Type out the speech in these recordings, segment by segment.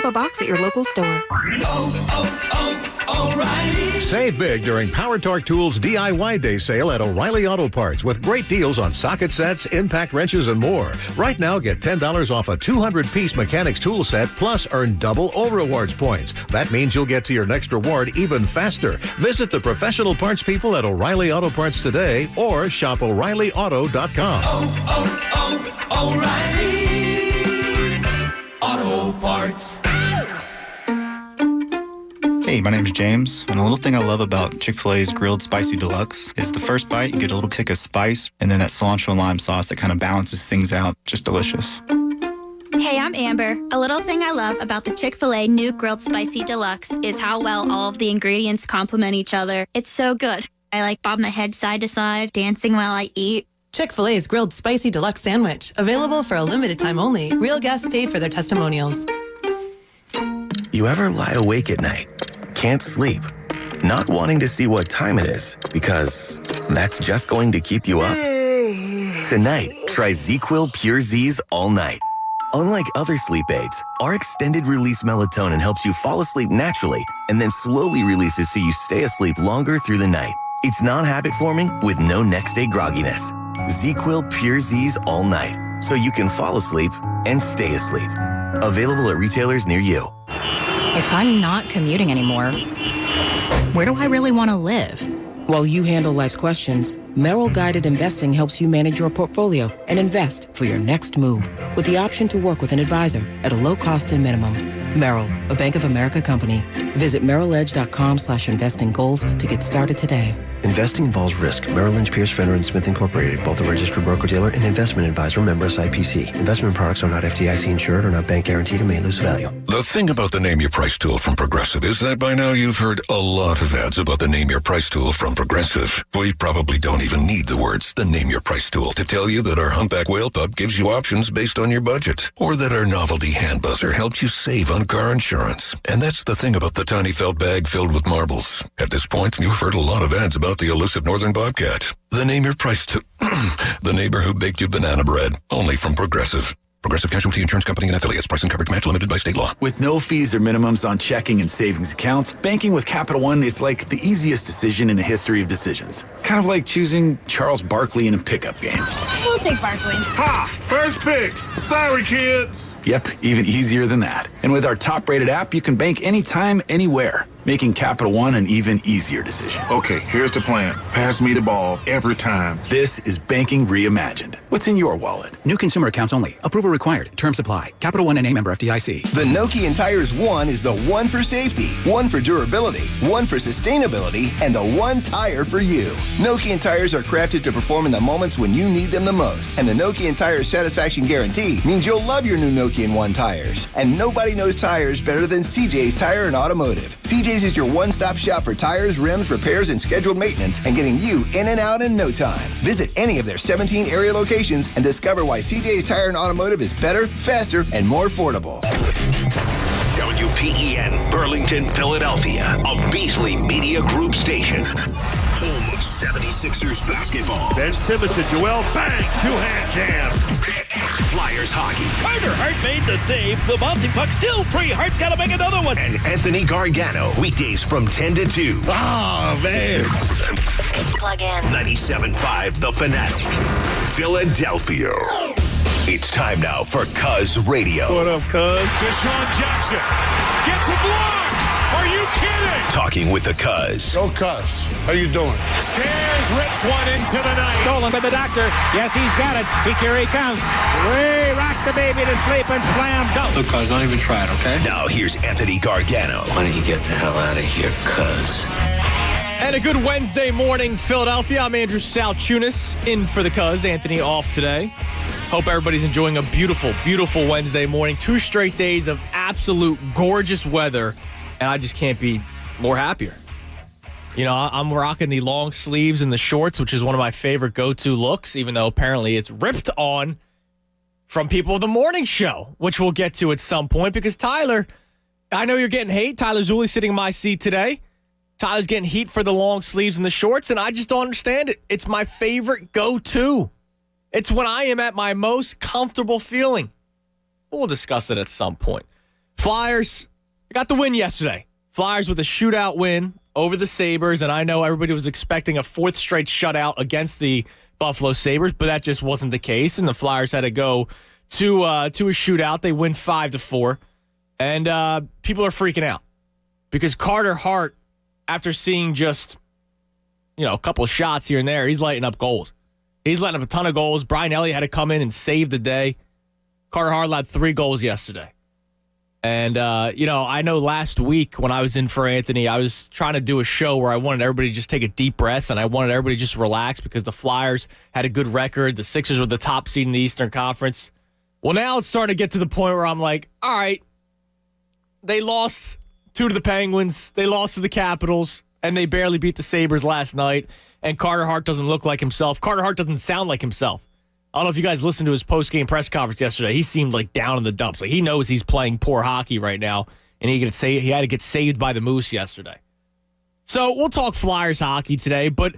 up a box at your local store. O'Reilly. Save big during Power Torque Tools DIY Day sale at O'Reilly Auto Parts with great deals on socket sets, impact wrenches, and more. Right now, get $10 off a 200-piece mechanics tool set, plus earn double O-Rewards points. That means you'll get to your next reward even faster. Visit the professional parts people at O'Reilly Auto Parts today or shop O'ReillyAuto.com. O'Reilly Auto Parts. Hey, my name's James, and a little thing I love about Chick-fil-A's Grilled Spicy Deluxe is the first bite, you get a little kick of spice, and then that cilantro and lime sauce that kind of balances things out. Just delicious. Hey, I'm Amber. A little thing I love about the Chick-fil-A new Grilled Spicy Deluxe is how well all of the ingredients complement each other. It's so good. I like bob my head side to side, dancing while I eat. Chick-fil-A's Grilled Spicy Deluxe Sandwich. Available for a limited time only. Real guests paid for their testimonials. You ever lie awake at night? Can't sleep? Not wanting to see what time it is because that's just going to keep you up? Tonight, try ZzzQuil Pure Z's all night. Unlike other sleep aids, our extended-release melatonin helps you fall asleep naturally and then slowly releases so you stay asleep longer through the night. It's non-habit-forming with no next-day grogginess. ZzzQuil Pure Z's all night, so you can fall asleep and stay asleep. Available at retailers near you. If I'm not commuting anymore, where do I really want to live? While you handle life's questions, Merrill Guided Investing helps you manage your portfolio and invest for your next move with the option to work with an advisor at a low cost and minimum. Merrill, a Bank of America company. Visit merrilledge.com/investing goals to get started today. Investing involves risk. Merrill Lynch, Pierce, Fenner & Smith Incorporated, both a registered broker-dealer and investment advisor, member SIPC. Investment products are not FDIC insured or not bank guaranteed and may lose value. The thing about the Name Your Price tool from Progressive is that by now you've heard a lot of ads about the Name Your Price tool from Progressive. We probably don't even need the words, the Name Your Price tool, to tell you that our Humpback Whale Pup gives you options based on your budget, or that our novelty hand buzzer helps you save on car insurance. And that's the thing about the tiny felt bag filled with marbles. At this point, you've heard a lot of ads about the elusive northern bobcat. The Name Your Price to the neighbor who baked you banana bread, only from Progressive. Progressive Casualty Insurance Company and affiliates. Price and coverage match limited by state law. With no fees or minimums on checking and savings accounts, banking with Capital One is like the easiest decision in the history of decisions. Kind of like choosing Charles Barkley in a pickup game. We'll take Barkley. Ha! First pick. Sorry, kids. Yep, even easier than that. And with our top-rated app, you can bank anytime, anywhere, making Capital One an even easier decision. Okay, here's the plan. Pass me the ball every time. This is banking reimagined. What's in your wallet? New consumer accounts only. Approval required. Terms apply. Capital One NA member FDIC. The Nokian Tires One is the one for safety, one for durability, one for sustainability, and the one tire for you. Nokian tires are crafted to perform in the moments when you need them the most. And the Nokian Tires Satisfaction Guarantee means you'll love your new Nokian One tires. And nobody knows tires better than CJ's Tire and Automotive. CJ's is your one-stop shop for tires, rims, repairs, and scheduled maintenance, and getting you in and out in no time. Visit any of their 17 area locations and discover why CJ's Tire and Automotive is better, faster, and more affordable. WPEN, Burlington, Philadelphia, a Beasley Media Group station. Home of 76ers basketball. Ben Simmons to Joel, bang, two-hand jam. Flyers hockey. Carter Hart made the save. The bouncing puck still free. Hart's got to make another one. And Anthony Gargano, weekdays from 10 to 2. Oh, man. Plug in. 97.5 The Fanatic, Philadelphia. It's time now for Cuz Radio. What up, Cuz? Deshaun Jackson gets a block. Are you kidding? Talking with the Cuz. Go Cuz. How you doing? Stairs rips one into the night. Stolen by the doctor. Yes, he's got it. Here he comes. Way rock the baby to sleep and slam dunk. Look, Cuz, don't even try it, okay? Now here's Anthony Gargano. Why don't you get the hell out of here, Cuz? And a good Wednesday morning, Philadelphia. I'm Andrew Salchunas, in for the Cuz. Anthony off today. Hope everybody's enjoying a beautiful, beautiful Wednesday morning. 2 straight days of absolute gorgeous weather, and I just can't be more happier. You know, I'm rocking the long sleeves and the shorts, which is one of my favorite go-to looks, even though apparently it's ripped on from people of the morning show, which we'll get to at some point, because Tyler, I know you're getting hate. Tyler Zulli sitting in my seat today. Tyler's getting heat for the long sleeves and the shorts, and I just don't understand it. It's my favorite go-to. It's when I am at my most comfortable feeling. We'll discuss it at some point. Flyers got the win yesterday. Flyers with a shootout win over the Sabres, and I know everybody was expecting a fourth straight shutout against the Buffalo Sabres, but that just wasn't the case, and the Flyers had to go to a shootout. They win 5-4, and people are freaking out because Carter Hart, after seeing just a couple of shots here and there, he's lighting up goals. He's letting up a ton of goals. Brian Elliott had to come in and save the day. Carter Hart had 3 goals yesterday. And, I know last week when I was in for Anthony, I was trying to do a show where I wanted everybody to just take a deep breath and I wanted everybody to just relax because the Flyers had a good record. The Sixers were the top seed in the Eastern Conference. Well, now it's starting to get to the point where I'm like, all right, they lost 2 to the Penguins. They lost to the Capitals, and they barely beat the Sabres last night. And Carter Hart doesn't look like himself. Carter Hart doesn't sound like himself. I don't know if you guys listened to his post-game press conference yesterday. He seemed like down in the dumps. Like he knows he's playing poor hockey right now, and he had to get saved by the Moose yesterday. So we'll talk Flyers hockey today, but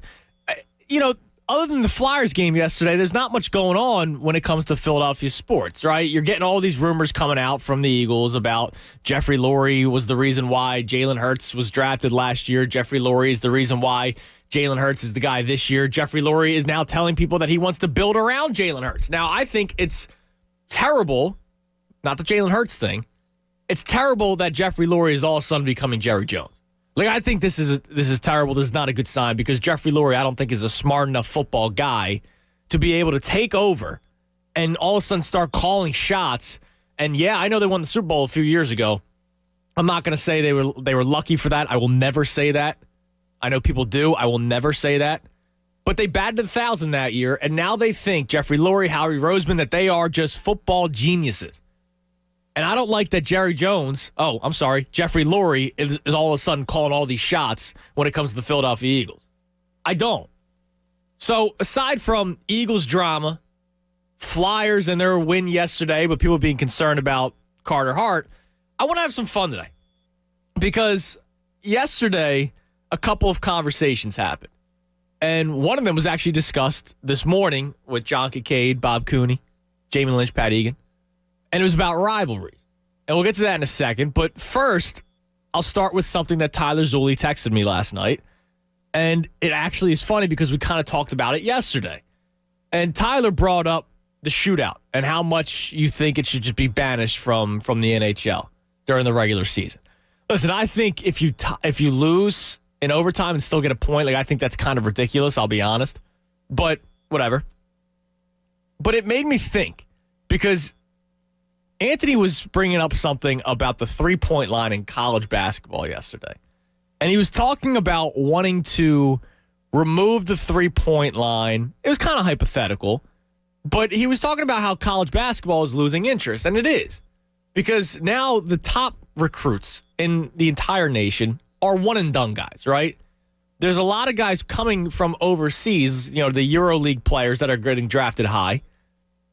other than the Flyers game yesterday, there's not much going on when it comes to Philadelphia sports, right? You're getting all these rumors coming out from the Eagles about Jeffrey Lurie was the reason why Jalen Hurts was drafted last year. Jeffrey Lurie is the reason why Jalen Hurts is the guy this year. Jeffrey Lurie is now telling people that he wants to build around Jalen Hurts. Now, I think it's terrible, not the Jalen Hurts thing. It's terrible that Jeffrey Lurie is all of a sudden becoming Jerry Jones. Like, I think this is terrible. This is not a good sign because Jeffrey Lurie, I don't think, is a smart enough football guy to be able to take over and all of a sudden start calling shots. And yeah, I know they won the Super Bowl a few years ago. I'm not going to say they were lucky for that. I will never say that. I know people do. I will never say that. But they batted 1,000 that year, and now they think, Jeffrey Lurie, Howie Roseman, that they are just football geniuses. And I don't like that Jeffrey Lurie is all of a sudden calling all these shots when it comes to the Philadelphia Eagles. I don't. So aside from Eagles drama, Flyers and their win yesterday, but people being concerned about Carter Hart, I want to have some fun today. Because yesterday, a couple of conversations happened. And one of them was actually discussed this morning with John Kincaid, Bob Cooney, Jamin Lynch, Pat Egan. And it was about rivalries. And we'll get to that in a second. But first, I'll start with something that Tyler Zulli texted me last night. And it actually is funny because we kind of talked about it yesterday. And Tyler brought up the shootout and how much you think it should just be banished from the NHL during the regular season. Listen, I think if you lose in overtime and still get a point, I think that's kind of ridiculous, I'll be honest. But whatever. But it made me think because Anthony was bringing up something about the three-point line in college basketball yesterday. And he was talking about wanting to remove the three-point line. It was kind of hypothetical, but he was talking about how college basketball is losing interest, and it is. Because now the top recruits in the entire nation are one-and-done guys, right? There's a lot of guys coming from overseas, the EuroLeague players that are getting drafted high.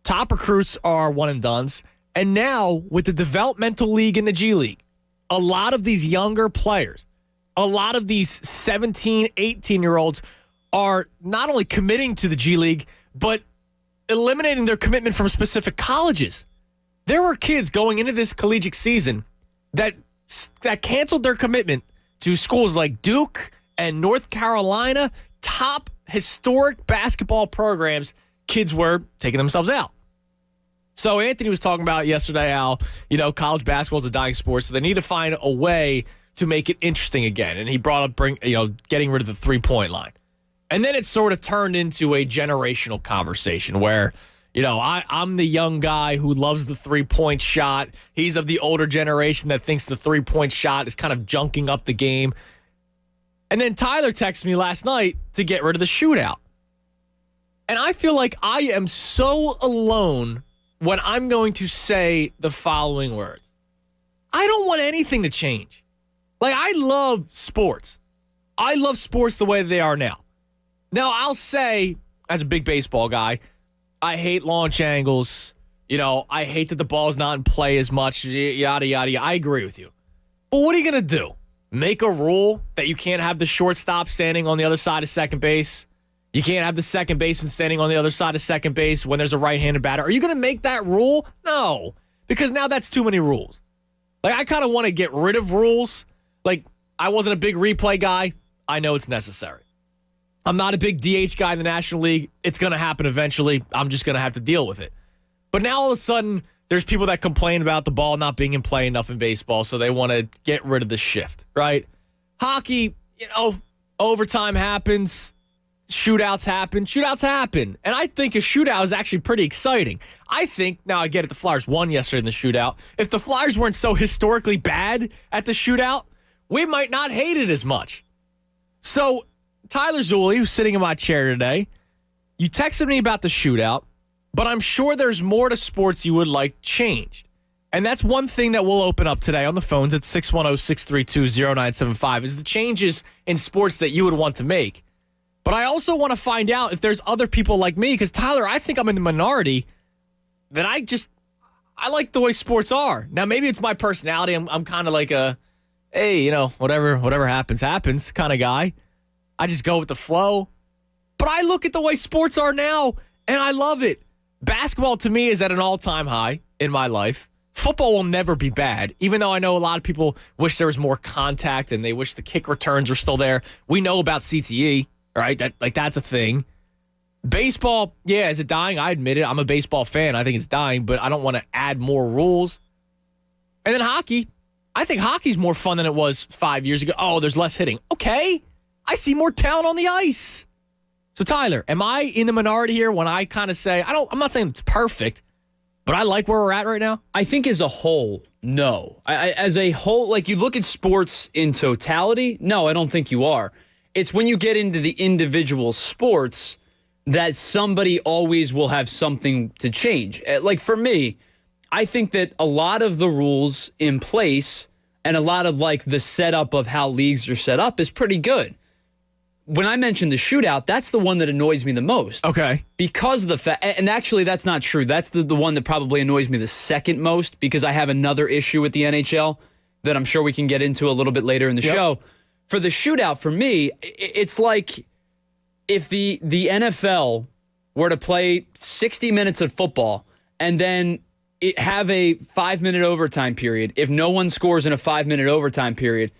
Top recruits are one-and-dones. And now, with the developmental league and the G League, a lot of these younger players, a lot of these 17, 18-year-olds are not only committing to the G League, but eliminating their commitment from specific colleges. There were kids going into this collegiate season that canceled their commitment to schools like Duke and North Carolina, top historic basketball programs. Kids were taking themselves out. So Anthony was talking about yesterday how, college basketball is a dying sport, so they need to find a way to make it interesting again. And he brought up getting rid of the three-point line. And then it sort of turned into a generational conversation where, I'm the young guy who loves the three-point shot. He's of the older generation that thinks the three-point shot is kind of junking up the game. And then Tyler texted me last night to get rid of the shootout. And I feel like I am so alone when I'm going to say the following words. I don't want anything to change. I love sports. I love sports the way they are now. Now, I'll say, as a big baseball guy, I hate launch angles. I hate that the ball's not in play as much, yada, yada, yada. I agree with you. But what are you going to do? Make a rule that you can't have the shortstop standing on the other side of second base? You can't have the second baseman standing on the other side of second base when there's a right-handed batter. Are you going to make that rule? No, because now that's too many rules. Like, I kind of want to get rid of rules. Like, I wasn't a big replay guy. I know it's necessary. I'm not a big DH guy in the National League. It's going to happen eventually. I'm just going to have to deal with it. But now all of a sudden, there's people that complain about the ball not being in play enough in baseball, so they want to get rid of the shift, right? Hockey, overtime happens. Shootouts happen. And I think a shootout is actually pretty exciting. I think, now I get it, the Flyers won yesterday in the shootout. If the Flyers weren't so historically bad at the shootout, we might not hate it as much. So, Tyler Zulli, who's sitting in my chair today, you texted me about the shootout, but I'm sure there's more to sports you would like changed. And that's one thing that we'll open up today on the phones at 610-632-0975 is the changes in sports that you would want to make. But I also want to find out if there's other people like me, because, Tyler, I think I'm in the minority that I like the way sports are. Now, maybe it's my personality. I'm kind of like a, hey, whatever happens kind of guy. I just go with the flow. But I look at the way sports are now, and I love it. Basketball, to me, is at an all-time high in my life. Football will never be bad, even though I know a lot of people wish there was more contact and they wish the kick returns were still there. We know about CTE. All right, that's a thing. Baseball, yeah, is it dying? I admit it. I'm a baseball fan. I think it's dying, but I don't want to add more rules. And then hockey. I think hockey's more fun than it was 5 years ago. Oh, there's less hitting. Okay, I see more talent on the ice. So, Tyler, am I in the minority here when I kind of say, I'm not saying it's perfect, but I like where we're at right now? I think as a whole, no. As a whole, like you look at sports in totality, no, I don't think you are. It's when you get into the individual sports that somebody always will have something to change. Like for me, I think that a lot of the rules in place and a lot of like the setup of how leagues are set up is pretty good. When I mentioned the shootout, that's the one that annoys me the most. Okay. Because of the fact, and actually that's not true. That's the one that probably annoys me the second most because I have another issue with the NHL that I'm sure we can get into a little bit later in the show. For the shootout, for me, it's like if the NFL were to play 60 minutes of football and then have a 5-minute overtime period. If no one scores in a 5-minute overtime period,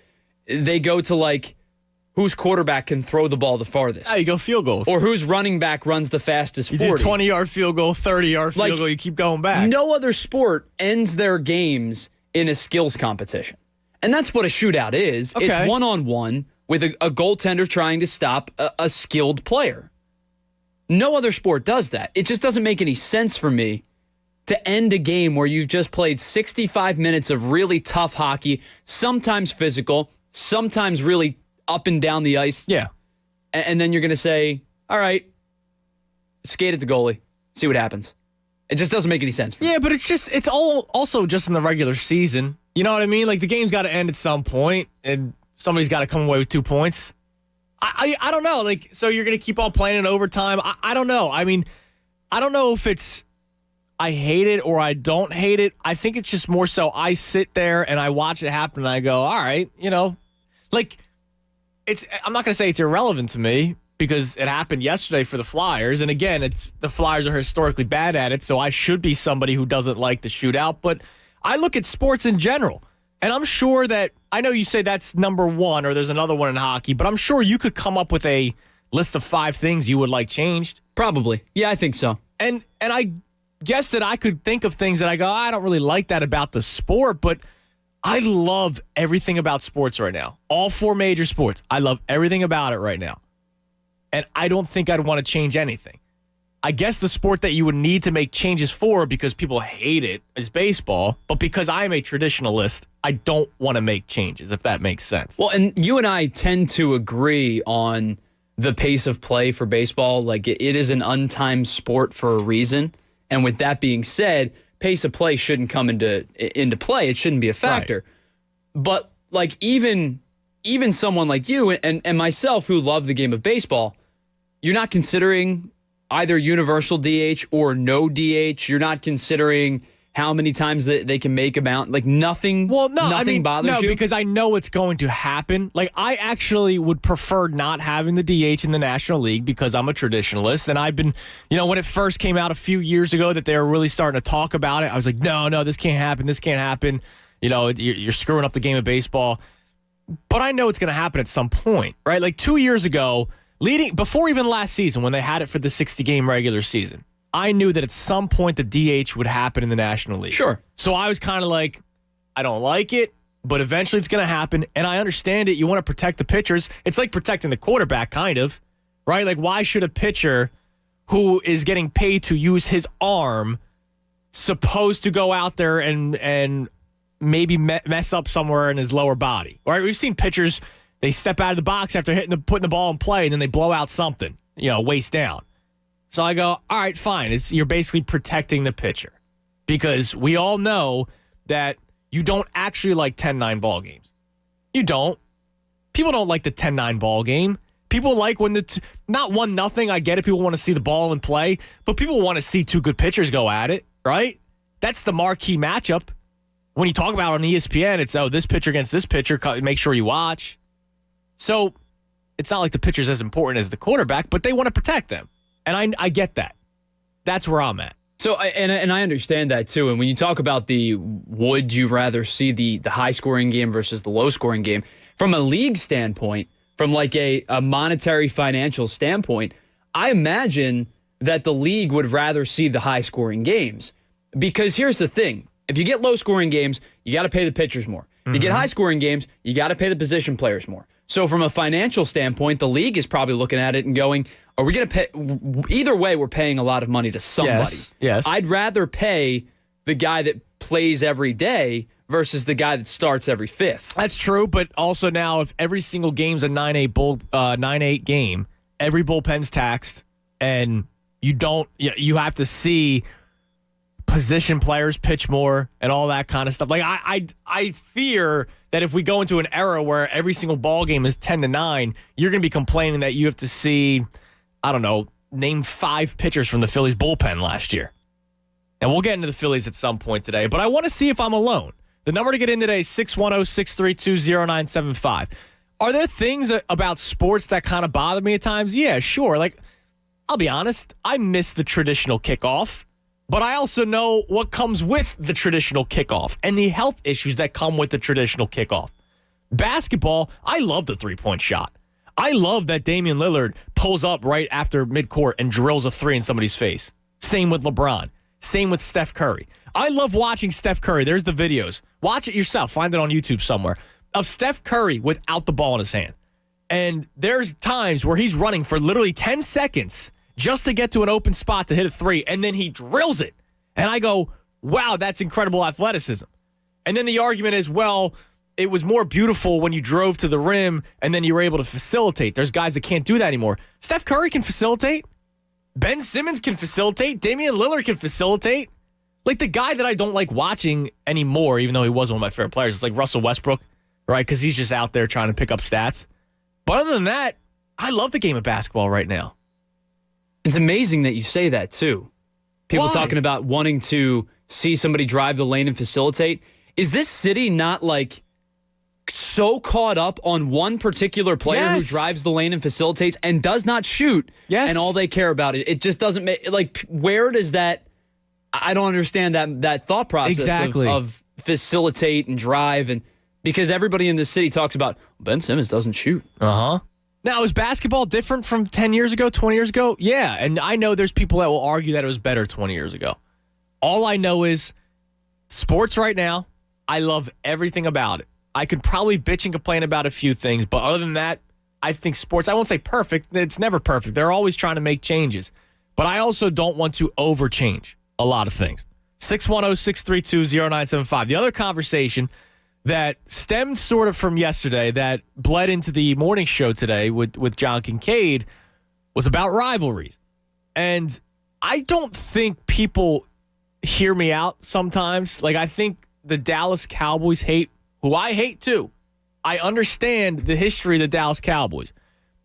they go to like whose quarterback can throw the ball the farthest. Yeah, you go field goals. Or whose running back runs the fastest 40. You do 20-yard field goal, 30-yard field goal, you keep going back. No other sport ends their games in a skills competition. And that's what a shootout is. Okay. It's one-on-one with a goaltender trying to stop a skilled player. No other sport does that. It just doesn't make any sense for me to end a game where you've just played 65 minutes of really tough hockey, sometimes physical, sometimes really up and down the ice. Yeah. And then you're going to say, all right, skate at the goalie, see what happens. It just doesn't make any sense for me. Yeah, but it's all also just in the regular season. You know what I mean? Like, the game's got to end at some point, and somebody's got to come away with 2 points. I don't know. Like, so you're going to keep on playing in overtime? I don't know. I mean, I don't know if it's I hate it or I don't hate it. I think it's just more so I sit there and I watch it happen, and I go, all right, like, I'm not going to say it's irrelevant to me because it happened yesterday for the Flyers. And again, the Flyers are historically bad at it, so I should be somebody who doesn't like the shootout. But I look at sports in general, and I'm sure that, I know you say that's number one or there's another one in hockey, but I'm sure you could come up with a list of 5 things you would like changed. Probably. Yeah, I think so. And I guess that I could think of things that I go, I don't really like that about the sport, but I love everything about sports right now. All 4 major sports. I love everything about it right now. And I don't think I'd want to change anything. I guess the sport that you would need to make changes for because people hate it is baseball. But because I'm a traditionalist, I don't want to make changes, if that makes sense. Well, and you and I tend to agree on the pace of play for baseball. Like, it is an untimed sport for a reason. And with that being said, pace of play shouldn't come into play. It shouldn't be a factor. Right. But like even someone like you and myself who love the game of baseball, you're not considering either universal DH or no DH. You're not considering how many times they can make about, like, nothing. Well, no, nothing bothers you. No, because I know it's going to happen. Like, I actually would prefer not having the DH in the National League because I'm a traditionalist. And I've been, when it first came out a few years ago that they were really starting to talk about it, I was like, no, this can't happen. This can't happen. You're screwing up the game of baseball. But I know it's going to happen at some point, right? Like 2 years ago, before even last season, when they had it for the 60-game regular season, I knew that at some point the DH would happen in the National League. Sure. So I was kind of like, I don't like it, but eventually it's going to happen, and I understand it. You want to protect the pitchers. It's like protecting the quarterback, kind of, right? Like, why should a pitcher who is getting paid to use his arm supposed to go out there and maybe mess up somewhere in his lower body? Right? We've seen pitchers, they step out of the box after putting the ball in play, and then they blow out something, waist down. So I go, all right, fine. You're basically protecting the pitcher, because we all know that you don't actually like 10-9 ball games. You don't. People don't like the 10-9 ball game. People like when not 1-0. I get it. People want to see the ball in play, but people want to see two good pitchers go at it, right? That's the marquee matchup. When you talk about it on ESPN, it's, this pitcher against this pitcher. Make sure you watch. So it's not like the pitcher's as important as the quarterback, but they want to protect them. And I get that. That's where I'm at. So, and I understand that too. And when you talk about would you rather see the high-scoring game versus the low-scoring game, from a league standpoint, from like a monetary financial standpoint, I imagine that the league would rather see the high-scoring games. Because here's the thing. If you get low-scoring games, you got to pay the pitchers more. If you get high-scoring games, you got to pay the position players more. So from a financial standpoint, the league is probably looking at it and going, are we going to pay? Either way, we're paying a lot of money to somebody. Yes. I'd rather pay the guy that plays every day versus the guy that starts every fifth. That's true, but also now if every single game's a 9-8 game, every bullpen's taxed, and you have to see position players pitch more and all that kind of stuff. Like I fear that if we go into an era where every single ball game is 10-9, you're going to be complaining that you have to see, I don't know, name 5 pitchers from the Phillies bullpen last year. And we'll get into the Phillies at some point today, but I want to see if I'm alone. The number to get in today is 610-632-0975. Are there things about sports that kind of bother me at times? Yeah, sure. Like, I'll be honest, I miss the traditional kickoff, but I also know what comes with the traditional kickoff and the health issues that come with the traditional kickoff. Basketball, I love the three-point shot. I love that Damian Lillard pulls up right after midcourt and drills a 3 in somebody's face. Same with LeBron. Same with Steph Curry. I love watching Steph Curry. There's the videos. Watch it yourself. Find it on YouTube somewhere. Of Steph Curry without the ball in his hand. And there's times where he's running for literally 10 seconds just to get to an open spot to hit a 3, and then he drills it. And I go, wow, that's incredible athleticism. And then the argument is, well, it was more beautiful when you drove to the rim and then you were able to facilitate. There's guys that can't do that anymore. Steph Curry can facilitate. Ben Simmons can facilitate. Damian Lillard can facilitate. Like, the guy that I don't like watching anymore, even though he was one of my favorite players, it's like Russell Westbrook, right? Because he's just out there trying to pick up stats. But other than that, I love the game of basketball right now. It's amazing that you say that, too. People talking about wanting to see somebody drive the lane and facilitate. Is this city not, like, so caught up on one particular player who drives the lane and facilitates and does not shoot, and all they care about it just doesn't make, like, where does that, I don't understand that thought process of facilitate and drive, and because everybody in this city talks about Ben Simmons doesn't shoot. Now, is basketball different from 10 years ago, 20 years ago? Yeah, and I know there's people that will argue that it was better 20 years ago. All I know is sports right now, I love everything about it. I could probably bitch and complain about a few things, but other than that, I think sports, I won't say perfect. It's never perfect. They're always trying to make changes. But I also don't want to overchange a lot of things. 610-632-0975. The other conversation that stemmed sort of from yesterday that bled into the morning show today with John Kincaid was about rivalries. And I don't think people hear me out sometimes. Like, I think the Dallas Cowboys hate, who I hate too. I understand the history of the Dallas Cowboys.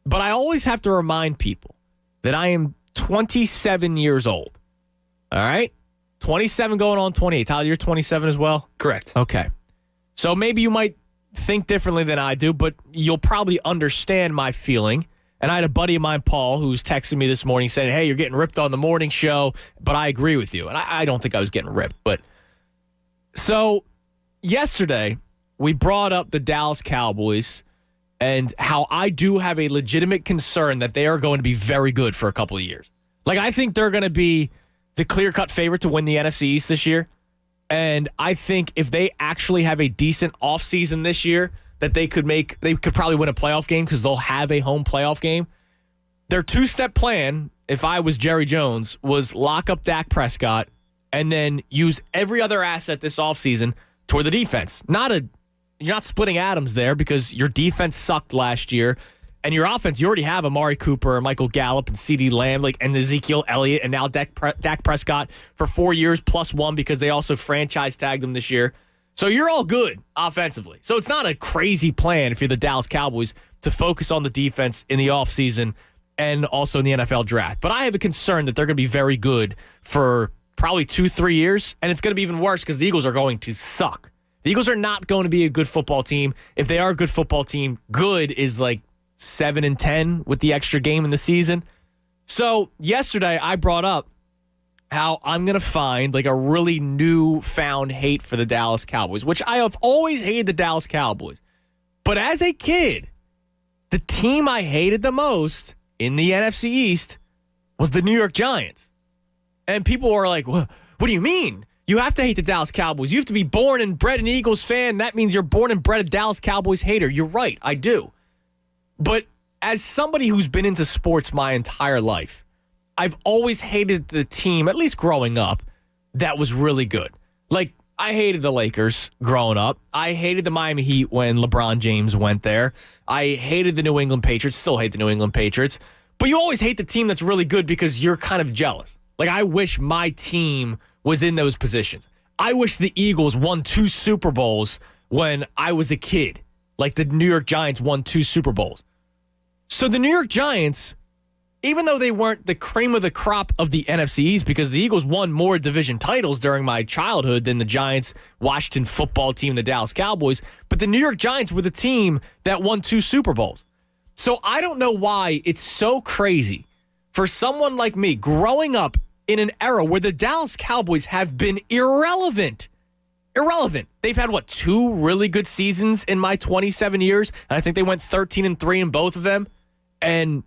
But I always have to remind people that I am 27 years old. All right? 27 going on 28. Tyler, you're 27 as well? Correct. Okay. So maybe you might think differently than I do, but you'll probably understand my feeling. And I had a buddy of mine, Paul, who was texting me this morning saying, hey, you're getting ripped on the morning show, but I agree with you. And I don't think I was getting ripped. But so yesterday, we brought up the Dallas Cowboys and how I do have a legitimate concern that they are going to be very good for a couple of years. Like, I think they're going to be the clear-cut favorite to win the NFC East this year. And I think if they actually have a decent offseason this year, that they could probably win a playoff game because they'll have a home playoff game. Their two-step plan, if I was Jerry Jones, was lock up Dak Prescott and then use every other asset this offseason toward the defense. You're not splitting atoms there because your defense sucked last year. And your offense, you already have Amari Cooper, Michael Gallup, and CeeDee Lamb, and Ezekiel Elliott, and now Dak Prescott for 4 years plus one because they also franchise tagged him this year. So you're all good offensively. So it's not a crazy plan if you're the Dallas Cowboys to focus on the defense in the offseason and also in the NFL draft. But I have a concern that they're going to be very good for probably 2-3 years, and it's going to be even worse because the Eagles are going to suck. The Eagles are not going to be a good football team. If they are a good football team, good is like 7-10 with the extra game in the season. So yesterday I brought up how I'm going to find like a really newfound hate for the Dallas Cowboys, which I have always hated the Dallas Cowboys. But as a kid, the team I hated the most in the NFC East was the New York Giants. And people were like, what do you mean? You have to hate the Dallas Cowboys. You have to be born and bred an Eagles fan. That means you're born and bred a Dallas Cowboys hater. You're right. I do. But as somebody who's been into sports my entire life, I've always hated the team, at least growing up, that was really good. Like, I hated the Lakers growing up. I hated the Miami Heat when LeBron James went there. I hated the New England Patriots, still hate the New England Patriots. But you always hate the team that's really good because you're kind of jealous. Like, I wish my team was in those positions. I wish the Eagles won 2 Super Bowls when I was a kid. Like the New York Giants won 2 Super Bowls. So the New York Giants, even though they weren't the cream of the crop of the NFC East, because the Eagles won more division titles during my childhood than the Giants, Washington football team, the Dallas Cowboys, but the New York Giants were the team that won 2 Super Bowls. So I don't know why it's so crazy for someone like me growing up in an era where the Dallas Cowboys have been irrelevant. They've had, 2 really good seasons in my 27 years, and I think they went 13-3 in both of them, and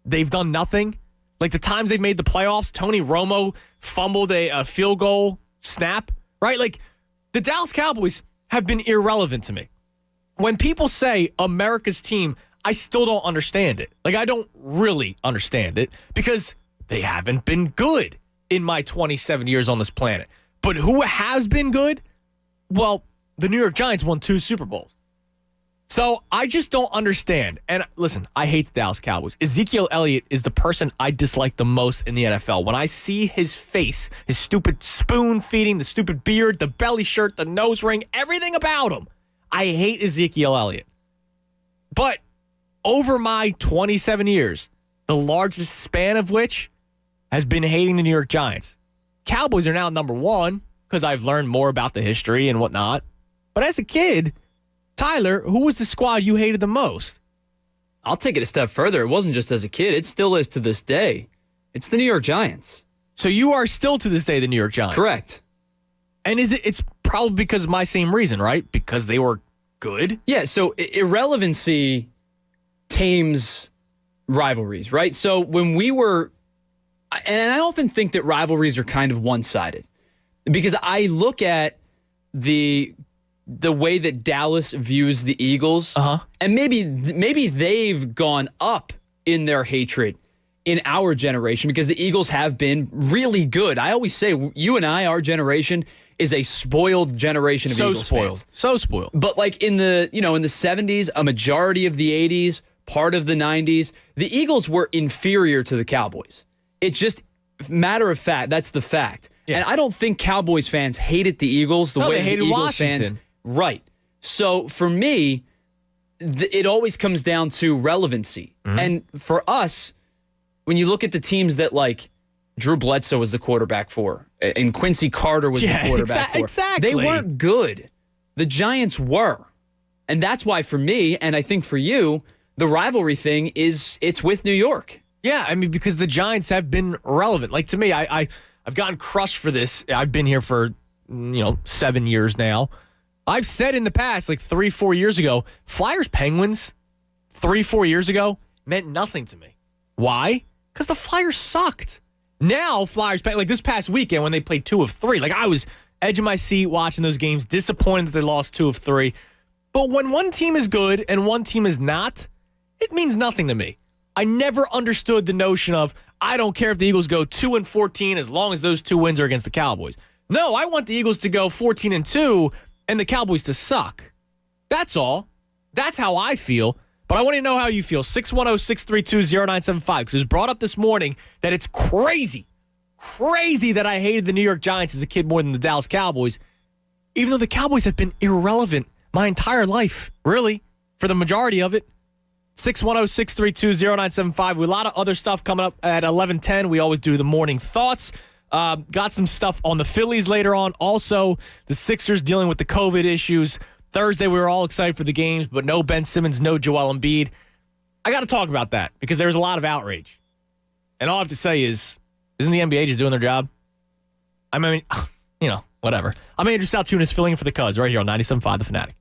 they've done nothing. Like the times they've made the playoffs, Tony Romo fumbled a field goal snap, right? Like the Dallas Cowboys have been irrelevant to me. When people say America's team, I still don't understand it. Like I don't really understand it because they haven't been good in my 27 years on this planet. But who has been good? Well, the New York Giants won 2 Super Bowls. So I just don't understand. And listen, I hate the Dallas Cowboys. Ezekiel Elliott is the person I dislike the most in the NFL. When I see his face, his stupid spoon feeding, the stupid beard, the belly shirt, the nose ring, everything about him, I hate Ezekiel Elliott. But over my 27 years, the largest span of which has been hating the New York Giants. Cowboys are now number 1 because I've learned more about the history and whatnot. But as a kid, Tyler, who was the squad you hated the most? I'll take it a step further. It wasn't just as a kid. It still is to this day. It's the New York Giants. So you are still to this day the New York Giants? Correct. And it's probably because of my same reason, right? Because they were good? Yeah, so irrelevancy tames rivalries, right? So when we were, and I often think that rivalries are kind of one-sided because I look at the way that Dallas views the Eagles, and maybe they've gone up in their hatred in our generation because the Eagles have been really good. I always say, you and I, our generation, is a spoiled generation of Eagles fans. So spoiled. But like in the 70s, a majority of the 80s, part of the 90s, the Eagles were inferior to the Cowboys. It just, matter of fact, that's the fact. Yeah. And I don't think Cowboys fans hated the Eagles the way they hated the Eagles Washington fans. Right. So for me, it always comes down to relevancy. Mm-hmm. And for us, when you look at the teams that like Drew Bledsoe was the quarterback for and Quincy Carter was the quarterback for, exactly. They weren't good. The Giants were. And that's why for me, and I think for you, the rivalry thing it's with New York. Yeah, I mean, because the Giants have been relevant. Like to me, I've gotten crushed for this. I've been here for 7 years now. I've said in the past, like 3-4 years ago, Flyers-Penguins 3-4 years ago meant nothing to me. Why? Because the Flyers sucked. Now, like this past weekend when they played 2 of 3, like I was edge of my seat watching those games, disappointed that they lost 2 of 3. But when one team is good and one team is not, it means nothing to me. I never understood the notion of, I don't care if the Eagles go 2-14 as long as those 2 wins are against the Cowboys. No, I want the Eagles to go 14-2 and the Cowboys to suck. That's all. That's how I feel. But I want to know how you feel. 610-632-0975. Because it was brought up this morning that it's crazy that I hated the New York Giants as a kid more than the Dallas Cowboys, even though the Cowboys have been irrelevant my entire life, really, for the majority of it. 610-632-0975. We have a lot of other stuff coming up at 11:10. We always do the morning thoughts. Got some stuff on the Phillies later on. Also, the Sixers dealing with the COVID issues. Thursday, we were all excited for the games, but no Ben Simmons, no Joel Embiid. I got to talk about that because there was a lot of outrage. And all I have to say is, isn't the NBA just doing their job? I mean, whatever. I'm Andrew Saltunis filling in for the Cuz right here on 97.5 The Fanatic.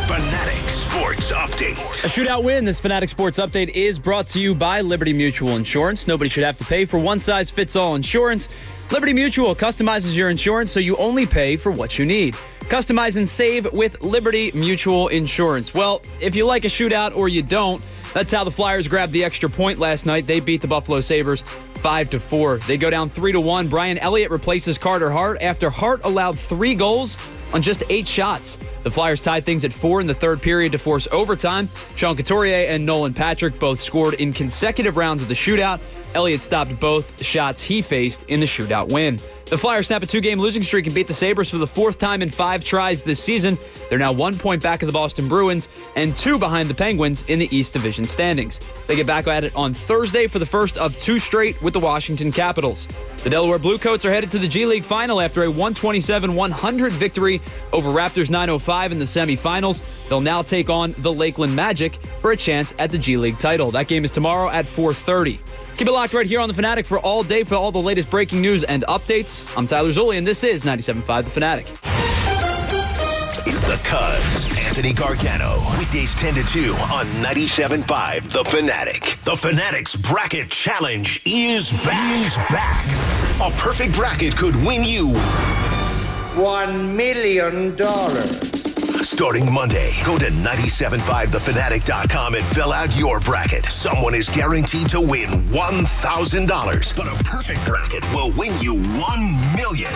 Fanatic Sports Update. A shootout win. This Fanatic Sports Update is brought to you by Liberty Mutual Insurance. Nobody should have to pay for one-size-fits-all insurance. Liberty Mutual customizes your insurance so you only pay for what you need. Customize and save with Liberty Mutual Insurance. Well, if you like a shootout or you don't, that's how the Flyers grabbed the extra point last night. They beat the Buffalo Sabres 5-4. They go down 3-1. Brian Elliott replaces Carter Hart after Hart allowed 3 goals on just 8 shots. The Flyers tied things at 4 in the third period to force overtime. Sean Couturier and Nolan Patrick both scored in consecutive rounds of the shootout. Elliott stopped both shots he faced in the shootout win. The Flyers snap a 2-game losing streak and beat the Sabres for the 4th time in 5 tries this season. They're now 1 point back of the Boston Bruins and 2 behind the Penguins in the East Division standings. They get back at it on Thursday for the first of 2 straight with the Washington Capitals. The Delaware Bluecoats are headed to the G League final after a 127-100 victory over Raptors 905 in the semifinals. They'll now take on the Lakeland Magic for a chance at the G League title. That game is tomorrow at 4:30. Keep it locked right here on The Fanatic for all day for all the latest breaking news and updates. I'm Tyler Zulli, and this is 97.5 The Fanatic. It's the Cuz, Anthony Gargano. Weekdays 10 to 2 on 97.5 The Fanatic. The Fanatic's Bracket Challenge is back. A perfect bracket could win you $1 million. Starting Monday, go to 97.5thefanatic.com and fill out your bracket. Someone is guaranteed to win $1,000, but a perfect bracket will win you $1 million.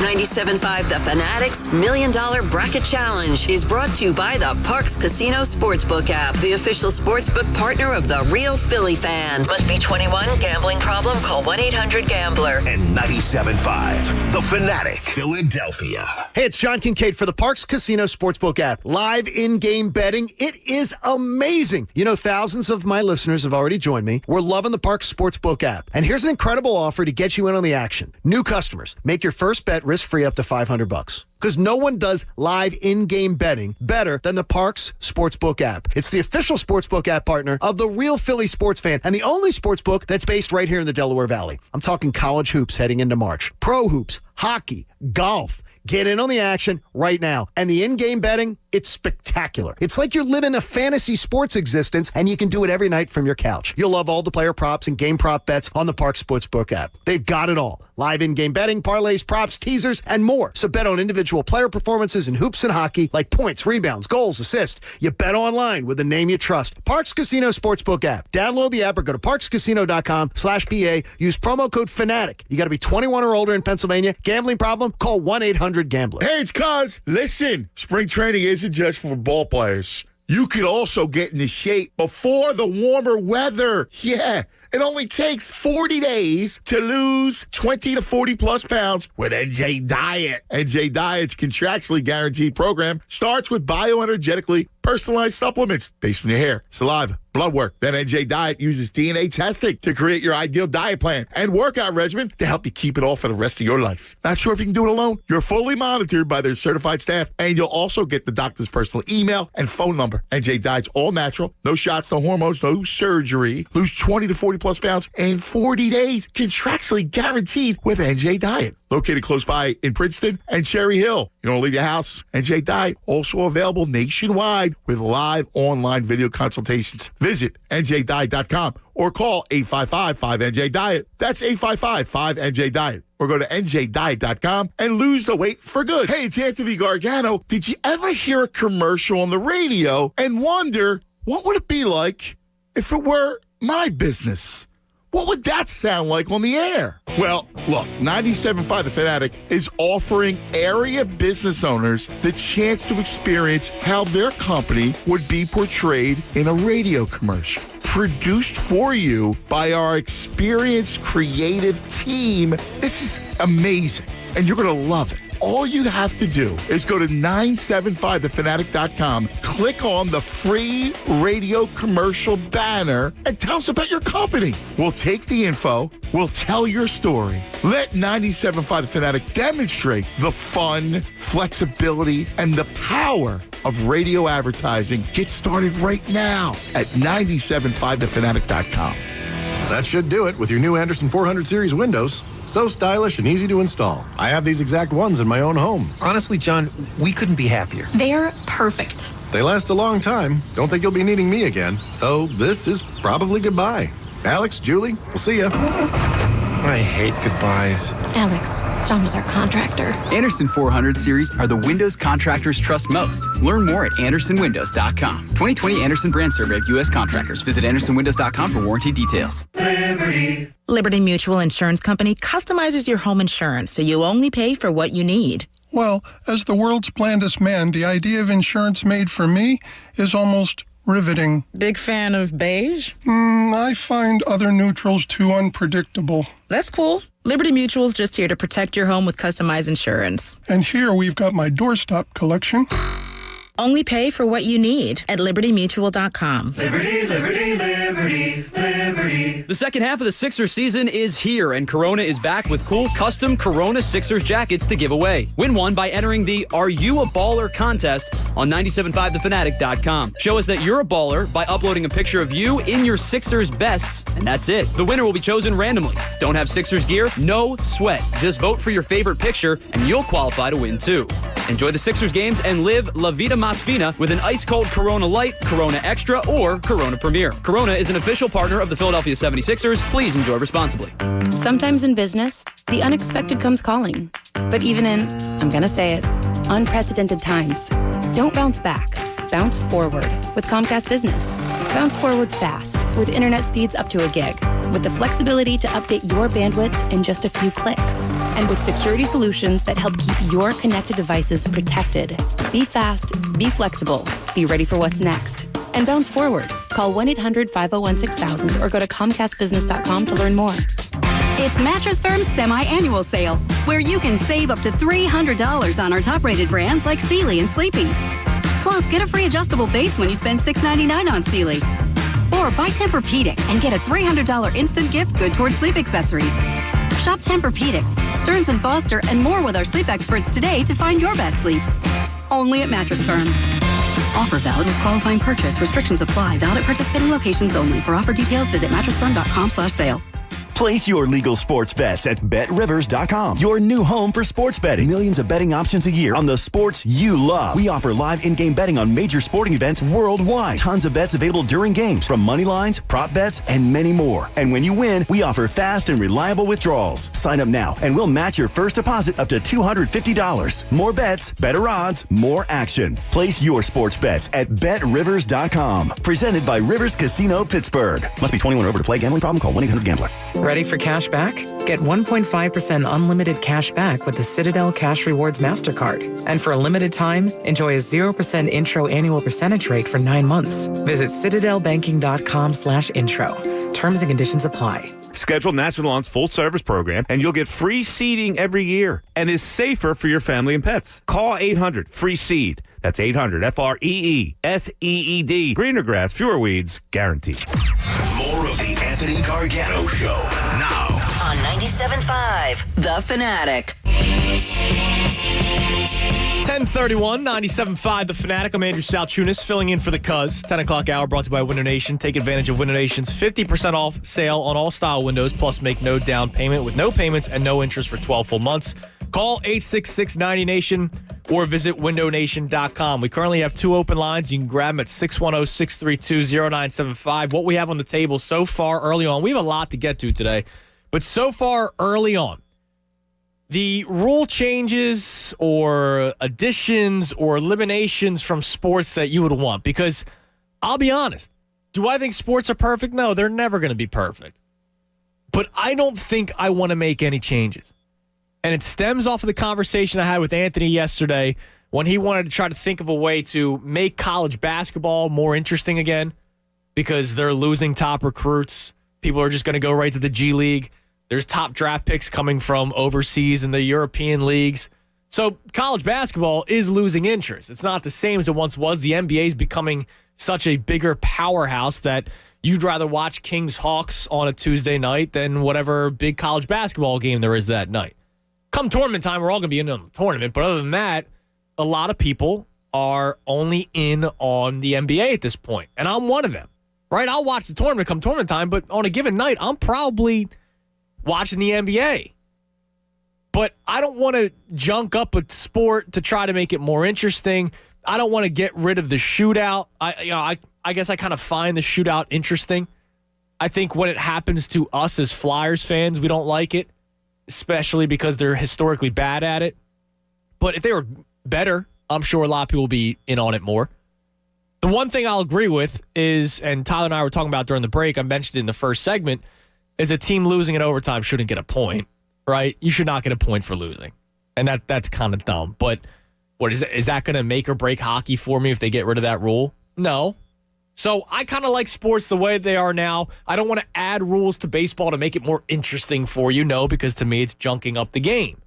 97.5 The Fanatic's $1 Million Bracket Challenge is brought to you by the Parx Casino Sportsbook app, the official sportsbook partner of the Real Philly Fan. Must be 21. Gambling problem? Call 1-800-GAMBLER. And 97.5 The Fanatic, Philadelphia. Hey, it's John Kincaid for the Parx Casino Sportsbook app. Live in-game betting. It is amazing. You know, thousands of my listeners have already joined me. We're loving the Parx Sportsbook app. And here's an incredible offer to get you in on the action. New customers, make your first bet risk-free up to $500. Because no one does live in-game betting better than the Parx Sportsbook app. It's the official sportsbook app partner of the Real Philly Sports Fan and the only sportsbook that's based right here in the Delaware Valley. I'm talking college hoops heading into March, pro hoops, hockey, golf. Get in on the action right now. And the in-game betting, it's spectacular. It's like you're living a fantasy sports existence, and you can do it every night from your couch. You'll love all the player props and game prop bets on the Parx Sportsbook app. They've got it all. Live in-game betting, parlays, props, teasers, and more. So bet on individual player performances in hoops and hockey, like points, rebounds, goals, assists. You bet online with the name you trust. Parx Casino Sportsbook app. Download the app or go to parxcasino.com/PA. Use promo code FANATIC. You got to be 21 or older in Pennsylvania. Gambling problem? Call 1-800-GAMBLER. Hey, it's Cuz. Listen, spring training isn't just for ball players. You could also get into shape before the warmer weather. Yeah. It only takes 40 days to lose 20 to 40 plus pounds with NJ Diet. NJ Diet's contractually guaranteed program starts with bioenergetically personalized supplements based on your hair, saliva, blood work. Then NJ Diet uses DNA testing to create your ideal diet plan and workout regimen to help you keep it all for the rest of your life. Not sure if you can do it alone? You're fully monitored by their certified staff, and you'll also get the doctor's personal email and phone number. NJ Diet's all natural, no shots, no hormones, no surgery. Lose 20 to 40 plus pounds in 40 days, contractually guaranteed with NJ Diet. located close by in Princeton and Cherry Hill. You don't leave your house. NJ Diet, also available nationwide with live online video consultations. Visit njdiet.com or call 855-5NJ-DIET. That's 855-5NJ-DIET. Or go to njdiet.com and lose the weight for good. Hey, it's Anthony Gargano. Did you ever hear a commercial on the radio and wonder what would it be like if it were my business? What would that sound like on the air? Well, look, 97.5 The Fanatic is offering area business owners the chance to experience how their company would be portrayed in a radio commercial. Produced for you by our experienced creative team. This is amazing, and you're going to love it. All you have to do is go to 975thefanatic.com, click on the free radio commercial banner, and tell us about your company. We'll take the info, we'll tell your story. Let 97.5 The Fanatic demonstrate the fun, flexibility, and the power of radio advertising. Get started right now at 975thefanatic.com. That should do it with your new Anderson 400 series windows. So stylish and easy to install. I have these exact ones in my own home. Honestly, John, we couldn't be happier. They're perfect. They last a long time. Don't think you'll be needing me again. So this is probably goodbye. Alex, Julie, we'll see ya. I hate goodbyes. Alex, John was our contractor. Anderson 400 series are the windows contractors trust most. Learn more at andersonwindows.com. 2020 Anderson brand survey of U.S. contractors. Visit andersonwindows.com for warranty details. Liberty Mutual Insurance Company customizes your home insurance so you only pay for what you need. Well, as the world's blandest man, the idea of insurance made for me is almost riveting. Big fan of beige? I find other neutrals too unpredictable. That's cool. Liberty Mutual's just here to protect your home with customized insurance. And here we've got my doorstop collection. Only pay for what you need at libertymutual.com. Liberty, liberty, liberty, liberty. The second half of the Sixers season is here, and Corona is back with cool custom Corona Sixers jackets to give away. Win one by entering the Are You a Baller contest on 975thefanatic.com. Show us that you're a baller by uploading a picture of you in your Sixers bests, and that's it. The winner will be chosen randomly. Don't have Sixers gear? No sweat. Just vote for your favorite picture, and you'll qualify to win too. Enjoy the Sixers games and live La Vida Más Fina with an ice-cold Corona Light, Corona Extra, or Corona Premier. Corona is an official partner of the Philadelphia 76ers. Please enjoy responsibly. Sometimes in business, the unexpected comes calling. But even in, I'm going to say it, unprecedented times, don't bounce back. Bounce forward with Comcast Business. Bounce forward fast with internet speeds up to a gig, with the flexibility to update your bandwidth in just a few clicks, and with security solutions that help keep your connected devices protected. Be fast, be flexible, be ready for what's next, and bounce forward. Call 1-800-501-6000 or go to comcastbusiness.com to learn more. It's Mattress Firm's semi-annual sale, where you can save up to $300 on our top-rated brands like Sealy and Sleepy's. Plus, get a free adjustable base when you spend $6.99 on Sealy. Or buy Tempur-Pedic and get a $300 instant gift good towards sleep accessories. Shop Tempur-Pedic, Stearns & Foster, and more with our sleep experts today to find your best sleep. Only at Mattress Firm. Offer valid with qualifying purchase. Restrictions apply. Valid at participating locations only. For offer details, visit mattressfirm.com/sale. Place your legal sports bets at BetRivers.com, your new home for sports betting. Millions of betting options a year on the sports you love. We offer live in-game betting on major sporting events worldwide. Tons of bets available during games, from money lines, prop bets, and many more. And when you win, we offer fast and reliable withdrawals. Sign up now, and we'll match your first deposit up to $250. More bets, better odds, more action. Place your sports bets at BetRivers.com. Presented by Rivers Casino Pittsburgh. Must be 21 or over to play. Gambling problem? Call 1-800-GAMBLER. Ready for cash back? Get 1.5% unlimited cash back with the Citadel Cash Rewards MasterCard. And for a limited time, enjoy a 0% intro annual percentage rate for 9 months. Visit citadelbanking.com/intro. Terms and conditions apply. Schedule National Lawn's full-service program, and you'll get free seeding every year and is safer for your family and pets. Call 800-FREE-SEED. That's 800-FREE-SEED. Greener grass, fewer weeds, guaranteed. More of the Anthony Gargano Show now on 97.5 The Fanatic. 10:31, 97.5 The Fanatic. I'm Andrew Salchunas, filling in for the Cuz. 10 o'clock hour brought to you by Window Nation. Take advantage of Window Nation's 50% off sale on all style windows, plus make no down payment with no payments and no interest for 12 full months. Call 866-90-NATION or visit windownation.com. We currently have 2 open lines. You can grab them at 610-632-0975. What we have on the table so far early on, we have a lot to get to today, but so far early on, the rule changes or additions or eliminations from sports that you would want. Because I'll be honest, do I think sports are perfect? No, they're never going to be perfect. But I don't think I want to make any changes. And it stems off of the conversation I had with Anthony yesterday when he wanted to try to think of a way to make college basketball more interesting again because they're losing top recruits. People are just going to go right to the G League. There's top draft picks coming from overseas in the European leagues. So college basketball is losing interest. It's not the same as it once was. The NBA is becoming such a bigger powerhouse that you'd rather watch Kings Hawks on a Tuesday night than whatever big college basketball game there is that night. Come tournament time, we're all going to be in on the tournament. But other than that, a lot of people are only in on the NBA at this point. And I'm one of them, right? I'll watch the tournament come tournament time, but on a given night, I'm probably watching the NBA. But I don't want to junk up a sport to try to make it more interesting. I don't want to get rid of the shootout. I guess I kind of find the shootout interesting. I think when it happens to us as Flyers fans, we don't like it, especially because they're historically bad at it. But if they were better, I'm sure a lot of people will be in on it more. The one thing I'll agree with is, and Tyler and I were talking about during the break, I mentioned it in the first segment, is a team losing in overtime shouldn't get a point, right? You should not get a point for losing. And that's kind of dumb. But what is that going to make or break hockey for me if they get rid of that rule? No. So I kind of like sports the way they are now. I don't want to add rules to baseball to make it more interesting for you, no, because to me it's junking up the game.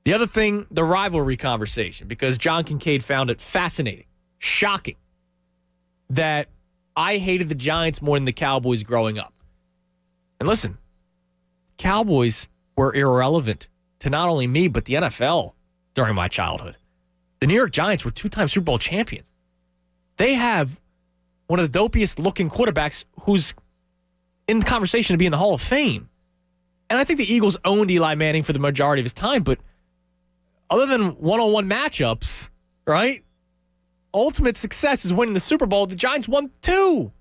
The other thing, the rivalry conversation, because John Kincaid found it fascinating, shocking, that I hated the Giants more than the Cowboys growing up. And listen, Cowboys were irrelevant to not only me, but the NFL during my childhood. The New York Giants were 2-time Super Bowl champions. They have one of the dopiest looking quarterbacks who's in the conversation to be in the Hall of Fame. And I think the Eagles owned Eli Manning for the majority of his time, but other than one-on-one matchups, right? Ultimate success is winning the Super Bowl. The Giants won 2.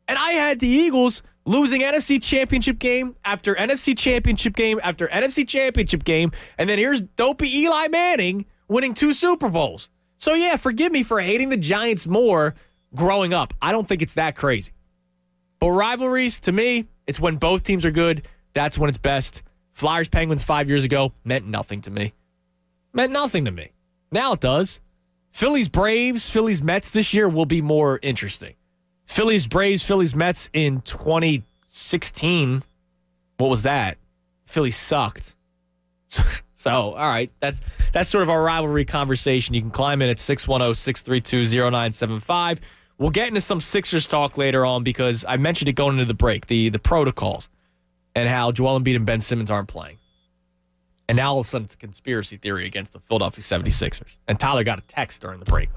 And I had the Eagles losing NFC championship game after NFC championship game after NFC championship game. And then here's dopey Eli Manning winning 2 Super Bowls. So, yeah, forgive me for hating the Giants more growing up. I don't think it's that crazy. But rivalries, to me, it's when both teams are good. That's when it's best. Flyers-Penguins 5 years ago meant nothing to me. Meant nothing to me. Now it does. Phillies-Braves, Phillies-Mets this year will be more interesting. Phillies-Braves, Phillies-Mets in 2016. What was that? Phillies sucked. So, all right, that's sort of our rivalry conversation. You can climb in at 610-632-0975. We'll get into some Sixers talk later on because I mentioned it going into the break, the protocols, and how Joel Embiid and Ben Simmons aren't playing. And now all of a sudden it's a conspiracy theory against the Philadelphia 76ers. And Tyler got a text during the break.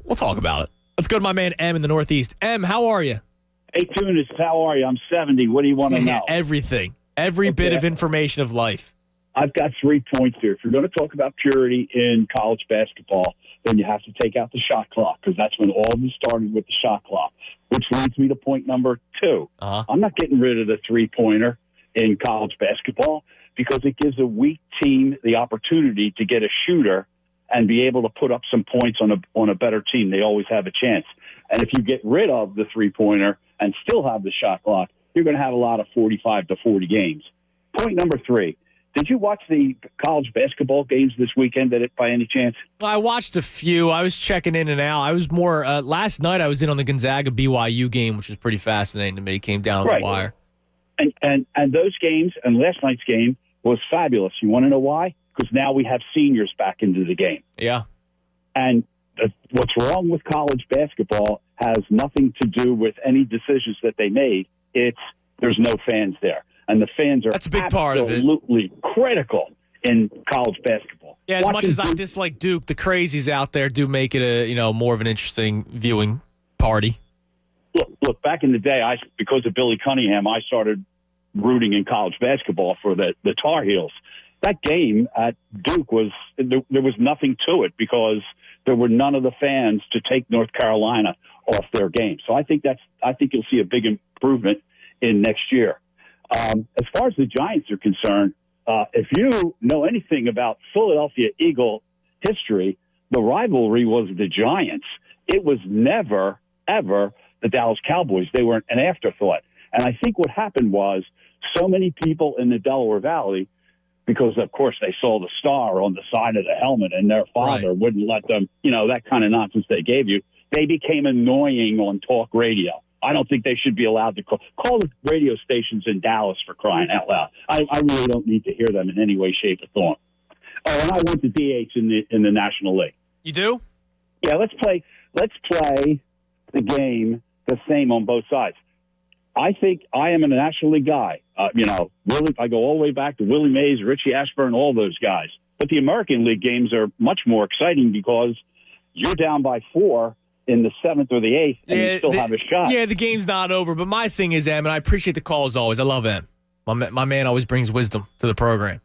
We'll talk about it. Let's go to my man M in the Northeast. M, how are you? Hey, Tunis, how are you? I'm 70. What do you want to know? Everything. Every bit of information of life. I've got 3 points here. If you're going to talk about purity in college basketball, then you have to take out the shot clock because that's when all of this started with the shot clock, which leads me to point number 2. I'm not getting rid of the three-pointer in college basketball because it gives a weak team the opportunity to get a shooter and be able to put up some points on a better team. They always have a chance. And if you get rid of the three-pointer and still have the shot clock, you're going to have a lot of 45 to 40 games. Point number 3. Did you watch the college basketball games this weekend by any chance? I watched a few. I was checking in and out. I was more last night I was in on the Gonzaga-BYU game, which was pretty fascinating to me. It came down the wire. And those games and last night's game was fabulous. You want to know why? Because now we have seniors back into the game. Yeah. And what's wrong with college basketball has nothing to do with any decisions that they made. There's no fans there. And the fans are That's a big part of it. Absolutely critical in college basketball. Yeah, as much as I dislike Duke, the crazies out there do make it a more of an interesting viewing party. Look, back in the day, because of Billy Cunningham, I started rooting in college basketball for the Tar Heels. That game at Duke there was nothing to it because there were none of the fans to take North Carolina off their game. So I think you'll see a big improvement in next year. As far as the Giants are concerned, if you know anything about Philadelphia Eagle history, the rivalry was the Giants. It was never, ever the Dallas Cowboys. They were an afterthought. And I think what happened was so many people in the Delaware Valley, because, of course, they saw the star on the side of the helmet and their father wouldn't let them, that kind of nonsense they gave you, they became annoying on talk radio. I don't think they should be allowed to call the radio stations in Dallas, for crying out loud. I really don't need to hear them in any way, shape, or form. Oh, and I went to DH in the National League. You do? Yeah, let's play the game the same on both sides. I think I am a National League guy. Really, I go all the way back to Willie Mays, Richie Ashburn, all those guys. But the American League games are much more exciting because you're down by 4 in the 7th or the 8th, and you still have a shot. Yeah, the game's not over. But my thing is, Em, and I appreciate the call as always. I love Em. My man always brings wisdom to the program.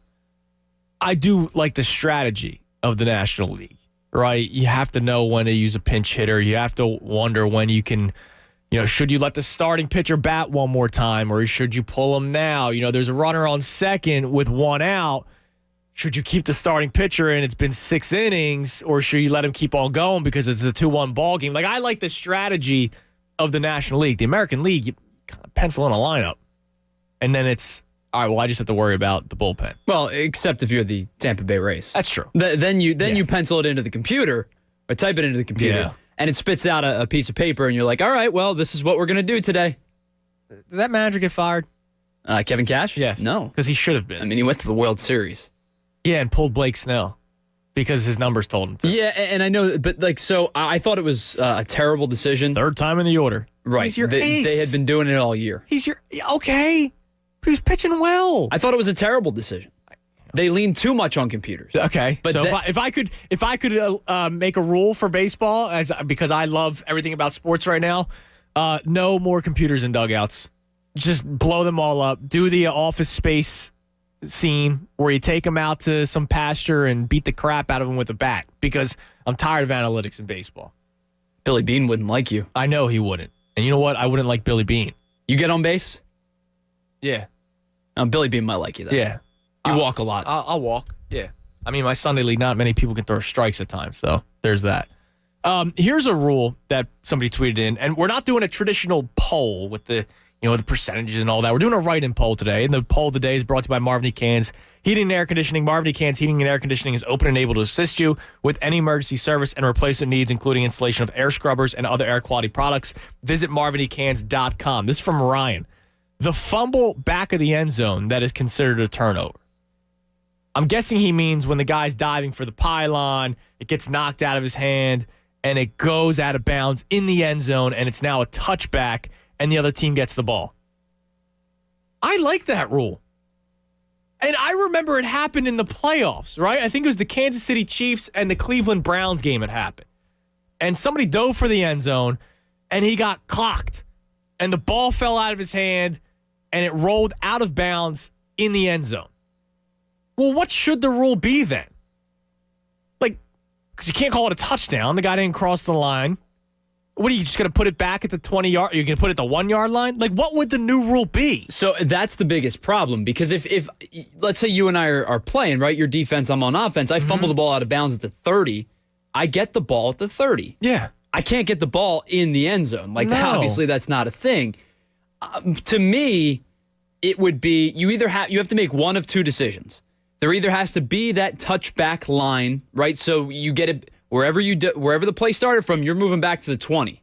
I do like the strategy of the National League, right? You have to know when to use a pinch hitter. You have to wonder when you can, should you let the starting pitcher bat one more time, or should you pull him now? There's a runner on second with 1 out. Should you keep the starting pitcher in? It's been 6 innings, or should you let him keep on going because it's a 2-1 ball game? Like, I like the strategy of the National League. The American League, you kind of pencil in a lineup, and then it's, all right, well, I just have to worry about the bullpen. Well, except if you're the Tampa Bay Rays. That's true. Then you pencil it into the computer, or type it into the computer, and it spits out a piece of paper, and you're like, all right, well, this is what we're going to do today. Did that manager get fired? Kevin Cash? Yes. No. Because he should have been. I mean, he went to the World Series. Yeah, and pulled Blake Snell because his numbers told him to. Yeah, and I know, but so I thought it was a terrible decision. 3rd time in the order. Right. He's your ace. They had been doing it all year. Okay, but he was pitching well. I thought it was a terrible decision. They lean too much on computers. Okay, but so if I could make a rule for baseball, because I love everything about sports right now, no more computers in dugouts. Just blow them all up. Do the Office Space scene where you take them out to some pasture and beat the crap out of them with a bat, because I'm tired of analytics in baseball. Billy Beane wouldn't like you. I know he wouldn't. And you know what? I wouldn't like Billy Beane. You get on base? Yeah. Billy Beane might like you, though. Yeah. You walk a lot. I'll walk. Yeah. I mean, my Sunday league, not many people can throw strikes at times, so there's that. Here's a rule that somebody tweeted in, and we're not doing a traditional poll with the percentages and all that. We're doing a write-in poll today, and the poll of the day is brought to you by Marvin E. Cans Heating and Air Conditioning. Marvin E. Cans Heating and Air Conditioning is open and able to assist you with any emergency service and replacement needs, including installation of air scrubbers and other air quality products. Visit marvinecans.com. This is from Ryan. The fumble back of the end zone that is considered a turnover. I'm guessing he means when the guy's diving for the pylon, it gets knocked out of his hand, and it goes out of bounds in the end zone, and it's now a touchback, and the other team gets the ball. I like that rule. And I remember it happened in the playoffs, right? I think it was the Kansas City Chiefs and the Cleveland Browns game it happened. And somebody dove for the end zone, and he got clocked. And the ball fell out of his hand, and it rolled out of bounds in the end zone. Well, what should the rule be then? Like, because you can't call it a touchdown. The guy didn't cross the line. What are you just going to put it back at the 20-yard? You're going to put it at the 1-yard line? Like, what would the new rule be? So that's the biggest problem, because if let's say you and I are playing, right? Your defense, I'm on offense. I fumble the ball out of bounds at the 30. I get the ball at the 30. Yeah. I can't get the ball in the end zone. Like, obviously, that's not a thing. To me, it would be you have to make one of two decisions. There either has to be that touchback line, right? So you get it wherever the play started from, you're moving back to the 20.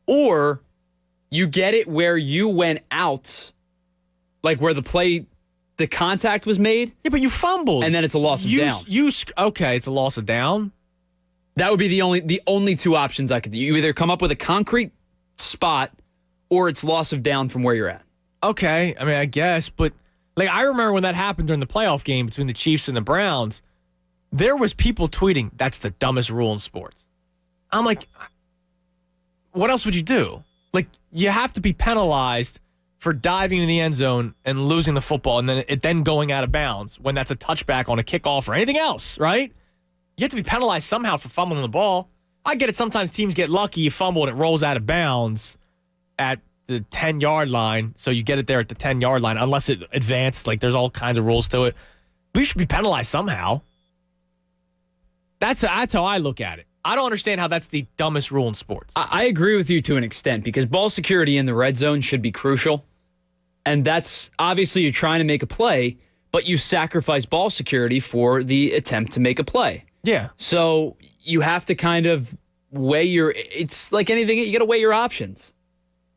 Or you get it where you went out, like where the contact was made. Yeah, but you fumbled. And then it's a loss of down. Okay, it's a loss of down? That would be the only two options I could do. You either come up with a concrete spot or it's loss of down from where you're at. Okay, I mean, I guess, but Like, I remember when that happened during the playoff game between the Chiefs and the Browns, there was people tweeting, that's the dumbest rule in sports. I'm like, what else would you do? Like, you have to be penalized for diving in the end zone and losing the football and then going out of bounds when that's a touchback on a kickoff or anything else, right? You have to be penalized somehow for fumbling the ball. I get it. Sometimes teams get lucky. You fumble and it rolls out of bounds at the 10-yard line, so you get it there at the 10-yard line, unless it advanced. Like, there's all kinds of rules to it. But you should be penalized somehow. That's how I look at it. I don't understand how that's the dumbest rule in sports. I agree with you to an extent because ball security in the red zone should be crucial. And that's obviously you're trying to make a play, but you sacrifice ball security for the attempt to make a play. Yeah. So you have to kind of weigh it's like anything, you got to weigh your options.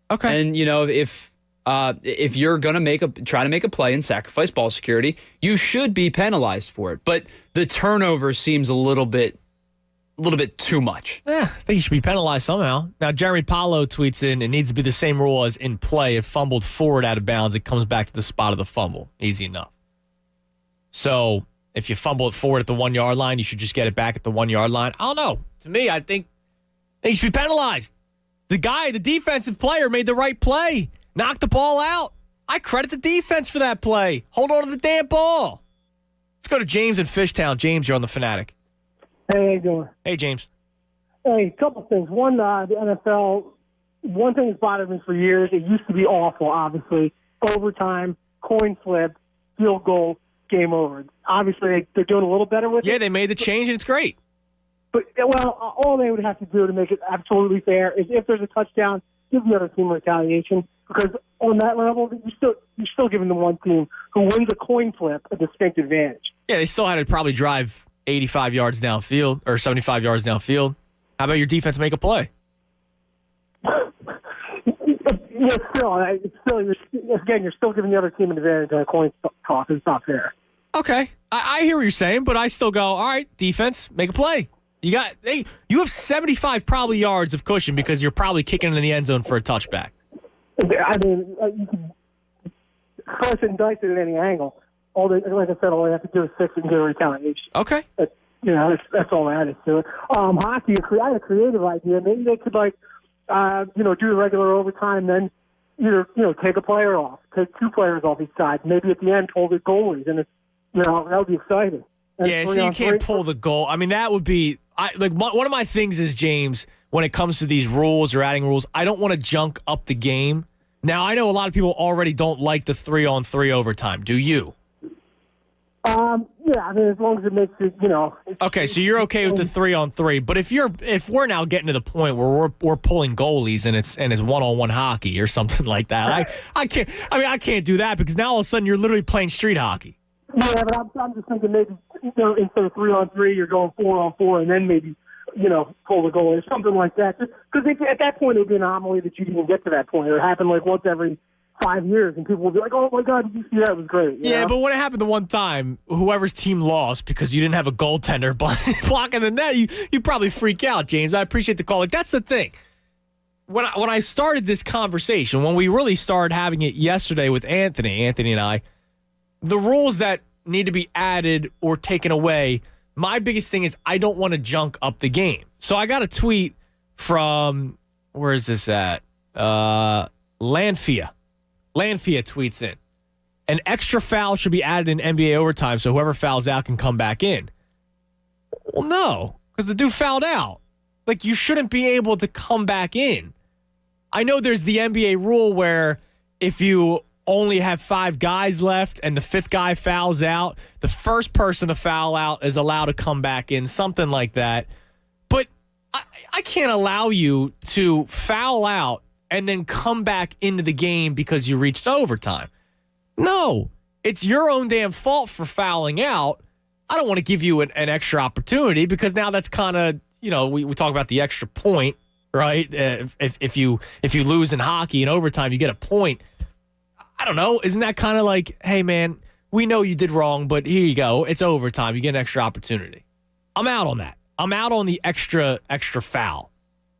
Okay. And, if you're going to try to make a play and sacrifice ball security, you should be penalized for it. But the turnover seems a little bit too much. Yeah, I think you should be penalized somehow. Now, Jeremy Paulo tweets in, it needs to be the same rule as in play. If fumbled forward out of bounds, it comes back to the spot of the fumble. Easy enough. So, if you fumble it forward at the 1-yard line, you should just get it back at the 1-yard line. I don't know. To me, I think you should be penalized. The defensive player made the right play. Knocked the ball out. I credit the defense for that play. Hold on to the damn ball. Let's go to James in Fishtown. James, you're on the Fanatic. Hey, how you doing? Hey, James. Hey, a couple things. One, the NFL, one thing that's bothered me for years, it used to be awful, obviously. Overtime, coin flip, field goal, game over. Obviously, they're doing a little better with it. Yeah, they made the change, and it's great. But, all they would have to do to make it absolutely fair is if there's a touchdown, give the other team retaliation. Because on that level, you're still giving the one team who wins a coin flip a distinct advantage. Yeah, they still had to probably drive 85 yards downfield or 75 yards downfield. How about your defense make a play? You're still giving the other team an advantage on a coin toss. It's not fair. Okay, I hear what you're saying, but I still go, all right, defense, make a play. You have 75 probably yards of cushion because you're probably kicking it in the end zone for a touchback. I mean, you can slice and dice it at any angle. Like I said, all they have to do is fix it and get a retaliation. Okay. That's all that is to it. Hockey, I had a creative idea. Maybe they could, do the regular overtime, then either, take a player off, take two players off each side. Maybe at the end, hold the goalies, and that would be exciting. And yeah, so you can't pull the goal. I mean, that would be one of my things is, James, when it comes to these rules or adding rules, I don't want to junk up the game. Now, I know a lot of people already don't like the 3-on-3 overtime. Do you? Yeah, I mean, as long as it makes it, Okay, so you're okay with the 3-on-3, but if we're now getting to the point where we're pulling goalies and it's one-on-one hockey or something like that, I can't do that because now all of a sudden you're literally playing street hockey. Yeah, but I'm just thinking maybe instead of 3-on-3, you're going 4-on-4, and then maybe pull the goal or something like that. Because at that point it would be an anomaly that you didn't get to that point. It happened like once every 5 years, and people will be like, "Oh my God, did you see that? It was great." You know? But when it happened the one time, whoever's team lost because you didn't have a goaltender blocking the net, you probably freak out, James. I appreciate the call. Like, that's the thing. When I started this conversation, when we really started having it yesterday with Anthony and I, the rules that need to be added or taken away, my biggest thing is I don't want to junk up the game. So I got a tweet from, where is this at? Lanfia. Lanfia tweets in, an extra foul should be added in NBA overtime so whoever fouls out can come back in. Well, no, because the dude fouled out. Like, you shouldn't be able to come back in. I know there's the NBA rule where if you only have 5 guys left and the 5th guy fouls out, the first person to foul out is allowed to come back in, something like that. But I can't allow you to foul out and then come back into the game because you reached overtime. No, it's your own damn fault for fouling out. I don't want to give you an extra opportunity because now that's kind of, we talk about the extra point, right? If you lose in hockey in overtime, you get a point. I don't know. Isn't that kind of like, hey, man, we know you did wrong, but here you go. It's overtime. You get an extra opportunity. I'm out on that. I'm out on the extra foul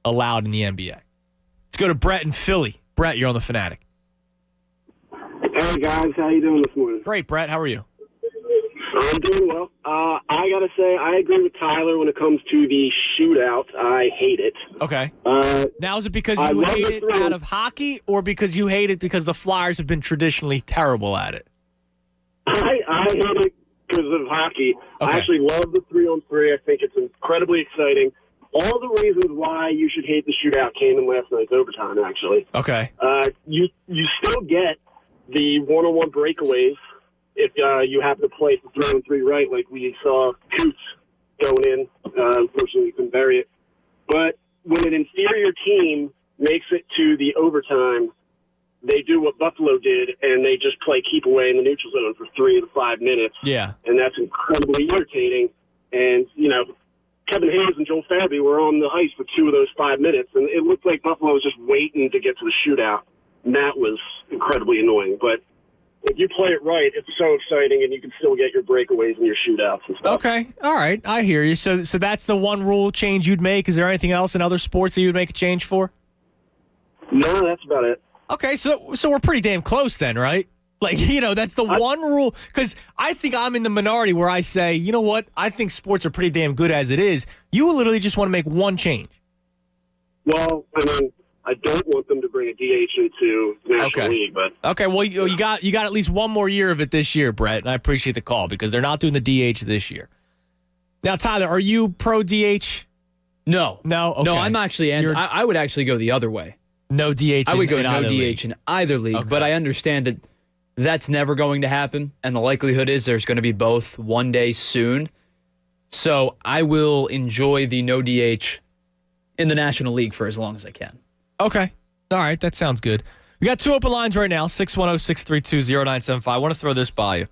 allowed in the NBA. Let's go to Brett in Philly. Brett, you're on the Fanatic. Hey guys, how you doing this morning? Great, Brett. How are you? I'm doing well. I gotta say, I agree with Tyler when it comes to the shootout. I hate it. Okay. Now, is it because I you love hate the it thrill. out of hockey, or because you hate it because the Flyers have been traditionally terrible at it? I hate it because of hockey. Okay. I actually love the 3-on-3. I think it's incredibly exciting. All the reasons why you should hate the shootout came in last night's overtime, actually. Okay. You still get the one-on-one breakaways if you happen to play the 3-on-3 right, like we saw Coots going in. Unfortunately, we couldn't bury it. But when an inferior team makes it to the overtime, they do what Buffalo did, and they just play keep away in the neutral zone for 3 to 5 minutes. Yeah. And that's incredibly irritating. And, Kevin Hayes and Joel Farabee were on the ice for 2 of those 5 minutes, and it looked like Buffalo was just waiting to get to the shootout. And that was incredibly annoying. But if you play it right, it's so exciting, and you can still get your breakaways and your shootouts and stuff. Okay. All right. I hear you. So that's the one rule change you'd make. Is there anything else in other sports that you'd make a change for? No, that's about it. Okay. So we're pretty damn close then, right? Like, that's the one rule. Because I think I'm in the minority where I say, you know what? I think sports are pretty damn good as it is. You literally just want to make one change. Well, I don't want them to bring a DH into the National League, but okay. Well, you got at least one more year of it this year, Brett, and I appreciate the call because they're not doing the DH this year. Now, Tyler, are you pro DH? No. Okay. No, I'm actually. I would actually go the other way. No DH. I would go in no either DH league. in either league, but I understand that that's never going to happen, and the likelihood is there's going to be both one day soon. So I will enjoy the no DH in the National League for as long as I can. Okay. All right. That sounds good. We got 2 open lines right now, 610-632-0975. I want to throw this by you.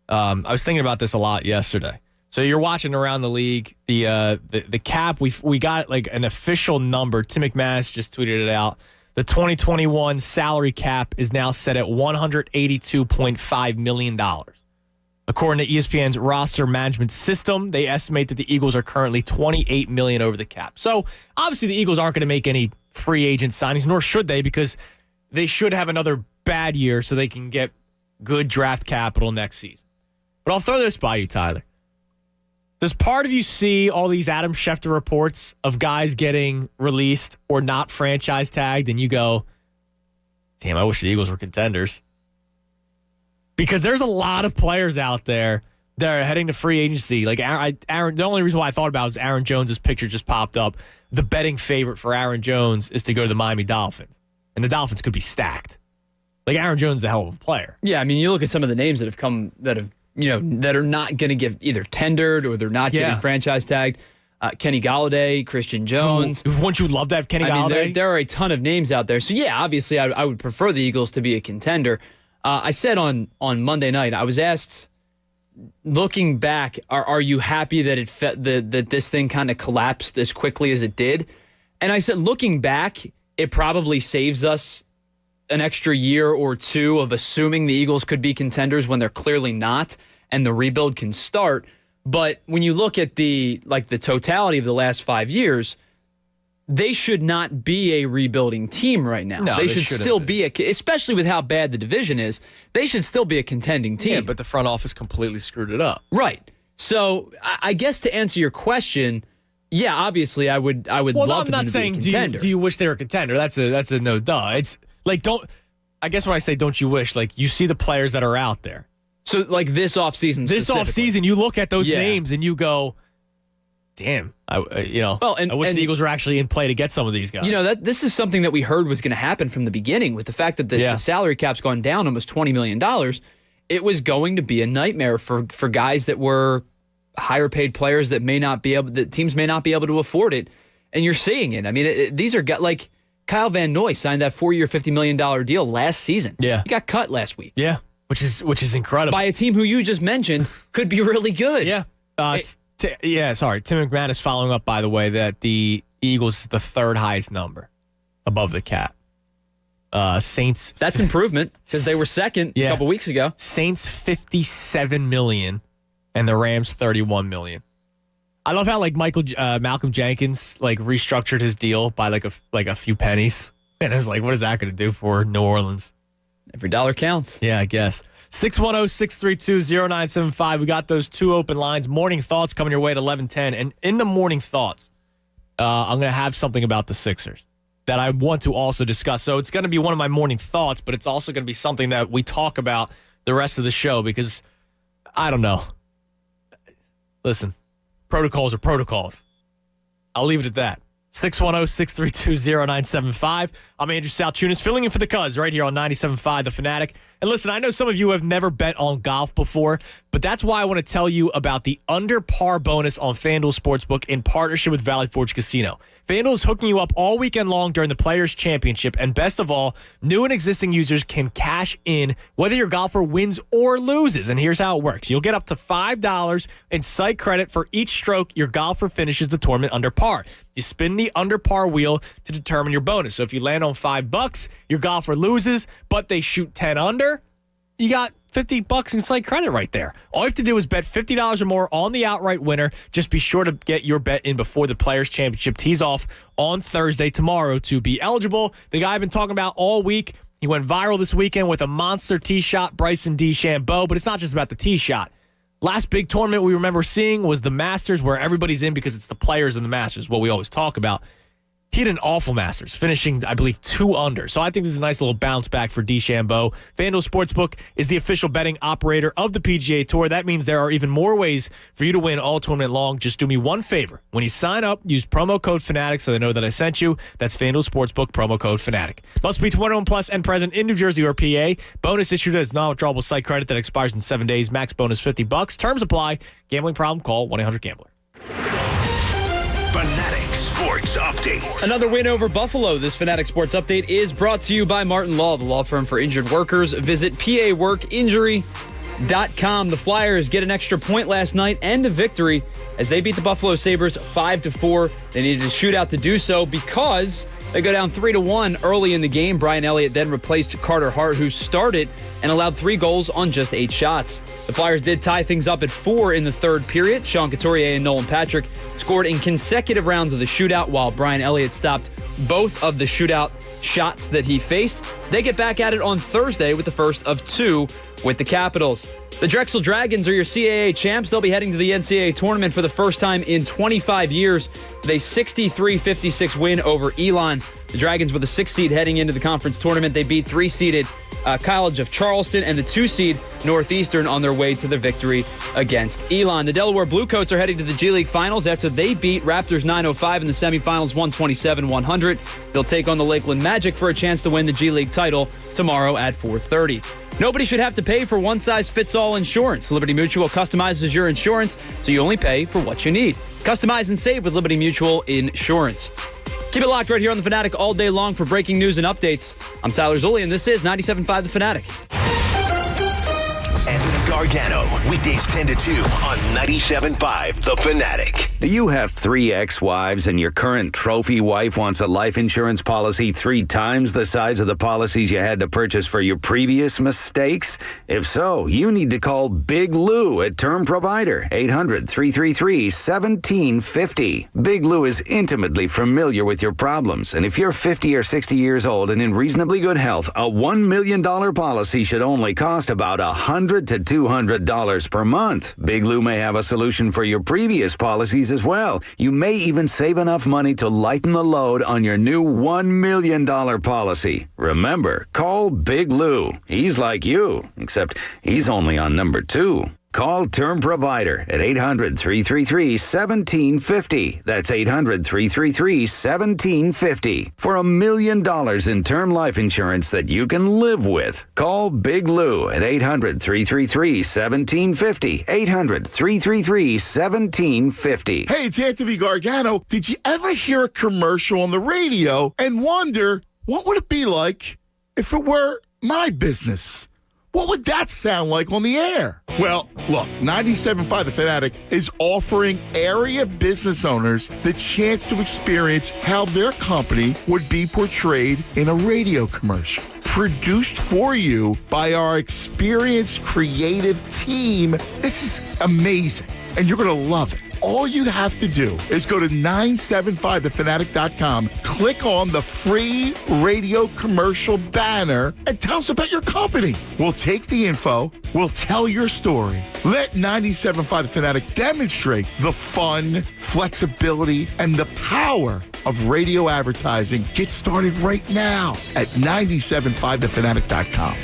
I was thinking about this a lot yesterday. So you're watching around the league, the cap, we got like an official number. Tim McManus just tweeted it out. The 2021 salary cap is now set at $182.5 million. According to ESPN's roster management system, they estimate that the Eagles are currently $28 million over the cap. So obviously the Eagles aren't going to make any free agent signings, nor should they, because they should have another bad year so they can get good draft capital next season. But I'll throw this by you, Tyler. Does part of you see all these Adam Schefter reports of guys getting released or not franchise tagged, and you go, damn, I wish the Eagles were contenders? Because there's a lot of players out there that are heading to free agency. Like Aaron, the only reason why I thought about it was Aaron Jones' picture just popped up. The betting favorite for Aaron Jones is to go to the Miami Dolphins, and the Dolphins could be stacked. Like, Aaron Jones is a hell of a player. Yeah, I mean, you look at some of the names that have come that are not going to get either tendered or they're not getting franchise tagged. Kenny Galladay, Christian Jones. Wouldn't you love to have Kenny Galladay? There are a ton of names out there. So, yeah, obviously I would prefer the Eagles to be a contender. I said on Monday night, I was asked, looking back, are you happy that that this thing kind of collapsed as quickly as it did? And I said, looking back, it probably saves us an extra year or two of assuming the Eagles could be contenders when they're clearly not, and the rebuild can start. But when you look at the totality of the last 5 years, they should not be a rebuilding team right now. No, they should still be especially with how bad the division is, they should still be a contending team. Yeah, but the front office completely screwed it up. Right. So I guess to answer your question, yeah, obviously I would love for them to be a contender. I'm not saying do you wish they were a contender? That's a no duh. It's like, I guess when I say don't you wish, like, you see the players that are out there. So, like, this offseason This offseason, you look at those names and you go, damn, I wish the Eagles were actually in play to get some of these guys. This is something that we heard was going to happen from the beginning with the fact that the salary cap's gone down almost $20 million. It was going to be a nightmare for guys that were higher paid players that teams may not be able to afford it. And you're seeing it. I mean, these are guys like Kyle Van Noy signed that 4-year, $50 million deal last season. Yeah. He got cut last week. Yeah, which is incredible. By a team who you just mentioned could be really good. Yeah. Tim McManus following up, by the way, that the Eagles is the third highest number above the cap. Saints. That's improvement because they were second a couple weeks ago. Saints $57 million and the Rams $31 million. I love how Malcolm Jenkins restructured his deal by like a few pennies, and I was like, what is that going to do for New Orleans? Every dollar counts. Yeah, I guess. 610-632-0975. We got those 2 open lines. Morning Thoughts coming your way at 11:10. And in the Morning Thoughts, I'm going to have something about the Sixers that I want to also discuss. So it's going to be one of my morning thoughts, but it's also going to be something that we talk about the rest of the show because, I don't know. Listen, protocols are protocols. I'll leave it at that. 610-632-0975. I'm Andrew Salchunas, filling in for the Cuz right here on 97.5 The Fanatic. And listen, I know some of you have never bet on golf before, but that's why I want to tell you about the under par bonus on FanDuel Sportsbook in partnership with Valley Forge Casino. FanDuel is hooking you up all weekend long during the Players' Championship, and best of all, new and existing users can cash in whether your golfer wins or loses. And here's how it works. You'll get up to $5 in site credit for each stroke your golfer finishes the tournament under par. You spin the under par wheel to determine your bonus. So if you land on $5, your golfer loses, but they shoot 10 under, you got $50 in site credit right there. All you have to do is bet $50 or more on the outright winner. Just be sure to get your bet in before the Players' Championship tees off on Thursday tomorrow to be eligible. The guy I've been talking about all week, he went viral this weekend with a monster tee shot, Bryson DeChambeau, but it's not just about the tee shot. Last big tournament we remember seeing was the Masters, where everybody's in because it's the players in the Masters, what we always talk about. He had an awful Masters, finishing, I believe, 2 under. So I think this is a nice little bounce back for DeChambeau. FanDuel Sportsbook is the official betting operator of the PGA Tour. That means there are even more ways for you to win all tournament long. Just do me one favor. When you sign up, use promo code FANATIC so they know that I sent you. That's FanDuel Sportsbook, promo code FANATIC. Must be 21 plus and present in New Jersey or PA. Bonus issued as non-withdrawable site credit that expires in 7 days. Max bonus $50. Terms apply. Gambling problem? Call 1-800-GAMBLER. Fanatic Sports Update. Another win over Buffalo. This Fanatic Sports Update is brought to you by Martin Law, the law firm for injured workers. Visit paworkinjury.com. The Flyers get an extra point last night and a victory as they beat the Buffalo Sabres 5-4. They needed a shootout to do so because they go down 3-1 early in the game. Brian Elliott then replaced Carter Hart, who started and allowed 3 goals on just 8 shots. The Flyers did tie things up at 4 in the third period. Sean Couturier and Nolan Patrick scored in consecutive rounds of the shootout, while Brian Elliott stopped both of the shootout shots that he faced. They get back at it on Thursday with the first of 2 with the Capitals. The Drexel Dragons are your CAA champs. They'll be heading to the NCAA tournament for the first time in 25 years with a 63-56 win over Elon. The Dragons were the 6th seed heading into the conference tournament. They beat 3-seeded College of Charleston and the 2-seed Northeastern on their way to the victory against Elon. The Delaware Bluecoats are heading to the G League Finals after they beat Raptors 905 in the semifinals 127-100. They'll take on the Lakeland Magic for a chance to win the G League title tomorrow at 4:30. Nobody should have to pay for one-size-fits-all insurance. Liberty Mutual customizes your insurance so you only pay for what you need. Customize and save with Liberty Mutual Insurance. Keep it locked right here on The Fanatic all day long for breaking news and updates. I'm Tyler Zulli, and this is 97.5 The Fanatic. Gargano, weekdays 10 to 2 on 97.5 The Fanatic. Do you have 3 ex-wives and your current trophy wife wants a life insurance policy 3 times the size of the policies you had to purchase for your previous mistakes? If so, you need to call Big Lou at Term Provider, 800-333-1750. Big Lou is intimately familiar with your problems, and if you're 50 or 60 years old and in reasonably good health, a $1 million policy should only cost about $100 to $200 per month. Big Lou may have a solution for your previous policies as well. You may even save enough money to lighten the load on your new $1 million policy. Remember, call Big Lou. He's like you, except he's only on number 2. Call Term Provider at 800-333-1750. That's 800-333-1750 for $1 million in term life insurance that you can live with. Call Big Lou at 800-333-1750. 800-333-1750. Hey, it's Anthony Gargano. Did you ever hear a commercial on the radio and wonder what would it be like if it were my business? What would that sound like on the air? Well, look, 97.5 The Fanatic is offering area business owners the chance to experience how their company would be portrayed in a radio commercial. Produced for you by our experienced creative team. This is amazing, and you're going to love it. All you have to do is go to 975thefanatic.com, click on the free radio commercial banner, and tell us about your company. We'll take the info, we'll tell your story. Let 97.5 The Fanatic demonstrate the fun, flexibility, and the power of radio advertising. Get started right now at 975thefanatic.com.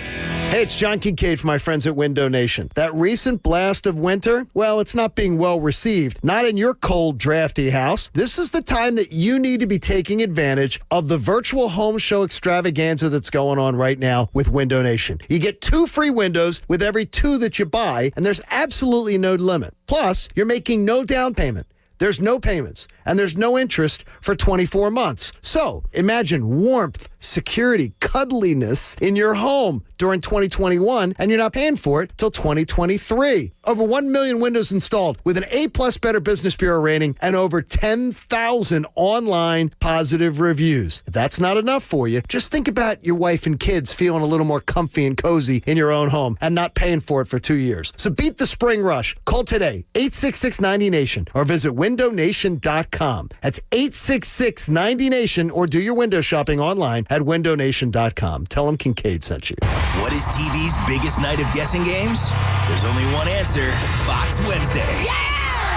Hey, it's John Kincaid from my friends at Window Nation. That recent blast of winter, well, it's not being well received. Not in your cold, drafty house. This is the time that you need to be taking advantage of the virtual home show extravaganza that's going on right now with Window Nation. You get 2 free windows with every 2 that you buy, and there's absolutely no limit. Plus, you're making no down payment. There's no payments, and there's no interest for 24 months. So imagine warmth, security, cuddliness in your home during 2021, and you're not paying for it till 2023. Over 1 million windows installed with an A-plus Better Business Bureau rating and over 10,000 online positive reviews. If that's not enough for you, just think about your wife and kids feeling a little more comfy and cozy in your own home and not paying for it for 2 years. So beat the spring rush. Call today, 866-90NATION, or visit windownation.com. That's 866-90NATION, or do your window shopping online at windownation.com. Tell them Kincaid sent you. What is TV's biggest night of guessing games? There's only one answer. Fox Wednesday. Yeah!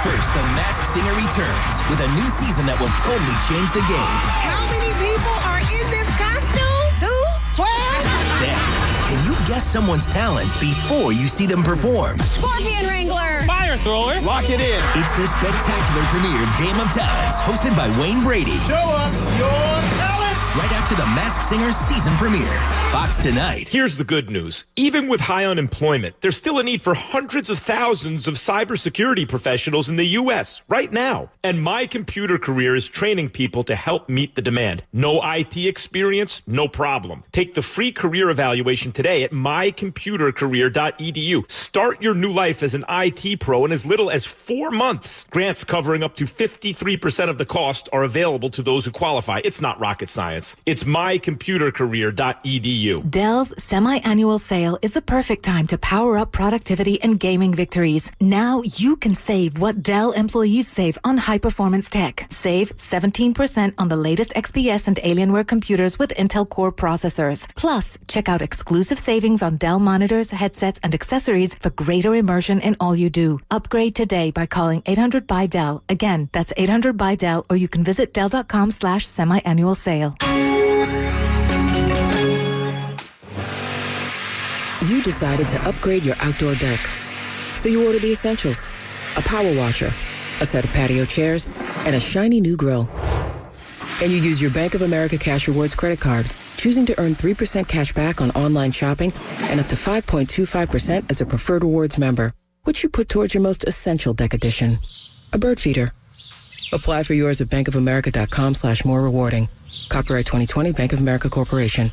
First, The Masked Singer returns with a new season that will totally change the game. How many people are in this costume? 2? 12? Then, can you guess someone's talent before you see them perform? Scorpion Wrangler. Fire thrower. Lock it in. It's the spectacular premiere of Game of Talents, hosted by Wayne Brady. Show us your talent. Right after The Masked Singer season premiere. Fox tonight. Here's the good news. Even with high unemployment, there's still a need for hundreds of thousands of cybersecurity professionals in the U.S. right now. And My Computer Career is training people to help meet the demand. No IT experience? No problem. Take the free career evaluation today at mycomputercareer.edu. Start your new life as an IT pro in as little as 4 months. Grants covering up to 53% of the cost are available to those who qualify. It's not rocket science. It's mycomputercareer.edu. Dell's semi-annual sale is the perfect time to power up productivity and gaming victories. Now you can save what Dell employees save on high-performance tech. Save 17% on the latest XPS and Alienware computers with Intel Core processors. Plus, check out exclusive savings on Dell monitors, headsets, and accessories for greater immersion in all you do. Upgrade today by calling 800-BY-DELL. Again, that's 800-BY-DELL, or you can visit Dell.com/semi-annual sale. You decided to upgrade your outdoor deck. So you ordered the essentials: a power washer, a set of patio chairs, and a shiny new grill. And you use your Bank of America Cash Rewards credit card, choosing to earn 3% cash back on online shopping and up to 5.25% as a preferred rewards member, which you put towards your most essential deck addition, a bird feeder. Apply for yours at bankofamerica.com/more rewarding. Copyright 2020 Bank of America Corporation.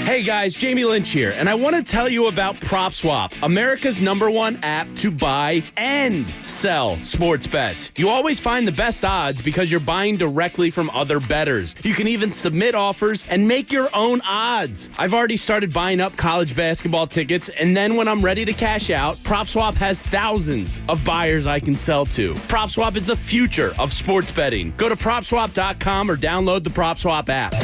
Hey guys, Jamie Lynch here, and I want to tell you about PropSwap, America's #1 app to buy and sell sports bets. You always find the best odds because you're buying directly from other bettors. You can even submit offers and make your own odds. I've already started buying up college basketball tickets, and then when I'm ready to cash out, PropSwap has thousands of buyers I can sell to. PropSwap is the future of sports betting. Go to PropSwap.com or download the PropSwap app.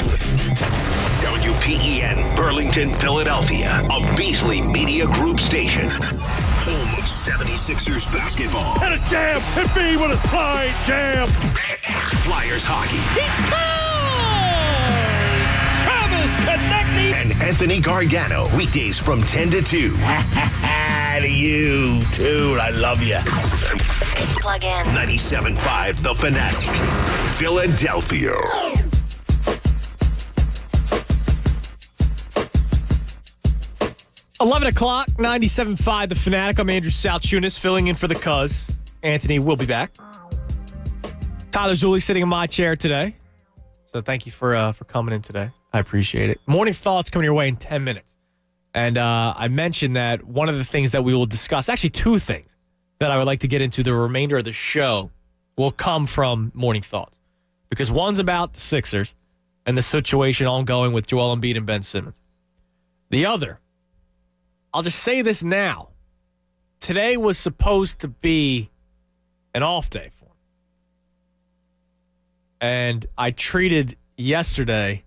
WPEN, Burlington, Philadelphia, a Beasley Media Group station. Home of 76ers basketball. And a jam! Embiid with a slide jam! Flyers hockey. It's time! Travis connecting! And Anthony Gargano, weekdays from 10 to 2. To you, too. I love you. Plug in. 97.5 The Fanatic, Philadelphia. $11 o'clock, 97.5 The Fanatic. I'm Andrew Salchunas, filling in for the Cuz. Anthony will be back. Tyler Zulli sitting in my chair today. So thank you for coming in today. I appreciate it. Morning Thoughts coming your way in 10 minutes. And I mentioned that one of the things that we will discuss, actually 2 things that I would like to get into the remainder of the show, will come from Morning Thoughts. Because one's about the Sixers and the situation ongoing with Joel Embiid and Ben Simmons. The other, I'll just say this now. Today was supposed to be an off day for him. And I treated yesterday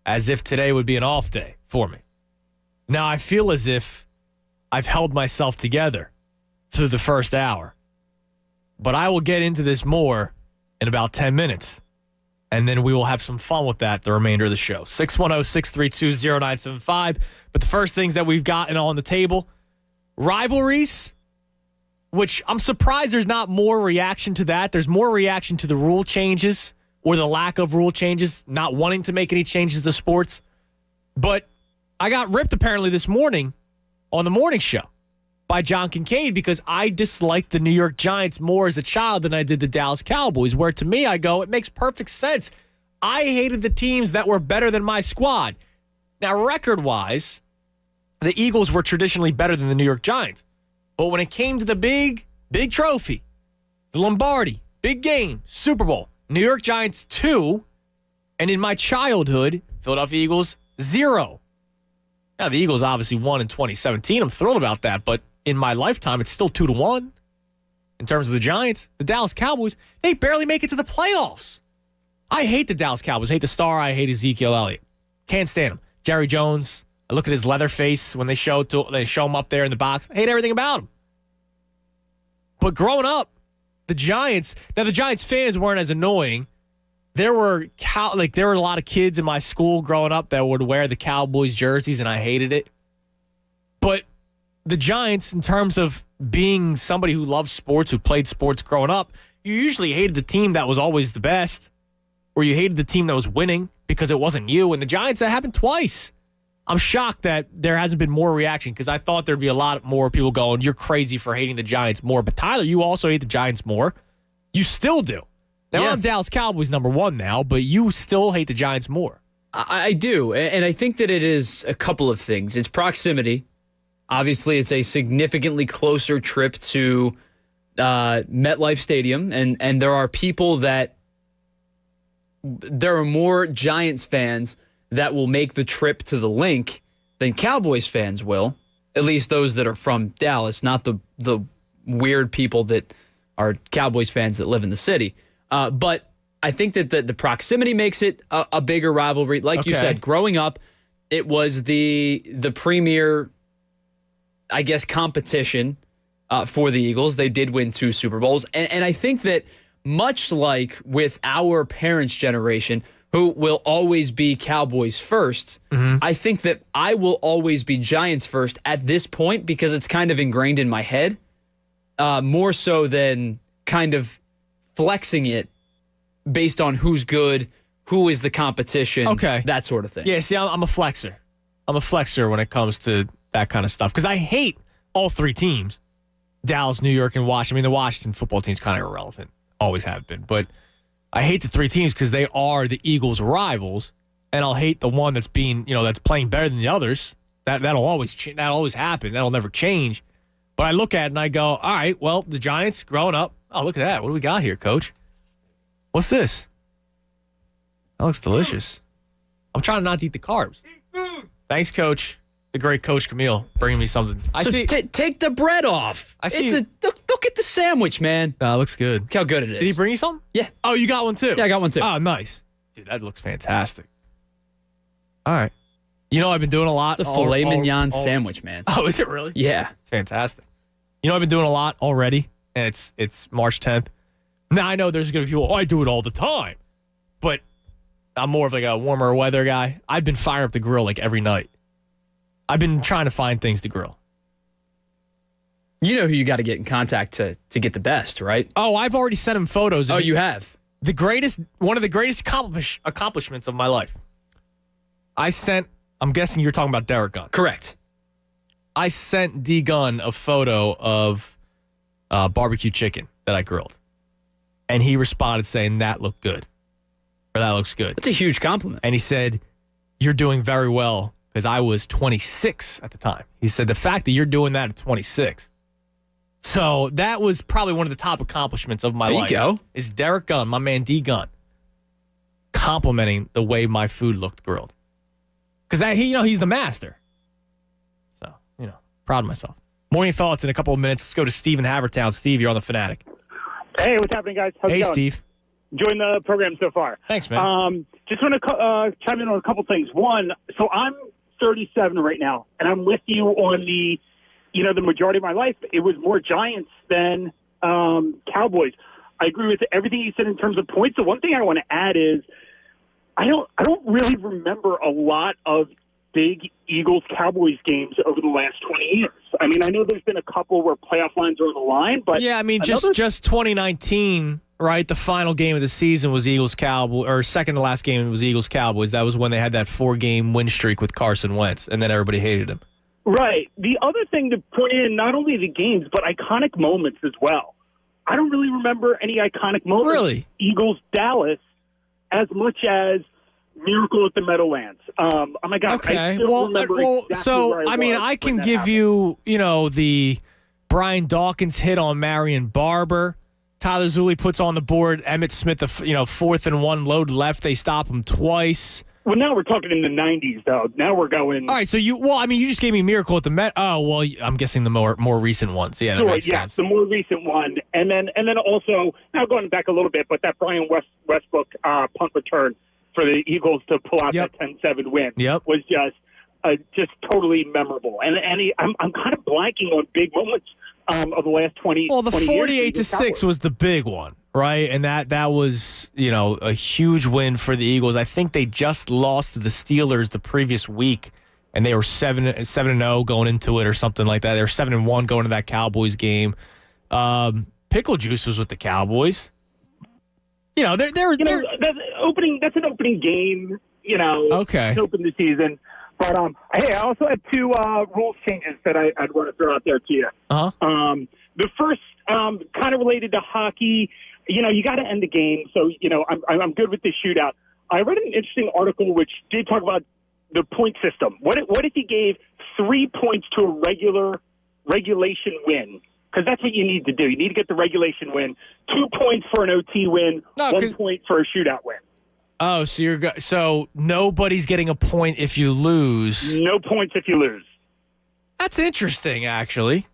as if today would be an off day for me. Now I feel as if I've held myself together through the first hour. But I will get into this more in about 10 minutes. And then we will have some fun with that the remainder of the show. 610-632-0975. But the first things that we've gotten on the table, rivalries, which I'm surprised there's not more reaction to that. There's more reaction to the rule changes or the lack of rule changes, not wanting to make any changes to sports. But I got ripped apparently this morning on the morning show by John Kincaid because I disliked the New York Giants more as a child than I did the Dallas Cowboys, where to me I go, it makes perfect sense. I hated the teams that were better than my squad. Now, record-wise, the Eagles were traditionally better than the New York Giants. But when it came to the big trophy, the Lombardi, big game, Super Bowl, New York Giants 2, and in my childhood, Philadelphia Eagles 0. Now, the Eagles obviously won in 2017. I'm thrilled about that, but in my lifetime, it's still 2-1. In terms of the Giants, the Dallas Cowboys, they barely make it to the playoffs. I hate the Dallas Cowboys. I hate the star. I hate Ezekiel Elliott. Can't stand him. Jerry Jones, I look at his leather face when they show him up there in the box. I hate everything about him. But growing up, the Giants fans weren't as annoying. There were a lot of kids in my school growing up that would wear the Cowboys jerseys, and I hated it. But the Giants, in terms of being somebody who loved sports, who played sports growing up, you usually hated the team that was always the best, or you hated the team that was winning because it wasn't you. And the Giants, that happened twice. I'm shocked that there hasn't been more reaction because I thought there'd be a lot more people going, you're crazy for hating the Giants more. But Tyler, you also hate the Giants more. You still do. Now, I'm Dallas Cowboys #1 now, but you still hate the Giants more. I do, and I think that it is a couple of things. It's proximity. Obviously, it's a significantly closer trip to MetLife Stadium, and there are people there are more Giants fans that will make the trip to the link than Cowboys fans will, at least those that are from Dallas, not the weird people that are Cowboys fans that live in the city. But I think that the proximity makes it a bigger rivalry. Like you said, growing up, it was the premier, I guess, competition for the Eagles. They did win 2 Super Bowls. And I think that much like with our parents' generation, who will always be Cowboys first, I think that I will always be Giants first at this point because it's kind of ingrained in my head, more so than kind of flexing it based on who's good, who is the competition, that sort of thing. Yeah, see, I'm a flexer. I'm a flexer when it comes to that kind of stuff because I hate all 3 teams, Dallas, New York, and Washington. I mean, the Washington football team's kind of irrelevant, always have been, but I hate the 3 teams because they are the Eagles' rivals, and I'll hate the one that's that's playing better than the others. That'll always happen. That'll never change. But I look at it and I go, all right, well, the Giants growing up. Oh, look at that! What do we got here, Coach? What's this? That looks delicious. I'm trying not to eat the carbs. Thanks, Coach. The great Coach Camille bringing me something. I see. Take the bread off. I see. Look at the sandwich, man. It looks good. Look how good it is. Did he bring you something? Yeah. Oh, you got one too? Yeah, I got one too. Oh, nice. Dude, that looks fantastic. All right. You know, I've been doing a lot. It's a filet mignon sandwich, man. Oh, is it really? Yeah. It's fantastic. You know, I've been doing a lot already, and it's March 10th. Now, I know there's going to be people, I do it all the time. But I'm more of like a warmer weather guy. I've been firing up the grill like every night. I've been trying to find things to grill. You know who you got to get in contact to get the best, right? Oh, I've already sent him photos. Oh, you have? One of the greatest accomplishments of my life. I'm guessing you're talking about Derek Gunn. Correct. I sent D. Gunn a photo of barbecue chicken that I grilled. And he responded saying, that looked good. Or that looks good. That's a huge compliment. And he said, you're doing very well, because I was 26 at the time. He said, the fact that you're doing that at 26. So that was probably one of the top accomplishments of my life. There you go. Is Derek Gunn, my man D. Gunn, complimenting the way my food looked grilled. Because he's the master. So, proud of myself. Morning thoughts in a couple of minutes. Let's go to Steve in Havertown. Steve, you're on The Fanatic. Hey, what's happening, guys? How's it going? Steve. Enjoying the program so far. Thanks, man. Just want to chime in on a couple things. One, so I'm 37 right now, and I'm with you on the majority of my life, it was more Giants than Cowboys. I agree with everything you said in terms of points. The one thing I want to add is I don't really remember a lot of big Eagles-Cowboys games over the last 20 years. I mean, I know there's been a couple where playoff lines are on the line, but yeah, I mean, just 2019, right? The final game of the season was Eagles-Cowboys, or second to last game was Eagles-Cowboys. That was when they had that 4-game win streak with Carson Wentz, and then everybody hated him. Right. The other thing to point in, not only the games, but iconic moments as well. I don't really remember any iconic moments. Really? Eagles-Dallas as much as Miracle at the Meadowlands. Oh my God! Okay. I still remember exactly so where I mean, was I can when that give happened. you, the Brian Dawkins hit on Marion Barber. Tyler Zulli puts on the board Emmitt Smith, 4th and 1 load left. They stop him twice. Well, now we're talking in the 90s, though. Now we're going. All right, so you just gave me Miracle at the Met. Oh, well, I'm guessing the more recent ones. Yeah, that makes sense. The more recent one, and then also now going back a little bit, but that Brian Westbrook punt return for the Eagles to pull out that 10-7 win was just totally memorable. And I'm kind of blanking on big moments of the last 20. Well, the 48 48-6 was the big one, right? And that was a huge win for the Eagles. I think they just lost to the Steelers the previous week, and they were 7-0 going into it or something like that. They were 7-1 going to that Cowboys game. Pickle Juice was with the Cowboys. That's an opening game. Okay. To open the season. But hey, I also have two rules changes that I'd want to throw out there to you. The first, kind of related to hockey. You got to end the game, so I'm good with the shootout. I read an interesting article which did talk about the point system. What if you gave 3 points to a regulation win? Because that's what you need to do. You need to get the regulation win. 2 points for an OT win. 1 point for a shootout win. Oh, so nobody's getting a point if you lose. No points if you lose. That's interesting, actually.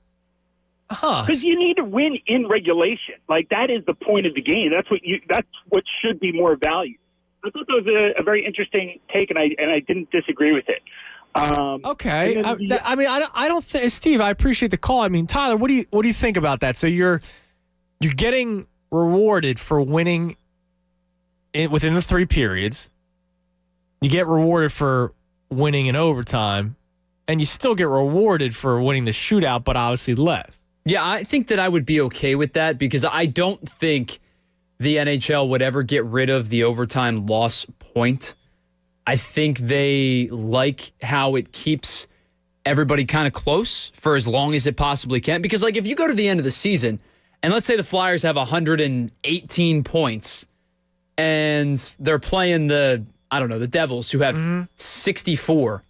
Because you need to win in regulation. Like, that is the point of the game. That's what should be more valued. I thought that was a very interesting take, and I didn't disagree with it. Okay. I don't think, Steve, I appreciate the call. I mean, Tyler, what do you think about that? So you're getting rewarded for winning within the 3 periods. You get rewarded for winning in overtime, and you still get rewarded for winning the shootout, but obviously less. Yeah, I think that I would be okay with that because I don't think the NHL would ever get rid of the overtime loss point. I think they like how it keeps everybody kind of close for as long as it possibly can. Because, like, if you go to the end of the season, and let's say the Flyers have 118 points, and they're playing the Devils, who have 64.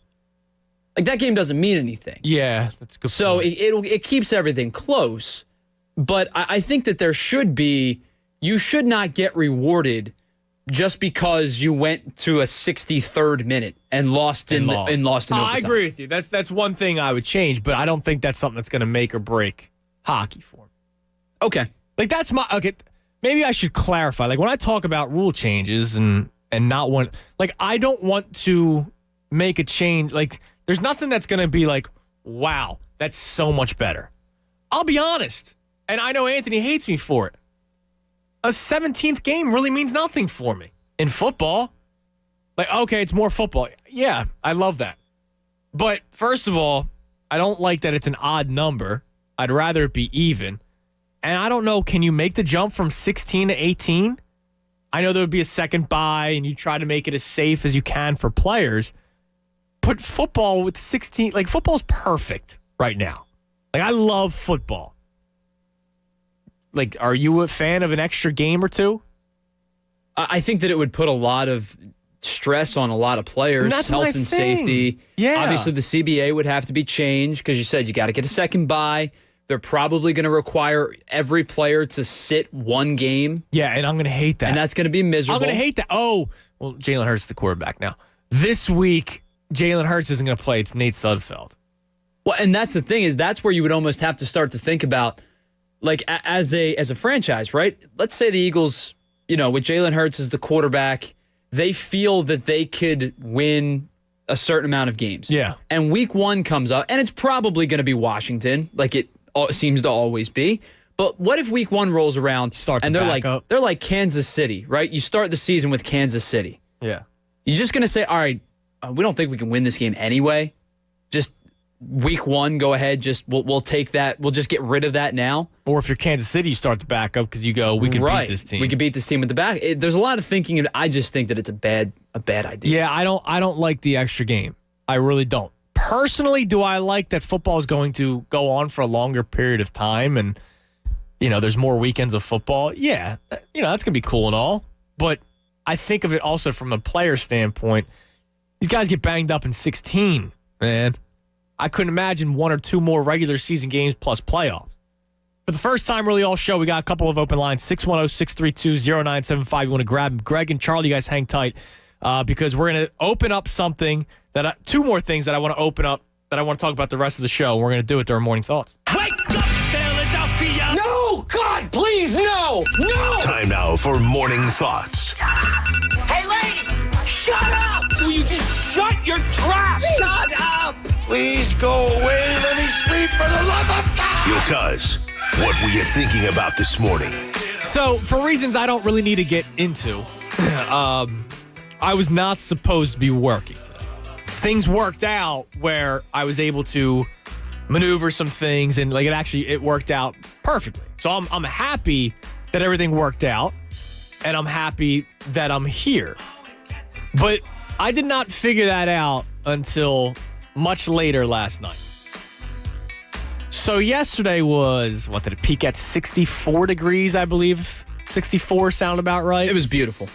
Like, that game doesn't mean anything. Yeah, that's good. So it keeps everything close. But I think that you should not get rewarded just because you went to a 63rd minute and lost in overtime. I agree with you. That's one thing I would change, but I don't think that's something that's going to make or break hockey for me. Okay. Like, that's maybe I should clarify. Like, when I talk about rule changes and not want, like, I don't want to make a change. Like, there's nothing that's going to be like, wow, that's so much better. I'll be honest. And I know Anthony hates me for it. A 17th game really means nothing for me in football. Like, okay, it's more football. Yeah, I love that. But first of all, I don't like that it's an odd number. I'd rather it be even. And I don't know, can you make the jump from 16 to 18? I know there would be a second bye, and you try to make it as safe as you can for players. But football with 16, like, football's perfect right now. Like, I love football. Like, are you a fan of an extra game or two? I think that it would put a lot of stress on a lot of players, health and safety. Yeah. Obviously, the CBA would have to be changed because you said you got to get a second bye. They're probably going to require every player to sit one game. Yeah, and I'm going to hate that. And that's going to be miserable. I'm going to hate that. Oh, well, Jalen Hurts is the quarterback now. This week, Jalen Hurts isn't going to play. It's Nate Sudfeld. Well, and that's the thing is that's where you would almost have to start to think about, like as a franchise, right? Let's say the Eagles, with Jalen Hurts as the quarterback, they feel that they could win a certain amount of games. Yeah. And week 1 comes up, and it's probably going to be Washington, like it seems to always be. But what if week 1 rolls around and they're like Kansas City, right? You start the season with Kansas City. Yeah. You're just going to say, all right, we don't think we can win this game anyway. Just week 1, go ahead. We'll take that. We'll just get rid of that now. Or if you're Kansas City, you start the backup because you go, we can beat this team. We can beat this team with the back. There's a lot of thinking. I just think that it's a bad idea. Yeah, I don't like the extra game. I really don't. Personally, do I like that football is going to go on for a longer period of time and, there's more weekends of football? Yeah, that's going to be cool and all. But I think of it also from a player standpoint. These guys get banged up in 16, man. I couldn't imagine 1 or 2 more regular season games plus playoffs. For the first time really all show, we got a couple of open lines, 610-632-0975. You want to grab them. Greg and Charlie, you guys hang tight because we're going to open up something 2 more things that I want to open up that I want to talk about the rest of the show. We're going to do it during Morning Thoughts. Wake up, Philadelphia! No! God, please, no! No! Time now for Morning Thoughts. Hey, lady! Shut up! Will you just shut your trap? Shut up! Please go away. Let me sleep for the love of God. Yo, cuz, what were you thinking about this morning? So, for reasons I don't really need to get into, I was not supposed to be working today. Things worked out where I was able to maneuver some things, and it worked out perfectly. So I'm happy that everything worked out, and I'm happy that I'm here. But I did not figure that out until much later last night. So yesterday was, did it peak at 64 degrees, I believe? 64 sound about right? It was beautiful.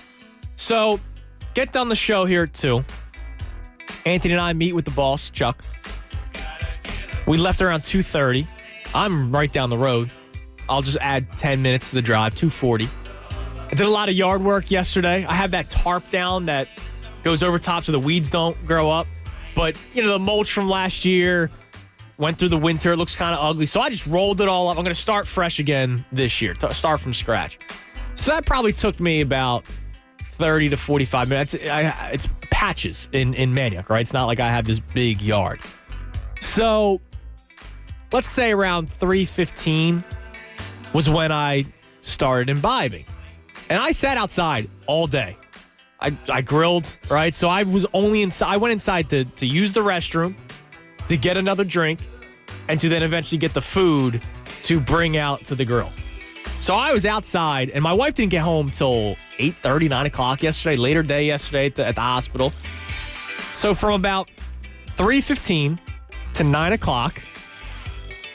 So get done the show here at 2. Anthony and I meet with the boss, Chuck. We left around 2:30. I'm right down the road. I'll just add 10 minutes to the drive, 2:40. I did a lot of yard work yesterday. I have that tarp down that goes over top so the weeds don't grow up. But, the mulch from last year went through the winter. It looks kind of ugly. So I just rolled it all up. I'm going to start fresh again this year, start from scratch. So that probably took me about 30 to 45 minutes. It's patches in Manioc, right? It's not like I have this big yard. So let's say around 3:15 was when I started imbibing. And I sat outside all day. I grilled, right? So I was only inside. I went inside to use the restroom, to get another drink, and to then eventually get the food to bring out to the grill. So I was outside, and my wife didn't get home till 8:30, 9 o'clock yesterday, later day yesterday at the hospital. So from about 3:15 to 9 o'clock,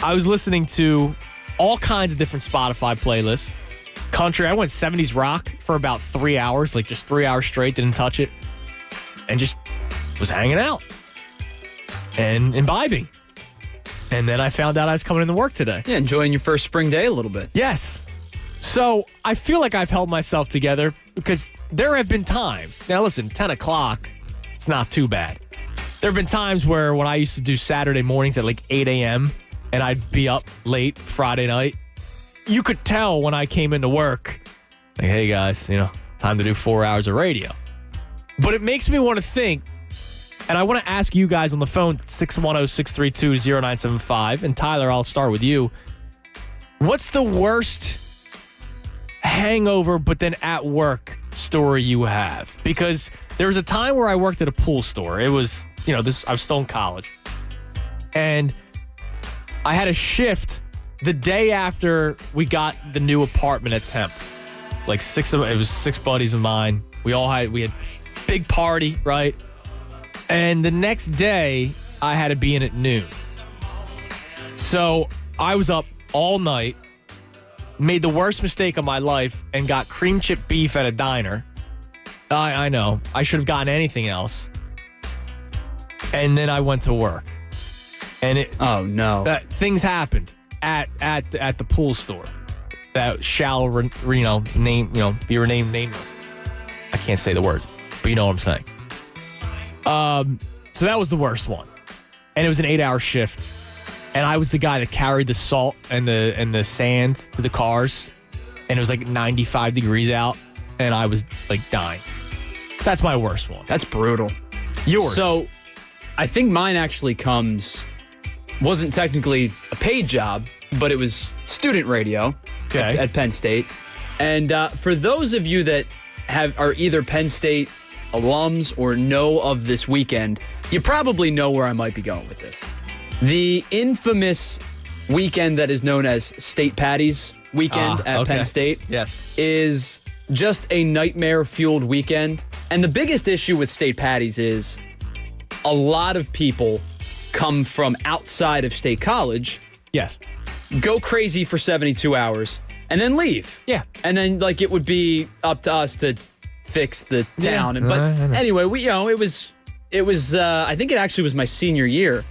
I was listening to all kinds of different Spotify playlists. Country, I went 70s rock for about 3 hours, just 3 hours straight, didn't touch it, and just was hanging out and imbibing. And then I found out I was coming into work today. Yeah, enjoying your first spring day a little bit. Yes. So I feel like I've held myself together because there have been times. Now listen, 10 o'clock, it's not too bad. There have been times where when I used to do Saturday mornings at 8 a.m. and I'd be up late Friday night, you could tell when I came into work, hey guys, time to do 4 hours of radio. But it makes me want to think, and I want to ask you guys on the phone, 610-632-0975. And Tyler, I'll start with you. What's the worst hangover but then at work story you have? Because there was a time where I worked at a pool store. It was, I was still in college. And I had a shift the day after we got the new apartment at Temp. It was 6 buddies of mine. We had big party, right? And the next day, I had to be in at noon. So I was up all night, made the worst mistake of my life, and got cream chip beef at a diner. I know. I should have gotten anything else. And then I went to work. And oh no, things happened at the pool store that shall be renamed nameless. I can't say the words, but you know what I'm saying. So that was the worst one. And it was an 8-hour shift. and I was the guy that carried the salt and the sand to the cars, and it was like 95 degrees out, and I was like dying. So that's my worst one. That's brutal. Yours. So I think mine actually wasn't technically a paid job, but it was student radio at Penn State. And for those of you that are either Penn State alums or know of this weekend, you probably know where I might be going with this. The infamous weekend that is known as State Patties weekend at Penn State is just a nightmare-fueled weekend. And the biggest issue with State Patties is a lot of people come from outside of State College. Yes. Go crazy for 72 hours and then leave. Yeah. And then it would be up to us to fix the town. Yeah. But anyway, it was I think it actually was my senior year.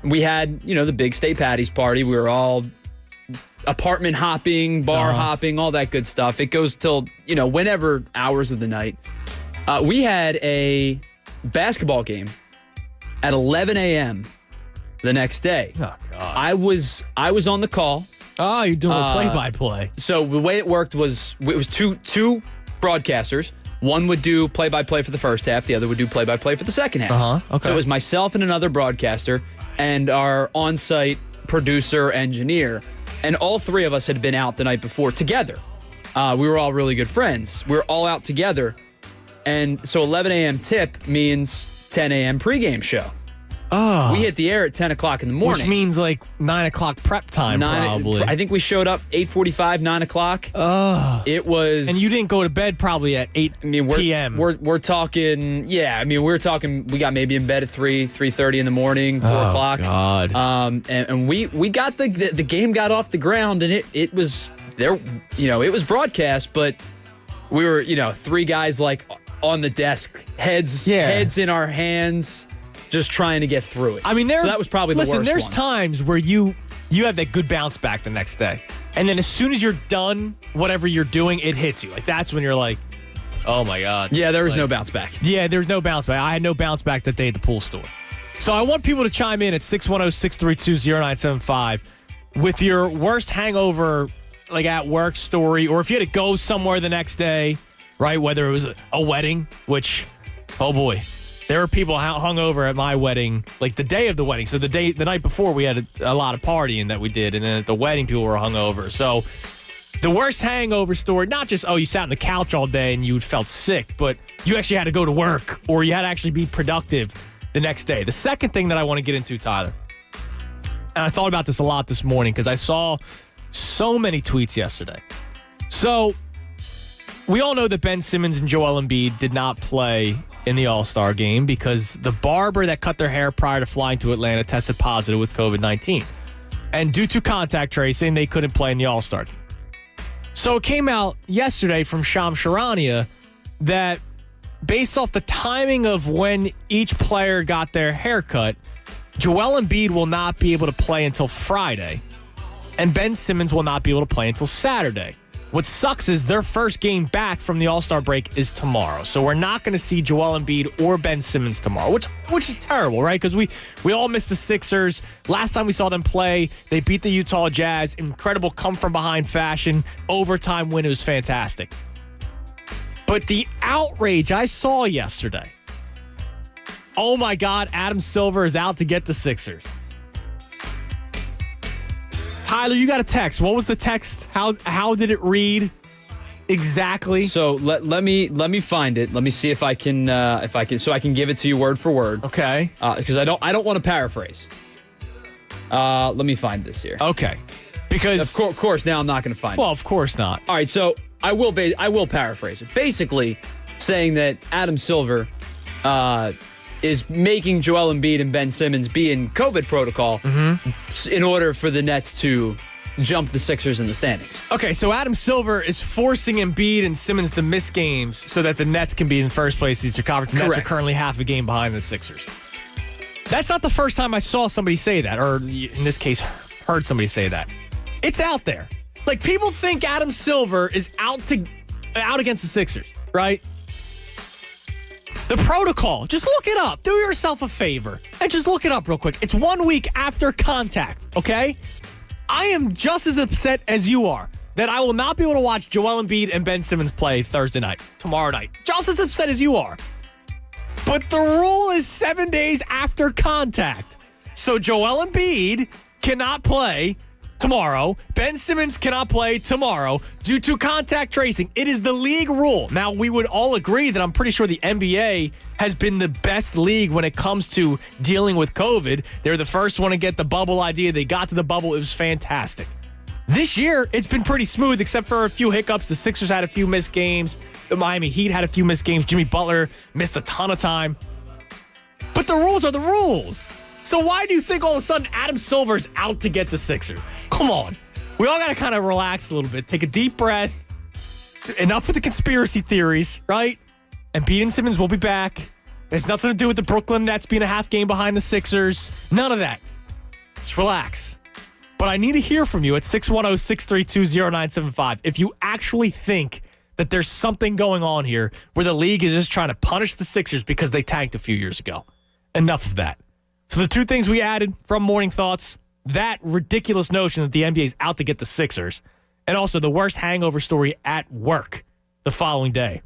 We had, the big State Patties party. We were all apartment hopping, bar hopping, all that good stuff. It goes till, whenever hours of the night. We had a basketball game at 11 a.m. the next day. Oh, God. I was on the call. Oh, you're doing a play-by-play. So the way it worked was it was two broadcasters. One would do play-by-play for the first half. The other would do play-by-play for the second half. Okay. So it was myself and another broadcaster and our on-site producer engineer. And all three of us had been out the night before together. We were all really good friends. We were all out together. And so 11 a.m. tip means 10 a.m. pregame show. Oh. We hit the air at 10 o'clock in the morning. Which means like 9 o'clock prep time, probably. I think we showed up 8:45, 9 o'clock. Oh. It was... And you didn't go to bed probably at 8 p.m. We're talking... Yeah, we're talking... We got maybe in bed at 3:30 in the morning, 4 o'clock. God. And we got the game got off the ground, and it was there. It was broadcast, but we were three guys like on the desk, heads in our hands, just trying to get through it. So that was probably the worst one. There's times where you have that good bounce back the next day, and then as soon as you're done, whatever you're doing, it hits you. Like that's when you're like, oh my God. Yeah, there was no bounce back. Yeah, there's no bounce back. I had no bounce back that day at the pool store. So I want people to chime in at 610-632-0975 with your worst hangover, like at work story, or if you had to go somewhere the next day, right? Whether it was a wedding, which, oh boy, there were people hungover at my wedding, like the day of the wedding. So the night before, we had a lot of partying that we did, and then at the wedding, people were hungover. So the worst hangover story, not just, you sat on the couch all day and you felt sick, but you actually had to go to work, or you had to actually be productive the next day. The second thing that I want to get into, Tyler, and I thought about this a lot this morning because I saw so many tweets yesterday. So we all know that Ben Simmons and Joel Embiid did not play in the All-Star game because the barber that cut their hair prior to flying to Atlanta tested positive with COVID-19. And due to contact tracing, they couldn't play in the All-Star game. So it came out yesterday from Shams Charania that based off the timing of when each player got their haircut, Joel Embiid will not be able to play until Friday, and Ben Simmons will not be able to play until Saturday. What sucks is their first game back from the All-Star break is tomorrow. So we're not going to see Joel Embiid or Ben Simmons tomorrow, which is terrible, right? Because we all missed the Sixers. Last time we saw them play, they beat the Utah Jazz. Incredible come-from-behind fashion. Overtime win. It was fantastic. But the outrage I saw yesterday, oh my God, Adam Silver is out to get the Sixers. Tyler, you got a text. What was the text? How did it read exactly? So let me find it. Let me see if I can so I can give it to you word for word. Okay. Because I don't want to paraphrase. Let me find this here. Okay. Because of course now I'm not going to find it. Well, of course not. All right, so I will paraphrase it. Basically saying that Adam Silver is making Joel Embiid and Ben Simmons be in COVID protocol in order for the Nets to jump the Sixers in the standings. Okay, so Adam Silver is forcing Embiid and Simmons to miss games so that the Nets can be in first place. These are conference. The Nets are currently half a game behind the Sixers. That's not the first time I saw somebody say that, or in this case, heard somebody say that. It's out there. Like, people think Adam Silver is out against the Sixers, right? The protocol, just look it up. Do yourself a favor and just look it up real quick. It's 1 week after contact, okay? I am just as upset as you are that I will not be able to watch Joel Embiid and Ben Simmons play tomorrow night. Just as upset as you are. But the rule is 7 days after contact. So Joel Embiid cannot play tomorrow. Ben Simmons cannot play tomorrow due to contact tracing. It is the league rule. Now, we would all agree that I'm pretty sure the NBA has been the best league when it comes to dealing with COVID. They're the first one to get the bubble idea. They got to the bubble. It was fantastic. This year, it's been pretty smooth except for a few hiccups. The Sixers had a few missed games. The Miami Heat had a few missed games. Jimmy Butler missed a ton of time. But the rules are the rules. So why do you think all of a sudden Adam Silver's out to get the Sixers? Come on. We all got to kind of relax a little bit. Take a deep breath. Enough with the conspiracy theories, right? Embiid and Simmons will be back. There's nothing to do with the Brooklyn Nets being a half game behind the Sixers. None of that. Just relax. But I need to hear from you at 610-632-0975 if you actually think that there's something going on here where the league is just trying to punish the Sixers because they tanked a few years ago. Enough of that. So the two things we added from Morning Thoughts, that ridiculous notion that the NBA is out to get the Sixers, and also the worst hangover story at work the following day.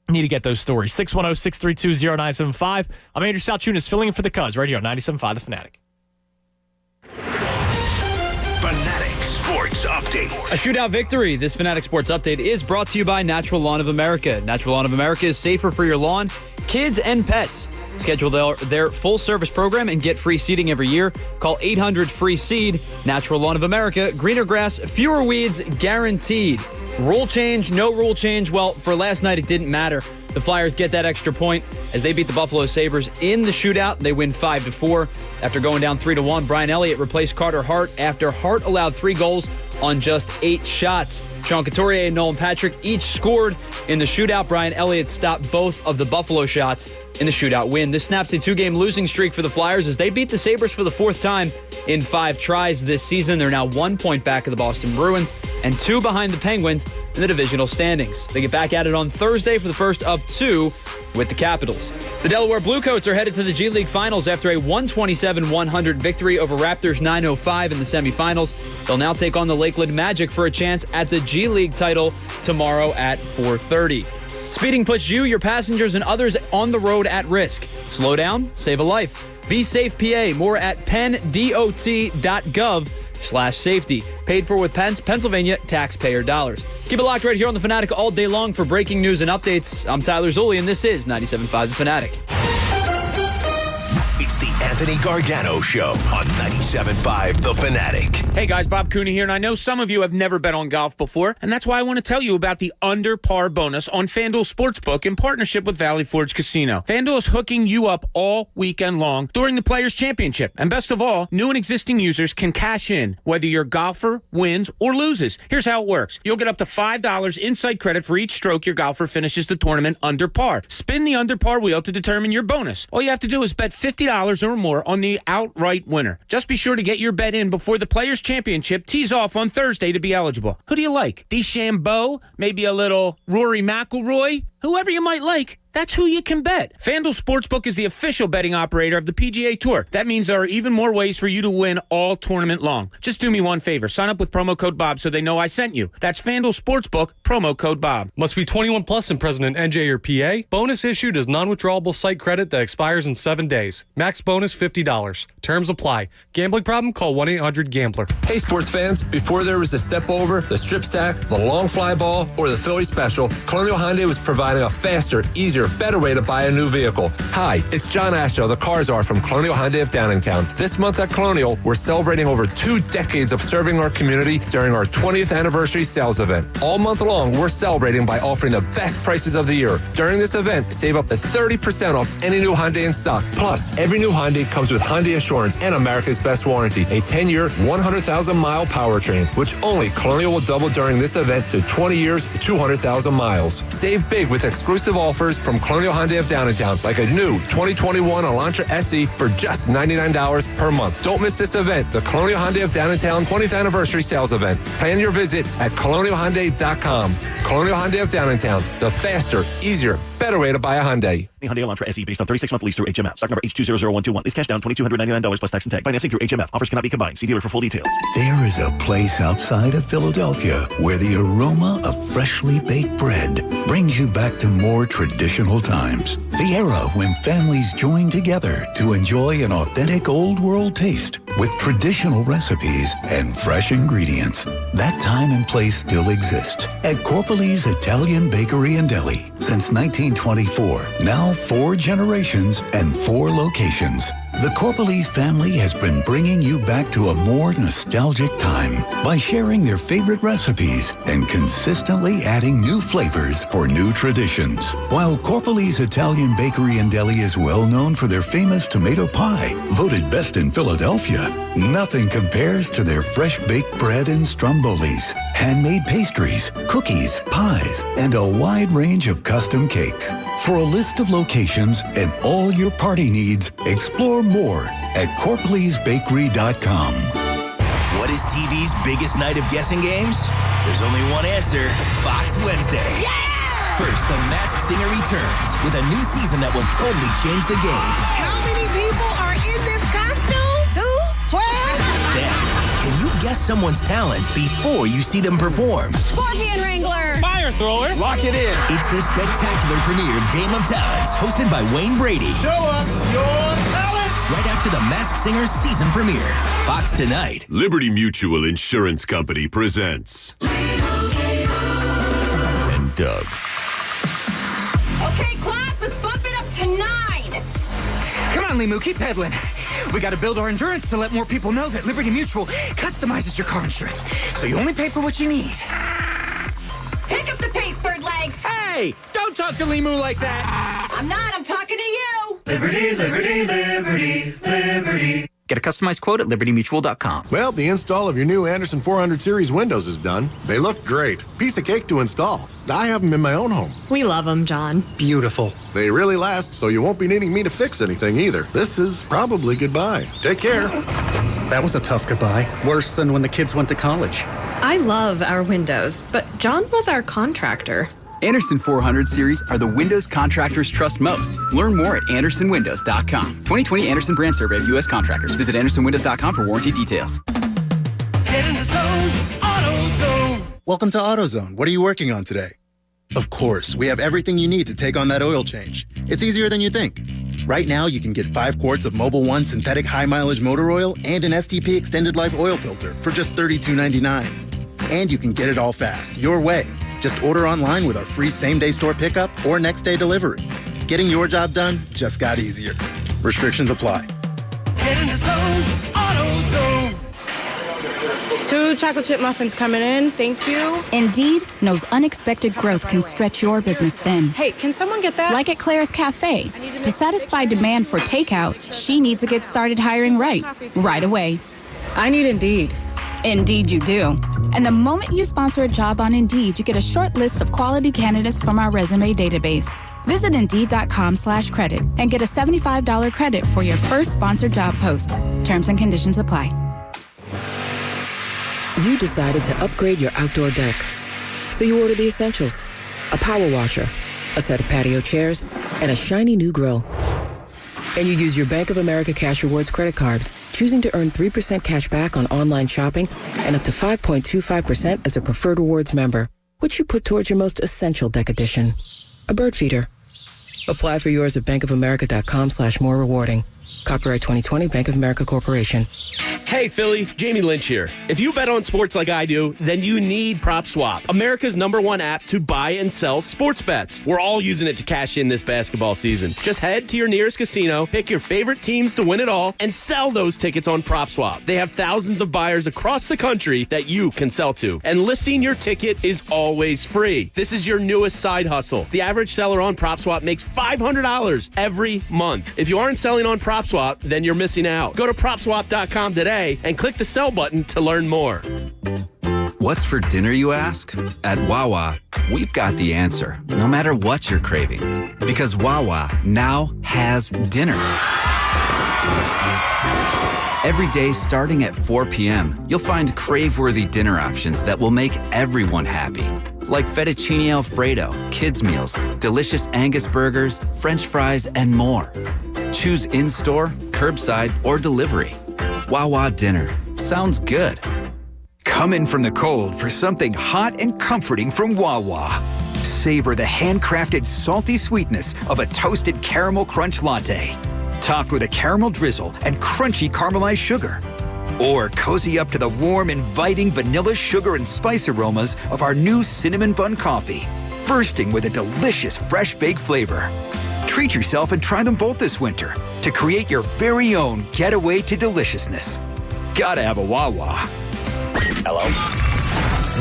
Need to get those stories. 610-632-0975. I'm Andrew Salchunas filling in for the Cuz right here on 97.5 The Fanatic. Fanatic Sports Update. A shootout victory. This Fanatic Sports Update is brought to you by Natural Lawn of America. Natural Lawn of America is safer for your lawn, kids, and pets. Schedule their full-service program and get free seeding every year. Call 800-FREE-SEED. Natural Lawn of America. Greener grass, fewer weeds, guaranteed. Rule change, no rule change. Well, for last night, it didn't matter. The Flyers get that extra point as they beat the Buffalo Sabres in the shootout. They win 5-4. After going down 3-1, Brian Elliott replaced Carter Hart after Hart allowed 3 goals on just 8 shots. Sean Couturier and Nolan Patrick each scored in the shootout. Brian Elliott stopped both of the Buffalo shots in the shootout win. This snaps a 2-game losing streak for the Flyers as they beat the Sabres for the 4th time in 5 tries this season. They're now 1 point back of the Boston Bruins and 2 behind the Penguins in the divisional standings. They get back at it on Thursday for the first of 2 with the Capitals. The Delaware Bluecoats are headed to the G League Finals after a 127-100 victory over Raptors 905 in the semifinals. They'll now take on the Lakeland Magic for a chance at the G League title tomorrow at 4:30. Speeding puts you, your passengers, and others on the road at risk. Slow down, save a life. Be Safe PA. More at penndot.gov/safety. Paid for with Pennsylvania taxpayer dollars. Keep it locked right here on The Fanatic all day long for breaking news and updates. I'm Tyler Zulli, and this is 97.5 The Fanatic. It's the Anthony Gargano Show on 97.5 The Fanatic. Hey guys, Bob Cooney here, and I know some of you have never bet on golf before, and that's why I want to tell you about the Under Par bonus on FanDuel Sportsbook in partnership with Valley Forge Casino. FanDuel is hooking you up all weekend long during the Players' Championship. And best of all, new and existing users can cash in whether your golfer wins or loses. Here's how it works. You'll get up to $5 inside credit for each stroke your golfer finishes the tournament under par. Spin the under par wheel to determine your bonus. All you have to do is bet $50 or more on the outright winner. Just be sure to get your bet in before the Players' Championship tees off on Thursday to be eligible. Who do you like? DeChambeau? Maybe a little Rory McIlroy? Whoever you might like, that's who you can bet. FanDuel Sportsbook is the official betting operator of the PGA Tour. That means there are even more ways for you to win all tournament long. Just do me one favor. Sign up with promo code Bob so they know I sent you. That's FanDuel Sportsbook, promo code Bob. Must be 21 plus and present in NJ or PA. Bonus issued as non-withdrawable site credit that expires in 7 days. Max bonus $50. Terms apply. Gambling problem? Call 1-800-GAMBLER. Hey sports fans, before there was the step over, the strip sack, the long fly ball, or the Philly special, Colonial Hyundai was providing a faster, easier, better way to buy a new vehicle. Hi, it's John Asher, the Car Czar from Colonial Hyundai of Downingtown. This month at Colonial, we're celebrating over 2 decades of serving our community during our 20th anniversary sales event. All month long, we're celebrating by offering the best prices of the year. During this event, save up to 30% off any new Hyundai in stock. Plus, every new Hyundai comes with Hyundai Assurance and America's Best Warranty, a 10-year, 100,000-mile powertrain, which only Colonial will double during this event to 20 years, 200,000 miles. Save big with with exclusive offers from Colonial Hyundai of Downtown, like a new 2021 Elantra SE for just $99 per month. Don't miss this event, the Colonial Hyundai of Downtown 20th Anniversary Sales Event. Plan your visit at colonialhyundai.com. Colonial Hyundai of Downtown, the faster, easier, better way to buy a Hyundai. Hyundai Elantra SE based on 36-month lease through HMF. Stock number H200121. Lease cash down $2,299 plus tax and tag. Financing through HMF. Offers cannot be combined. See dealer for full details. There is a place outside of Philadelphia where the aroma of freshly baked bread brings you back to more traditional times. The era when families joined together to enjoy an authentic old world taste with traditional recipes and fresh ingredients. That time and place still exists at Corpolese Italian Bakery and Deli since 1924. Now 4 generations and 4 locations. The Corpolese family has been bringing you back to a more nostalgic time by sharing their favorite recipes and consistently adding new flavors for new traditions. While Corpolese Italian Bakery and Deli is well known for their famous tomato pie, voted best in Philadelphia, nothing compares to their fresh baked bread and strombolis, handmade pastries, cookies, pies, and a wide range of custom cakes. For a list of locations and all your party needs, explore more at CorpolesBakery.com. What is TV's biggest night of guessing games? There's only one answer. Fox Wednesday. Yeah! First, The Masked Singer returns with a new season that will totally change the game. How many people are in this costume? 2? 12? Then, can you guess someone's talent before you see them perform? Scorpion Wrangler! Fire thrower! Lock it in. It's the spectacular premiere of Game of Talents, hosted by Wayne Brady. Show us your talent! Right after The Masked Singer season premiere. Fox tonight. Liberty Mutual Insurance Company presents. And Doug. Okay, class, let's bump it up to 9. Come on, Limu, keep pedaling. We got to build our endurance to let more people know that Liberty Mutual customizes your car insurance, so you only pay for what you need. Pick up the pace, bird legs. Hey, don't talk to Limu like that. I'm not, I'm talking to you. Liberty, liberty, liberty, liberty. Get a customized quote at libertymutual.com. Well, the install of your new Anderson 400 series windows is done. They look great. Piece of cake to install. I have them in my own home. We love them, John. Beautiful. They really last, so you won't be needing me to fix anything either. This is probably goodbye. Take care. That was a tough goodbye. Worse than when the kids went to college. I love our windows, but John was our contractor. Anderson 400 series are the windows contractors trust most. Learn more at andersonwindows.com. 2020 Anderson brand survey of U.S. contractors. Visit andersonwindows.com for warranty details. Get in the zone, AutoZone. Welcome to AutoZone. What are you working on today? Of course, we have everything you need to take on that oil change. It's easier than you think. Right now, you can get 5 quarts of Mobil 1 synthetic high-mileage motor oil and an STP extended life oil filter for just $32.99. And you can get it all fast, your way. Just order online with our free same-day store pickup or next-day delivery. Getting your job done just got easier. Restrictions apply. Get in the zone, AutoZone. 2 chocolate chip muffins coming in. Thank you. Indeed knows unexpected growth can stretch your business thin. Hey, can someone get that? Like at Claire's Cafe. To satisfy demand for takeout, she needs to get started hiring right away. I need Indeed. Indeed you do. And the moment you sponsor a job on Indeed, you get a short list of quality candidates from our resume database. Visit Indeed.com/credit and get a $75 credit for your first sponsored job post. Terms and conditions apply. You decided to upgrade your outdoor deck. So you ordered the essentials. A power washer, a set of patio chairs, and a shiny new grill. And you use your Bank of America Cash Rewards credit card, choosing to earn 3% cash back on online shopping and up to 5.25% as a Preferred Rewards member, which you put towards your most essential deck addition, a bird feeder. Apply for yours at bankofamerica.com/more rewarding. Copyright 2020 Bank of America Corporation. Hey, Philly, Jamie Lynch here. If you bet on sports like I do, then you need PropSwap, America's #1 app to buy and sell sports bets. We're all using it to cash in this basketball season. Just head to your nearest casino, pick your favorite teams to win it all, and sell those tickets on PropSwap. They have thousands of buyers across the country that you can sell to. And listing your ticket is always free. This is your newest side hustle. The average seller on PropSwap makes $500 every month. If you aren't selling on PropSwap, then you're missing out. Go to PropSwap.com today and click the sell button to learn more. What's for dinner, you ask? At Wawa, we've got the answer, no matter what you're craving. Because Wawa now has dinner. Every day starting at 4 p.m., you'll find crave-worthy dinner options that will make everyone happy. Like fettuccine Alfredo, kids' meals, delicious Angus burgers, French fries, and more. Choose in-store, curbside, or delivery. Wawa dinner. Sounds good. Come in from the cold for something hot and comforting from Wawa. Savor the handcrafted salty sweetness of a toasted caramel crunch latte, topped with a caramel drizzle and crunchy caramelized sugar. Or cozy up to the warm, inviting vanilla sugar and spice aromas of our new cinnamon bun coffee, bursting with a delicious fresh baked flavor. Treat yourself and try them both this winter to create your very own getaway to deliciousness. Gotta have a Wawa. Hello?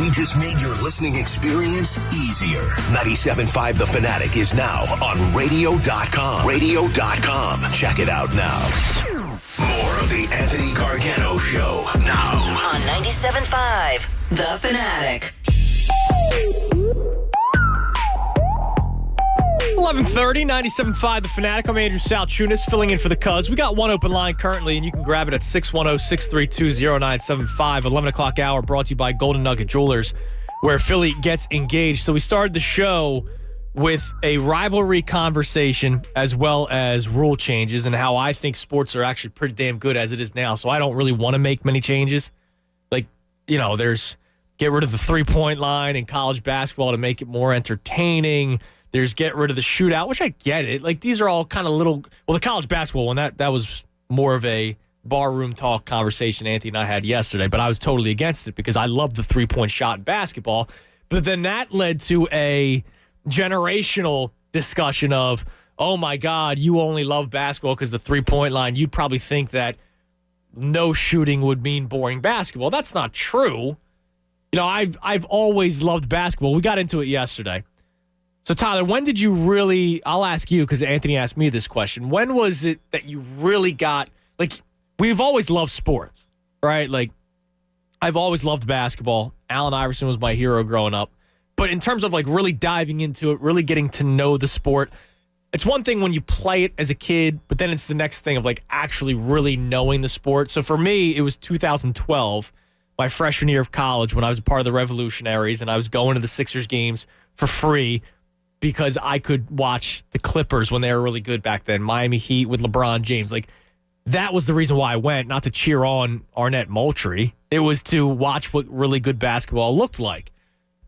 We just made your listening experience easier. 97.5 The Fanatic is now on radio.com. Radio.com. Check it out now. More of the Anthony Gargano Show now. On 97.5 The Fanatic. 11:30, 97.5 The Fanatic. I'm Andrew Salchunas, filling in for the Cuz. We got one open line currently, and you can grab it at 610-632-0975. 11 o'clock hour brought to you by Golden Nugget Jewelers, where Philly gets engaged. So we started the show with a rivalry conversation as well as rule changes and how I think sports are actually pretty damn good as it is now. So I don't really want to make many changes. Like, there's get rid of the three-point line in college basketball to make it more entertaining. There's get rid of the shootout, which I get it. Like, these are all kind of little... Well, the college basketball one, that was more of a barroom talk conversation Anthony and I had yesterday, but I was totally against it because I love the three-point shot in basketball. But then that led to a generational discussion of, oh, my God, you only love basketball because the three-point line. You'd probably think that no shooting would mean boring basketball. That's not true. I've always loved basketball. We got into it yesterday. So, Tyler, when did you really, I'll ask you because Anthony asked me this question. When was it that you really got, we've always loved sports, right? Like, I've always loved basketball. Allen Iverson was my hero growing up. But in terms of, really diving into it, really getting to know the sport, it's one thing when you play it as a kid, but then it's the next thing of, actually really knowing the sport. So, for me, it was 2012, my freshman year of college, when I was a part of the Revolutionaries, and I was going to the Sixers games for free because I could watch the Clippers when they were really good back then, Miami Heat with LeBron James. That was the reason why I went, not to cheer on Arnett Moultrie. It was to watch what really good basketball looked like.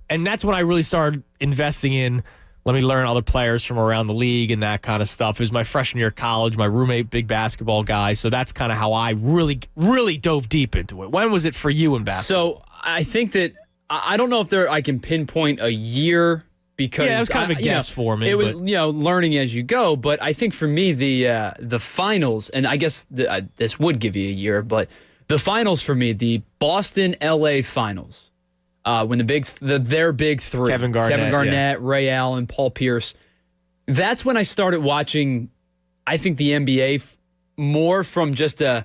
And that's when I really started investing in, let me learn other players from around the league and that kind of stuff. It was my freshman year of college, my roommate, big basketball guy. So that's kind of how I really, really dove deep into it. When was it for you in basketball? So I think that, I don't know if I can pinpoint a year, because it was kind of a guess for me. It was, learning as you go. But I think for me, the finals, and I guess this would give you a year, but the finals for me, the Boston-LA finals, when their big three, Kevin Garnett, Ray Allen, Paul Pierce, that's when I started watching, I think, the NBA more from just a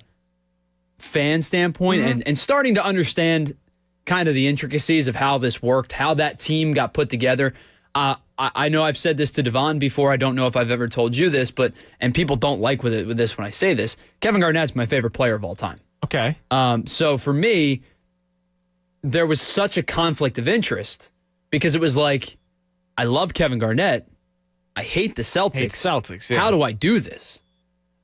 fan standpoint and starting to understand kind of the intricacies of how this worked, how that team got put together. I know I've said this to Devon before. I don't know if I've ever told you this, and people don't like with this when I say this. Kevin Garnett's my favorite player of all time. Okay. So for me, there was such a conflict of interest because it was like, I love Kevin Garnett. I hate the Celtics. Yeah. How do I do this?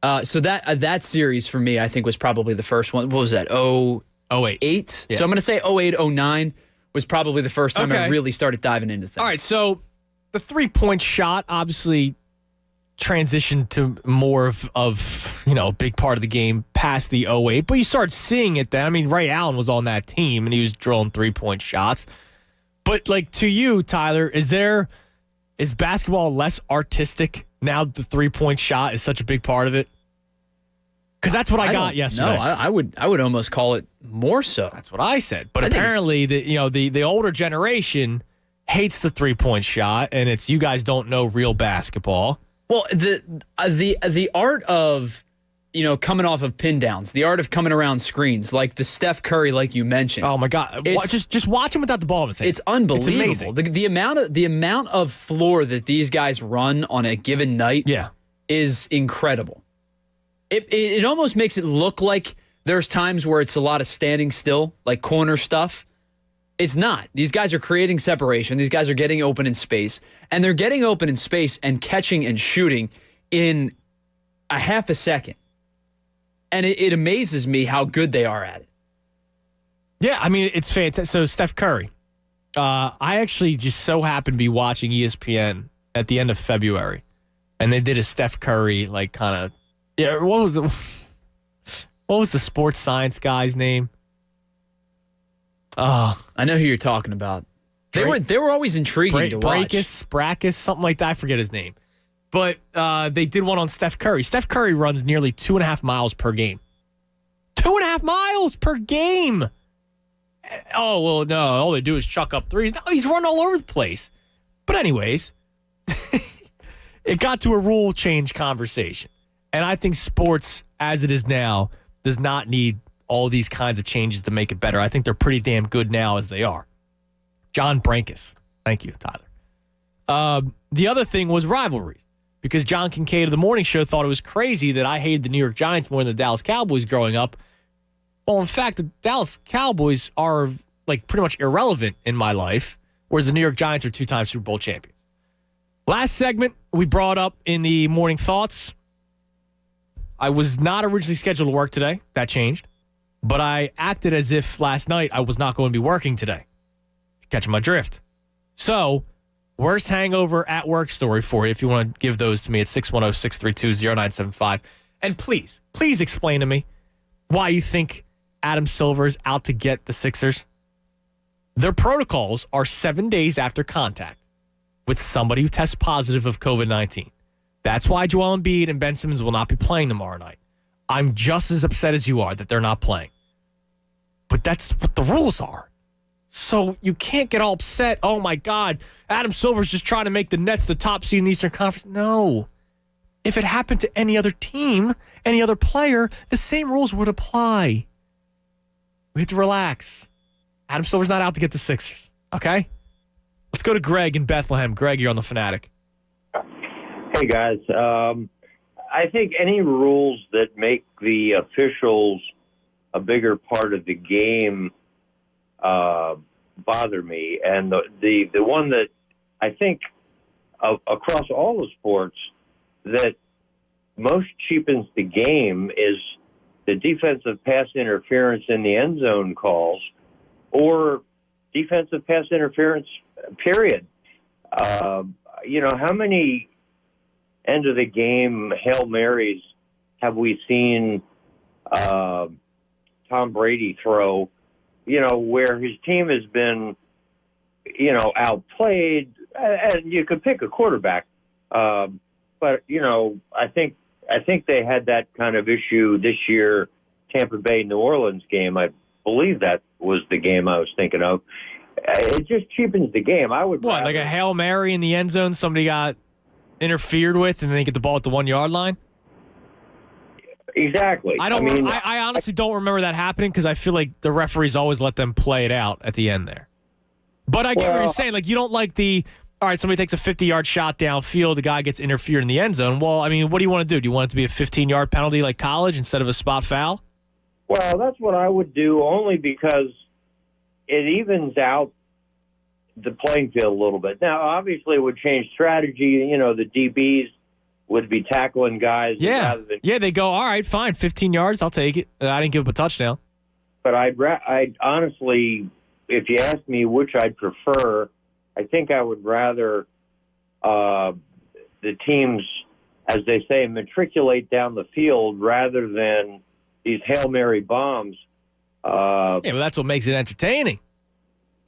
So that series for me, I think, was probably the first one. What was that? 08? Yeah. So I'm going to say 08, 09 was probably the first time I really started diving into things. All right, so the three-point shot obviously transitioned to more of a big part of the game past the 08, but you started seeing it then. I mean, Ray Allen was on that team, and he was drilling three-point shots. But, to you, Tyler, is basketball less artistic now that the three-point shot is such a big part of it? Because that's what I got yesterday. No, I would almost call it more so. That's what I said. But apparently, the older generation hates the three-point shot, and it's you guys don't know real basketball. Well, the art of coming off of pin downs, the art of coming around screens, like the Steph Curry, like you mentioned. Oh my God! Just watch him without the ball in his hand. It's unbelievable. It's amazing. The amount of floor that these guys run on a given night is incredible. It almost makes it look like there's times where it's a lot of standing still, like corner stuff. It's not. These guys are creating separation. These guys are getting open in space, and they're getting open in space and catching and shooting in a half a second. And it amazes me how good they are at it. Yeah, I mean, it's fantastic. So Steph Curry, I actually just so happened to be watching ESPN at the end of February, and they did a Steph Curry what was the sports science guy's name? Oh, I know who you're talking about. They were always intriguing to watch. Brackus, something like that. I forget his name. But they did one on Steph Curry. Steph Curry runs nearly 2.5 miles per game. 2.5 miles per game. Oh, well, no. All they do is chuck up threes. No, he's running all over the place. But anyways, it got to a rule change conversation. And I think sports, as it is now, does not need all these kinds of changes to make it better. I think they're pretty damn good now as they are. John Brankus. Thank you, Tyler. The other thing was rivalries. Because John Kincaid of the Morning Show thought it was crazy that I hated the New York Giants more than the Dallas Cowboys growing up. Well, in fact, the Dallas Cowboys are pretty much irrelevant in my life, whereas the New York Giants are 2-time Super Bowl champions. Last segment we brought up in the morning thoughts. I was not originally scheduled to work today. That changed. But I acted as if last night I was not going to be working today. Catching my drift. So, worst hangover at work story for you if you want to give those to me at 610-632-0975. And please explain to me why you think Adam Silver is out to get the Sixers. Their protocols are 7 days after contact with somebody who tests positive of COVID-19. That's why Joel Embiid and Ben Simmons will not be playing tomorrow night. I'm just as upset as you are that they're not playing. But that's what the rules are. So you can't get all upset. Oh, my God, Adam Silver's just trying to make the Nets the top seed in the Eastern Conference. No. If it happened to any other team, any other player, the same rules would apply. We have to relax. Adam Silver's not out to get the Sixers, okay? Let's go to Greg in Bethlehem. Greg, you're on The Fanatic. Hey, guys. I think any rules that make the officials a bigger part of the game bother me. And the one that I think across all the sports that most cheapens the game is the defensive pass interference in the end zone calls or defensive pass interference, period. How many end of the game Hail Marys have we seen Tom Brady throw, where his team has been, outplayed, and you could pick a quarterback. But, I think they had that kind of issue this year, Tampa Bay, New Orleans game. I believe that was the game I was thinking of. It just cheapens the game. I would like a Hail Mary in the end zone, somebody got interfered with and they get the ball at the 1 yard line? Exactly. I honestly don't remember that happening because I feel like the referees always let them play it out at the end there. But I get what you're saying. You don't like all right, somebody takes a 50-yard shot downfield, the guy gets interfered in the end zone. Well, what do you want to do? Do you want it to be a 15-yard penalty like college instead of a spot foul? Well, that's what I would do only because it evens out the playing field a little bit. Now, obviously, it would change strategy. The DBs would be tackling guys. Yeah, they go, all right, fine, 15 yards, I'll take it. I didn't give up a touchdown. But I'd honestly, if you ask me which I'd prefer, I think I would rather the teams, as they say, matriculate down the field rather than these Hail Mary bombs. But that's what makes it entertaining.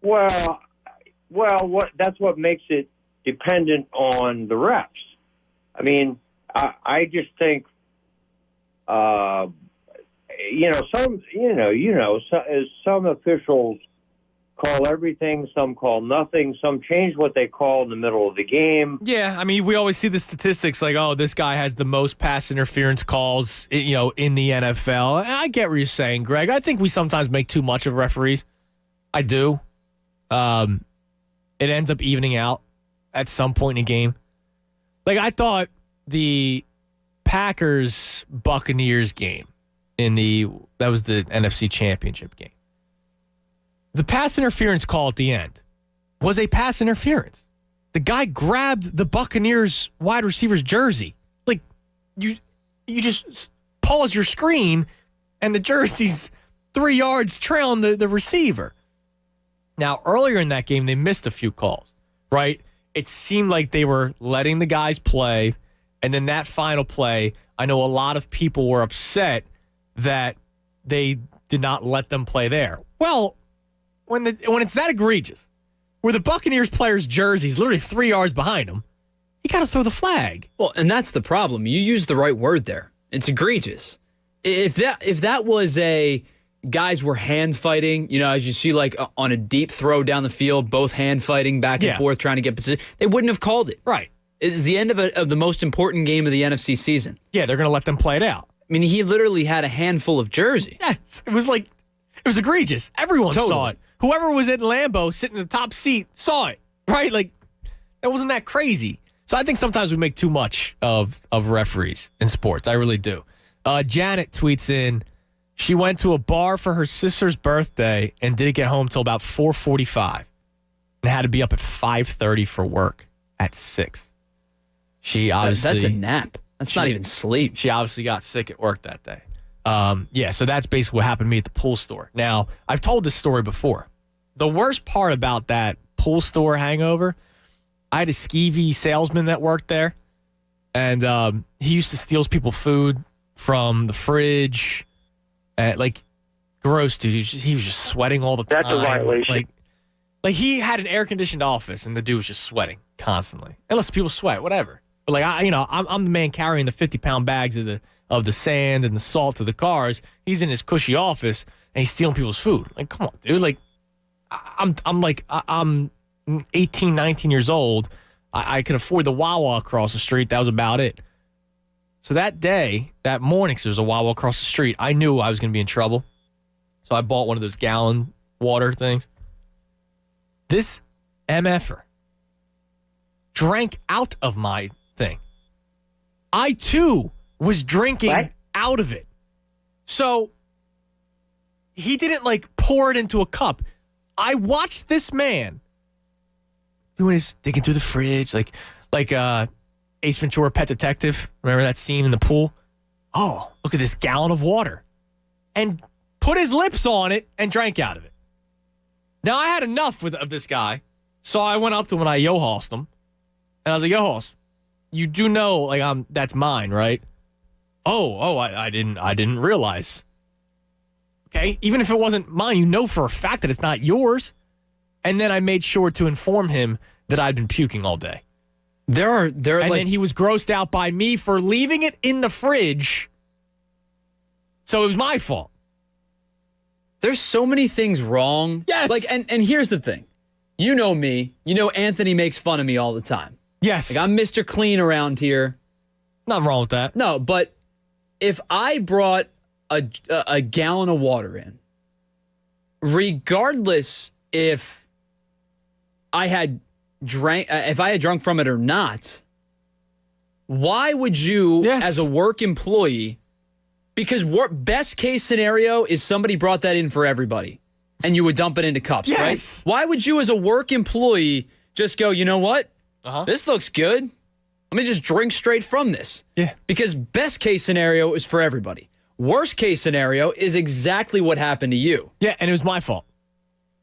Well, that's what makes it dependent on the refs. I just think, some officials call everything, some call nothing, some change what they call in the middle of the game. Yeah, I mean, we always see the statistics like, oh, this guy has the most pass interference calls, in the NFL. And I get what you're saying, Greg. I think we sometimes make too much of referees. I do. It ends up evening out at some point in a game. Like, I thought the Packers-Buccaneers game that was the NFC Championship game. The pass interference call at the end was a pass interference. The guy grabbed the Buccaneers wide receiver's jersey. Like, you just pause your screen, and the jersey's 3 yards trailing the receiver. Now, earlier in that game, they missed a few calls, right? It seemed like they were letting the guys play, and then that final play, I know a lot of people were upset that they did not let them play there. Well, when it's that egregious, where the Buccaneers player's jersey's literally 3 yards behind him, you got to throw the flag. Well, and that's the problem. You used the right word there. It's egregious. If that was guys were hand fighting, as you see like on a deep throw down the field, both hand fighting back and forth trying to get position, they wouldn't have called it. Right. It's the end of the most important game of the NFC season. Yeah, they're going to let them play it out. I mean, he literally had a handful of jersey. Yes, it was egregious. Everyone saw it. Whoever was in Lambeau sitting in the top seat saw it, right? Like, it wasn't that crazy. So I think sometimes we make too much of referees in sports. I really do. Janet tweets in, she went to a bar for her sister's birthday and didn't get home till about 4:45 and had to be up at 5:30 for work at 6. She obviously... That's a nap. That's not even sleep. She obviously got sick at work that day. So that's basically what happened to me at the pool store. Now, I've told this story before. The worst part about that pool store hangover, I had a skeevy salesman that worked there, and he used to steal people food from the fridge. Gross, dude. He was just sweating all the time. That's a violation. Like he had an air-conditioned office, and the dude was just sweating constantly. Unless people sweat, whatever. But I'm the man carrying the 50-pound bags of the sand and the salt to the cars. He's in his cushy office and he's stealing people's food. Like, come on, dude. Like, I'm 18, 19 years old. I could afford the Wawa across the street. That was about it. So that morning, because there was a Wawa across the street, I knew I was going to be in trouble. So I bought one of those gallon water things. This MFer drank out of my thing. I, too, was drinking out of it. So he didn't, pour it into a cup. I watched this man doing his digging through the fridge, like Ace Ventura Pet Detective. Remember that scene in the pool? Oh, look at this gallon of water. And put his lips on it and drank out of it. Now, I had enough of this guy, so I went up to him and I yo-hossed him. And I was like, yo-hoss, you do know, that's mine, right? I didn't realize. Okay? Even if it wasn't mine, you know for a fact that it's not yours. And then I made sure to inform him that I'd been puking all day. And then he was grossed out by me for leaving it in the fridge. So it was my fault. There's so many things wrong. Yes. And here's the thing. You know me. You know Anthony makes fun of me all the time. Yes. I'm Mr. Clean around here. Nothing wrong with that. No, but if I brought a gallon of water in, regardless if I had drunk from it or not, why would you, as a work employee, because best case scenario is somebody brought that in for everybody and you would dump it into cups, right? Why would you as a work employee just go, you know what? This looks good. Let me just drink straight from this. Yeah. Because best case scenario is for everybody. Worst case scenario is exactly what happened to you. Yeah, and it was my fault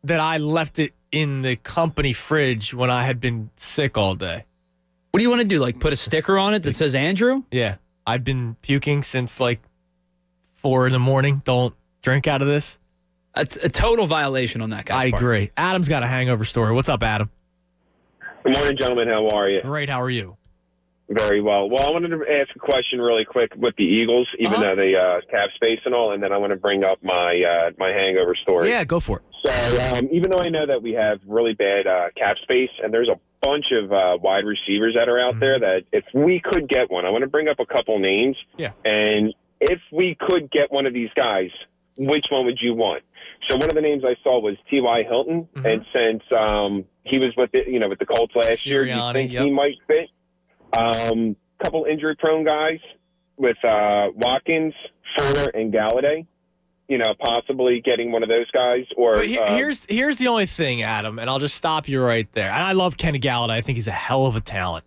that I left it in the company fridge when I had been sick all day. What do you want to do? Put a sticker on it that says Andrew? Yeah. I've been puking since 4 a.m. Don't drink out of this. That's a total violation on that guy's I part. agree. Adam's got a hangover story. What's up, Adam? Good morning, gentlemen. How are you? Great. How are you? Very well. Well, I wanted to ask a question really quick with the Eagles, even though they cap space and all, and then I want to bring up my my hangover story. Yeah, go for it. So even though I know that we have really bad cap space, and there's a bunch of wide receivers that are out there that if we could get one, I want to bring up a couple names. Yeah. And if we could get one of these guys, which one would you want? So one of the names I saw was T.Y. Hilton, and since he was with the Colts last year, do you think he might fit? Couple injury-prone guys with Watkins, Fuller, and Galladay. Possibly getting one of those guys. Or here's the only thing, Adam, and I'll just stop you right there. And I love Kenny Galladay. I think he's a hell of a talent.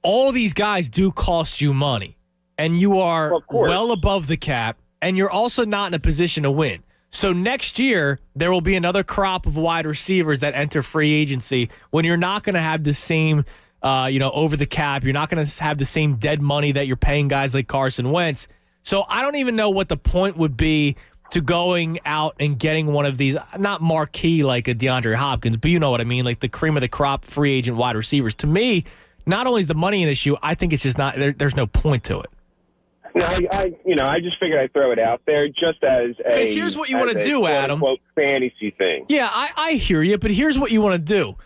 All these guys do cost you money, and you are well above the cap, and you're also not in a position to win. So next year, there will be another crop of wide receivers that enter free agency when you're not going to have the same over the cap. You're not going to have the same dead money that you're paying guys like Carson Wentz. So I don't even know what the point would be to going out and getting one of these, not marquee like a DeAndre Hopkins, but you know what I mean, like the cream of the crop free agent wide receivers. To me, not only is the money an issue, I think it's just not, there's no point to it. No, I just figured I'd throw it out there just as a. Because here's what you want to do, Adam. Quote, fantasy thing. Yeah, I hear you, but here's what you want to do.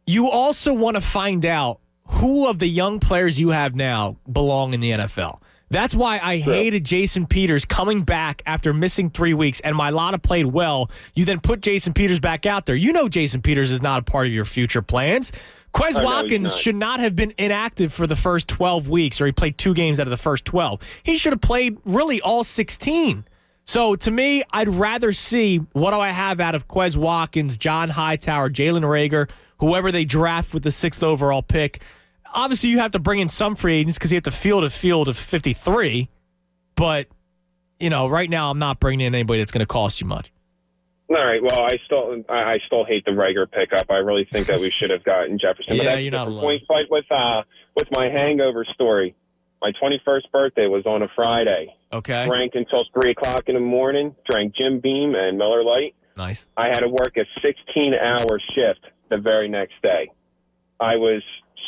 You also want to find out who of the young players you have now belong in the NFL. That's why I hated Jason Peters coming back after missing 3 weeks, and Mailata played well. You then put Jason Peters back out there. You know Jason Peters is not a part of your future plans. Quez Watkins should not have been inactive for the first 12 weeks, or he played 2 games out of the first 12. He should have played really all 16. So to me, I'd rather see what do I have out of Quez Watkins, John Hightower, Jalen Reagor, whoever they draft with the 6th overall pick. Obviously, you have to bring in some free agents because you have to field a field of 53. But, right now I'm not bringing in anybody that's going to cost you much. All right. Well, I still hate the Reagor pickup. I really think that we should have gotten Jefferson. Yeah, but that's you're not alone. Point fight with my hangover story. My 21st birthday was on a Friday. Okay. Drank until 3 o'clock in the morning. Drank Jim Beam and Miller Lite. Nice. I had to work a 16-hour shift the very next day. I was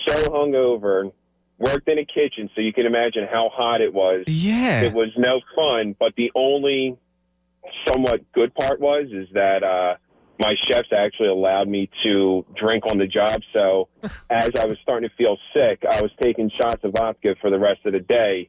so hungover, worked in a kitchen, so you can imagine how hot it was. Yeah. It was no fun, but the only somewhat good part is that my chefs actually allowed me to drink on the job. So as I was starting to feel sick, I was taking shots of vodka for the rest of the day.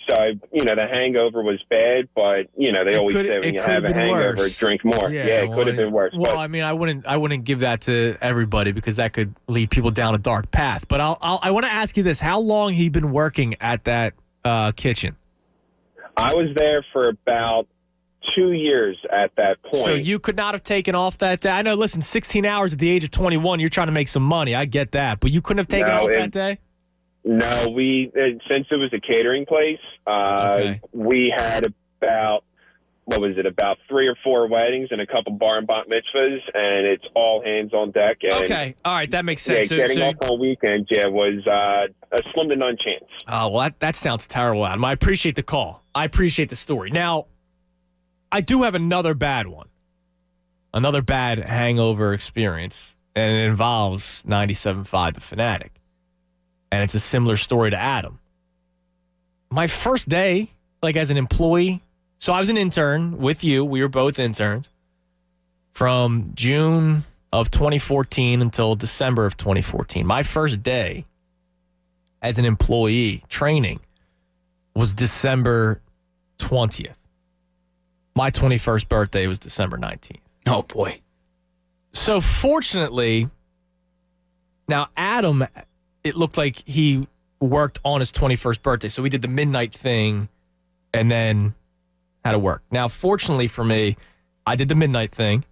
So, the hangover was bad, but, they always say when you have a hangover, drink more. Yeah, it could have been worse. Well, but, I wouldn't give that to everybody because that could lead people down a dark path. But I want to ask you this. How long have you been working at that kitchen? I was there for about 2 years at that point. So you could not have taken off that day? I know, listen, 16 hours at the age of 21, you're trying to make some money. I get that. But you couldn't have taken off that day? No, since it was a catering place, we had about 3 or 4 weddings and a couple bar and bat mitzvahs, and it's all hands on deck. And, okay, all right, that makes sense. Yeah, getting off on weekend, was a slim to none chance. Oh, well, that sounds terrible, Adam. I appreciate the call. I appreciate the story. Now, I do have another bad one, another bad hangover experience, and it involves 97.5 The Fanatic. And it's a similar story to Adam. My first day, as an employee, so I was an intern with you. We were both interns from June of 2014 until December of 2014. My first day as an employee training was December 20th. My 21st birthday was December 19th. Oh, boy. So fortunately, now Adam, it looked like he worked on his 21st birthday. So we did the midnight thing and then had to work. Now, fortunately for me, I did the midnight thing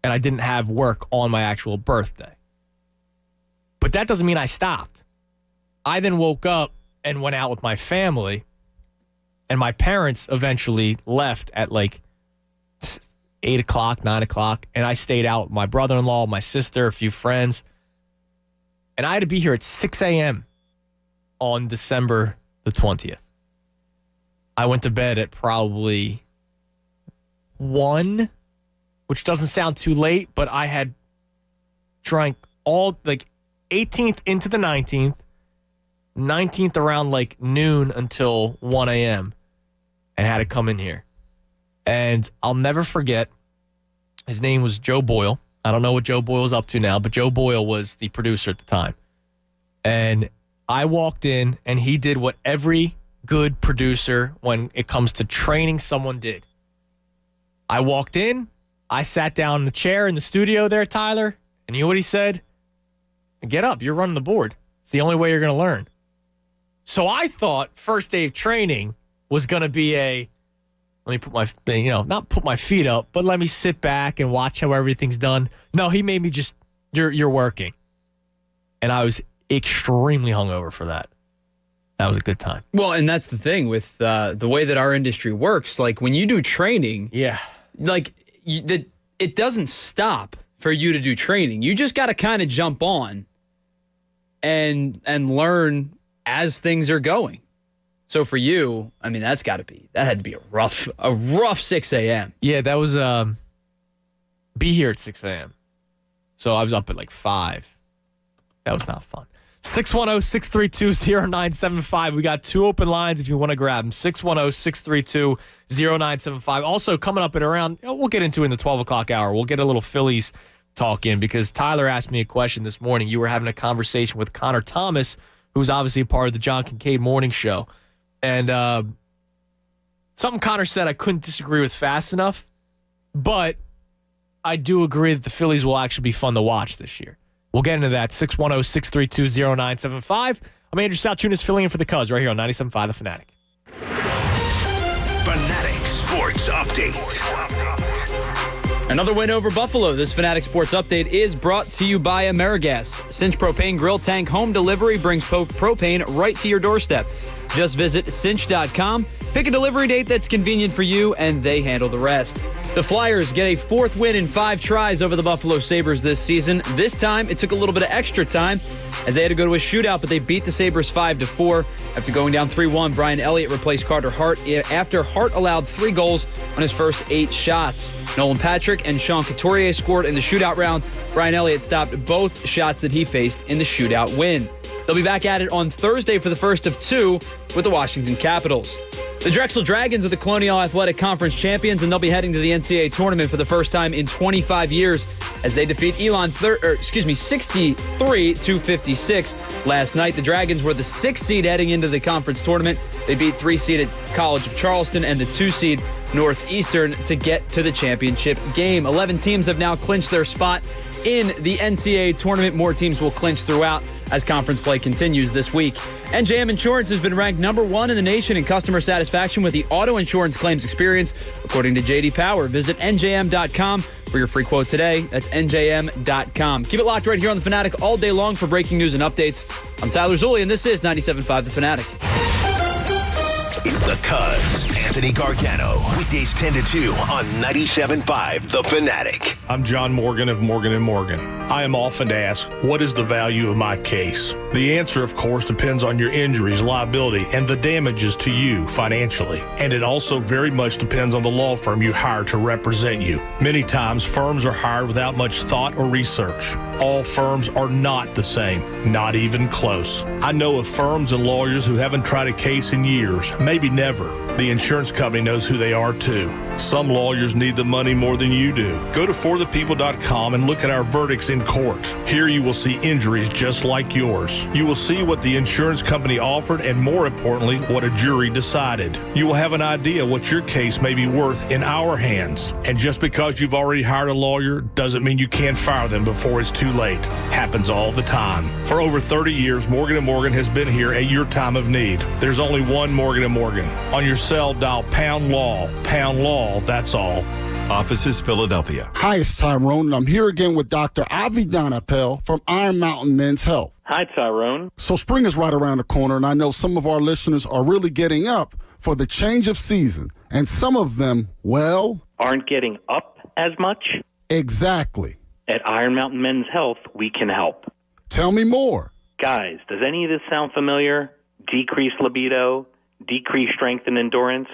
and I didn't have work on my actual birthday. But that doesn't mean I stopped. I then woke up and went out with my family, and my parents eventually left at 8 o'clock, 9 o'clock, and I stayed out with my brother-in-law, my sister, a few friends. And I had to be here at 6 a.m. on December the 20th. I went to bed at probably 1, which doesn't sound too late, but I had drank all 18th into the 19th, 19th around like noon until 1 a.m. and had to come in here. And I'll never forget, his name was Joe Boyle. I don't know what Joe Boyle's up to now, but Joe Boyle was the producer at the time. And I walked in, and he did what every good producer when it comes to training someone did. I walked in, I sat down in the chair in the studio there, Tyler, and you know what he said? Get up, you're running the board. It's the only way you're going to learn. So I thought first day of training was going to be let me put my, not put my feet up, but let me sit back and watch how everything's done. No, he made me just, you're working. And I was extremely hungover for that. That was a good time. Well, and that's the thing with the way that our industry works. Like when you do training, like it doesn't stop for you to do training. You just got to kind of jump on and learn as things are going. So for you, I mean, that had to be a rough 6 a.m. Yeah, that was be here at 6 a.m. So I was up at like 5. That was not fun. 610-632-0975. We got 2 open lines if you want to grab them. 610-632-0975. Also coming up at around, we'll get into in the 12 o'clock hour. We'll get a little Phillies talk in because Tyler asked me a question this morning. You were having a conversation with Connor Thomas, who's obviously a part of the John Kincaid Morning Show. And something Connor said I couldn't disagree with fast enough, but I do agree that the Phillies will actually be fun to watch this year. We'll get into that. 610-632-0975. I'm Andrew Salchunas filling in for the Cuz right here on 97.5 The Fanatic. Fanatic Sports Update. Another win over Buffalo. This Fanatic Sports Update is brought to you by AmeriGas. Cinch Propane Grill Tank Home Delivery brings propane right to your doorstep. Just visit cinch.com, pick a delivery date that's convenient for you, and they handle the rest. The Flyers get a 4th win in 5 tries over the Buffalo Sabres this season. This time, it took a little bit of extra time as they had to go to a shootout, but they beat the Sabres 5-4. After going down 3-1, Brian Elliott replaced Carter Hart after Hart allowed 3 goals on his first 8 shots. Nolan Patrick and Sean Couturier scored in the shootout round. Brian Elliott stopped both shots that he faced in the shootout win. They'll be back at it on Thursday for the first of 2 with the Washington Capitals. The Drexel Dragons are the Colonial Athletic Conference champions, and they'll be heading to the NCAA tournament for the first time in 25 years as they defeat Elon 63-56 last night. The Dragons were the 6th seed heading into the conference tournament. They beat 3-seeded College of Charleston and the 2-seed Northeastern to get to the championship game. 11 teams have now clinched their spot in the NCAA tournament. More teams will clinch throughout as conference play continues this week. NJM Insurance has been ranked number 1 in the nation in customer satisfaction with the auto insurance claims experience, according to J.D. Power. Visit njm.com for your free quote today. That's njm.com. Keep it locked right here on The Fanatic all day long for breaking news and updates. I'm Tyler Zulli, and this is 97.5 The Fanatic. It's the Cuz, Anthony Gargano. Weekdays 10 to 2 on 97.5 The Fanatic. I'm John Morgan of Morgan & Morgan. I am often asked, what is the value of my case? The answer, of course, depends on your injuries, liability, and the damages to you financially. And it also very much depends on the law firm you hire to represent you. Many times, firms are hired without much thought or research. All firms are not the same, not even close. I know of firms and lawyers who haven't tried a case in years, maybe never. The insurance company knows who they are, too. Some lawyers need the money more than you do. Go to forthepeople.com and look at our verdicts in court. Here you will see injuries just like yours. You will see what the insurance company offered and, more importantly, what a jury decided. You will have an idea what your case may be worth in our hands. And just because you've already hired a lawyer doesn't mean you can't fire them before it's too late. Happens all the time. For over 30 years, Morgan & Morgan has been here at your time of need. There's only one Morgan & Morgan. On your cell, dial pound law, that's all. Offices, Philadelphia. Hi, it's Tyrone, and I'm here again with Dr. Avi Donapel from Iron Mountain Men's Health. Hi, Tyrone. So spring is right around the corner, and I know some of our listeners are really getting up for the change of season, and some of them, well... aren't getting up as much? Exactly. At Iron Mountain Men's Health, we can help. Tell me more. Guys, does any of this sound familiar? Decreased libido, decreased strength and endurance,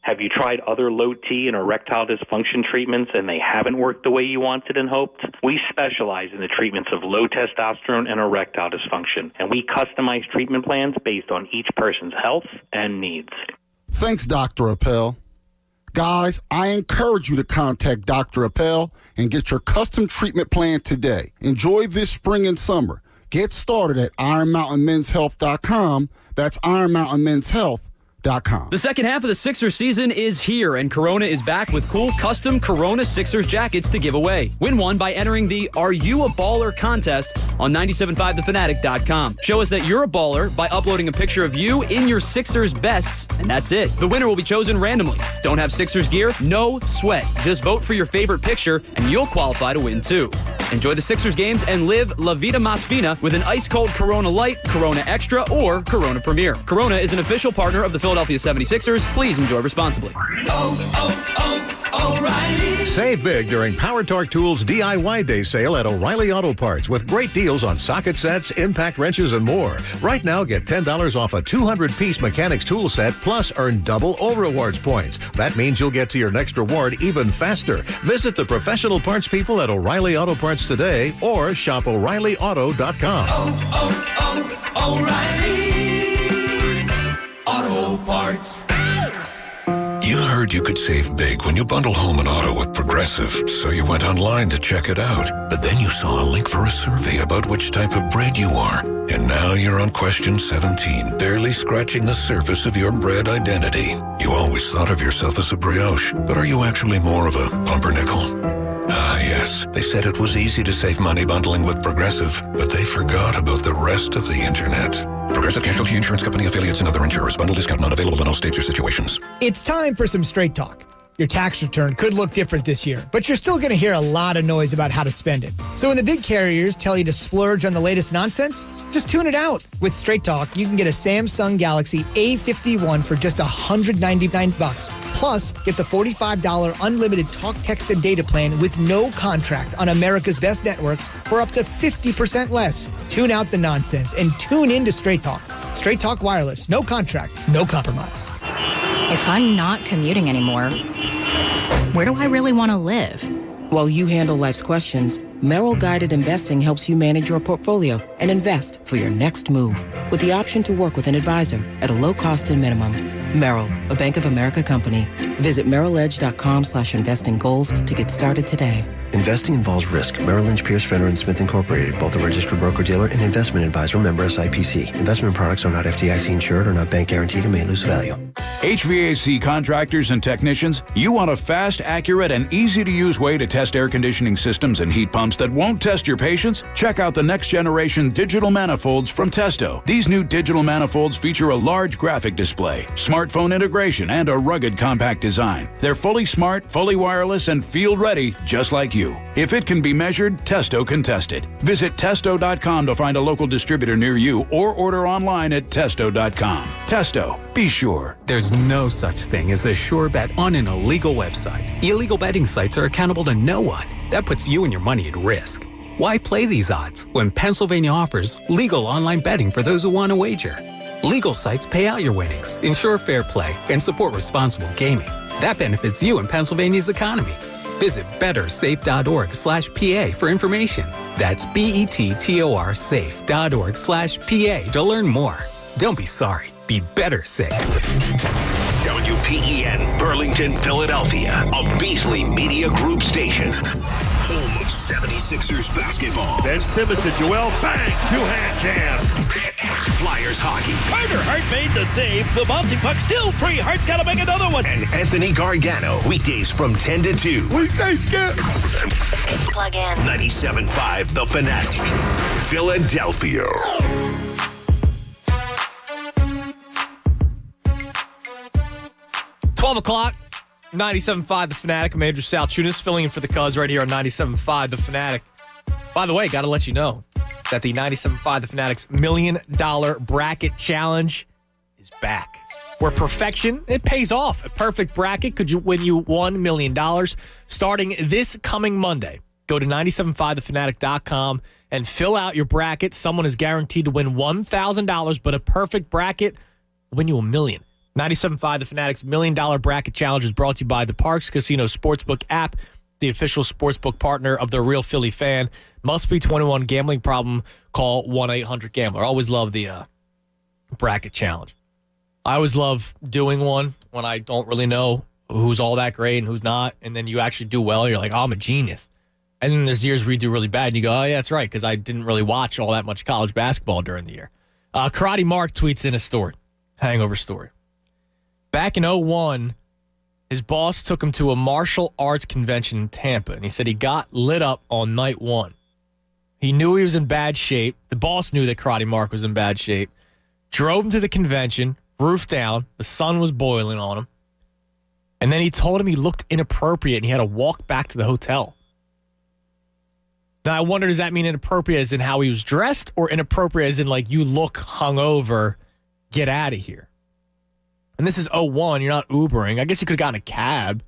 Have you tried other low T and erectile dysfunction treatments and they haven't worked the way you wanted and hoped? We specialize in the treatments of low testosterone and erectile dysfunction, and we customize treatment plans based on each person's health and needs. Thanks, Dr. Appel. Guys, I encourage you to contact Dr. Appel and get your custom treatment plan today. Enjoy this spring and summer. Get started at IronMountainMen'sHealth.com. That's IronMountainMen'sHealth.com. The second half of the Sixers season is here, and Corona is back with cool custom Corona Sixers jackets to give away. Win one by entering the Are You a Baller contest on 97.5thefanatic.com. Show us that you're a baller by uploading a picture of you in your Sixers vests, and that's it. The winner will be chosen randomly. Don't have Sixers gear? No sweat. Just vote for your favorite picture, and you'll qualify to win too. Enjoy the Sixers games and live La Vida Más Fina with an ice-cold Corona Light, Corona Extra, or Corona Premier. Corona is an official partner of the Philadelphia 76ers. Please enjoy responsibly. O'Reilly. Save big during Power Torque Tools DIY Day sale at O'Reilly Auto Parts with great deals on socket sets, impact wrenches, and more. Right now, get $10 off a 200-piece mechanics tool set, plus earn double O-Rewards points. That means you'll get to your next reward even faster. Visit the professional parts people at O'Reilly Auto Parts today or shop O'ReillyAuto.com. O'Reilly Auto Parts. You heard you could save big when you bundle home and auto with Progressive, so you went online to check it out. But then you saw a link for a survey about which type of bread you are. And now you're on question 17, barely scratching the surface of your bread identity. You always thought of yourself as a brioche, but are you actually more of a pumpernickel? Ah, yes. They said it was easy to save money bundling with Progressive, but they forgot about the rest of the internet. Progressive Casualty Insurance Company affiliates and other insurers. Bundle discount not available in all states or situations. It's time for some straight talk. Your tax return could look different this year, but you're still going to hear a lot of noise about how to spend it. So when the big carriers tell you to splurge on the latest nonsense, just tune it out. With Straight Talk, you can get a Samsung Galaxy A51 for just $199. Plus, get the $45 unlimited talk, text, and data plan with no contract on America's best networks for up to 50% less. Tune out the nonsense and tune into Straight Talk. Straight Talk Wireless. No contract, no compromise. If I'm not commuting anymore, where do I really want to live? While you handle life's questions, Merrill Guided Investing helps you manage your portfolio and invest for your next move with the option to work with an advisor at a low cost and minimum. Merrill, a Bank of America company. Visit merrilledge.com/investing goals to get started today. Investing involves risk. Merrill Lynch, Pierce, Fenner & Smith Incorporated, both a registered broker-dealer and investment advisor, member SIPC. Investment products are not FDIC insured or not bank guaranteed and may lose value. HVAC contractors and technicians, you want a fast, accurate, and easy-to-use way to test air conditioning systems and heat pumps that won't test your patience? Check out the next-generation digital manifolds from Testo. These new digital manifolds feature a large graphic display, smartphone integration, and a rugged compact design. They're fully smart, fully wireless, and field-ready, just like you. If it can be measured, Testo can test it. Visit Testo.com to find a local distributor near you or order online at Testo.com. Testo, be sure. There's no such thing as a sure bet on an illegal website. Illegal betting sites are accountable to no one. That puts you and your money at risk. Why play these odds when Pennsylvania offers legal online betting for those who want to wager? Legal sites pay out your winnings, ensure fair play, and support responsible gaming. That benefits you and Pennsylvania's economy. Visit bettersafe.org/PA for information. That's BETTOR safe.org/PA to learn more. Don't be sorry. Be better safe. WPEN, Burlington, Philadelphia, a Beasley Media Group station. Home of 76ers basketball. Then Simmons to Joel, bang, two-hand jam. Flyers hockey. Carter Hart made the save. The bouncing puck still free. Hart's got to make another one. And Anthony Gargano, weekdays from 10 to 2. Weekdays, get. Plug in. 97.5 The Fanatic, Philadelphia. $12, 97.5 The Fanatic. I'm Andrew Salchunas, filling in for the Cuz right here on 97.5 The Fanatic. By the way, got to let you know that the 97.5 The Fanatic's $1 Million Bracket Challenge is back. Where perfection, it pays off. A perfect bracket could win you $1 million starting this coming Monday. Go to 97.5thefanatic.com and fill out your bracket. Someone is guaranteed to win $1,000, but a perfect bracket will win you $1 million. 97.5 The Fanatic's $1 Million Bracket Challenge is brought to you by the Parks Casino Sportsbook app, the official sportsbook partner of the Real Philly Fan. Must be 21. Gambling problem, call 1-800-GAMBLER. Always love the bracket challenge. I always love doing one when I don't really know who's all that great and who's not, and then you actually do well. You're like, oh, I'm a genius. And then there's years where you do really bad, and you go, oh, yeah, that's right, because I didn't really watch all that much college basketball during the year. Karate Mark tweets in a story, hangover story. Back in 2001, his boss took him to a martial arts convention in Tampa, and he said he got lit up on night one. He knew he was in bad shape. The boss knew that Karate Mark was in bad shape. Drove him to the convention, roof down. The sun was boiling on him. And then he told him he looked inappropriate, and he had to walk back to the hotel. Now, I wonder, does that mean inappropriate as in how he was dressed, or inappropriate as in, like, you look hungover, get out of here? And this is 2001. You're not Ubering. I guess you could have gotten a cab.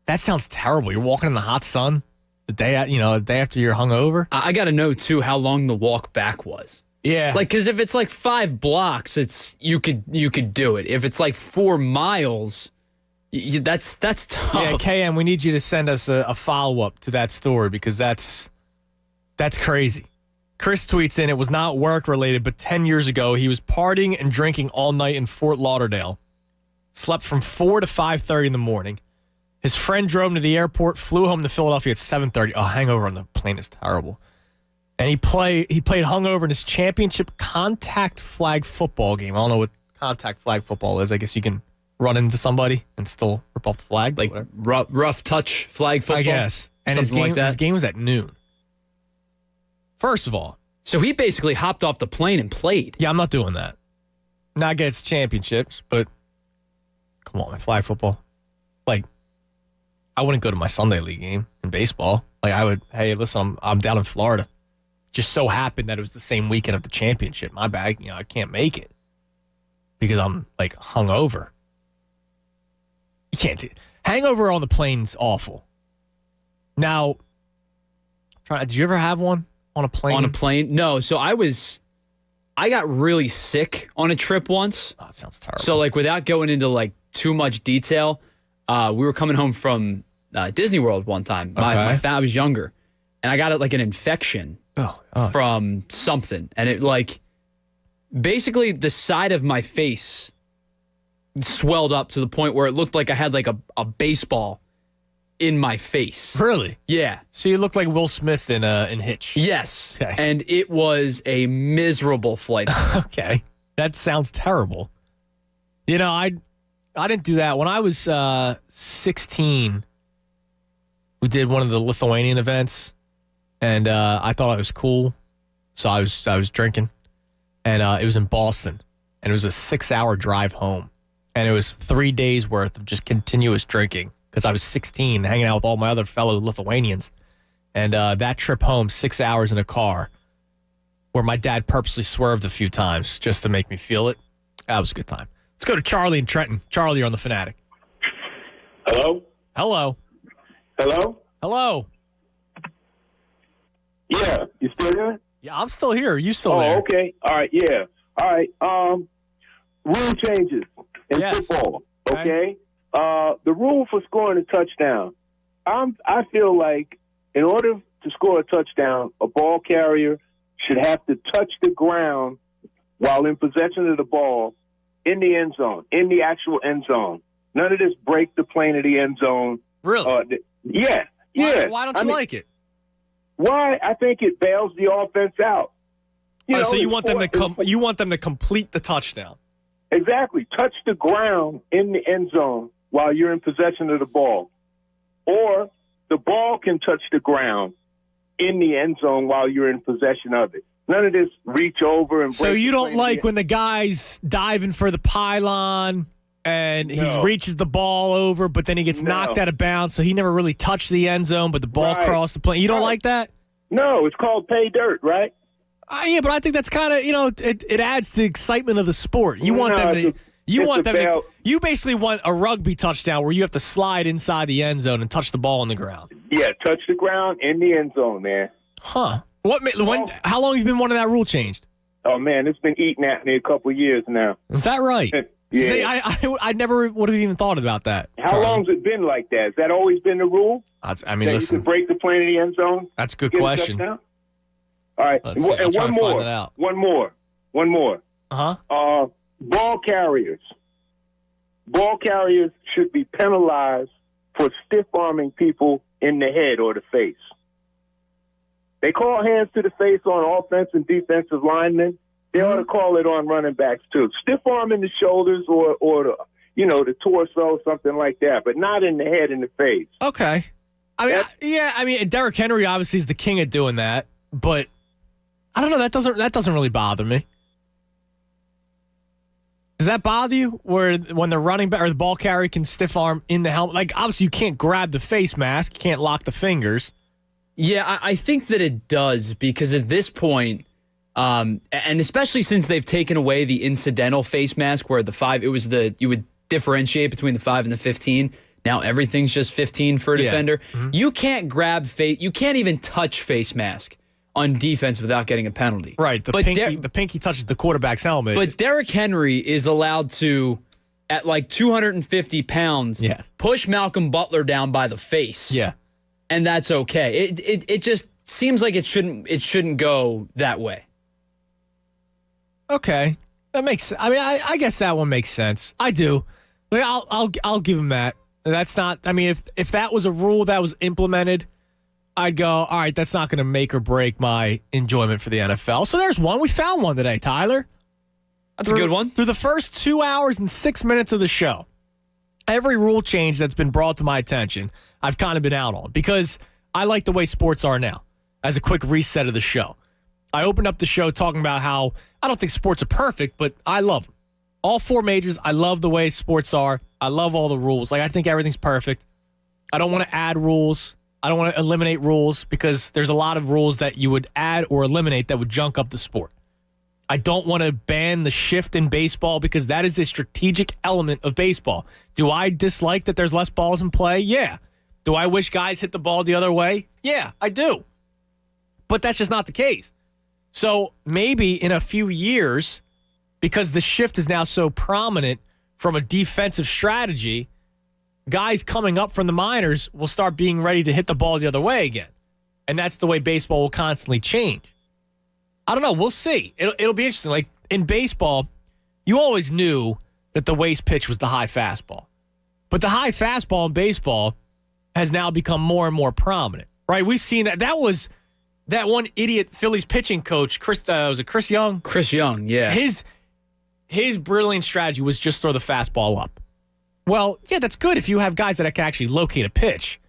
That sounds terrible. You're walking in the hot sun the day after you're hungover. I got to know, too, how long the walk back was. Yeah. Like, because if it's like 5 blocks, you could do it. If it's like 4 miles, that's tough. Yeah, KM, we need you to send us a follow-up to that story because that's crazy. Chris tweets in, it was not work-related, but 10 years ago, he was partying and drinking all night in Fort Lauderdale. Slept from 4 to 5:30 in the morning. His friend drove him to the airport, flew home to Philadelphia at 7:30. Oh, hangover on the plane is terrible. And he played hungover in his championship contact flag football game. I don't know what contact flag football is. I guess you can run into somebody and still rip off the flag. Like rough touch flag football? I guess. And his game was at noon. First of all. So he basically hopped off the plane and played. Yeah, I'm not doing that. Not against championships, but come on, man, flag football. Like, I wouldn't go to my Sunday league game in baseball. Like, I would, hey, listen, I'm down in Florida. Just so happened that it was the same weekend of the championship. My bad, I can't make it because I'm, like, hungover. You can't do it. Hangover on the plane's awful. Now, did you ever have one? On a plane? On a plane? No. So I got really sick on a trip once. Oh, that sounds terrible. So, like, without going into, like, too much detail, we were coming home from Disney World one time. I was younger. And I got, like, an infection from something. And it, like, basically the side of my face swelled up to the point where it looked like I had, like, a baseball in my face. Really? Yeah. So you look like Will Smith in Hitch. Yes. Okay. And it was a miserable flight. Okay. That sounds terrible. I didn't do that. When I was 16, we did one of the Lithuanian events, and I thought I was cool. So I was drinking, and it was in Boston, and it was a 6-hour drive home, and it was 3 days worth of just continuous drinking. Because I was 16, hanging out with all my other fellow Lithuanians. And that trip home, 6 hours in a car, where my dad purposely swerved a few times just to make me feel it. That was a good time. Let's go to Charlie in Trenton. Charlie, you're on The Fanatic. Hello? Hello. Hello? Hello. Yeah, you still there? Yeah, I'm still here. Are you still there? Oh, okay. All right, yeah. All right. Rule changes in football, okay? The rule for scoring a touchdown. I feel like in order to score a touchdown, a ball carrier should have to touch the ground while in possession of the ball in the end zone, in the actual end zone. None of this break the plane of the end zone. Really? Yeah. Why don't you like it? Why? I think it bails the offense out. So you want them to complete the touchdown? Exactly. Touch the ground in the end zone while you're in possession of the ball. Or the ball can touch the ground in the end zone while you're in possession of it. None of this reach over and break. So you don't like when the guy's diving for the pylon and he reaches the ball over, but then he gets knocked out of bounds, so he never really touched the end zone, but the ball crossed the plane. You don't like that? No, it's called pay dirt, right? Yeah, but I think that's kind of, it adds to the excitement of the sport. You basically want a rugby touchdown where you have to slide inside the end zone and touch the ball on the ground. Yeah, touch the ground in the end zone, man. Huh. How long have you been wanting that rule changed? Oh, man, it's been eating at me a couple of years now. Is that right? Yeah. See, I never would have even thought about that. How long's it been like that? Has that always been the rule? I mean, that listen. you can break the plane in the end zone? That's a good Get a question. touchdown? All right. Let's see. I'll try one to more. find it out. One more. Uh-huh. Ball carriers. Ball carriers should be penalized for stiff-arming people in the head or the face. They call hands to the face on offense and defensive linemen. They ought to call it on running backs, too. Stiff-arm in the shoulders or the torso, something like that, but not in the head and the face. Okay. I mean, Derrick Henry obviously is the king at doing that, but I don't know. That doesn't really bother me. Does that bother you? When the running back or the ball carrier can stiff arm in the helmet? Like, obviously, you can't grab the face mask. You can't lock the fingers. Yeah, I think that it does because at this point, and especially since they've taken away the incidental face mask where the 5, you would differentiate between the 5 and the 15. Now everything's just 15 for a defender. Mm-hmm. You can't grab you can't even touch face mask on defense without getting a penalty. Right. The pinky touches the quarterback's helmet. But Derrick Henry is allowed to, at like 250 pounds, push Malcolm Butler down by the face. Yeah. And that's okay. It just seems like it shouldn't go that way. Okay. That makes I mean I guess that one makes sense. I do. Like, I'll give him that. That's not I mean if that was a rule that was implemented, I'd go, all right, that's not going to make or break my enjoyment for the NFL. So there's one. We found one today, Tyler. That's a good one. Through the first 2 hours and 6 minutes of the show, every rule change that's been brought to my attention, I've kind of been out on because I like the way sports are now. As a quick reset of the show, I opened up the show talking about how I don't think sports are perfect, but I love them. All 4 majors, I love the way sports are. I love all the rules. Like, I think everything's perfect. I don't want to add rules. I don't want to eliminate rules because there's a lot of rules that you would add or eliminate that would junk up the sport. I don't want to ban the shift in baseball because that is a strategic element of baseball. Do I dislike that there's less balls in play? Yeah. Do I wish guys hit the ball the other way? Yeah, I do. But that's just not the case. So maybe in a few years, because the shift is now so prominent from a defensive strategy, guys coming up from the minors will start being ready to hit the ball the other way again. And that's the way baseball will constantly change. I don't know. We'll see. It'll be interesting. Like in baseball, you always knew that the waist pitch was the high fastball. But the high fastball in baseball has now become more and more prominent, right? We've seen that. That was that one idiot Phillies pitching coach, Chris Young? Chris Young, yeah. His brilliant strategy was just throw the fastball up. Well, yeah, that's good if you have guys that can actually locate a pitch.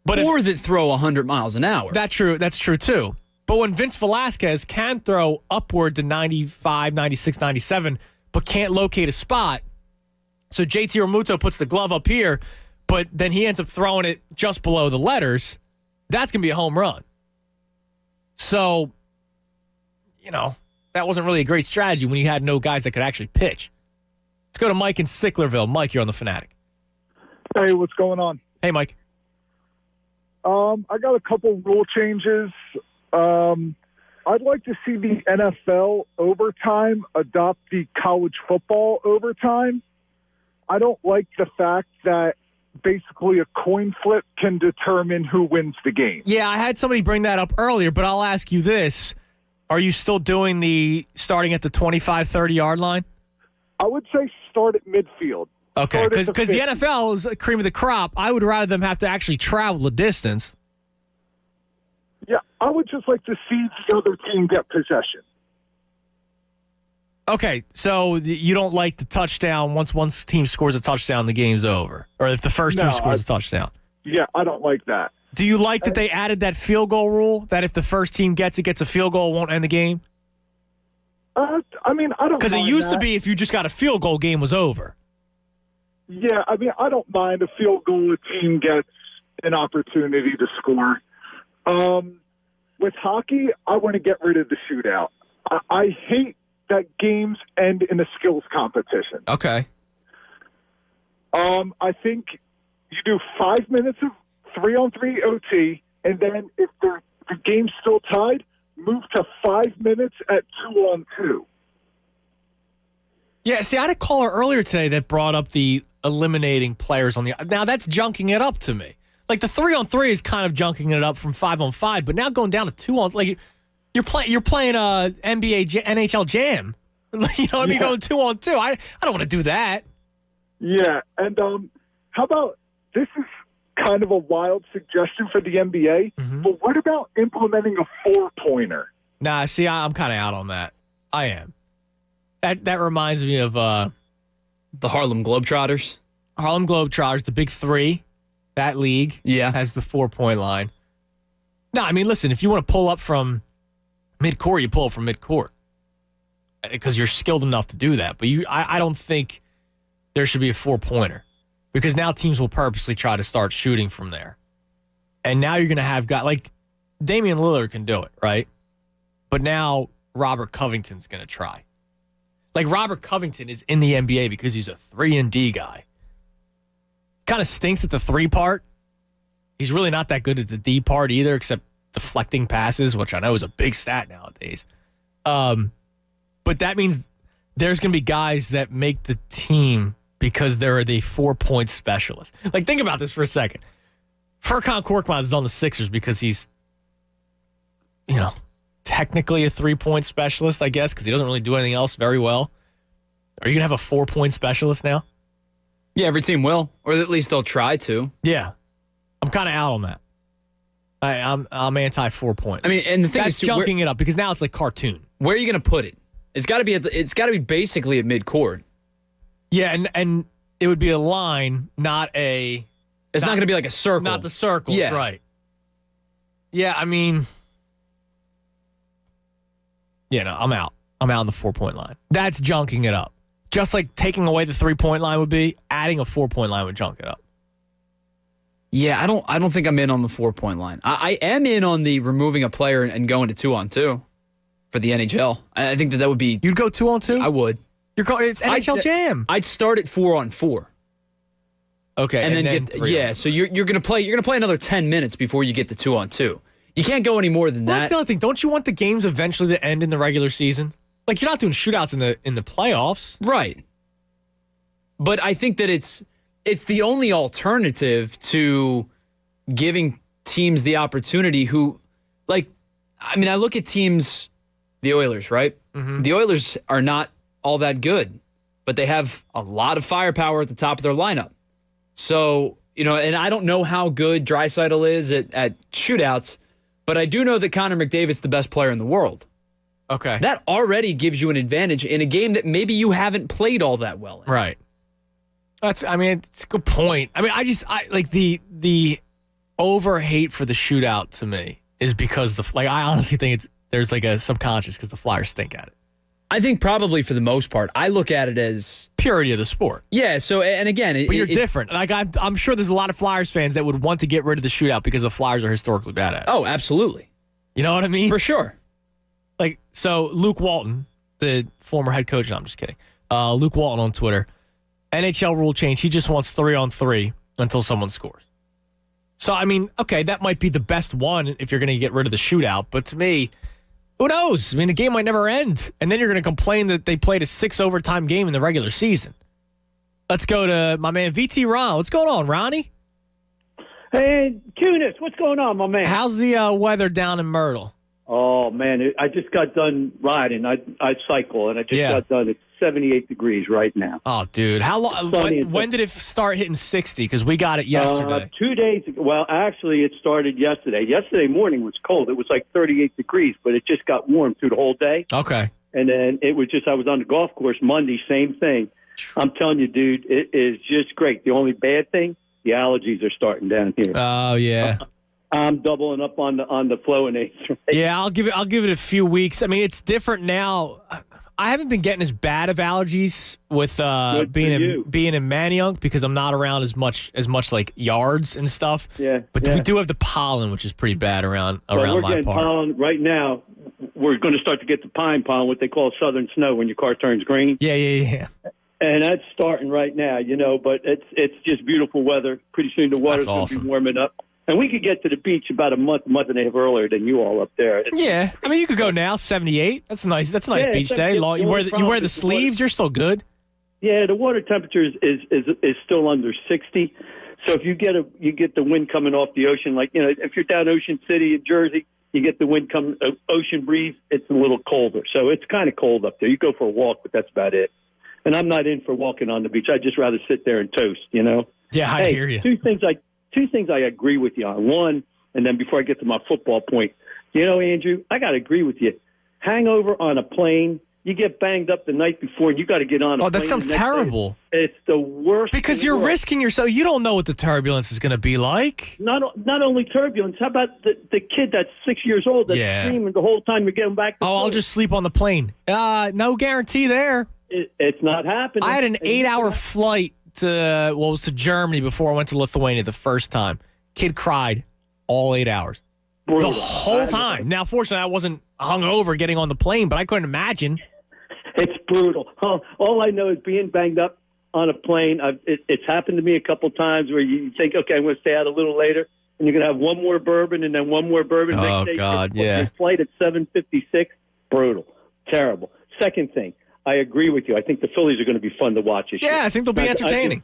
Or that throw 100 miles an hour. That's true, too. But when Vince Velasquez can throw upward to 95, 96, 97, but can't locate a spot, so JT Realmuto puts the glove up here, but then he ends up throwing it just below the letters, that's going to be a home run. So, that wasn't really a great strategy when you had no guys that could actually pitch. Let's go to Mike in Sicklerville. Mike, you're on the Fanatic. Hey, what's going on? Hey, Mike. I got a couple rule changes. I'd like to see the NFL overtime adopt the college football overtime. I don't like the fact that basically a coin flip can determine who wins the game. Yeah, I had somebody bring that up earlier, but I'll ask you this. Are you still doing the starting at the 25, 30-yard line? I would say start at midfield. Okay, because the NFL is cream of the crop. I would rather them have to actually travel the distance. Yeah, I would just like to see the other team get possession. Okay, so you don't like the touchdown once one team scores a touchdown, the game's over? Or if the first team scores a touchdown? Yeah, I don't like that. Do you like that they added that field goal rule, that if the first team gets a field goal, it won't end the game? I mean, I don't. Because it used to be if you just got a field goal, game was over. Yeah, I mean, I don't mind a field goal. A team gets an opportunity to score. With hockey, I want to get rid of the shootout. I hate that games end in a skills competition. Okay. I think you do 5 minutes of 3-on-3 OT, and then if the game's still tied, move to 5 minutes at 2-on-2. Yeah, see, I had a caller earlier today that brought up the eliminating players on the. Now that's junking it up to me. Like the 3-on-3 is kind of junking it up from 5-on-5, but now going down to 2-on, like you're playing a NHL Jam. You know what I mean? Going 2-on-2. I don't want to do that. Yeah, and how about this is kind of a wild suggestion for the NBA, but what about implementing a 4-pointer? Nah, see, I'm kind of out on that. I am. That reminds me of the Harlem Globetrotters. Harlem Globetrotters, the Big Three. That league has the 4-point line. No, I mean, listen, if you want to pull up from midcourt, you pull up from midcourt because you're skilled enough to do that. But I don't think there should be a 4-pointer because now teams will purposely try to start shooting from there. And now you're going to have guys like Damian Lillard can do it, right? But now Robert Covington's going to try. Like Robert Covington is in the NBA because he's a 3-and-D guy. Kind of stinks at the 3 part. He's really not that good at the D part either, except deflecting passes, which I know is a big stat nowadays. But that means there's going to be guys that make the team because they're the 4-point specialist. Like, think about this for a second. Furkan Korkmaz is on the Sixers because he's, technically a 3-point specialist, I guess, because he doesn't really do anything else very well. Are you going to have a 4-point specialist now? Yeah, every team will, or at least they'll try to. Yeah, I'm kind of out on that. I'm anti 4-point. I mean, and the thing that's is, junking it up because now it's like cartoon. Where are you going to put it? It's got to be basically at midcourt. Yeah, and it would be a line, not a. It's not going to be like a circle. Not the circles, yeah. Right? Yeah, I mean, I'm out. I'm out on the 4-point line. That's junking it up. Just like taking away the 3-point line would be, adding a 4-point line would junk it up. Yeah, I don't think I'm in on the 4-point line. I am in on the removing a player and going to 2-on-2 for the NHL. I think that would be. You'd go 2-on-2? I would. It's NHL Jam. I'd start at 4-on-4. Okay, and then so you're gonna play another 10 minutes before you get the 2-on-2. You can't go any more than that. That's the other thing. Don't you want the games eventually to end in the regular season? Like, you're not doing shootouts in the playoffs. Right. But I think that it's the only alternative to giving teams the opportunity who, I look at teams, the Oilers, right? Mm-hmm. The Oilers are not all that good, but they have a lot of firepower at the top of their lineup. So, and I don't know how good Draisaitl is at shootouts, but I do know that Connor McDavid's the best player in the world. Okay. That already gives you an advantage in a game that maybe you haven't played all that well in. Right. It's a good point. I mean, I the over-hate for the shootout to me is because I honestly think there's like a subconscious because the Flyers stink at it. I think probably for the most part, I look at it as purity of the sport. Yeah. So, and again, but you're different. Like I'm sure there's a lot of Flyers fans that would want to get rid of the shootout because the Flyers are historically bad at it. Oh, absolutely. You know what I mean? For sure. So Luke Walton, the former head coach, no, I'm just kidding. Luke Walton on Twitter, NHL rule change. He just wants 3-on-3 until someone scores. So, I mean, okay, that might be the best one if you're going to get rid of the shootout. But to me, who knows? I mean, the game might never end. And then you're going to complain that they played a 6-overtime game in the regular season. Let's go to my man, VT Ron. What's going on, Ronnie? Hey, Kunis, what's going on, my man? How's the weather down in Myrtle? Oh, man, I just got done riding. I cycle, and I just got done. It's 78 degrees right now. Oh, dude. How long? When did it start hitting 60? Because we got it yesterday. 2 days ago. Well, actually, it started yesterday. Yesterday morning was cold. It was like 38 degrees, but it just got warm through the whole day. Okay. And then it was I was on the golf course Monday, same thing. I'm telling you, dude, it is just great. The only bad thing, the allergies are starting down here. Oh, yeah. I'm doubling up on the Flonase. Right? Yeah, I'll give it a few weeks. I mean, it's different now. I haven't been getting as bad of allergies with being in Manayunk because I'm not around as much like yards and stuff. Yeah, but we do have the pollen, which is pretty bad around we're my getting part. Pollen right now. We're going to start to get the pine pollen, what they call southern snow, when your car turns green. Yeah. And that's starting right now, But it's just beautiful weather. Pretty soon the water's going to be warming up. And we could get to the beach about a month and a half earlier than you all up there. Yeah, I mean, you could go now, 78. That's nice. That's a nice beach day. You wear the sleeves, you're still good. Yeah, the water temperature is still under 60. So if you get the wind coming off the ocean, like, if you're down Ocean City in Jersey, you get the wind coming, ocean breeze, it's a little colder. So it's kind of cold up there. You go for a walk, but that's about it. And I'm not in for walking on the beach. I'd just rather sit there and toast, Yeah, I hear you. Two things I agree with you on. One, and then before I get to my football point, Andrew, I got to agree with you. Hangover on a plane, you get banged up the night before, and you got to get on a plane. Oh, that sounds terrible. It's the worst. Because you're risking yourself. You don't know what the turbulence is going to be like. Not only turbulence, how about the kid that's 6 years old that's screaming the whole time you're getting back to I'll just sleep on the plane. No guarantee there. It's not happening. I had an 8-hour flight to Germany before I went to Lithuania the first time. Kid cried all 8 hours. Brutal. The whole time. Now, fortunately, I wasn't hungover getting on the plane, but I couldn't imagine. It's brutal. All I know is being banged up on a plane. It's happened to me a couple times where you think, okay, I'm going to stay out a little later, and you're going to have one more bourbon and then one more bourbon. Oh, Next day, God, your flight at 7:56. Brutal. Terrible. Second thing, I agree with you. I think the Phillies are going to be fun to watch this year. Yeah, I think they'll be entertaining.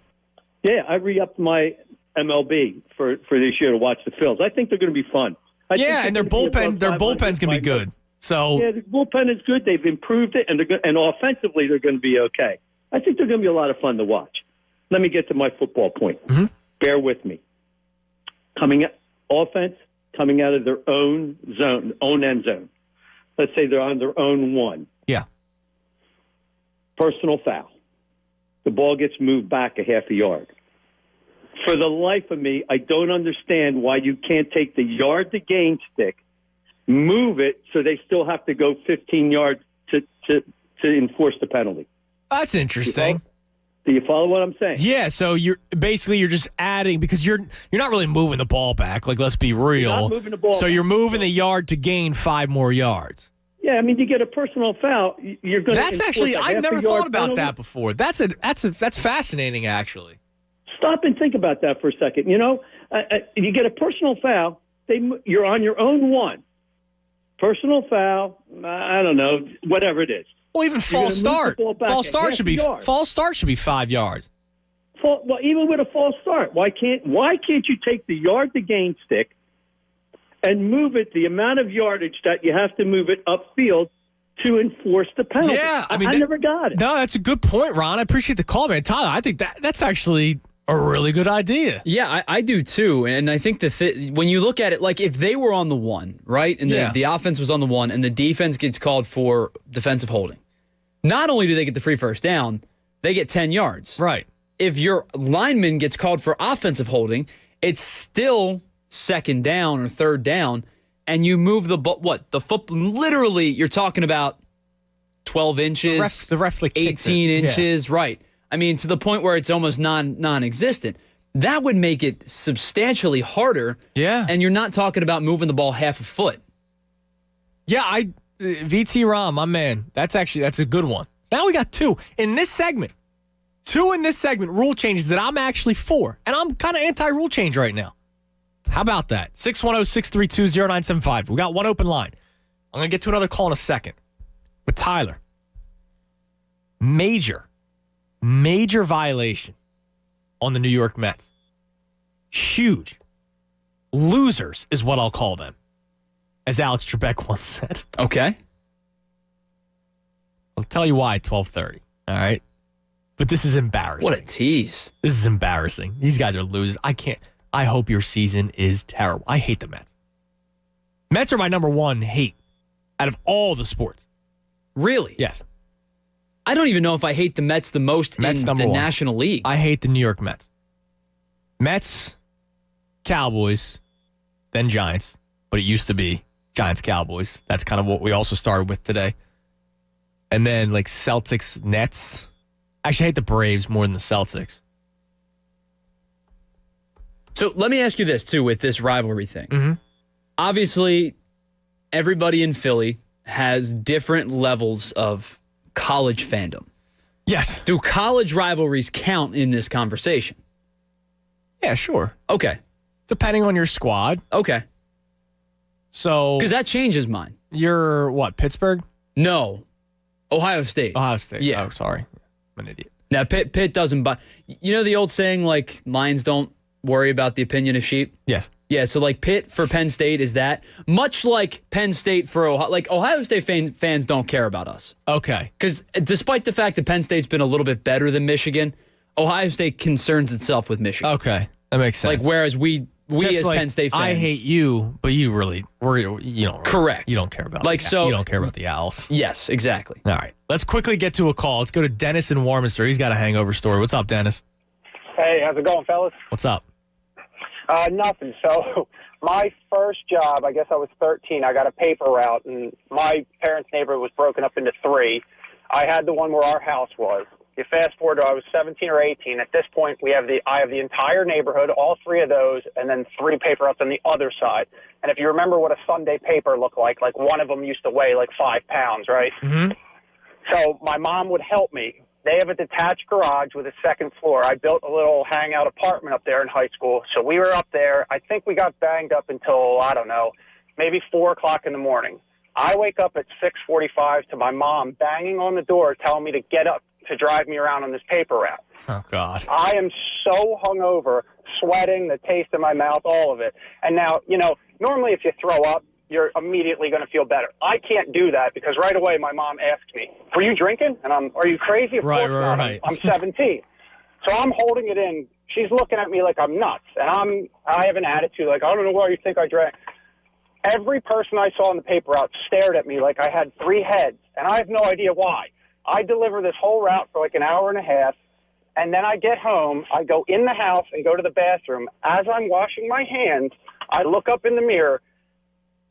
I re-upped my MLB for this year to watch the Phils. I think they're going to be fun. And their bullpen's going to be good. So the bullpen is good. They've improved it, and offensively they're going to be okay. I think they're going to be a lot of fun to watch. Let me get to my football point. Mm-hmm. Bear with me. Offense coming out of their own zone, own end zone. Let's say they're on their own one. Yeah. Personal foul. The ball gets moved back a half a yard. For the life of me, I don't understand why you can't take the yard to gain stick, move it so they still have to go 15 yards to enforce the penalty. That's interesting. Do you follow what I'm saying? Yeah, so you're just adding, because you're not really moving the ball back. Like, let's be real. You're not moving the ball so back. You're moving the yard to gain 5 more yards. Yeah, I mean, you get a personal foul, you're going to. That's actually, I've never thought about that before. That's fascinating, actually. Stop and think about that for a second. You get a personal foul, you're on your own one. Personal foul, I don't know, whatever it is. Well, even false start. False start should be 5 yards. Well, even with a false start, why can't you take the yard to gain stick and move it the amount of yardage that you have to move it upfield to enforce the penalty? Yeah, I mean, I never got it. No, that's a good point, Ron. I appreciate the call, man. Tyler, I think that's actually a really good idea. Yeah, I do too. And I think when you look at it, like if they were on the one, right, and the offense was on the one, and the defense gets called for defensive holding, not only do they get the free first down, they get 10 yards. Right. If your lineman gets called for offensive holding, it's still second down or third down, and you move the literally, you're talking about 12 inches, the ref like 18 inches, right. I mean, to the point where it's almost non-existent. That would make it substantially harder. Yeah. And you're not talking about moving the ball half a foot. Yeah, VT Rom, my man. That's a good one. Now we got 2 in this segment. 2 in this segment, rule changes that I'm actually for. And I'm kind of anti-rule change right now. How about that? 610-632-0975. We got one open line. I'm going to get to another call in a second. But Tyler, major violation on the New York Mets. Huge. Losers is what I'll call them, as Alex Trebek once said. Okay. I'll tell you why at 12:30. All right? But this is embarrassing. What a tease. This is embarrassing. These guys are losers. I hope your season is terrible. I hate the Mets. Mets are my number one hate out of all the sports. Really? Yes. I don't even know if I hate the Mets the most in the National League. I hate the New York Mets. Mets, Cowboys, then Giants. But it used to be Giants, Cowboys. That's kind of what we also started with today. And then like Celtics, Nets. Actually, I hate the Braves more than the Celtics. So let me ask you this, too, with this rivalry thing. Mm-hmm. Obviously, everybody in Philly has different levels of college fandom. Yes. Do college rivalries count in this conversation? Yeah, sure. Okay. depending on your squad. Okay. So because that changes mine. You're what? Pittsburgh? No, Ohio State. Ohio State. Yeah. Oh, sorry, I'm an idiot. Now Pitt doesn't buy. You know the old saying, like, lions don't worry about the opinion of sheep? Yes. Yeah, so like Pitt for Penn State is that. Much like Penn State for Ohio. Like Ohio State fans don't care about us. Okay. Because despite the fact that Penn State's been a little bit better than Michigan, Ohio State concerns itself with Michigan. Okay, that makes sense. Like whereas we Just as like, Penn State fans. I hate you, but you don't. Correct. You don't care about like so. You don't care about the Owls. Yes, exactly. All right. Let's quickly get to a call. Let's go to Dennis in Warminster. He's got a hangover story. What's up, Dennis? Hey, how's it going, fellas? What's up? Nothing. So my first job, I guess I was 13. I got a paper route, and my parents' neighborhood was broken up into 3. I had the one where our house was. You fast forward to I was 17 or 18. At this point, I have the entire neighborhood, all 3 of those, and then 3 paper routes on the other side. And if you remember what a Sunday paper looked like one of them used to weigh like 5 pounds, right? Mm-hmm. So my mom would help me. They have a detached garage with a 2nd floor. I built a little hangout apartment up there in high school. So we were up there. I think we got banged up until, I don't know, maybe 4 o'clock in the morning. I wake up at 6:45 to my mom banging on the door telling me to get up to drive me around on this paper route. Oh, God. I am so hungover, sweating, the taste in my mouth, all of it. And now, normally if you throw up, you're immediately going to feel better. I can't do that because right away my mom asked me, "Were you drinking?" And are you crazy? Of course not. Right. I'm 17. So I'm holding it in. She's looking at me like I'm nuts. And I have an attitude like, I don't know why you think I drank. Every person I saw in the paper route stared at me like I had 3 heads. And I have no idea why. I deliver this whole route for like an hour and a half. And then I get home, I go in the house and go to the bathroom. As I'm washing my hands, I look up in the mirror,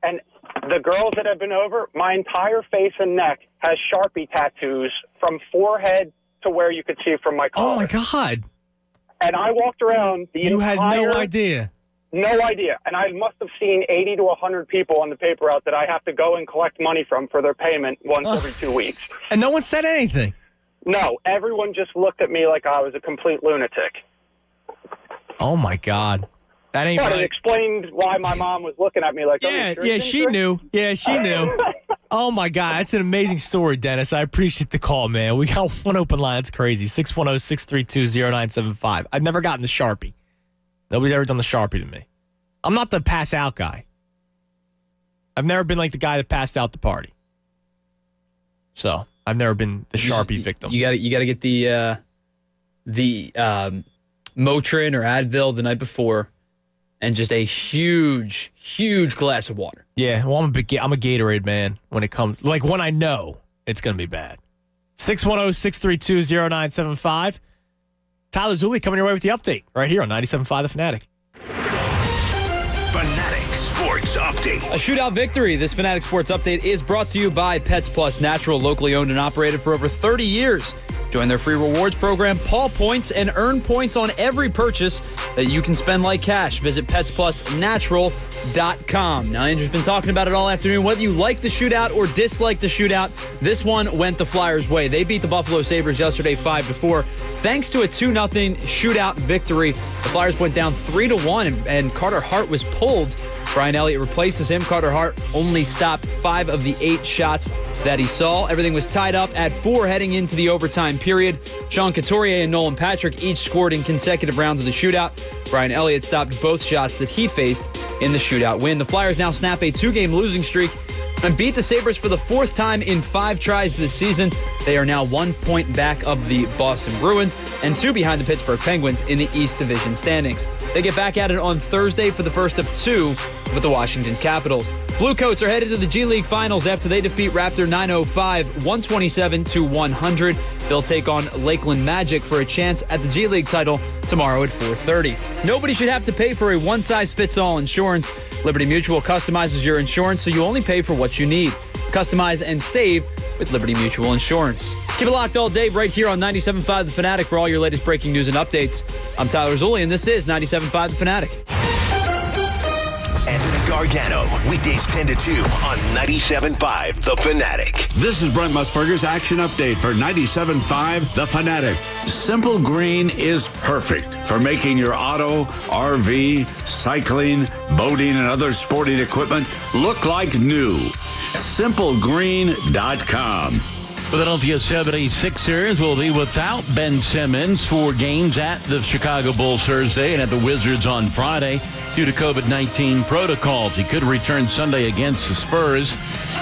and the girls that have been over, my entire face and neck has Sharpie tattoos from forehead to where you could see from my collar. Oh, my God. And I walked around the You entire... had no idea. No idea. And I must have seen 80 to 100 people on the paper route that I have to go and collect money from for their payment once every 2 weeks. And no one said anything? No. Everyone just looked at me like I was a complete lunatic. Oh, my God. That ain't But right. it explained why my mom was looking at me like, Yeah, she knew. Yeah, she knew. Oh, my God. That's an amazing story, Dennis. I appreciate the call, man. We got one open line. That's crazy. 610-632-0975. I've never gotten the Sharpie. Nobody's ever done the Sharpie to me. I'm not the pass out guy. I've never been like the guy that passed out the party. So I've never been the Sharpie victim. You got to get the Motrin or Advil the night before, and just a huge glass of water. Yeah, well, I'm a Gatorade man when it comes, like when I know it's going to be bad. 610-632-0975. Tyler Zulli coming your way with the update right here on 97.5 The Fanatic. Fanatic Sports Update. A shootout victory. This Fanatic Sports Update is brought to you by Pets Plus Natural, locally owned and operated for over 30 years. Join their free rewards program, Paw Points, and earn points on every purchase that you can spend like cash. Visit petsplusnatural.com. Now, Andrew's been talking about it all afternoon. Whether you like the shootout or dislike the shootout, this one went the Flyers' way. They beat the Buffalo Sabres yesterday 5-4. Thanks to a 2-0 shootout victory, the Flyers went down 3-1, and Carter Hart was pulled. Brian Elliott replaces him. Carter Hart only stopped 5 of the 8 shots that he saw. Everything was tied up at 4 heading into the overtime period. Sean Couturier and Nolan Patrick each scored in consecutive rounds of the shootout. Brian Elliott stopped both shots that he faced in the shootout win. The Flyers now snap a 2-game losing streak and beat the Sabres for the 4th time in 5 tries this season. They are now 1 point back of the Boston Bruins and 2 behind the Pittsburgh Penguins in the East Division standings. They get back at it on Thursday for the first of 2 with the Washington Capitals. Bluecoats are headed to the G League Finals after they defeat Raptor 905 127-100. They'll take on Lakeland Magic for a chance at the G League title tomorrow at 4:30. Nobody should have to pay for a one-size-fits-all insurance. Liberty Mutual customizes your insurance so you only pay for what you need. Customize and save with Liberty Mutual Insurance. Keep it locked all day right here on 97.5 The Fanatic for all your latest breaking news and updates. I'm Tyler Zulli, and this is 97.5 The Fanatic. Gargano. Weekdays 10 to 2 on 97.5 The Fanatic. This is Brent Musburger's action update for 97.5 The Fanatic. Simple Green is perfect for making your auto, RV, cycling, boating, and other sporting equipment look like new. SimpleGreen.com. Philadelphia 76ers will be without Ben Simmons for games at the Chicago Bulls Thursday and at the Wizards on Friday due to COVID-19 protocols. He could return Sunday against the Spurs.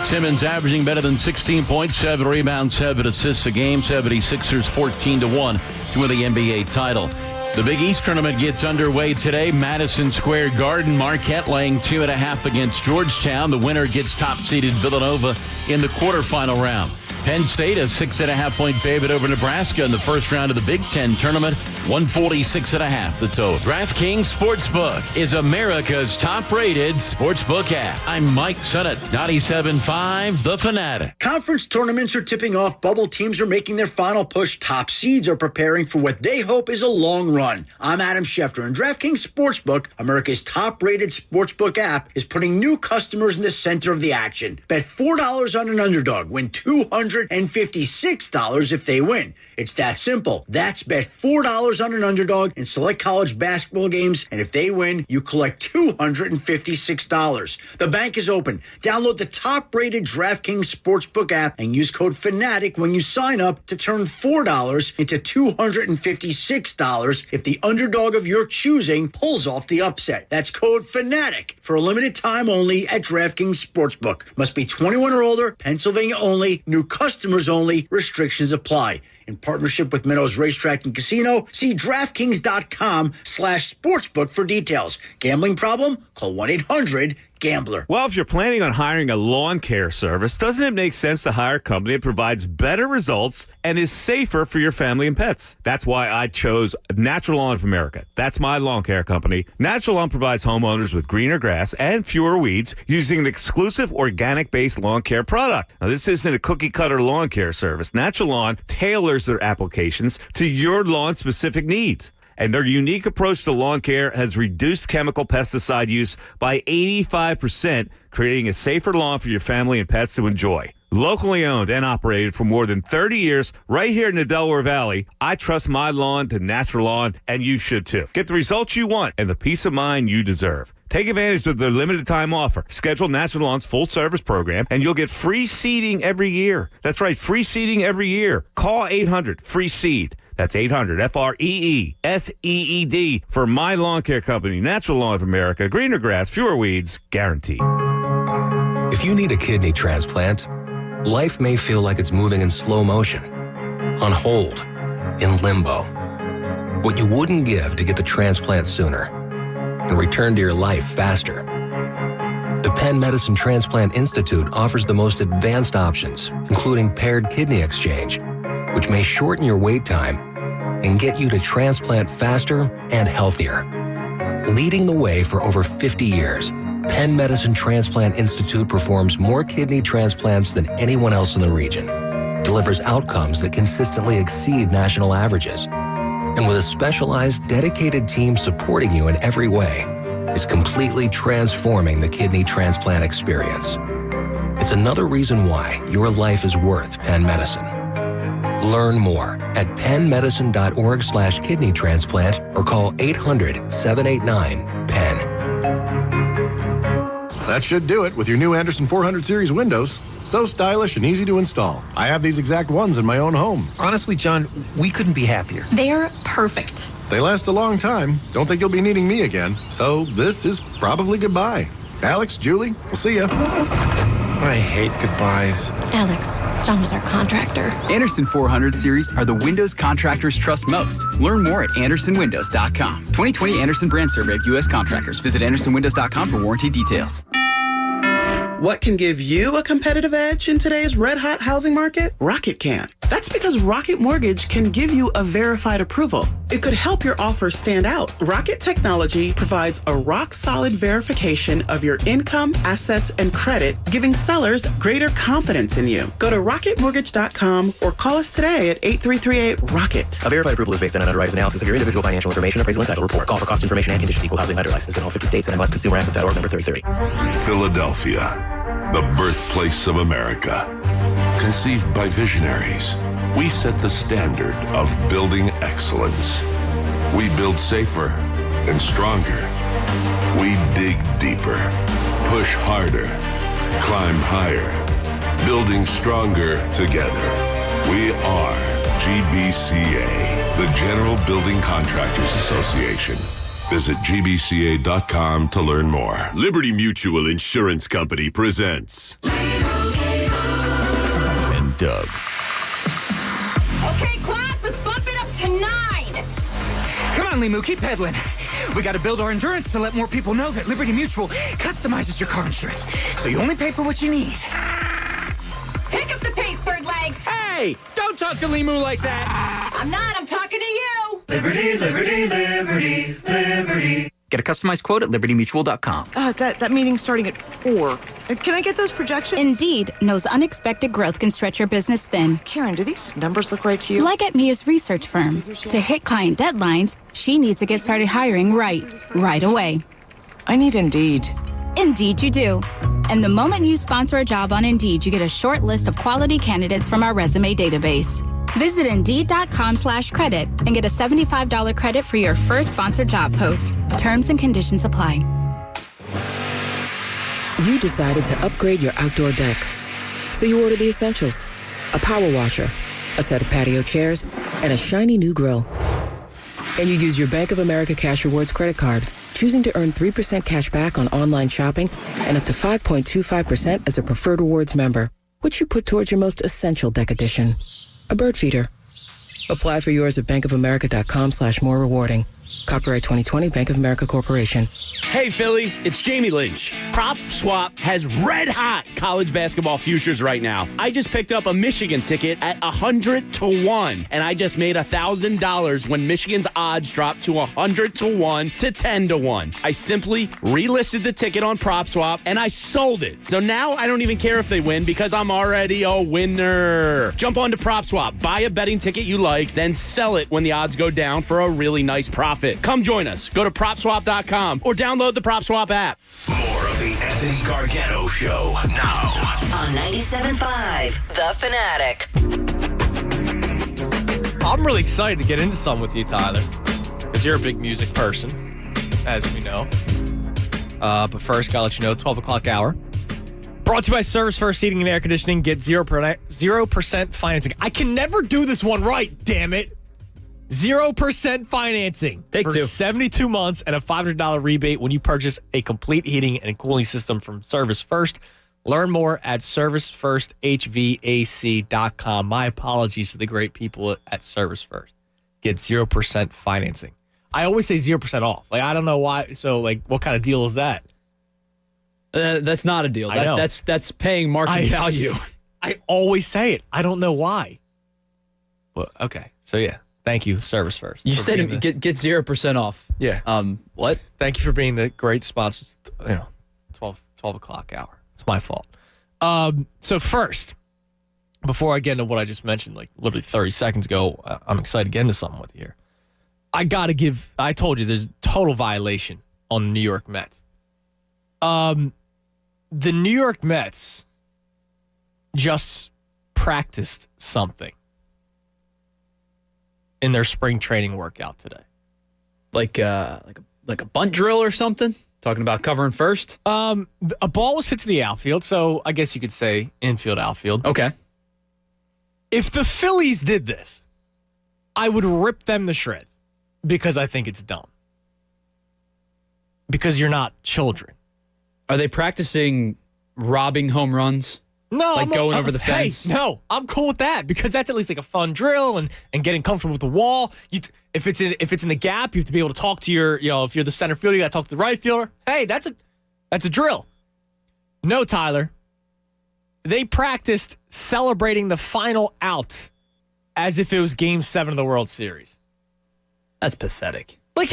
Simmons averaging better than 16 points, 7 rebounds, 7 assists a game. 76ers 14-1 to win the NBA title. The Big East tournament gets underway today. Madison Square Garden. Marquette laying 2.5 against Georgetown. The winner gets top-seeded Villanova in the quarterfinal round. Penn State a 6.5-point favorite over Nebraska in the first round of the Big Ten tournament. 146.5 the total. DraftKings Sportsbook is America's top-rated sportsbook app. I'm Mike Sennett, 97.5 The Fanatic. Conference tournaments are tipping off. Bubble teams are making their final push. Top seeds are preparing for what they hope is a long run. I'm Adam Schefter, and DraftKings Sportsbook, America's top-rated sportsbook app, is putting new customers in the center of the action. Bet $4 on an underdog. Win $256 if they win. It's that simple. That's bet $4 on an underdog in select college basketball games, and if they win, you collect $256. The bank is open. Download the top-rated DraftKings Sportsbook app and use code FANATIC when you sign up to turn $4 into $256 if the underdog of your choosing pulls off the upset. That's code FANATIC for a limited time only at DraftKings Sportsbook. Must be 21 or older, Pennsylvania only, new customers only, restrictions apply. In partnership with Meadows Racetrack and Casino, see DraftKings.com/sportsbook for details. Gambling problem? Call 1-800-GAMBLER. Well, if you're planning on hiring a lawn care service, doesn't it make sense to hire a company that provides better results and is safer for your family and pets? That's why I chose Natural Lawn of America. That's my lawn care company. Natural Lawn provides homeowners with greener grass and fewer weeds using an exclusive organic-based lawn care product. Now, this isn't a cookie-cutter lawn care service. Natural Lawn tailors their applications to your lawn-specific needs. And their unique approach to lawn care has reduced chemical pesticide use by 85%, creating a safer lawn for your family and pets to enjoy. Locally owned and operated for more than 30 years right here in the Delaware Valley, I trust my lawn to Natural Lawn, and you should too. Get the results you want and the peace of mind you deserve. Take advantage of their limited time offer. Schedule Natural Lawn's full service program and you'll get free seeding every year. That's right, free seeding every year. Call 800-FREE-SEED. That's 800-FREESEED for my lawn care company, Natural Lawn of America. Greener grass, fewer weeds, guaranteed. If you need a kidney transplant, life may feel like it's moving in slow motion, on hold, in limbo. What you wouldn't give to get the transplant sooner and return to your life faster. The Penn Medicine Transplant Institute offers the most advanced options, including paired kidney exchange, which may shorten your wait time and get you to transplant faster and healthier. Leading the way for over 50 years, Penn Medicine Transplant Institute performs more kidney transplants than anyone else in the region, delivers outcomes that consistently exceed national averages, and with a specialized, dedicated team supporting you in every way, is completely transforming the kidney transplant experience. It's another reason why your life is worth Penn Medicine. Learn more at pennmedicine.org/kidney transplant or call 800-789-PENN. That should do it with your new Anderson 400 series windows. So stylish and easy to install. I have these exact ones in my own home. Honestly, John, we couldn't be happier. They're perfect. They last a long time. Don't think you'll be needing me again. So this is probably goodbye. Alex, Julie, we'll see ya. I hate goodbyes. Alex, John was our contractor. Anderson 400 series are the windows contractors trust most. Learn more at andersonwindows.com. 2020 Anderson brand survey of U.S. contractors. Visit andersonwindows.com for warranty details. What can give you a competitive edge in today's red-hot housing market? Rocket can. That's because Rocket Mortgage can give you a verified approval It could help your offer stand out. Rocket Technology provides a rock-solid verification of your income, assets, and credit, giving sellers greater confidence in you. Go to rocketmortgage.com or call us today at 8338-ROCKET. A verified approval is based on an underwriter's analysis of your individual financial information, appraisal, and title report. Call for cost information and conditions. Equal housing lender license in all 50 states and MLSConsumerAccess.org number 3030. Philadelphia, the birthplace of America. Conceived by visionaries, we set the standard of building excellence. We build safer and stronger. We dig deeper, push harder, climb higher, building stronger together. We are GBCA, the General Building Contractors Association. Visit gbca.com to learn more. Liberty Mutual Insurance Company presents and Doug. Okay, class, let's bump it up to 9. Come on, Limu, keep pedaling. We got to build our endurance to let more people know that Liberty Mutual customizes your car insurance, so you only pay for what you need. Pick up the pace, bird legs. Hey, don't talk to Limu like that. I'm not, I'm talking to you. Liberty, liberty, liberty, liberty. Get a customized quote at libertymutual.com. That meeting's starting at 4. Can I get those projections? Indeed knows unexpected growth can stretch your business thin. Karen, do these numbers look right to you? Like at Mia's research firm. To hit client deadlines, she needs to get started hiring right away. I need Indeed. Indeed you do. And the moment you sponsor a job on Indeed, you get a short list of quality candidates from our resume database. Visit Indeed.com/credit and get a $75 credit for your first sponsored job post. Terms and conditions apply. You decided to upgrade your outdoor deck. So you ordered the essentials. A power washer, a set of patio chairs, and a shiny new grill. And you use your Bank of America Cash Rewards credit card, choosing to earn 3% cash back on online shopping and up to 5.25% as a Preferred Rewards member, which you put towards your most essential deck addition. A bird feeder. Apply for yours at bankofamerica.com/more rewarding. Copyright 2020 Bank of America Corporation. Hey, Philly, it's Jamie Lynch. Prop Swap has red-hot college basketball futures right now. I just picked up a Michigan ticket at 100-1, and I just made $1,000 when Michigan's odds dropped to 100-1 to 10-1. I simply relisted the ticket on Prop Swap, and I sold it. So now I don't even care if they win because I'm already a winner. Jump onto Prop Swap, buy a betting ticket you like, then sell it when the odds go down for a really nice profit. Come join us. Go to PropSwap.com or download the PropSwap app. More of the Anthony Gargano Show now on 97.5 The Fanatic. I'm really excited to get into some with you, Tyler, because you're a big music person, as we know. But first, gotta let you know, 12 o'clock hour. Brought to you by Service First Heating and Air Conditioning. Get 0% financing. I can never do this one right, damn it. 0% financing Take for two. 72 months and a $500 rebate when you purchase a complete heating and cooling system from Service First. Learn more at servicefirsthvac.com. My apologies to the great people at Service First. Get 0% financing. I always say 0% off. Like, I don't know why. So, like, what kind of deal is that? That's not a deal. I know. That's paying market value. I always say it. I don't know why. Well, okay. So, yeah. Thank you, Service First. You said get 0% off. Yeah. What? Thank you for being the great sponsors. 12 o'clock hour. It's my fault. So first, before I get into what I just mentioned, like literally 30 seconds ago, I'm excited to get into something with you here. I told you there's a total violation on the New York Mets. The New York Mets just practiced something in their spring training workout today. Like a bunt drill or something? Talking about covering first? A ball was hit to the outfield, so I guess you could say infield, outfield. Okay. If the Phillies did this, I would rip them to shreds because I think it's dumb. Because you're not children. Are they practicing robbing home runs? No, like going over the fence. Hey, no, I'm cool with that because that's at least like a fun drill and getting comfortable with the wall. If it's in the gap, you have to be able to talk to your, if you're the center fielder, you got to talk to the right fielder. Hey, that's a drill. No, Tyler. They practiced celebrating the final out as if it was Game 7 of the World Series. That's pathetic. Like,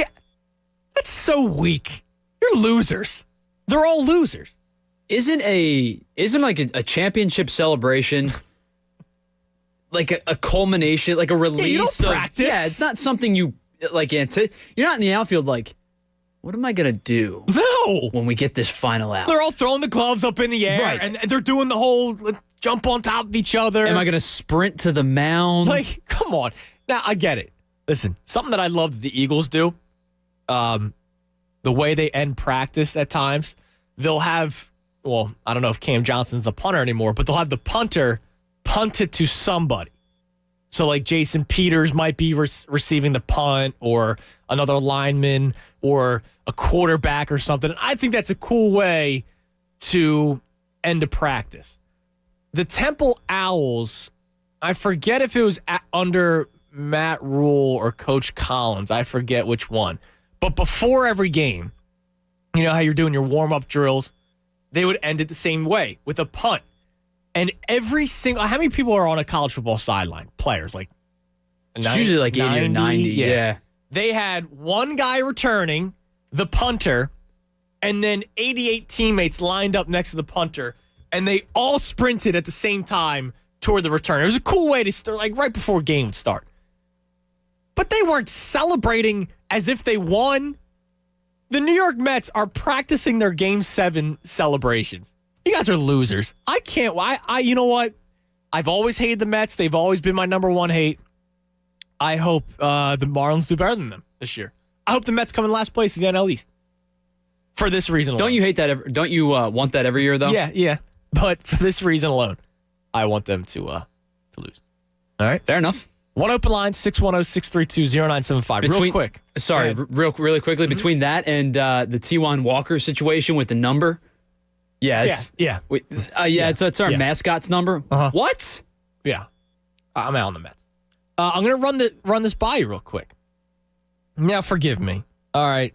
that's so weak. You're losers. They're all losers. Isn't like a championship celebration like a culmination, like a release you don't of practice. Yeah, it's not something you like you're not in the outfield like, what am I gonna do? No. When we get this final out. They're all throwing the gloves up in the air, Right. and they're doing the whole jump on top of each other. Am I gonna sprint to the mound? Like, come on. Now, I get it. Listen, something that I love that the Eagles do, the way they end practice at times, they'll have, well, I don't know if Cam Johnson's the punter anymore, but they'll have the punter punt it to somebody. So, like, Jason Peters might be receiving the punt, or another lineman, or a quarterback or something. And I think that's a cool way to end a practice. The Temple Owls, I forget if it was under Matt Rule or Coach Collins. I forget which one. But before every game, you know how you're doing your warm-up drills? They would end it the same way, with a punt. And every single... How many people are on a college football sideline? Players, like... It's usually like 80 or 90. Yeah. They had one guy returning, the punter, and then 88 teammates lined up next to the punter, and they all sprinted at the same time toward the return. It was a cool way to start, like right before a game would start. But they weren't celebrating as if they won. The New York Mets are practicing their Game 7 celebrations. You guys are losers. I can't. You know what? I've always hated the Mets. They've always been my number one hate. I hope the Marlins do better than them this year. I hope the Mets come in last place in the NL East. For this reason alone. Don't you hate that? Don't you want that every year, though? Yeah. But for this reason alone, I want them to lose. All right? Fair enough. One open line, 610-632-0975. Real quick. Sorry, really quickly. Mm-hmm. Between that and the T1 Walker situation with the number. Yeah. It's our mascot's number. Uh-huh. What? Yeah. I'm out on the Mets. I'm going to run this by you real quick. Now, forgive me. All right.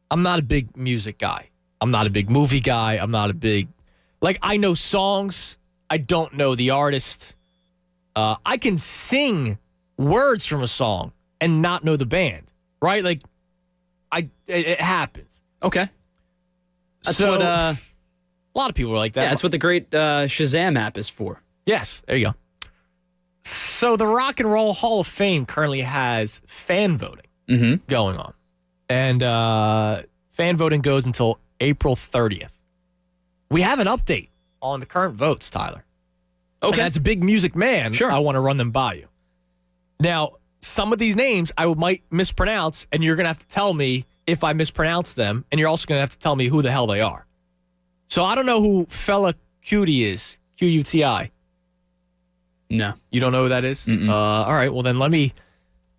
I'm not a big music guy. I'm not a big movie guy. I'm not a big... Like, I know songs. I don't know the artist. I can sing words from a song and not know the band, right? Like, it happens. Okay. That's so, what... a lot of people are like that. Yeah, that's what the great Shazam app is for. Yes, there you go. So the Rock and Roll Hall of Fame currently has fan voting going on. And fan voting goes until April 30th. We have an update on the current votes, Tyler. Okay. And as a big music man, sure. I want to run them by you. Now, some of these names I might mispronounce, and you're going to have to tell me if I mispronounce them, and you're also going to have to tell me who the hell they are. So I don't know who Fela Kuti is, Q-U-T-I. No. You don't know who that is? All right, well then let me...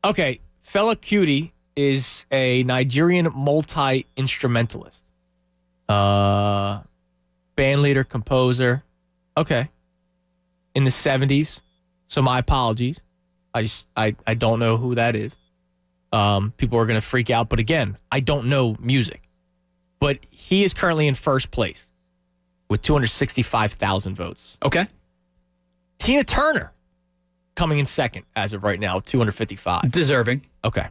Okay, Fela Kuti is a Nigerian multi-instrumentalist. Band leader, composer. Okay. In the 70s. So my apologies. I don't know who that is. People are going to freak out. But again, I don't know music. But he is currently in first place with 265,000 votes. Okay. Tina Turner coming in second as of right now with 255. Deserving. Okay.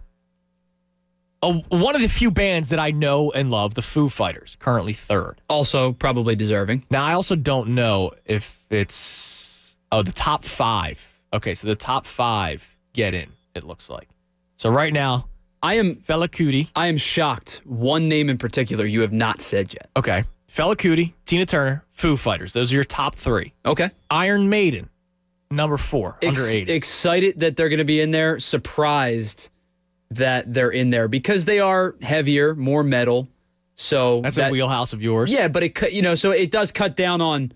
One of the few bands that I know and love, the Foo Fighters, currently third. Also probably deserving. Now, I also don't know if it's... Oh, the top five. Okay, so the top five get in, it looks like. So right now, Fela Kuti. I am shocked. One name in particular you have not said yet. Okay. Fela Kuti, Tina Turner, Foo Fighters. Those are your top three. Okay. Iron Maiden, number 4, under 80. Excited that they're going to be in there. Surprised that they're in there because they are heavier, more metal. So that's a wheelhouse of yours. Yeah, but so it does cut down on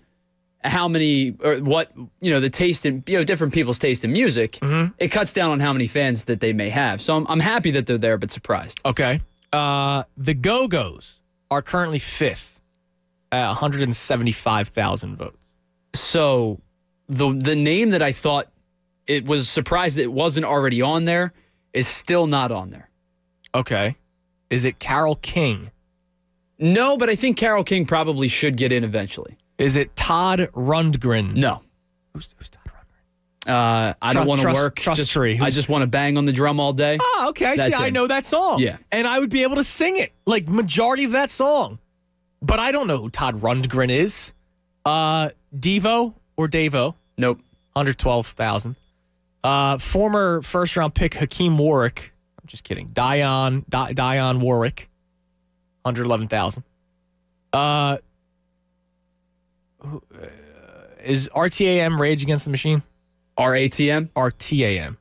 how many or what, the taste in, different people's taste in music. Mm-hmm. It cuts down on how many fans that they may have. So I'm happy that they're there, but surprised. Okay. The Go-Go's are currently fifth at 175,000 votes. So the name that I thought it was surprised that it wasn't already on there is still not on there. Okay. Is it Carole King? No, but I think Carole King probably should get in eventually. Is it Todd Rundgren? No. Who's Todd Rundgren? I don't want to work. Trust Tree. I just want to bang on the drum all day. Oh, okay. I know that song. Yeah. And I would be able to sing it, like majority of that song. But I don't know who Todd Rundgren is. Devo or Davo? Nope. 112,000. Former first-round pick Hakeem Warwick. I'm just kidding. Dion Warwick. 111,000. Is RTAM Rage Against the Machine? RATM? RTAM.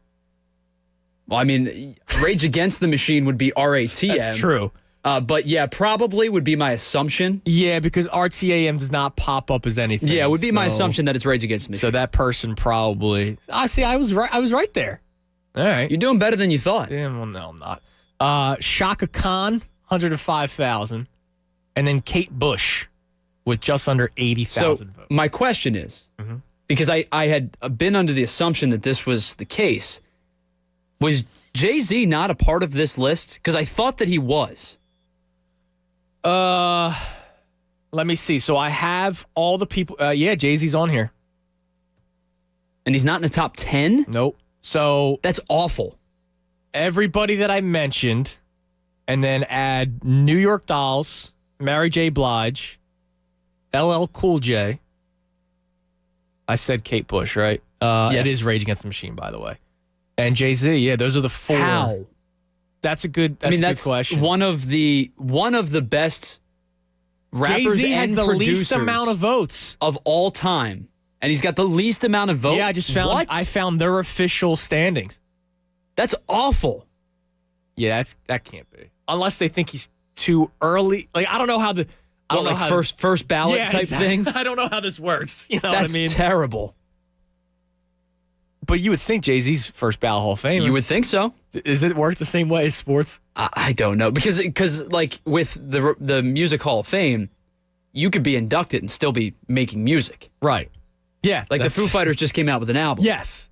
Well, I mean, Rage Against the Machine would be RATM. That's true. But yeah, probably would be my assumption. Yeah, because RTAM does not pop up as anything. Yeah, it would be my assumption that it's Rage Against the Machine. So that person probably. See, I was right. I was right there. All right. You're doing better than you thought. Yeah, well, no, I'm not. Shaka Khan, 105,000. And then Kate Bush with just under 80,000 votes. My question is, because I had been under the assumption that this was the case, was Jay-Z not a part of this list? Because I thought that he was. Let me see. So I have all the people. Yeah, Jay-Z's on here. And he's not in the top 10? Nope. So that's awful. Everybody that I mentioned, and then add New York Dolls, Mary J. Blige, LL Cool J. I said Kate Bush, right? Yes. It is Rage Against the Machine, by the way. And Jay-Z, yeah, those are the four. How? That's a good that's question. One of the best rappers Jay-Z and has the producers least amount of votes of all time. And he's got the least amount of votes. Yeah, I found their official standings. That's awful. Yeah, that can't be. Unless they think he's too early. Like, I don't know how first ballot type thing. I don't know how this works. You know That's what I mean? Terrible. But you would think Jay-Z's first ballot Hall of Fame. You would think so. Is it work the same way as sports? I don't know. Because like with the Music Hall of Fame, you could be inducted and still be making music. Right. Yeah. Like the Foo Fighters just came out with an album. Yes.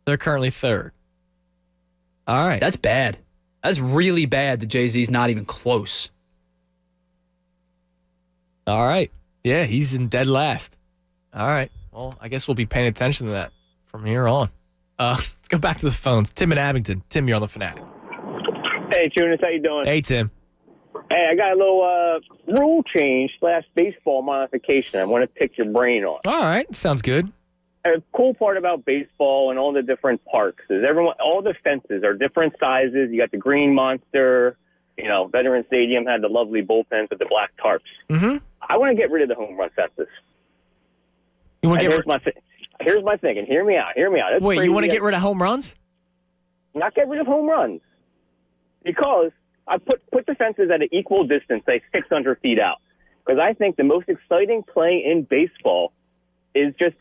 They're currently third. All right. That's bad. That's really bad that Jay-Z's not even close. All right. Yeah, he's in dead last. All right. Well, I guess we'll be paying attention to that from here on. Let's go back to the phones. Tim in Abington. Tim, you're on the Fanatic. Hey, Tunis, how you doing? Hey, Tim. Hey, I got a little rule change / baseball modification I want to pick your brain on. All right. Sounds good. A cool part about baseball and all the different parks is all the fences are different sizes. You got the green monster. You know, Veterans Stadium had the lovely bullpens with the black tarps. Mm-hmm. I want to get rid of the home run fences. You want to Here's my thinking. Hear me out. That's Wait, crazy. you want to get rid of home runs? Not get rid of home runs. Because I put the fences at an equal distance, say 600 feet out. Because I think the most exciting play in baseball is just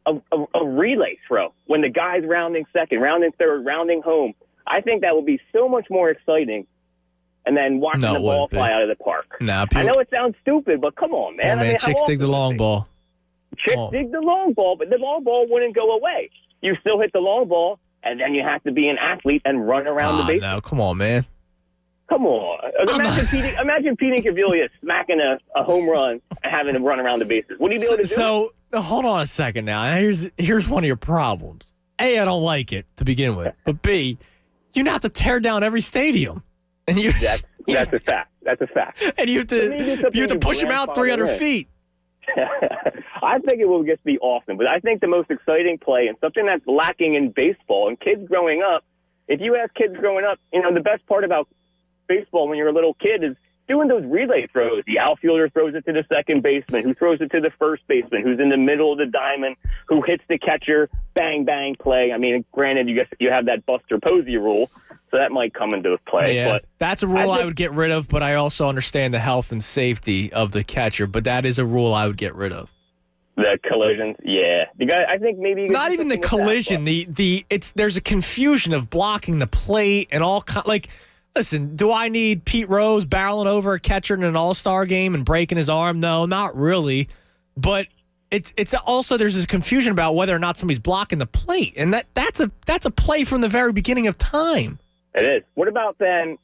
a relay throw. When the guy's rounding second, rounding third, rounding home. I think that would be so much more exciting. And then watching the ball fly out of the park. Nah, I know it sounds stupid, but come on, man. Oh, man, chicks dig the long ball. Chicks dig the long ball, but the long ball wouldn't go away. You still hit the long ball, and then you have to be an athlete and run around the base. No, come on, man. Come on. Imagine Pete Incaviglia smacking a home run and having him run around the bases. Would he be able to do it? So, hold on a second now. Here's one of your problems. A, I don't like it to begin with. But B, you have to tear down every stadium. And that's a fact. That's a fact. And you have to push him out 300 feet. I think it will just be awesome. But I think the most exciting play and something that's lacking in baseball and kids growing up, if you ask kids growing up, you know, the best part about baseball when you're a little kid is doing those relay throws. The outfielder throws it to the second baseman, who throws it to the first baseman, who's in the middle of the diamond, who hits the catcher, bang, bang, play. I mean, granted, you have that Buster Posey rule, so that might come into play. Yeah, but that's a rule I would get rid of, but I also understand the health and safety of the catcher, but that is a rule I would get rid of. The collisions, yeah. I think maybe not even the collision. There's a confusion of blocking the plate and all like. Listen, do I need Pete Rose barreling over a catcher in an all-star game and breaking his arm? No, not really. But it's also there's this confusion about whether or not somebody's blocking the plate, and that's a play from the very beginning of time. It is. What about then,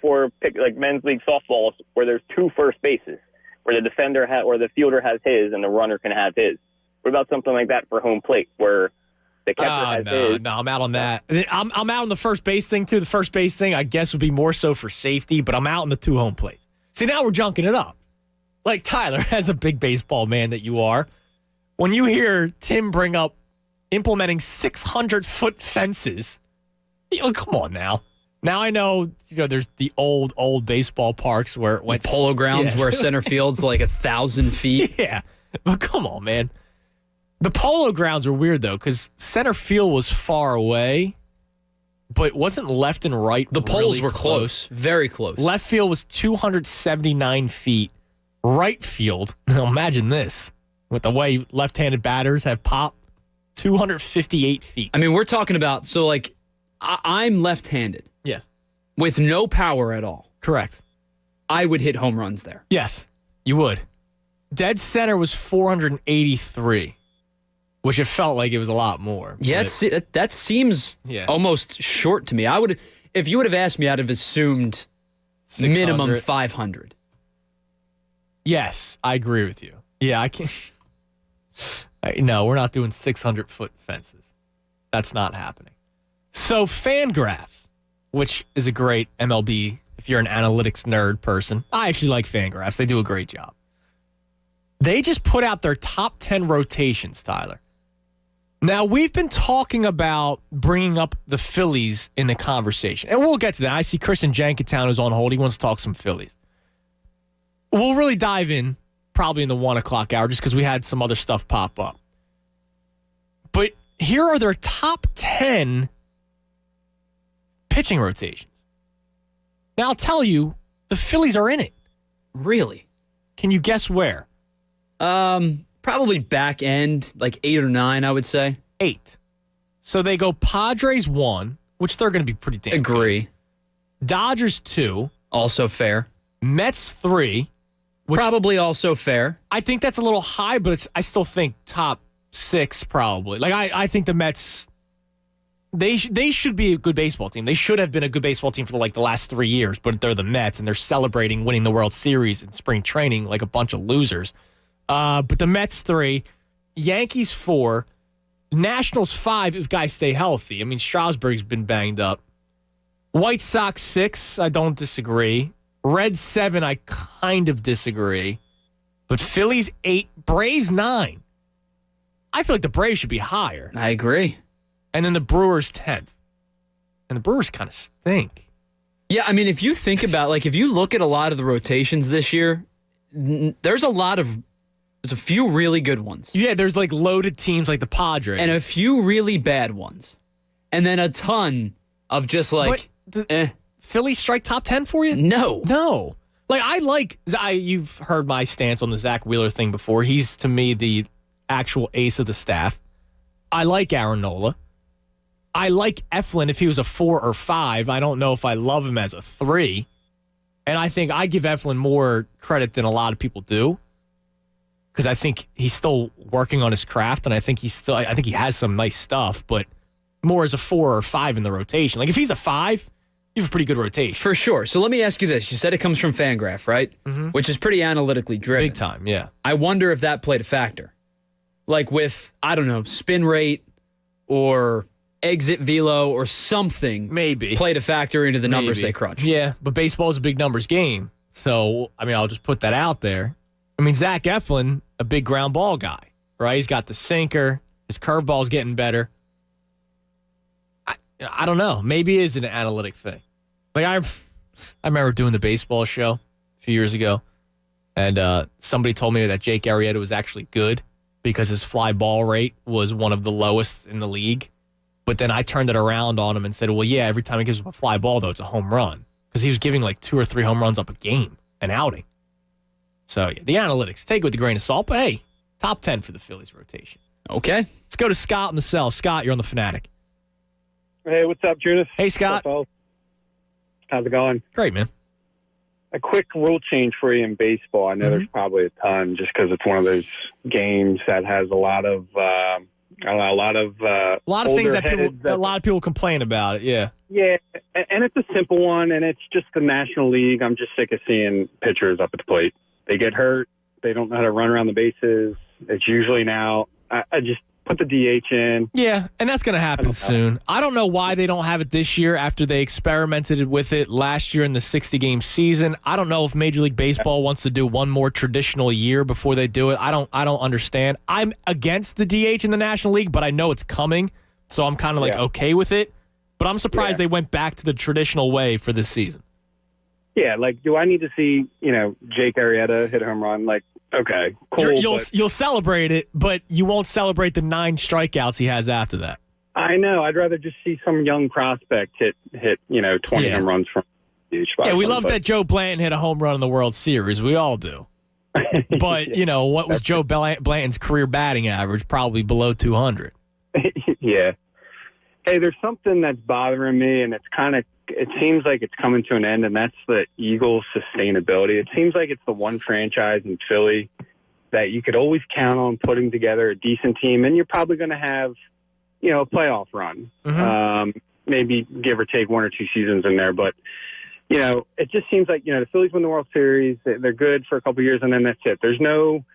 for men's league softballs, where there's two first bases, where the defender or the fielder has his and the runner can have his? What about something like that for home plate, where They kept it as is. No, I'm out on that. I'm out on the first base thing, too. The first base thing, I guess, would be more so for safety, but I'm out on the 2 home plates. See, now we're junking it up. Like, Tyler, as a big baseball man that you are, when you hear Tim bring up implementing 600-foot fences, come on now. Now I know, there's the old baseball parks where it went polo grounds where center field's like 1,000 feet. Yeah, but come on, man. The polo grounds are weird though, because center field was far away, but wasn't left and right. The poles were close, very close. Left field was 279 feet. Right field, now imagine this, with the way left-handed batters have popped, 258 feet. I mean, we're talking about, so like, I'm left-handed. Yes. With no power at all. Correct. I would hit home runs there. Yes, you would. Dead center was 483, which it felt like it was a lot more. Yeah, that seems almost short to me. If you would have asked me, I'd have assumed 600. Minimum 500. Yes, I agree with you. Yeah, I can't. No, we're not doing 600-foot fences. That's not happening. So Fangraphs, which is a great MLB, if you're an analytics nerd person. I actually like Fangraphs. They do a great job. They just put out their top 10 rotations, Tyler. Now, we've been talking about bringing up the Phillies in the conversation, and we'll get to that. I see Chris in Jenkintown who's on hold. He wants to talk some Phillies. We'll really dive in probably in the 1 o'clock hour just because we had some other stuff pop up. But here are their top 10 pitching rotations. Now, I'll tell you, the Phillies are in it. Really? Can you guess where? Probably back end, like 8 or 9, I would say. 8. So they go Padres 1, which they're going to be pretty damn Agree. Good. Dodgers 2. Also fair. Mets 3. Probably also fair. I think that's a little high, but I still think top 6 probably. Like I think the Mets, they should be a good baseball team. They should have been a good baseball team for the last 3 years, but they're the Mets, and they're celebrating winning the World Series in spring training like a bunch of losers. But the Mets 3, Yankees 4, Nationals 5 if guys stay healthy. I mean, Strasburg's been banged up. White Sox 6, I don't disagree. Reds 7, I kind of disagree. But Phillies 8, Braves 9. I feel like the Braves should be higher. I agree. And then the Brewers 10th. And the Brewers kind of stink. Yeah, I mean, if you think about, if you look at a lot of the rotations this year, there's a few really good ones. Yeah, there's loaded teams like the Padres. And a few really bad ones. And then a ton of just Phillies strike top 10 for you? No. You've heard my stance on the Zach Wheeler thing before. He's, to me, the actual ace of the staff. I like Aaron Nola. I like Eflin if he was a 4 or 5. I don't know if I love him as a 3. And I think I give Eflin more credit than a lot of people do. Because I think he's still working on his craft, and I think he has some nice stuff, but more as a 4 or 5 in the rotation. If he's a 5, you have a pretty good rotation. For sure. So let me ask you this. You said it comes from Fangraph, right? Mm-hmm. Which is pretty analytically driven. Big time, yeah. I wonder if that played a factor. With, I don't know, spin rate or exit velo or something. Maybe. Played a factor into the numbers they crunched. Yeah, but baseball is a big numbers game. So, I'll just put that out there. Zach Eflin, a big ground ball guy, right? He's got the sinker. His curveball's getting better. I don't know. Maybe it is an analytic thing. I remember doing the baseball show a few years ago, and somebody told me that Jake Arrieta was actually good because his fly ball rate was one of the lowest in the league. But then I turned it around on him and said, well, yeah, every time he gives him a fly ball, though, it's a home run. Because he was giving 2 or 3 home runs up a game, an outing. So, yeah, the analytics, take it with a grain of salt. But, hey, top 10 for the Phillies rotation. Okay. Let's go to Scott in the cell. Scott, you're on the Fanatic. Hey, what's up, Judith? Hey, Scott. How's it going? Great, man. A quick rule change for you in baseball. I know there's probably a ton just because it's one of those games that has a lot of things that a lot of people complain about it. Yeah. Yeah, and it's a simple one, and it's just the National League. I'm just sick of seeing pitchers up at the plate. They get hurt. They don't know how to run around the bases. It's usually now. put the DH in. Yeah, and that's going to happen soon. I don't know why they don't have it this year after they experimented with it last year in the 60-game season. I don't know if Major League Baseball wants to do one more traditional year before they do it. I don't understand. I'm against the DH in the National League, but I know it's coming, so I'm kind of okay with it. But I'm surprised they went back to the traditional way for this season. Yeah, do I need to see, Jake Arrieta hit a home run? Okay, cool. You'll celebrate it, but you won't celebrate the 9 strikeouts he has after that. I know. I'd rather just see some young prospect hit 20 home runs from each. Yeah, we love that Joe Blanton hit a home run in the World Series. We all do. But, what was Joe Blanton's career batting average? Probably below 200. Yeah. Hey, there's something that's bothering me, and it seems like it's coming to an end, and that's the Eagles' sustainability. It seems like it's the one franchise in Philly that you could always count on putting together a decent team, and you're probably going to have, a playoff run. Mm-hmm. Maybe give or take 1 or 2 seasons in there, but it just seems like the Phillies win the World Series. They're good for a couple of years, and then that's it. There's no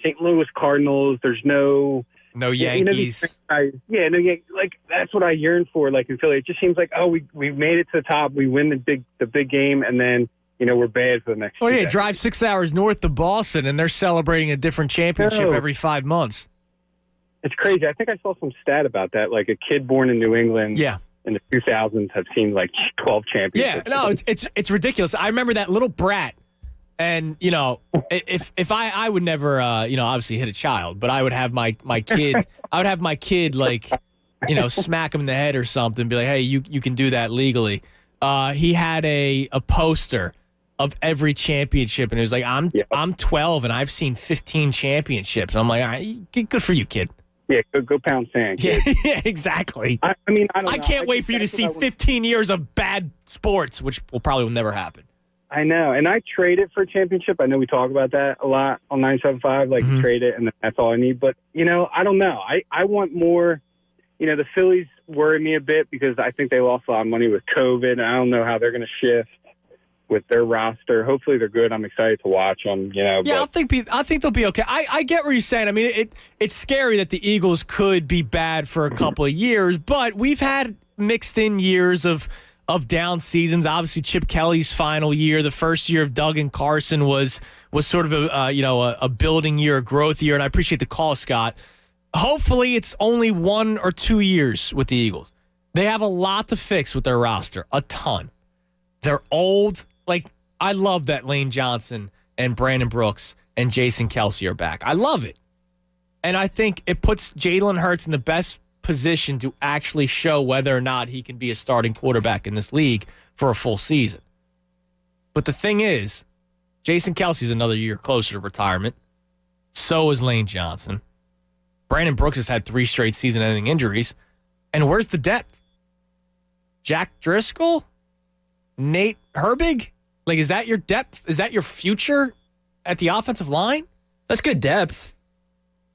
St. Louis Cardinals. There's no Yankees. That's what I yearn for. In Philly, it just seems like, we made it to the top. We win the big game, and then we're bad for the next. Oh yeah, drive 6 hours north to Boston, and they're celebrating a different championship every 5 months. It's crazy. I think I saw some stat about that. A kid born in New England. Yeah. In the 2000s, have seen 12 championships. Yeah, no, it's ridiculous. I remember that little brat. And, if I would never, obviously hit a child, but I would have my kid, smack him in the head or something, be like, hey, you can do that legally. He had a poster of every championship, and it was like, I'm 12 and I've seen 15 championships. I'm like, all right, good for you, kid. Yeah, go pound sand. Yeah, exactly. I don't know. I can't wait for you to see 15 years of bad sports, which will never happen. I know, and I trade it for a championship. I know we talk about that a lot on 97.5, trade it, and that's all I need. But, I don't know. I want more. The Phillies worry me a bit because I think they lost a lot of money with COVID, and I don't know how they're going to shift with their roster. Hopefully they're good. I'm excited to watch them, Yeah, I think they'll be okay. I get what you're saying. I mean, it's scary that the Eagles could be bad for a couple of years, but we've had mixed in years of down seasons. Obviously, Chip Kelly's final year, the first year of Doug and Carson was sort of a building year, a growth year, and I appreciate the call, Scott. Hopefully, it's only 1 or 2 years with the Eagles. They have a lot to fix with their roster, a ton. They're old. I love that Lane Johnson and Brandon Brooks and Jason Kelce are back. I love it. And I think it puts Jalen Hurts in the best position to actually show whether or not he can be a starting quarterback in this league for a full season. But the thing is, Jason Kelce's another year closer to retirement. So is Lane Johnson. Brandon Brooks has had 3 straight season-ending injuries. And where's the depth? Jack Driscoll? Nate Herbig? Is that your depth? Is that your future at the offensive line? That's good depth.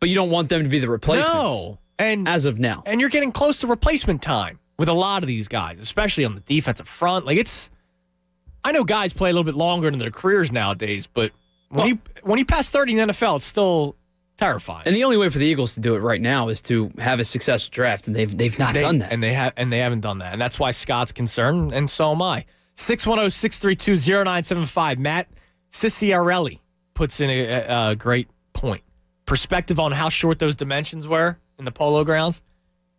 But you don't want them to be the replacements. No. And as of now. And you're getting close to replacement time with a lot of these guys, especially on the defensive front. I know guys play a little bit longer in their careers nowadays, but when you pass 30 in the NFL, it's still terrifying. And the only way for the Eagles to do it right now is to have a successful draft, and they've not done that. And they haven't done that. And that's why Scott's concerned, and so am I. 610-632-0975. Matt Cicciarelli puts in a great point. Perspective on how short those dimensions were in the Polo Grounds.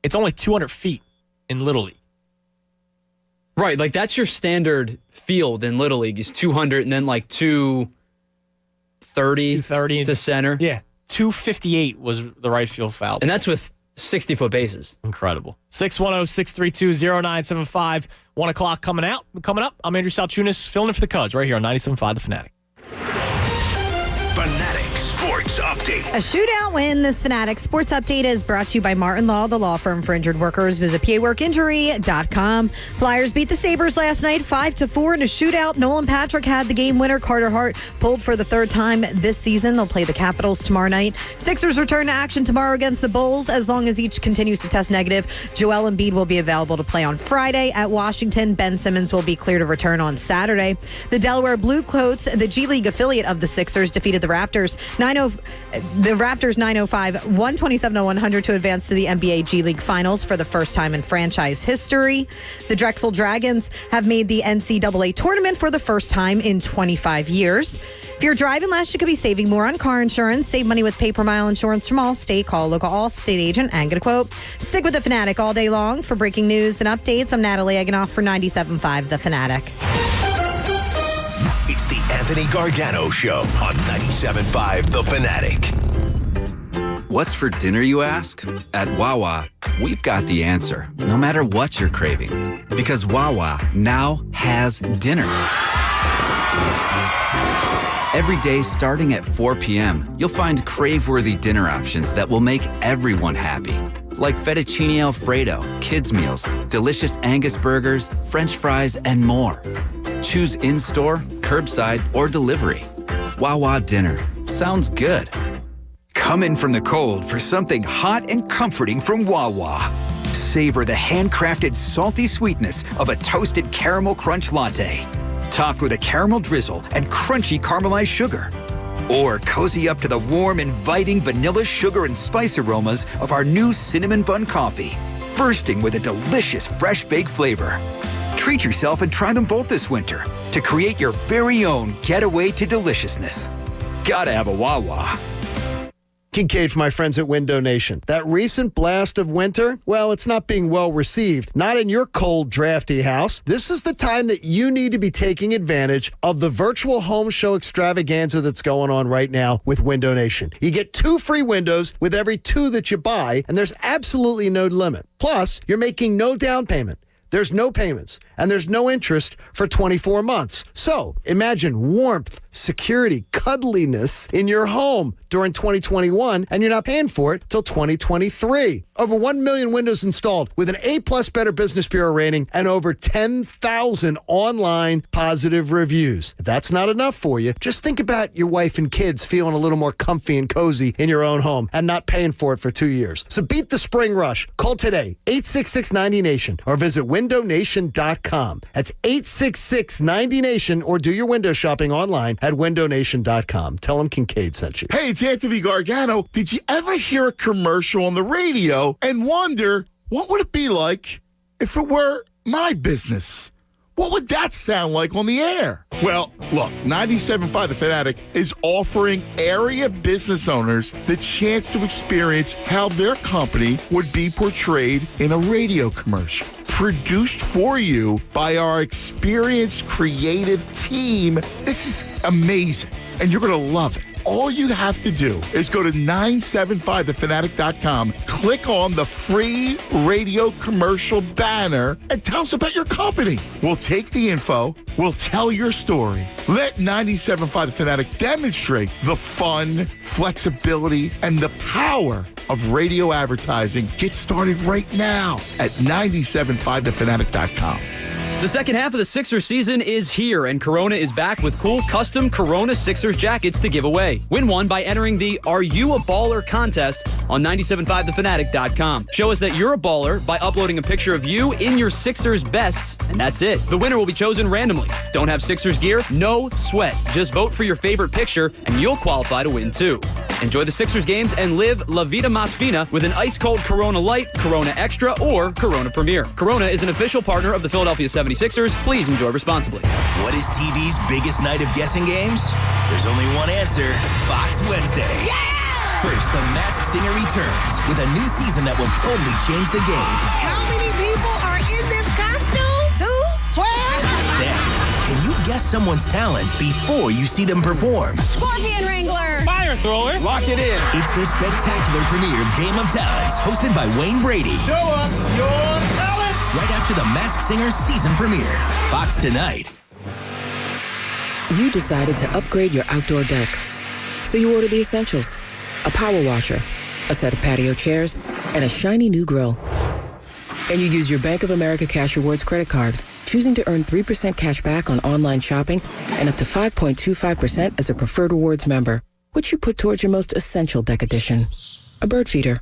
It's only 200 feet in Little League. Right, that's your standard field in Little League is 200 and then 230 to center. Yeah, 258 was the right field foul. And that's with 60-foot bases. Incredible. 610-632-0975. 1 o'clock coming up. I'm Andrew Salchunas, filling in for the Cubs right here on 97.5 The Fanatic. Fanatic Sports Update. A shootout win. This Fanatic Sports Update is brought to you by Martin Law, the law firm for injured workers. Visit paworkinjury.com. Flyers beat the Sabres last night 5-4 in a shootout. Nolan Patrick had the game winner. Carter Hart pulled for the 3rd time this season. They'll play the Capitals tomorrow night. Sixers return to action tomorrow against the Bulls as long as each continues to test negative. Joel Embiid will be available to play on Friday at Washington. Ben Simmons will be clear to return on Saturday. The Delaware Blue Coats, the G League affiliate of the Sixers, defeated the Raptors The Raptors 905, 127-100 to advance to the NBA G League Finals for the first time in franchise history. The Drexel Dragons have made the NCAA tournament for the first time in 25 years. If you're driving less, you could be saving more on car insurance. Save money with pay-per-mile insurance from Allstate. Call a local Allstate agent and get a quote. Stick with The Fanatic all day long. For breaking news and updates, I'm Natalie Eganoff for 97.5 The Fanatic. It's the Anthony Gargano Show on 97.5 The Fanatic. What's for dinner, you ask? At Wawa, we've got the answer, no matter what you're craving. Because Wawa now has dinner. Every day starting at 4 p.m., you'll find crave-worthy dinner options that will make everyone happy. Like fettuccine Alfredo, kids' meals, delicious Angus burgers, French fries, and more. Choose in-store, curbside, or delivery. Wawa dinner. Sounds good. Come in from the cold for something hot and comforting from Wawa. Savor the handcrafted salty sweetness of a toasted caramel crunch latte. Topped with a caramel drizzle and crunchy caramelized sugar. Or cozy up to the warm, inviting vanilla sugar and spice aromas of our new cinnamon bun coffee, bursting with a delicious fresh baked flavor. Treat yourself and try them both this winter to create your very own getaway to deliciousness. Gotta have a Wawa. Kincaid for my friends at Window Nation. That recent blast of winter, well, it's not being well received. Not in your cold, drafty house. This is the time that you need to be taking advantage of the virtual home show extravaganza that's going on right now with Window Nation. You get 2 free windows with every 2 that you buy, and there's absolutely no limit. Plus, you're making no down payment. There's no payments, and there's no interest for 24 months. So imagine warmth, security, cuddliness in your home during 2021, and you're not paying for it till 2023. Over 1 million windows installed with an A-plus Better Business Bureau rating and over 10,000 online positive reviews. If that's not enough for you, just think about your wife and kids feeling a little more comfy and cozy in your own home and not paying for it for 2 years. So beat the spring rush. Call today, 866-90NATION, or visit windownation.com. That's 866-90NATION, or do your window shopping online at windownation.com. Tell them Kincaid sent you. Hey, it's Anthony Gargano. Did you ever hear a commercial on the radio and wonder what would it be like if it were my business? What would that sound like on the air? Well, look, 97.5 The Fanatic is offering area business owners the chance to experience how their company would be portrayed in a radio commercial. Produced for you by our experienced creative team. This is amazing, and you're going to love it. All you have to do is go to 975thefanatic.com, click on the free radio commercial banner, and tell us about your company. We'll take the info, we'll tell your story. Let 97.5 The Fanatic demonstrate the fun, flexibility, and the power of radio advertising. Get started right now at 975thefanatic.com. The second half of the Sixers season is here, and Corona is back with cool custom Corona Sixers jackets to give away. Win one by entering the Are You a Baller contest on 975thefanatic.com. Show us that you're a baller by uploading a picture of you in your Sixers bests, and that's it. The winner will be chosen randomly. Don't have Sixers gear? No sweat. Just vote for your favorite picture, and you'll qualify to win too. Enjoy the Sixers games and live La Vida Mas Fina with an ice-cold Corona Light, Corona Extra, or Corona Premier. Corona is an official partner of the Philadelphia 76ers. Please enjoy responsibly. What is TV's biggest night of guessing games? There's only one answer: Fox Wednesday. Yeah! First, The Masked Singer returns with a new season that will totally change the game. How many people are in this costume? 2? 12? Then, can you guess someone's talent before you see them perform? Scorpion Wrangler. Fire thrower. Lock it in. It's the spectacular premiere of Game of Talents, hosted by Wayne Brady. Show us your talent. Right after The Masked Singer season premiere. Fox tonight. You decided to upgrade your outdoor deck. So you ordered the essentials. A power washer, a set of patio chairs, and a shiny new grill. And you use your Bank of America Cash Rewards credit card, choosing to earn 3% cash back on online shopping and up to 5.25% as a preferred rewards member, which you put towards your most essential deck addition, a bird feeder.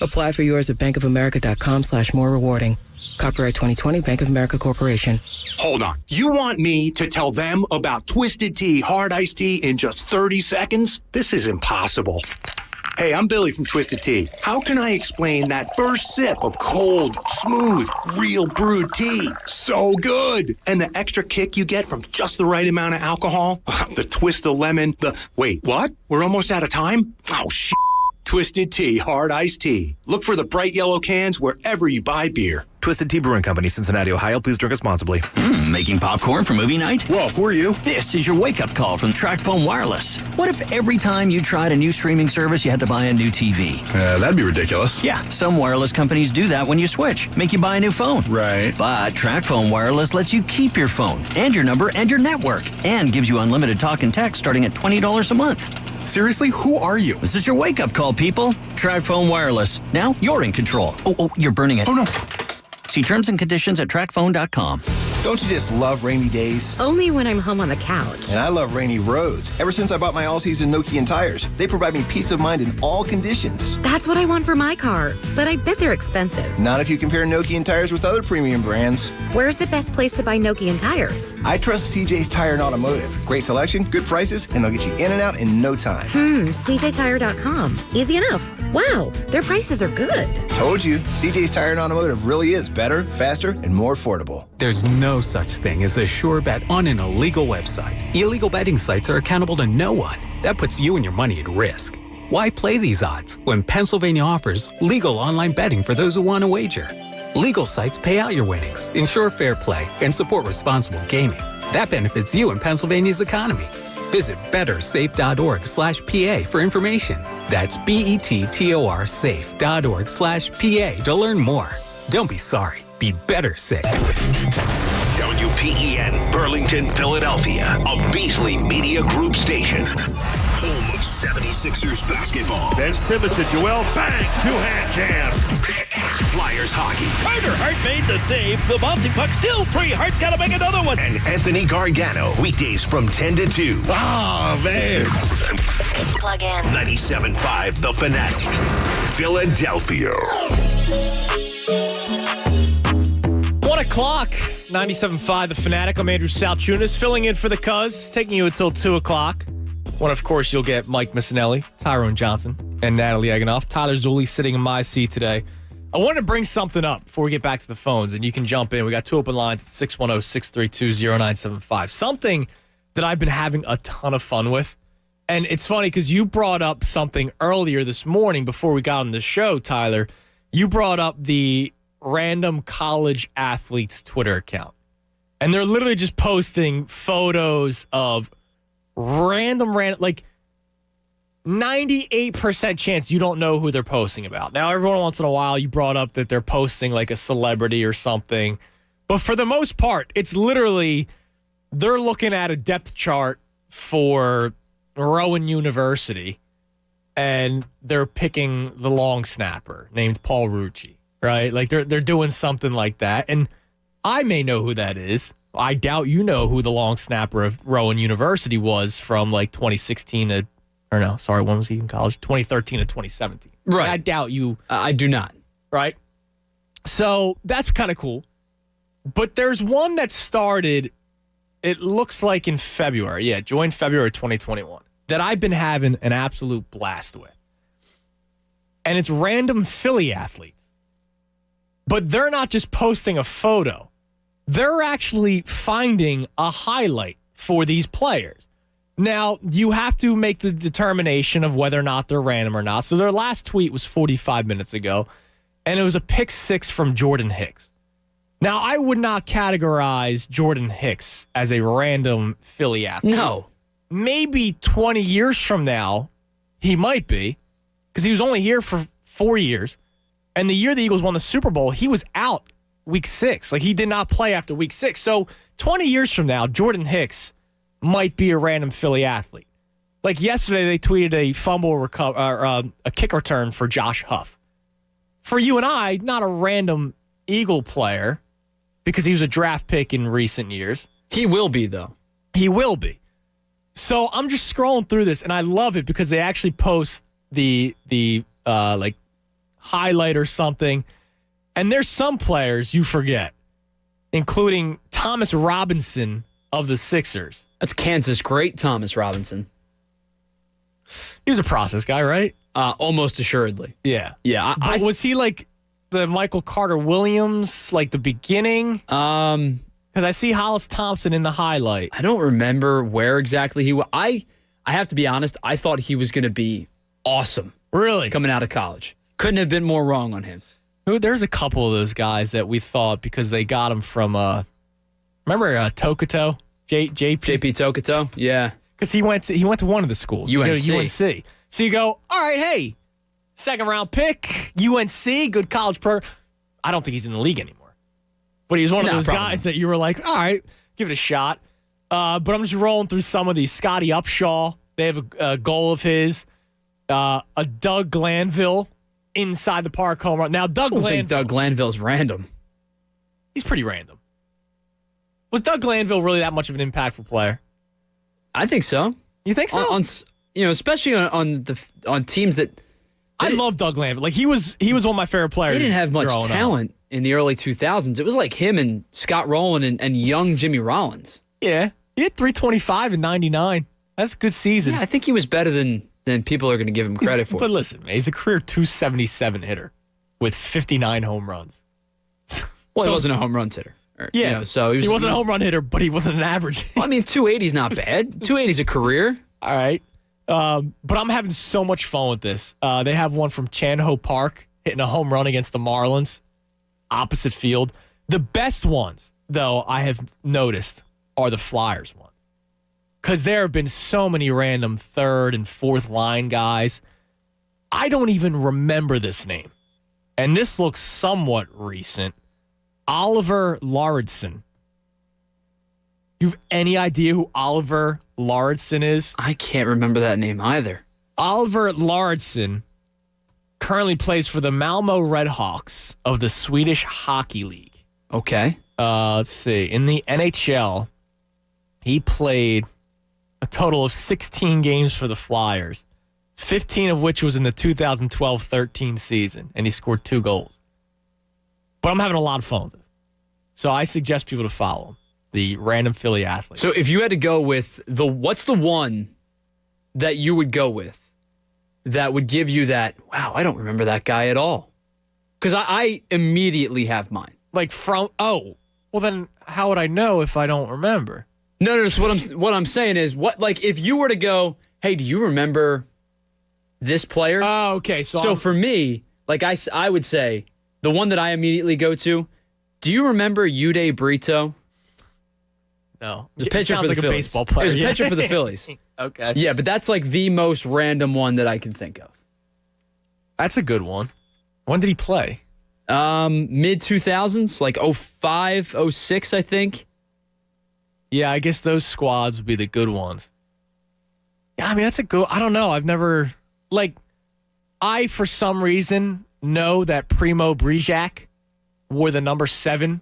Apply for yours at bankofamerica.com/more rewarding. Copyright 2020 Bank of America Corporation. Hold on. You want me to tell them about Twisted Tea Hard Iced Tea in just 30 seconds? This is impossible. Hey, I'm Billy from Twisted Tea. How can I explain that first sip of cold, smooth, real brewed tea? So good. And the extra kick you get from just the right amount of alcohol? The twist of lemon, Wait, what? We're almost out of time? Oh, shit. Twisted Tea Hard Iced Tea. Look for the bright yellow cans wherever you buy beer. Twisted Tea Brewing Company, Cincinnati, Ohio. Please drink responsibly. Making popcorn for movie night? Whoa, who are you? This is your wake-up call from TracFone Wireless. What if every time you tried a new streaming service, you had to buy a new TV? That'd be ridiculous. Yeah, some wireless companies do that when you switch. Make you buy a new phone. Right. But TracFone Wireless lets you keep your phone and your number and your network and gives you unlimited talk and text starting at $20 a month. Seriously, who are you? This is your wake-up call, people. TracFone Wireless. Now you're in control. Oh, you're burning it. Oh, no. See terms and conditions at TracFone.com. Don't you just love rainy days? Only when I'm home on the couch. And I love rainy roads. Ever since I bought my all-season Nokian tires, they provide me peace of mind in all conditions. That's what I want for my car, but I bet they're expensive. Not if you compare Nokian tires with other premium brands. Where's the best place to buy Nokian tires? I trust CJ's Tire and Automotive. Great selection, good prices, and they'll get you in and out in no time. CJTire.com. Easy enough. Wow, their prices are good. Told you, CJ's Tire and Automotive really is better, faster, and more affordable. There's no such thing as a sure bet on an illegal website. Illegal betting sites are accountable to no one. That puts you and your money at risk. Why play these odds when Pennsylvania offers legal online betting for those who want to wager? Legal sites pay out your winnings, ensure fair play, and support responsible gaming. That benefits you and Pennsylvania's economy. Visit bettersafe.org/PA for information. That's BETTOR safe.org/PA to learn more. Don't be sorry. Be better safe. WPEN, Burlington, Philadelphia, a Beasley Media Group station. Home of 76ers basketball. Ben Simmons to Joel, bang, two-hand jam. Flyers hockey. Carter Hart made the save. The bouncing puck still free. Hart's got to make another one. And Anthony Gargano, weekdays from 10 to 2. Oh, man. Plug in. 97.5 The Fanatic, Philadelphia. 1 o'clock, 97.5 The Fanatic. I'm Andrew Salchunas, filling in for the Cuz, taking you until 2 o'clock. When, of course, you'll get Mike Missinelli, Tyrone Johnson, and Natalie Eganoff. Tyler Zulli sitting in my seat today. I wanted to bring something up before we get back to the phones, and you can jump in. We got 2 open lines at 610-632-0975. Something that I've been having a ton of fun with. And it's funny because you brought up something earlier this morning before we got on the show, Tyler. You brought up the random college athletes Twitter account. And they're literally just posting photos of random, like 98% chance you don't know who they're posting about. Now, every once in a while, you brought up that they're posting like a celebrity or something. But for the most part, it's literally they're looking at a depth chart for Rowan University, and they're picking the long snapper named Paul Rucci, right? Like they're doing something like that. And I may know who that is. I doubt you know who the long snapper of Rowan University was from like 2016 to, or no, sorry, when was he in college? 2013 to 2017. Right. I doubt you. I do not. Right? So that's kind of cool. But there's one that started, it looks like in February. Yeah, joined February 2021. That I've been having an absolute blast with. And it's random Philly athletes. But they're not just posting a photo. They're actually finding a highlight for these players. Now, you have to make the determination of whether or not they're random or not. So their last tweet was 45 minutes ago, and it was a pick 6 from Jordan Hicks. Now, I would not categorize Jordan Hicks as a random Philly athlete. No. Maybe 20 years from now, he might be, because he was only here for 4 years. And the year the Eagles won the Super Bowl, he was out week 6. Like, he did not play after week 6. So 20 years from now, Jordan Hicks might be a random Philly athlete. Like yesterday, they tweeted a fumble a kick return for Josh Huff. For you and I, not a random Eagle player, because he was a draft pick in recent years. He will be, though. He will be. So I'm just scrolling through this, and I love it because they actually post the highlight or something. And there's some players you forget, including Thomas Robinson of the Sixers. That's Kansas great Thomas Robinson. He was a process guy, right? Almost assuredly. Yeah. Yeah. Was he like the Michael Carter Williams, like the beginning? Because I see Hollis Thompson in the highlight. I don't remember where exactly he was. I have to be honest, I thought he was going to be awesome. Really? Coming out of college. Couldn't have been more wrong on him. There's a couple of those guys that we thought because they got him from, remember Tokoto? JP Tokoto? Yeah. Because he went to one of the schools. UNC. So you go, all right, hey, second round pick, UNC, good college program. I don't think he's in the league anymore. But he's one of those guys that you were like, all right, give it a shot. But I'm just rolling through some of these. Scotty Upshaw, they have a goal of his. A Doug Glanville inside the park home run. Now, Doug Glanville's random. He's pretty random. Was Doug Glanville really that much of an impactful player? I think so. You think so? Especially on teams that I love Doug Glanville. Like he was one of my favorite players. They didn't have much talent in the early 2000s. It was like him and Scott Rowland and young Jimmy Rollins. Yeah, he had 325 in '99. That's a good season. Yeah, I think he was better than people are going to give him credit for. But listen, man, he's a career 277 hitter with 59 home runs. Well, he wasn't a home run hitter. Yeah, so he wasn't a home run hitter, but he wasn't an average. Well, I mean, 280's not bad. 280's a career. All right. But I'm having so much fun with this. They have one from Chan-Ho Park hitting a home run against the Marlins, opposite field. The best ones, though, I have noticed are the Flyers ones. Because there have been so many random third and fourth line guys. I don't even remember this name. And this looks somewhat recent. Oliver Lauridsen. You have any idea who Oliver Lauridsen is? I can't remember that name either. Oliver Lauridsen currently plays for the Malmo Redhawks of the Swedish Hockey League. Okay. Let's see. In the NHL, he played a total of 16 games for the Flyers, 15 of which was in the 2012-13 season, and he scored 2 goals. But I'm having a lot of fun with this. So I suggest people to follow him, the random Philly athlete. So if you had to go with what's the one that you would go with that would give you that, wow, I don't remember that guy at all? Because I immediately have mine. Like well then how would I know if I don't remember? No. So what I'm saying is, if you were to go, hey, do you remember this player? Oh, okay. So for me, I would say, the one that I immediately go to, do you remember Uday Brito? No. He's a pitcher for the Phillies. A baseball player. He was a pitcher for the Phillies. Okay. Yeah, but that's like the most random one that I can think of. That's a good one. When did he play? Mid-2000s, like 05, 06, I think. Yeah, I guess those squads would be the good ones. Yeah, I mean, that's a good... I don't know. I've never... I, for some reason, know that Primo Brijac wore the number 7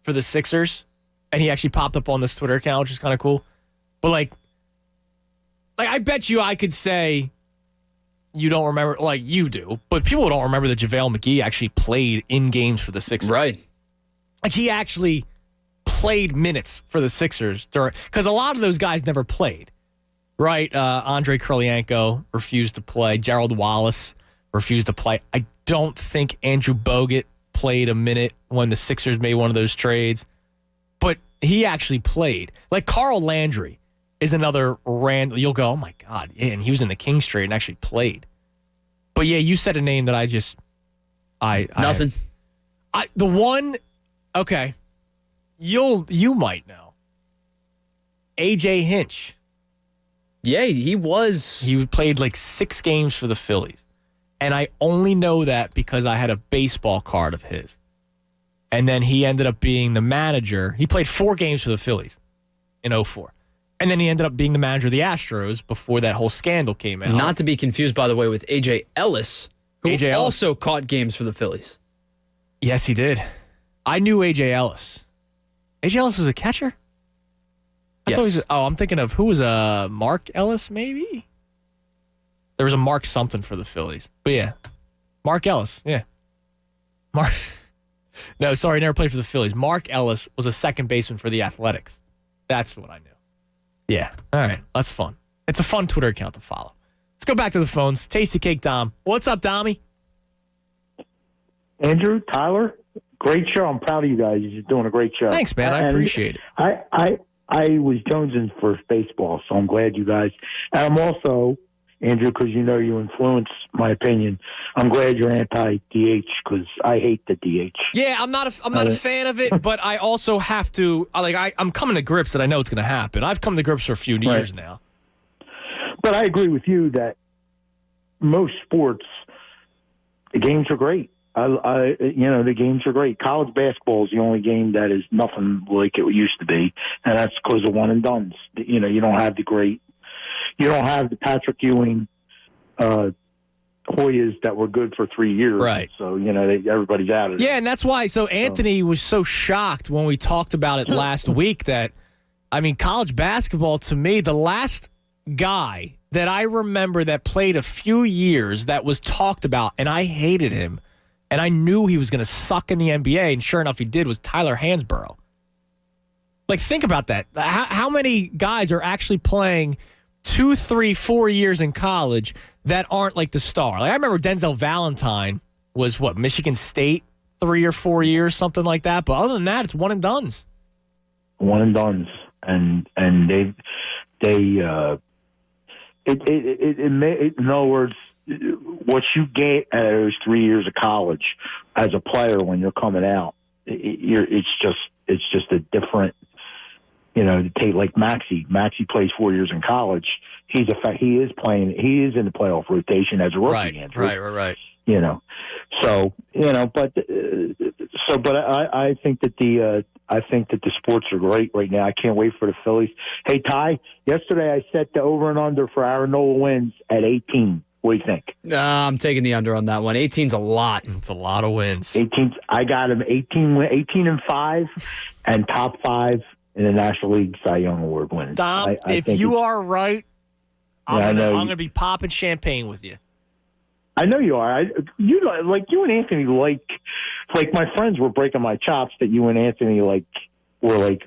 for the Sixers, and he actually popped up on this Twitter account, which is kind of cool. But, I bet you I could say you don't remember, you do, but people don't remember that JaVale McGee actually played in games for the Sixers. Right. He actually played minutes for the Sixers because a lot of those guys never played, right? Andre Kirilenko refused to play. Gerald Wallace refused to play. I don't think Andrew Bogut played a minute when the Sixers made one of those trades, but he actually played. Carl Landry is another random. You'll go, oh my God, yeah, and he was in the Kings trade and actually played. But yeah, you said a name that nothing. The one, okay. You might know. AJ Hinch. Yeah, he was. He played 6 games for the Phillies. And I only know that because I had a baseball card of his. And then he ended up being the manager. He played 4 games for the Phillies in 2004. And then he ended up being the manager of the Astros before that whole scandal came out. Not to be confused, by the way, with A.J. Ellis, who also caught games for the Phillies. Yes, he did. I knew A.J. Ellis. A.J. Ellis was a catcher? Yes. I'm thinking of who was Mark Ellis, maybe? There was a Mark something for the Phillies. But yeah. Mark Ellis, yeah. No, sorry, never played for the Phillies. Mark Ellis was a second baseman for the Athletics. That's what I knew. Yeah. All right. That's fun. It's a fun Twitter account to follow. Let's go back to the phones. Tasty Cake Dom. What's up, Dommy? Andrew, Tyler, great show. I'm proud of you guys. You're doing a great show. Thanks, man. I appreciate it. I was jonesing for baseball, so I'm glad you guys. And I'm also, Andrew, because you know you influence my opinion, I'm glad you're anti-DH because I hate the DH. Yeah, I'm not a fan of it, but I also have to, I'm coming to grips that I know it's going to happen. I've come to grips for a few years now. But I agree with you that most sports, the games are great. The games are great. College basketball is the only game that is nothing like it used to be, and that's because of one and dones. You don't have the Patrick Ewing, Hoyas that were good for 3 years. Right. So, everybody's out of it. Yeah, and that's why. So Anthony was so shocked when we talked about it last week that, college basketball, to me, the last guy that I remember that played a few years that was talked about, and I hated him, and I knew he was going to suck in the NBA, and sure enough he did, was Tyler Hansborough. Think about that. How many guys are actually playing 2, 3, 4 years in college that aren't the star? I remember Denzel Valentine was, Michigan State 3 or 4 years, something like that. But other than that, it's one and dones. One and dones. And in other words, what you get out of those 3 years of college as a player when you're coming out, it's just a different, to take like Maxey. Maxey plays 4 years in college. He is in the playoff rotation as a rookie. Right. But I think that the sports are great right now. I can't wait for the Phillies. Hey, Ty, yesterday I set the over and under for Aaron Nola wins at 18. What do you think? I'm taking the under on that one. 18's a lot. It's a lot of wins. 18. I got him 18-5 and top 5 in the National League Cy Young Award wins. Dom, if you are right, I'm gonna be popping champagne with you. I know you are. You and Anthony like my friends were breaking my chops that you and Anthony were wait,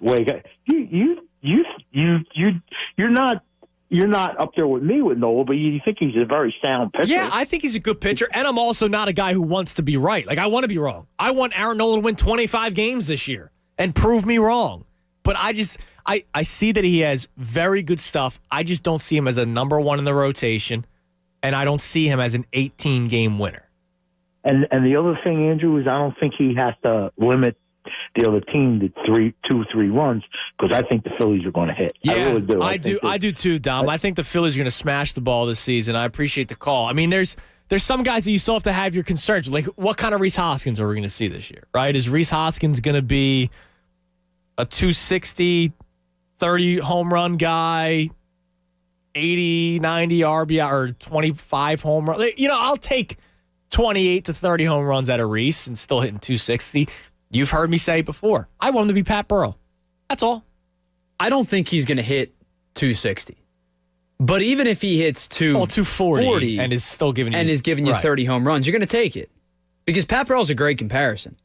you're not up there with me with Nola, but you think he's a very sound pitcher. Yeah, I think he's a good pitcher, and I'm also not a guy who wants to be right. I want to be wrong. I want Aaron Nola to win 25 games this year and prove me wrong. But I see that he has very good stuff. I just don't see him as a number one in the rotation, and I don't see him as an 18-game winner. And the other thing, Andrew, is I don't think he has to limit the other team to 2-3 runs because I think the Phillies are going to hit. Yeah, I really do. I do too, Dom. I think the Phillies are going to smash the ball this season. I appreciate the call. There's some guys that you still have to have your concerns. What kind of Rhys Hoskins are we going to see this year, right? Is Rhys Hoskins going to be a 260, 30 home run guy, 80, 90 RBI, or 25 home run? I'll take 28 to 30 home runs out of Rhys and still hitting 260. You've heard me say before, I want him to be Pat Burrell. That's all. I don't think he's going to hit 260. But even if he hits 240 and is still giving you 30 home runs, you're going to take it. Because Pat Burrell's a great comparison.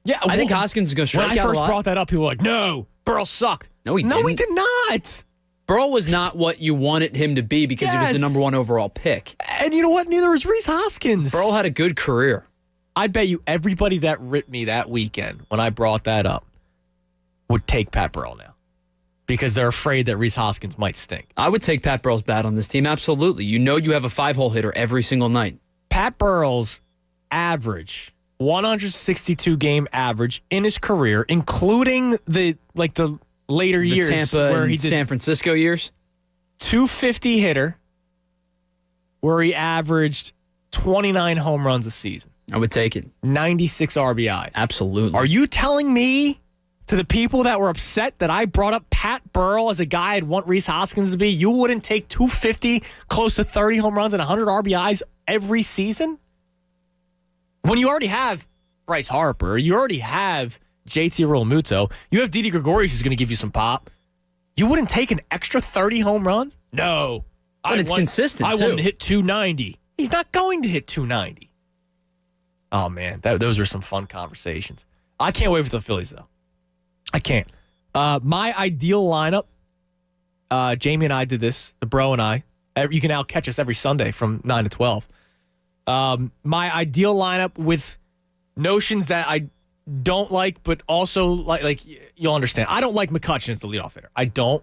Yeah, I think Hoskins is going to strike out a lot. When I first brought that up, people were like, no, Burrell sucked. No, he didn't. No, he did not. Burrell was not what you wanted him to be because he was the number one overall pick. And you know what? Neither was Rhys Hoskins. Burrell had a good career. I bet you everybody that ripped me that weekend when I brought that up would take Pat Burrell now because they're afraid that Rhys Hoskins might stink. I would take Pat Burrell's bat on this team, absolutely. You have a 5-hole hitter every single night. Pat Burrell's average, 162-game average in his career, including the later years. Tampa where and he did San Francisco years. 250 hitter where he averaged 29 home runs a season. I would take it. 96 RBIs. Absolutely. Are you telling me, to the people that were upset that I brought up Pat Burrell as a guy I'd want Rhys Hoskins to be, you wouldn't take 250, close to 30 home runs and 100 RBIs every season? When you already have Bryce Harper, you already have JT Realmuto, you have Didi Gregorius who's going to give you some pop. You wouldn't take an extra 30 home runs? No. But it's consistent, I wouldn't hit 290. He's not going to hit 290. Oh, man, those are some fun conversations. I can't wait for the Phillies, though. I can't. My ideal lineup, Jamie and I did this, the bro and I. You can now catch us every Sunday from 9 to 12. My ideal lineup with notions that I don't like, but also like you'll understand. I don't like McCutchen as the leadoff hitter. I don't,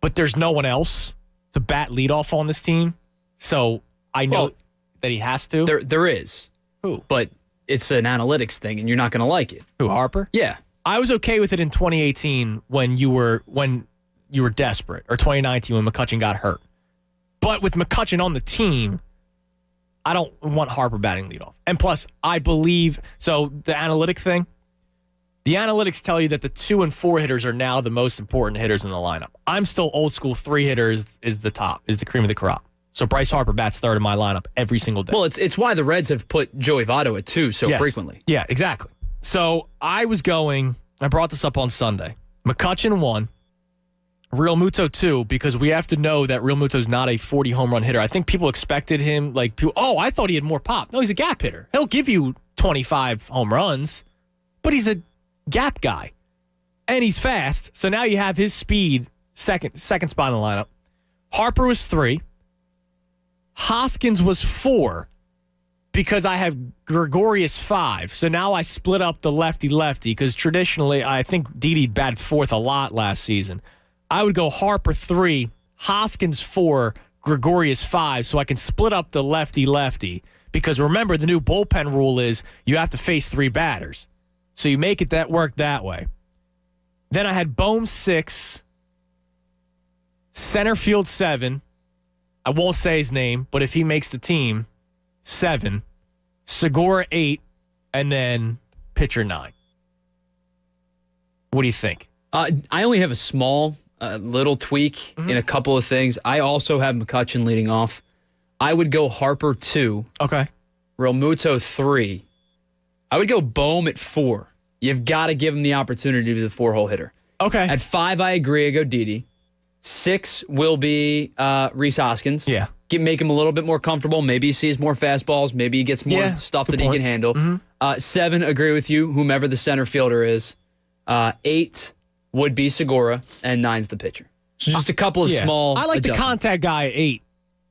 but there's no one else to bat leadoff on this team, so I know that he has to. There is. Who? But it's an analytics thing, and you're not going to like it. Who, Harper? Yeah. I was okay with it in 2018 when you were desperate, or 2019 when McCutchen got hurt. But with McCutchen on the team, I don't want Harper batting leadoff. And plus, I believe, so the analytic thing, the analytics tell you that the 2 and 4 hitters are now the most important hitters in the lineup. I'm still old school 3 hitters is the top, is the cream of the crop. So Bryce Harper bats third in my lineup every single day. Well, it's why the Reds have put Joey Votto at 2 so frequently. Yeah, exactly. So I brought this up on Sunday. McCutchen 1, Real Muto 2, because we have to know that Real Muto's not a 40 home run hitter. I think people expected him, I thought he had more pop. No, he's a gap hitter. He'll give you 25 home runs, but he's a gap guy. And he's fast. So now you have his speed, second spot in the lineup. Harper was 3. Hoskins was 4 because I have Gregorius 5. So now I split up the lefty-lefty because traditionally I think Didi batted 4th a lot last season. I would go Harper 3, Hoskins 4, Gregorius 5, so I can split up the lefty-lefty. Because remember, the new bullpen rule is you have to face 3 batters. So you make it work that way. Then I had Bohm 6, center field 7. I won't say his name, but if he makes the team, 7. Segura 8, and then pitcher 9. What do you think? I only have a small little tweak in a couple of things. I also have McCutchen leading off. I would go Harper 2. Okay. Realmuto 3. I would go Bohm at 4. You've got to give him the opportunity to be the 4-hole hitter. Okay. At 5, I agree. I go Didi. 6 will be Rhys Hoskins. Yeah. Make him a little bit more comfortable. Maybe he sees more fastballs. Maybe he gets more stuff that he can handle. 7, agree with you, whomever the center fielder is. 8 would be Segura, and 9's the pitcher. So just a couple of small I like adjustments. the contact guy at 8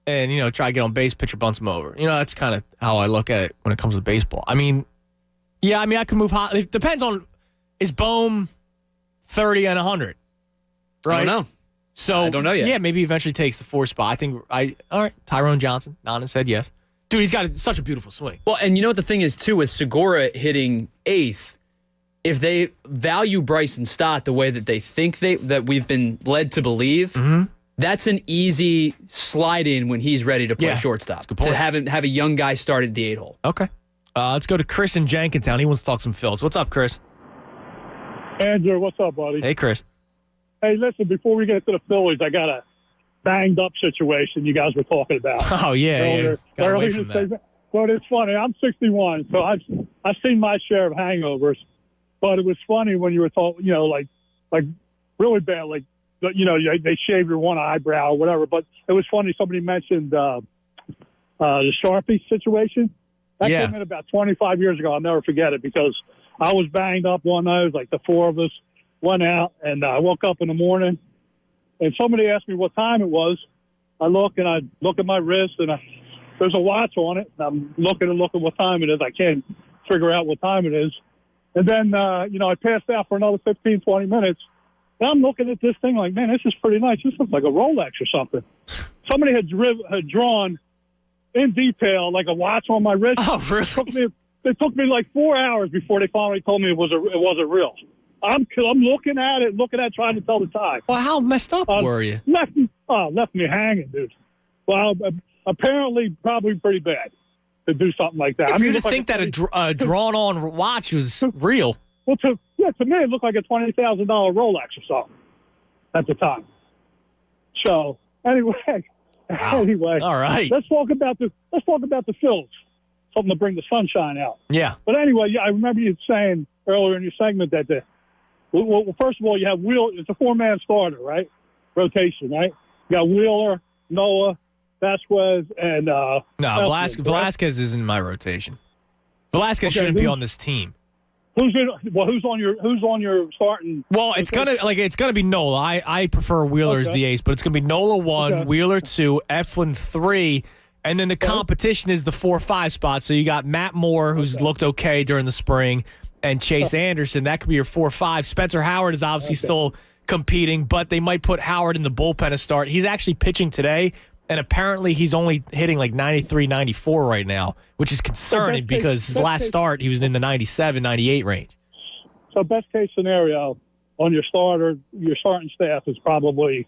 and, try to get on base, pitcher bunts him over. That's kind of how I look at it when it comes to baseball. I can move hot. It depends on, is Bohm 30 and 100? Right? I don't know. So I don't know yet. Yeah, maybe he eventually takes the 4 spot. All right, Tyrone Johnson. Nana said yes. Dude, he's got such a beautiful swing. Well, and you know what the thing is, too, with Segura hitting 8th, if they value Bryson Stott the way that they think that we've been led to believe, that's an easy slide in when he's ready to play shortstop. To have a young guy start at the 8-hole. Okay. Let's go to Chris in Jenkintown. He wants to talk some Phils. What's up, Chris? Andrew, what's up, buddy? Hey, Chris. Hey, listen, before we get to the Phillies, I got a banged up situation you guys were talking about. Oh, yeah. Earlier but it's funny. I'm 61, so I've seen my share of hangovers. But it was funny when you were talking, like really bad, they shave your one eyebrow or whatever. But it was funny. Somebody mentioned the Sharpie situation. That came in about 25 years ago. I'll never forget it because I was banged up one night. It was like the 4 of us went out, and I woke up in the morning, and somebody asked me what time it was. I look at my wrist, and there's a watch on it. And I'm looking what time it is. I can't figure out what time it is. And then, I passed out for another 15, 20 minutes. And I'm looking at this thing like, man, this is pretty nice. This looks like a Rolex or something. Somebody had drawn in detail like a watch on my wrist. Oh, really? It took me like 4 hours before they finally told me it wasn't real. I'm looking at it, trying to tell the time. Well, how messed up were you? Left me hanging, dude. Well, apparently, probably pretty bad to do something like that. If you to think that a drawn-on watch was real. Well, to me, it looked like a $20,000 Rolex or something at the time. So anyway, all right. Let's talk about the Phils. Something to bring the sunshine out. Yeah. But anyway, I remember you saying earlier in your segment that well, first of all, you have it's a 4-man starter, right? Rotation, right? You got Wheeler, Noah, Vasquez, and Velasquez is in my rotation. Velasquez shouldn't be on this team. Who's on your starting? Well, it's gonna be Nola. I prefer Wheeler as the ace, but it's gonna be Nola 1, Wheeler 2, Eflin 3, and then the competition is the 4-5 spot. So you got Matt Moore, who's looked okay during the spring, and Chase Anderson. That could be your 4-5. Spencer Howard is obviously still competing, but they might put Howard in the bullpen to start. He's actually pitching today, and apparently he's only hitting like 93, 94 right now, which is concerning because his last start, he was in the 97, 98 range. So best case scenario on your starting staff is probably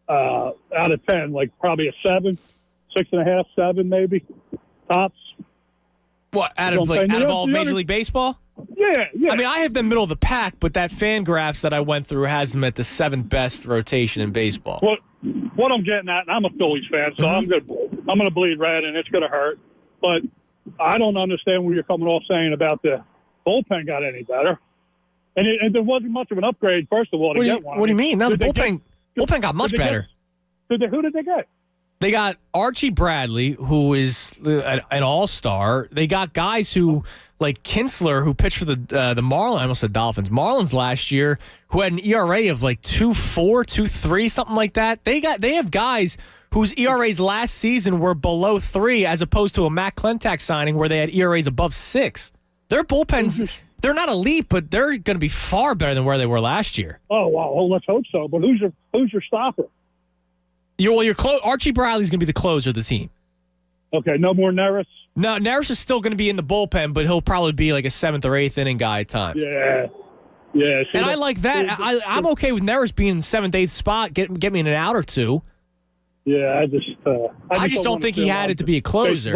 out of 10, like probably a 7, 6.5, 7 maybe, tops. What, out of all Major League Baseball? Yeah. I mean, I have them middle of the pack, but that Fangraphs that I went through has them at the 7th best rotation in baseball. What I'm getting at, and I'm a Phillies fan, so I'm gonna bleed red, and it's gonna hurt. But I don't understand where you're coming off saying about the bullpen got any better, and there wasn't much of an upgrade. First of all, to get one. What do you mean? No, the bullpen got much better. Who did they get? They got Archie Bradley, who is an all-star. They got guys who, like Kinsler, who pitched for the Marlins. I almost said Dolphins. Marlins last year, who had an ERA of like 2.4, 2.3, something like that. They have guys whose ERAs last season were below 3, as opposed to a Matt Klentak signing where they had ERAs above 6. Their bullpens, they're not elite, but they're going to be far better than where they were last year. Oh wow! Well, let's hope so. But who's your stopper? Archie Bradley's going to be the closer of the team. Okay, no more Neris? No, Neris is still going to be in the bullpen, but he'll probably be like a 7th or 8th inning guy at times. Yeah. And I like that. I'm okay with Neris being in the 7th, 8th spot. Get me in an out or two. Yeah, I just don't think he had it to be a closer.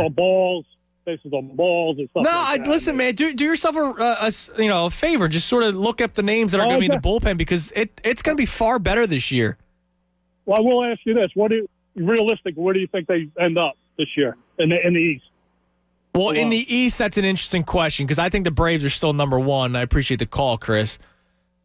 Bases on balls and stuff. No, listen, man. Do yourself a favor. Just sort of look up the names that are going to be in the bullpen because it's going to be far better this year. Well, I will ask you this: where do you think they end up this year in the East? Well, in the East, that's an interesting question because I think the Braves are still number 1. I appreciate the call, Chris.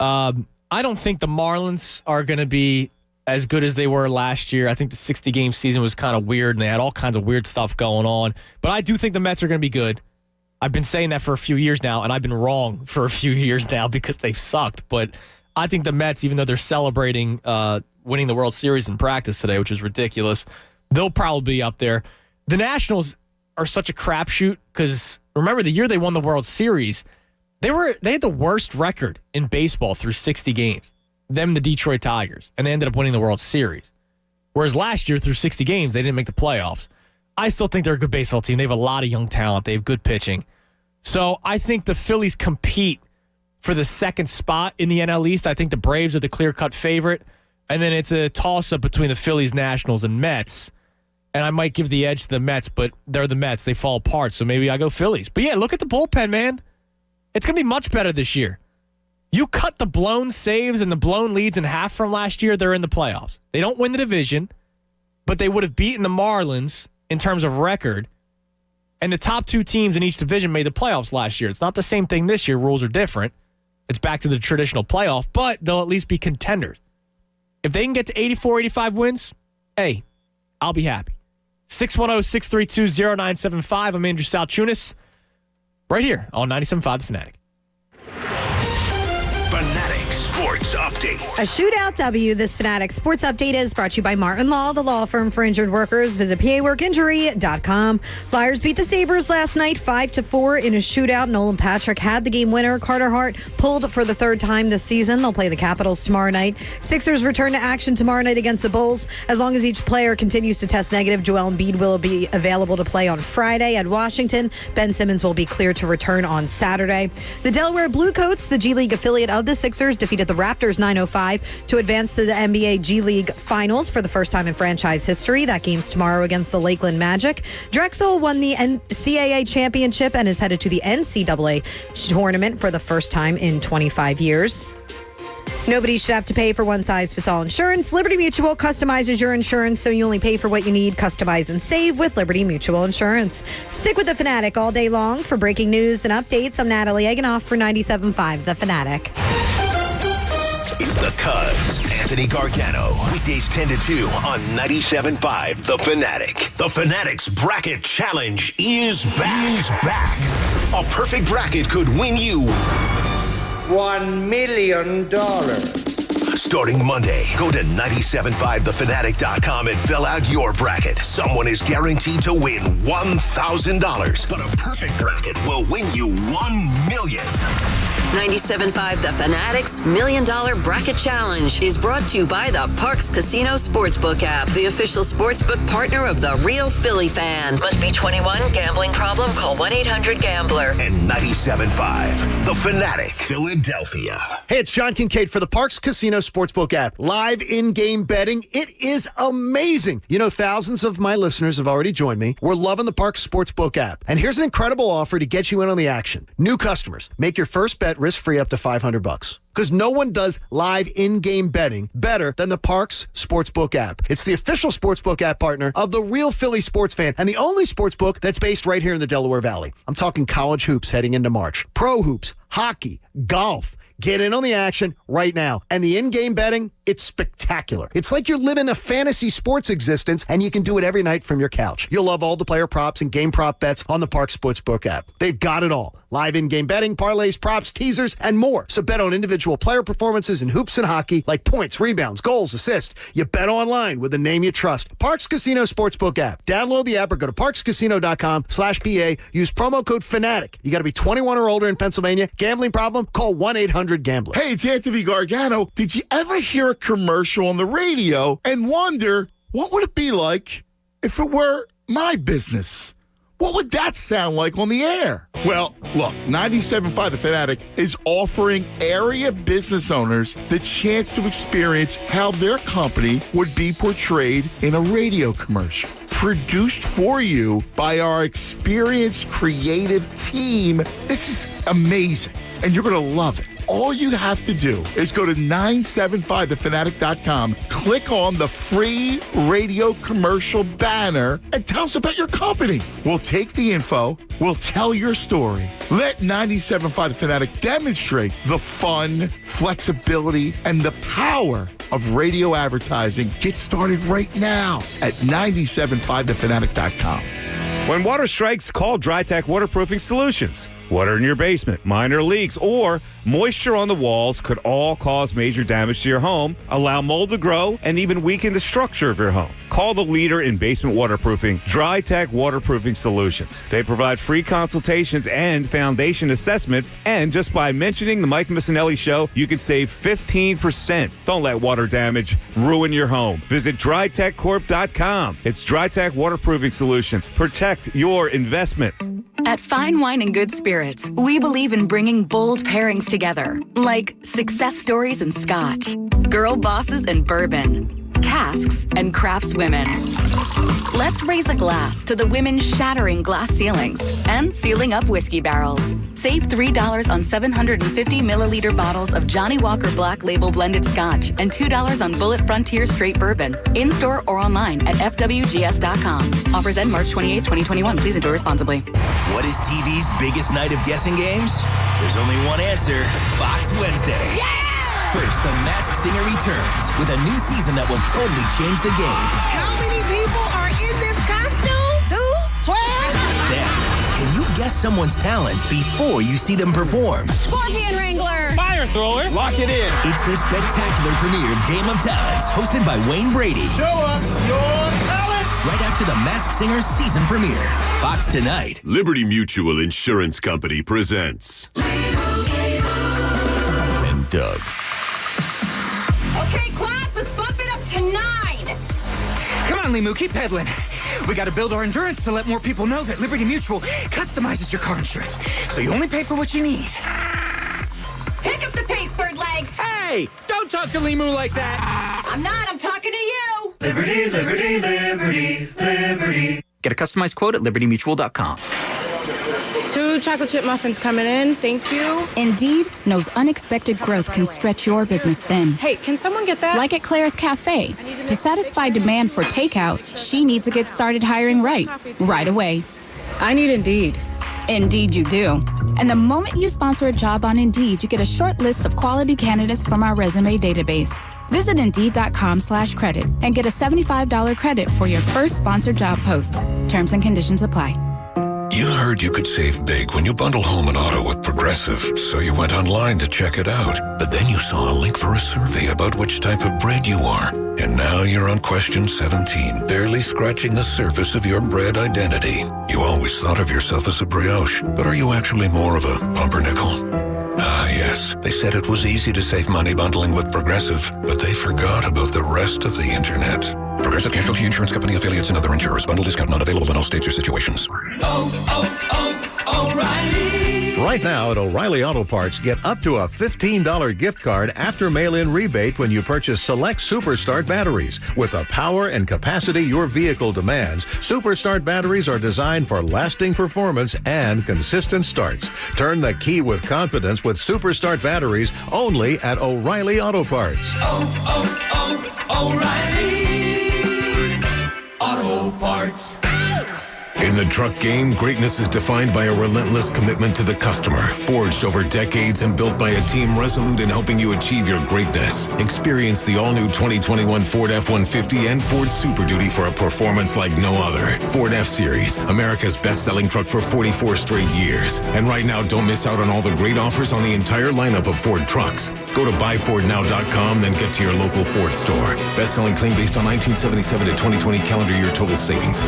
I don't think the Marlins are going to be as good as they were last year. I think the 60-game season was kind of weird, and they had all kinds of weird stuff going on. But I do think the Mets are going to be good. I've been saying that for a few years now, and I've been wrong for a few years now because they've sucked. But I think the Mets, even though they're celebrating winning the World Series in practice today, which is ridiculous, they'll probably be up there. The Nationals are such a crapshoot because remember the year they won the World Series, they had the worst record in baseball through 60 games. Them, the Detroit Tigers, and they ended up winning the World Series. Whereas last year through 60 games, they didn't make the playoffs. I still think they're a good baseball team. They have a lot of young talent. They have good pitching. So I think the Phillies compete for the 2nd spot in the NL East. I think the Braves are the clear-cut favorite. And then it's a toss-up between the Phillies, Nationals, and Mets. And I might give the edge to the Mets, but they're the Mets. They fall apart, so maybe I go Phillies. But yeah, look at the bullpen, man. It's going to be much better this year. You cut the blown saves and the blown leads in half from last year, they're in the playoffs. They don't win the division, but they would have beaten the Marlins in terms of record. And the top 2 teams in each division made the playoffs last year. It's not the same thing this year. Rules are different. It's back to the traditional playoff, but they'll at least be contenders. If they can get to 84, 85 wins, hey, I'll be happy. 610-632-0975. I'm Andrew Salchunas. Right here on 97.5 The Fanatic. Fanatic Sports Update. A shootout W. This Fanatic Sports Update is brought to you by Martin Law, the law firm for injured workers. Visit PAWorkInjury.com. Flyers beat the Sabres last night 5-4 in a shootout. Nolan Patrick had the game winner. Carter Hart pulled for the 3rd time this season. They'll play the Capitals tomorrow night. Sixers return to action tomorrow night against the Bulls. As long as each player continues to test negative, Joel Embiid will be available to play on Friday at Washington. Ben Simmons will be cleared to return on Saturday. The Delaware Bluecoats, the G League affiliate of the Sixers, defeated the Raptors 9-5 to advance to the NBA G League Finals for the first time in franchise history. That game's tomorrow against the Lakeland Magic. Drexel won the NCAA championship and is headed to the NCAA tournament for the first time in 25 years. Nobody should have to pay for one-size-fits-all insurance. Liberty Mutual customizes your insurance so you only pay for what you need. Customize and save with Liberty Mutual Insurance. Stick with The Fanatic all day long for breaking news and updates. I'm Natalie Eganoff for 97.5 The Fanatic. Is the Cuz. Anthony Gargano. Weekdays 10 to 2 on 97.5 The Fanatic. The Fanatic's Bracket Challenge is back. A perfect bracket could win you $1 million. Starting Monday, go to 97.5thefanatic.com and fill out your bracket. Someone is guaranteed to win $1,000, but a perfect bracket will win you $1 million. 97.5 The Fanatic's $1 Million Bracket Challenge is brought to you by the Parx Casino Sportsbook app, the official sportsbook partner of the Real Philly Fan. Must be 21. Gambling problem? Call 1-800-GAMBLER. And 97.5 The Fanatic, Philadelphia. Hey, it's John Kincaid for the Parx Casino Sportsbook app. Live in-game betting. It is amazing. You know, thousands of my listeners have already joined me. We're loving the Parx Sportsbook app. And here's an incredible offer to get you in on the action. New customers, make your first bet risk-free up to $500. Because no one does live in-game betting better than the Parx Sportsbook app. It's the official sportsbook app partner of the Real Philly Sports Fan and the only sportsbook that's based right here in the Delaware Valley. I'm talking college hoops heading into March, pro hoops, hockey, golf. Get in on the action right now. And the in-game betting, it's spectacular. It's like you're living a fantasy sports existence, and you can do it every night from your couch. You'll love all the player props and game prop bets on the Parx Sportsbook app. They've got it all. Live in-game betting, parlays, props, teasers, and more. So bet on individual player performances in hoops and hockey, like points, rebounds, goals, assists. You bet online with a name you trust. Parx Casino Sportsbook app. Download the app or go to parxcasino.com/PA. Use promo code FANATIC. You got to be 21 or older in Pennsylvania. Gambling problem? Call 1-800-GAMBLER. Hey, it's Anthony Gargano. Did you ever hear a commercial on the radio and wonder what would it be like if it were my business? What would that sound like on the air? Well, look, 97.5 The Fanatic is offering area business owners the chance to experience how their company would be portrayed in a radio commercial. Produced for you by our experienced creative team. This is amazing, and you're going to love it. All you have to do is go to 975thefanatic.com, click on the free radio commercial banner, and tell us about your company. We'll take the info, we'll tell your story. Let 97.5 The Fanatic demonstrate the fun, flexibility, and the power of radio advertising. Get started right now at 975thefanatic.com. When water strikes, call DryTech Waterproofing Solutions. Water in your basement, minor leaks, or moisture on the walls could all cause major damage to your home, allow mold to grow, and even weaken the structure of your home. Call the leader in basement waterproofing, DryTech Waterproofing Solutions. They provide free consultations and foundation assessments, and just by mentioning the Mike Missinelli Show, you can save 15%. Don't let water damage ruin your home. Visit DryTechCorp.com. It's DryTech Waterproofing Solutions. Protect your investment. At Fine Wine and Good Spirits, we believe in bringing bold pairings together, like success stories and scotch, girl bosses and bourbon, casks and craftswomen. Let's raise a glass to the women shattering glass ceilings and sealing up whiskey barrels. Save $3 on 750 milliliter bottles of Johnnie Walker Black Label Blended Scotch and $2 on Bullet Frontier Straight Bourbon. In-store or online at FWGS.com. Offers end March 28, 2021. Please enjoy responsibly. What is TV's biggest night of guessing games? There's only one answer. Fox Wednesday. Yeah! First, The Masked Singer returns with a new season that will totally change the game. How many people are in this costume? 2? 12? Then, can you guess someone's talent before you see them perform? Scorpion Wrangler. Fire thrower. Lock it in. It's the spectacular premiere of Game of Talents, hosted by Wayne Brady. Show us your talent. Right after The Masked Singer season premiere. Fox tonight. Liberty Mutual Insurance Company presents. And Doug. Okay, class, let's bump it up to 9. Come on, Limu, keep pedaling. We got to build our endurance to let more people know that Liberty Mutual customizes your car insurance, so you only pay for what you need. Pick up the pace, bird legs. Hey, don't talk to Limu like that. I'm not, I'm talking to you. Liberty, liberty, liberty, liberty. Get a customized quote at libertymutual.com. 2 chocolate chip muffins coming in. Thank you. Indeed knows unexpected growth can stretch your business thin. Hey, can someone get that? Like at Claire's Cafe. To satisfy demand for takeout, she needs to get started hiring right away. I need Indeed. Indeed you do. And the moment you sponsor a job on Indeed, you get a short list of quality candidates from our resume database. Visit Indeed.com/credit and get a $75 credit for your first sponsored job post. Terms and conditions apply. You heard you could save big when you bundle home and auto with Progressive, so you went online to check it out. But then you saw a link for a survey about which type of bread you are. And now you're on question 17, barely scratching the surface of your bread identity. You always thought of yourself as a brioche, but are you actually more of a pumpernickel? Ah, yes. They said it was easy to save money bundling with Progressive, but they forgot about the rest of the internet. Progressive Casualty Insurance Company, affiliates, and other insurers. Bundle discount not available in all states or situations. O'Reilly. Right now at O'Reilly Auto Parts, get up to a $15 gift card after mail-in rebate when you purchase select Superstart batteries. With the power and capacity your vehicle demands, Superstart batteries are designed for lasting performance and consistent starts. Turn the key with confidence with Superstart batteries only at O'Reilly Auto Parts. O'Reilly Auto Parts. In the truck game, greatness is defined by a relentless commitment to the customer, forged over decades and built by a team resolute in helping you achieve your greatness. Experience the all-new 2021 Ford F-150 and Ford Super Duty for a performance like no other. Ford F-Series, America's best-selling truck for 44 straight years. And right now, don't miss out on all the great offers on the entire lineup of Ford trucks. Go to buyfordnow.com, then get to your local Ford store. Best-selling claim based on 1977 to 2020 calendar year total savings.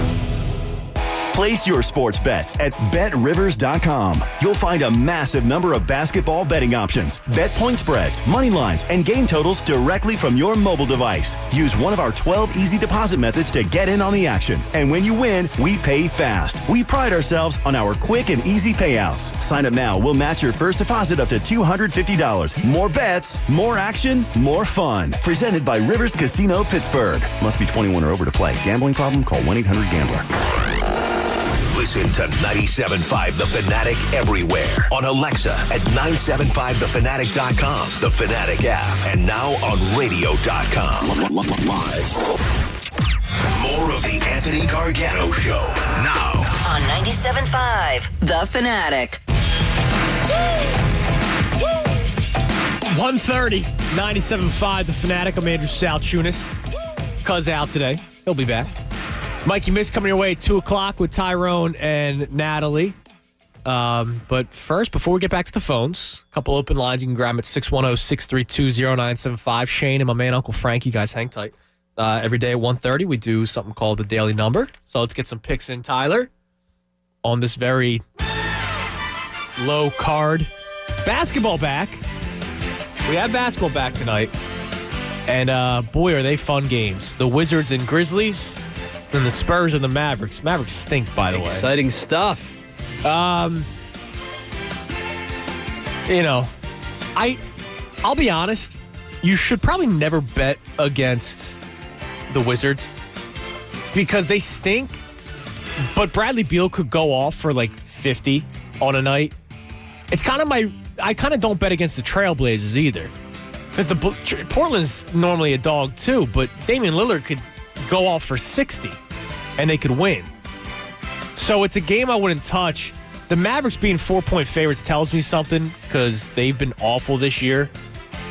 Place your sports bets at BetRivers.com. You'll find a massive number of basketball betting options, bet point spreads, money lines, and game totals directly from your mobile device. Use one of our 12 easy deposit methods to get in on the action. And when you win, we pay fast. We pride ourselves on our quick and easy payouts. Sign up now. We'll match your first deposit up to $250. More bets, more action, more fun. Presented by Rivers Casino Pittsburgh. Must be 21 or over to play. Gambling problem? Call 1-800-GAMBLER. Listen to 97.5 The Fanatic everywhere. On Alexa at 975thefanatic.com, The Fanatic app, and now on radio.com. Live. More of the Anthony Gargano Show now on 97.5 The Fanatic. 1:30, 97.5 The Fanatic. I'm Andrew Salchunas. Cuz out today. He'll be back. Mikey Miss coming your way at 2 o'clock with Tyrone and Natalie. But first, before we get back to the phones, a couple open lines. You can grab them at 610-632-0975. Shane and my man, Uncle Frank, you guys hang tight. Every day at 1:30, we do something called the Daily Number. So let's get some picks in, Tyler, on this very low card. Basketball back. We have basketball back tonight. And boy, are they fun games. The Wizards and Grizzlies. And the Spurs and the Mavericks. Mavericks stink, by the way. Exciting stuff. I'll be honest. You should probably never bet against the Wizards because they stink. But Bradley Beal could go off for like 50 on a night. It's kind of I kind of don't bet against the Trailblazers either because Portland's normally a dog too. But Damian Lillard could go off for 60 and they could win. So it's a game I wouldn't touch. The Mavericks being 4-point favorites tells me something because they've been awful this year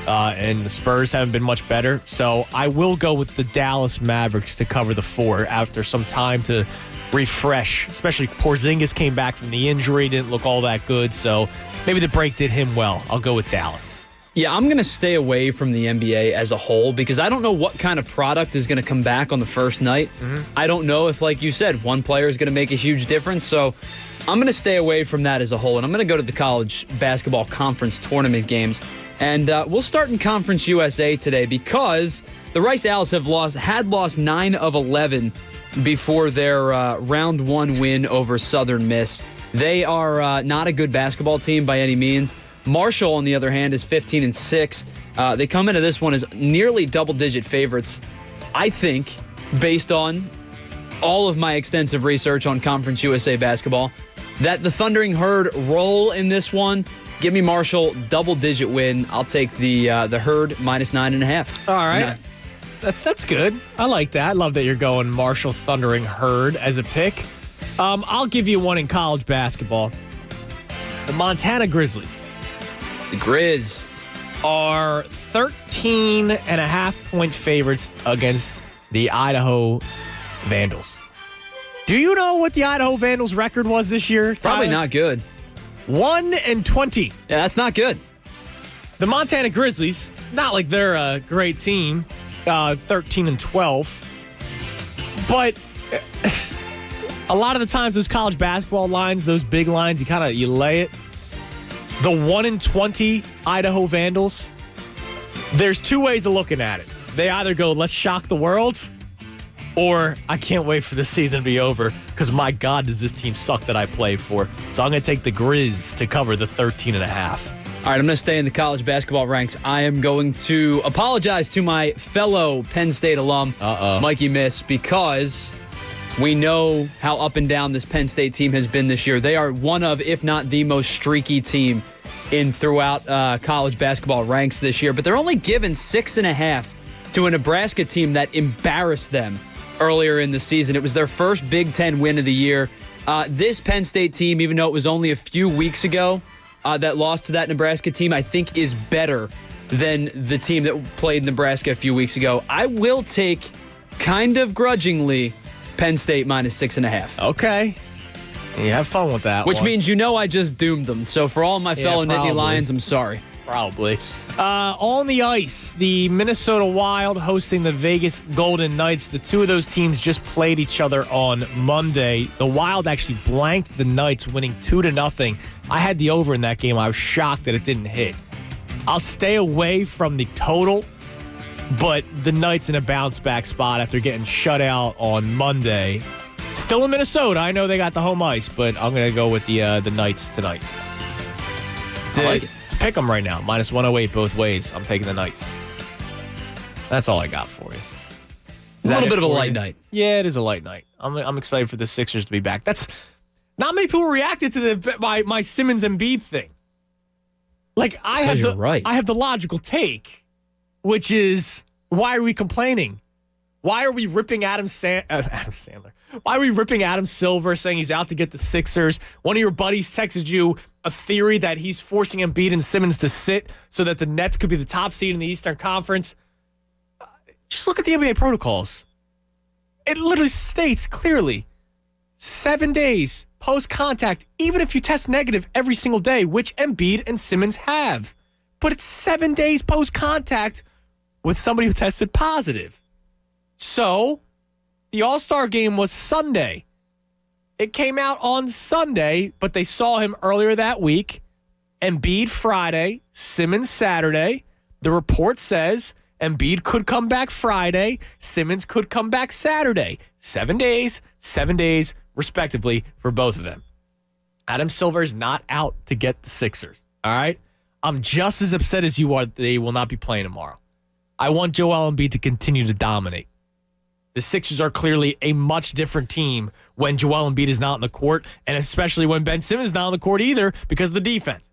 and the Spurs haven't been much better. So I will go with the Dallas Mavericks to cover the 4 after some time to refresh, especially Porzingis came back from the injury, didn't look all that good. So maybe the break did him well. I'll go with Dallas. Yeah, I'm going to stay away from the NBA as a whole because I don't know what kind of product is going to come back on the first night. I don't know if, like you said, one player is going to make a huge difference. So I'm going to stay away from that as a whole. And I'm going to go to the college basketball conference tournament games. And we'll start in Conference USA today because the Rice Owls had lost 9 of 11 before their round 1 win over Southern Miss. They are not a good basketball team by any means. Marshall, on the other hand, is 15-6. They come into this one as nearly double-digit favorites. I think, based on all of my extensive research on Conference USA basketball, that the Thundering Herd roll in this one. Give me Marshall, double-digit win. I'll take the Herd -9.5. All right. That's good. I like that. I love that you're going Marshall Thundering Herd as a pick. I'll give you one in college basketball. The Montana Grizzlies. The Grizz are 13.5-point favorites against the Idaho Vandals. Do you know what the Idaho Vandals record was this year, Probably Tyler? not good. 1-20. Yeah, that's not good. The Montana Grizzlies, not like they're a great team, 13-12. But a lot of the times those college basketball lines, those big lines, you lay it. The 1-20 Idaho Vandals, there's two ways of looking at it. They either go, let's shock the world, or I can't wait for the season to be over because, my God, does this team suck that I play for. So I'm going to take the Grizz to cover the 13.5. All right, I'm going to stay in the college basketball ranks. I am going to apologize to my fellow Penn State alum, Mikey Miss, because we know how up and down this Penn State team has been this year. They are one of, if not the most streaky team throughout college basketball ranks this year. But they're only given 6.5 to a Nebraska team that embarrassed them earlier in the season. It was their first Big Ten win of the year. This Penn State team, even though it was only a few weeks ago that lost to that Nebraska team, I think is better than the team that played Nebraska a few weeks ago. I will take, kind of grudgingly, Penn State minus 6.5. Okay. You have fun with that Which one. means I just doomed them. So for all my fellow Nittany Lions, I'm sorry. Probably. On the ice, the Minnesota Wild hosting the Vegas Golden Knights. The two of those teams just played each other on Monday. The Wild actually blanked the Knights, winning 2-0. I had the over in that game. I was shocked that it didn't hit. I'll stay away from the total, but the Knights in a bounce-back spot after getting shut out on Monday. Still in Minnesota. I know they got the home ice, but I'm going to go with the Knights tonight. I like it. It's pick 'em right now. Minus 108 both ways. I'm taking the Knights. That's all I got for you. A little bit of a light night. Yeah, it is a light night. I'm excited for the Sixers to be back. That's not many people reacted to my Simmons and Embiid thing. Like I have the logical take, which is, why are we complaining? Why are we ripping Adam Sandler? Why are we ripping Adam Silver, saying he's out to get the Sixers? One of your buddies texted you a theory that he's forcing Embiid and Simmons to sit so that the Nets could be the top seed in the Eastern Conference. Just look at the NBA protocols. It literally states clearly 7 days post-contact, even if you test negative every single day, which Embiid and Simmons have. But it's 7 days post-contact with somebody who tested positive. So, the All-Star game was Sunday. It came out on Sunday, but they saw him earlier that week. Embiid Friday, Simmons Saturday. The report says Embiid could come back Friday, Simmons could come back Saturday. 7 days, respectively, for both of them. Adam Silver is not out to get the Sixers, all right? I'm just as upset as you are that they will not be playing tomorrow. I want Joel Embiid to continue to dominate. The Sixers are clearly a much different team when Joel Embiid is not on the court, and especially when Ben Simmons is not on the court either because of the defense.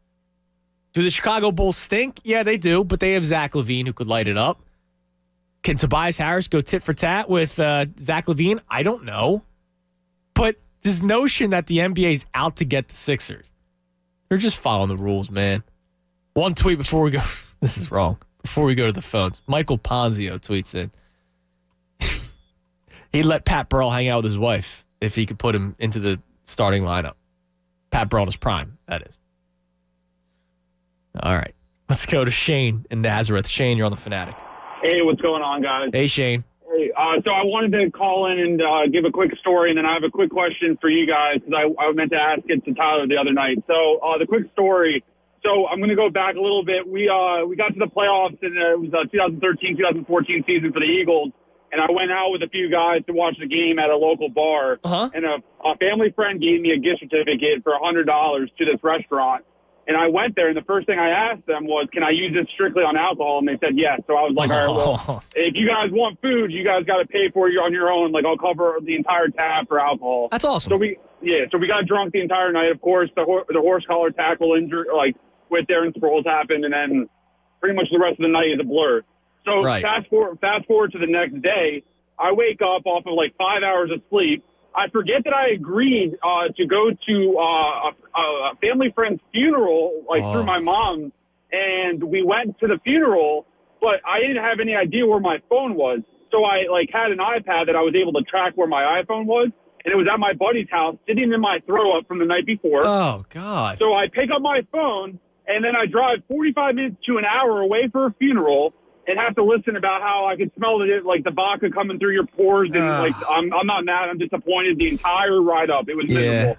Do the Chicago Bulls stink? Yeah, they do, but they have Zach LaVine who could light it up. Can Tobias Harris go tit for tat with Zach LaVine? I don't know. But this notion that the NBA is out to get the Sixers, they're just following the rules, man. One tweet before we go. This is wrong. Before we go to the phones, Michael Ponzio tweets in. He'd let Pat Burrell hang out with his wife if he could put him into the starting lineup. Pat Burrell in his prime, that is. All right. Let's go to Shane in Nazareth. Shane, you're on the Fanatic. Hey, what's going on, guys? Hey, Shane. Hey, so I wanted to call in and give a quick story, and then I have a quick question for you guys because I meant to ask it to Tyler the other night. So the quick story. So I'm going to go back a little bit. We got to the playoffs, and it was 2013-2014 season for the Eagles. And I went out with a few guys to watch the game at a local bar. And a family friend gave me a gift certificate for $100 to this restaurant. And I went there, and the first thing I asked them was, can I use this strictly on alcohol? And they said yes. So I was like, all right, well, if you guys want food, you guys got to pay for it on your own. Like, I'll cover the entire tab for alcohol. That's awesome. So we got drunk the entire night. Of course, the horse collar tackle injury, like, with Darren Sproles happened, and then pretty much the rest of the night is a blur. So fast forward to the next day, I wake up off of like 5 hours of sleep. I forget that I agreed to go to a family friend's funeral, through my mom, and we went to the funeral, but I didn't have any idea where my phone was. So I had an iPad that I was able to track where my iPhone was. and it was at my buddy's house, sitting in my throw up from the night before. Oh, God. So I pick up my phone, and then I drive 45 minutes to an hour away for a funeral and have to listen about how I could smell it, like the vodka coming through your pores. And like, I'm not mad. I'm disappointed the entire ride up. It was miserable.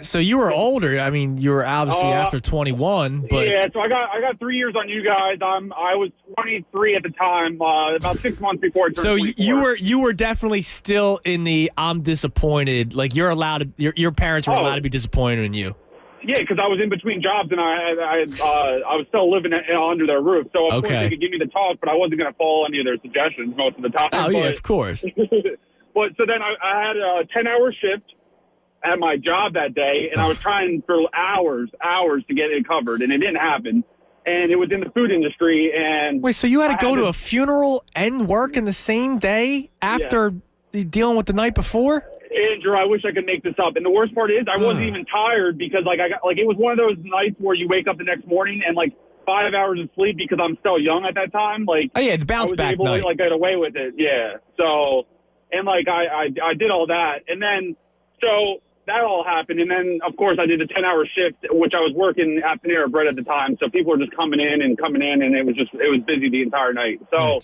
So you were older. I mean, you were obviously after 21, but yeah. So I got 3 years on you guys. I was 23 at the time, about 6 months before I turned 24. you were definitely still in the I'm disappointed. Like you're allowed to, your parents were allowed to be disappointed in you. Yeah, because I was in between jobs and I was still living under their roof. So of course they could give me the talk, but I wasn't going to follow any of their suggestions most of the time. Oh, yeah, of course. But so then I had a 10-hour shift at my job that day, and I was trying for hours to get it covered, and it didn't happen. And it was in the food industry. And wait, so you had to go to a funeral and work in the same day after dealing with the night before? Andrew, I wish I could make this up. And the worst part is I wasn't even tired because it was one of those nights where you wake up the next morning and 5 hours of sleep because I'm still young at that time. The bounce back night. I was able to get away with it. Yeah. So, and I did all that. And then, so that all happened. And then of course I did a 10-hour shift, which I was working at Panera Bread at the time. So people were just coming in and it was busy the entire night. So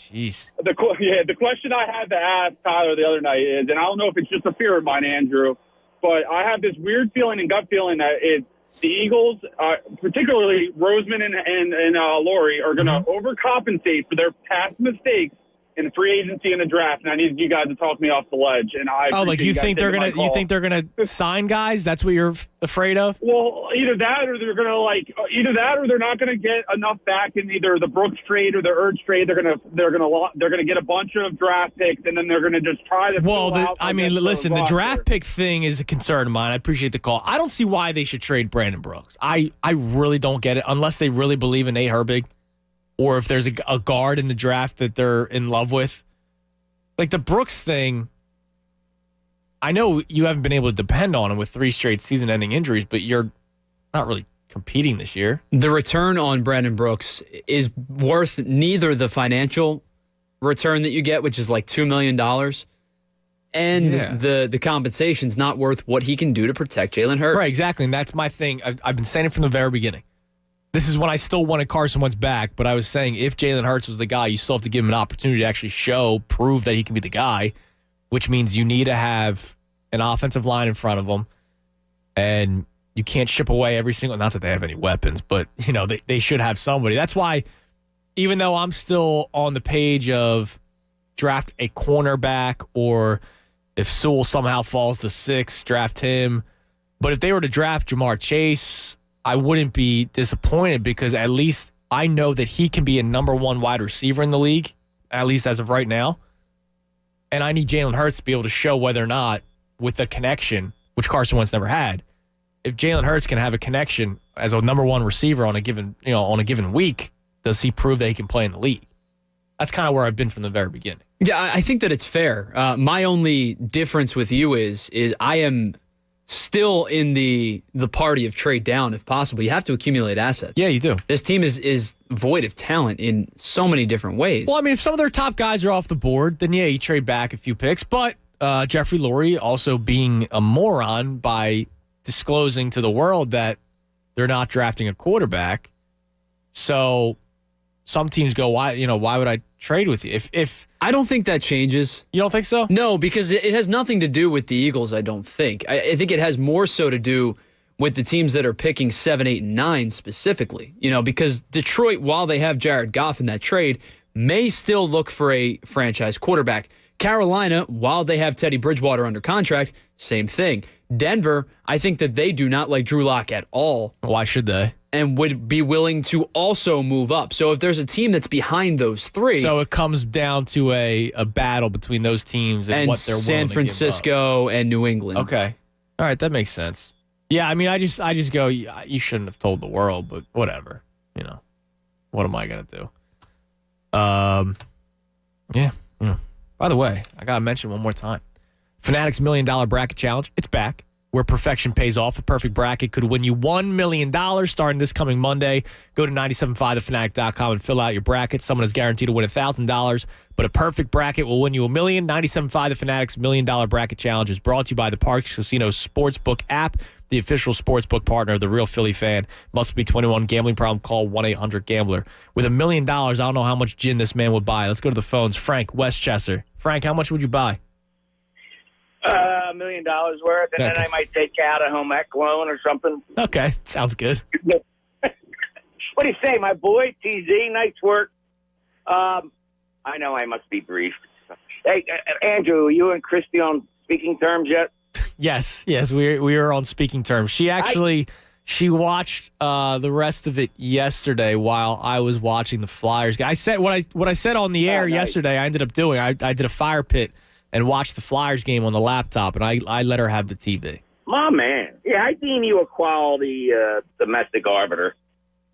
the question I had to ask Tyler the other night is, and I don't know if it's just a fear of mine, Andrew, but I have this weird feeling and gut feeling that the Eagles, particularly Roseman and Laurie, are going to overcompensate for their past mistakes in free agency and the draft, and I need you guys to talk me off the ledge. And you think they're gonna sign guys? That's what you're afraid of? Well, either that or they're not gonna get enough back in either the Brooks trade or the Ertz trade. They're gonna get a bunch of draft picks, and then they're gonna just try to. Listen, the draft pick thing is a concern of mine. I appreciate the call. I don't see why they should trade Brandon Brooks. I really don't get it unless they really believe in Nate Herbig. Or if there's a guard in the draft that they're in love with. Like the Brooks thing, I know you haven't been able to depend on him with 3 straight season-ending injuries, but you're not really competing this year. The return on Brandon Brooks is worth neither the financial return that you get, which is like $2 million, and the compensation's not worth what he can do to protect Jalen Hurts. Right, exactly, and that's my thing. I've been saying it from the very beginning. This is when I still wanted Carson Wentz back, but I was saying if Jalen Hurts was the guy, you still have to give him an opportunity to actually prove that he can be the guy, which means you need to have an offensive line in front of him, and you can't ship away every single, not that they have any weapons, but they should have somebody. That's why, even though I'm still on the page of draft a cornerback, or if Sewell somehow falls to 6, draft him, but if they were to draft Jamar Chase, I wouldn't be disappointed because at least I know that he can be a number 1 wide receiver in the league, at least as of right now. And I need Jalen Hurts to be able to show whether or not with a connection, which Carson Wentz never had. If Jalen Hurts can have a connection as a number 1 receiver on a given week, does he prove that he can play in the league? That's kind of where I've been from the very beginning. Yeah, I think that it's fair. My only difference with you is I am still in the party of trade down if possible. You have to accumulate assets. Yeah, you do. This team is void of talent in so many different ways. Well, I mean, if some of their top guys are off the board, then you trade back a few picks. But Jeffrey Lurie also being a moron by disclosing to the world that they're not drafting a quarterback. So some teams go, why would I trade with you? If I don't think that changes. You don't think so? No, because it has nothing to do with the Eagles, I don't think. I think it has more so to do with the teams that are picking 7, 8, and 9 specifically. Because Detroit, while they have Jared Goff in that trade, may still look for a franchise quarterback. Carolina, while they have Teddy Bridgewater under contract, same thing. Denver, I think that they do not like Drew Lock at all. Why should they? And would be willing to also move up. So if there's a team that's behind those 3. So it comes down to a battle between those teams and what they're willing San Francisco and New England. Okay. All right, that makes sense. Yeah, I mean, I just go, you shouldn't have told the world, but whatever. What am I going to do? Yeah. By the way, I got to mention one more time. Fanatic's $1 Million Bracket Challenge, it's back. where perfection pays off. A perfect bracket could win you $1 million starting this coming Monday. Go to 97.5thefanatic.com and fill out your bracket. Someone is guaranteed to win $1,000, but a perfect bracket will win you $1 million. 97.5 The Fanatic's $1 Million Bracket Challenge is brought to you by the Parks Casino Sportsbook app, the official sportsbook partner of the Real Philly Fan. Must be 21. Gambling problem? Call 1-800-GAMBLER. With $1 million, I don't know how much gin this man would buy. Let's go to the phones. Frank, Westchester. Frank, how much would you buy? $1 million worth, and then I might take out a home ec loan or something. Okay, sounds good. What do you say, my boy? TZ, nice work. I know I must be brief. Hey, Andrew, are you and Christy on speaking terms yet? Yes, we are on speaking terms. She actually she watched the rest of it yesterday while I was watching the Flyers game. I said what I said on the air yesterday. I ended up doing. I did a fire pit and watched the Flyers game on the laptop, and I let her have the TV. My man. Yeah, I deem you a quality domestic arbiter.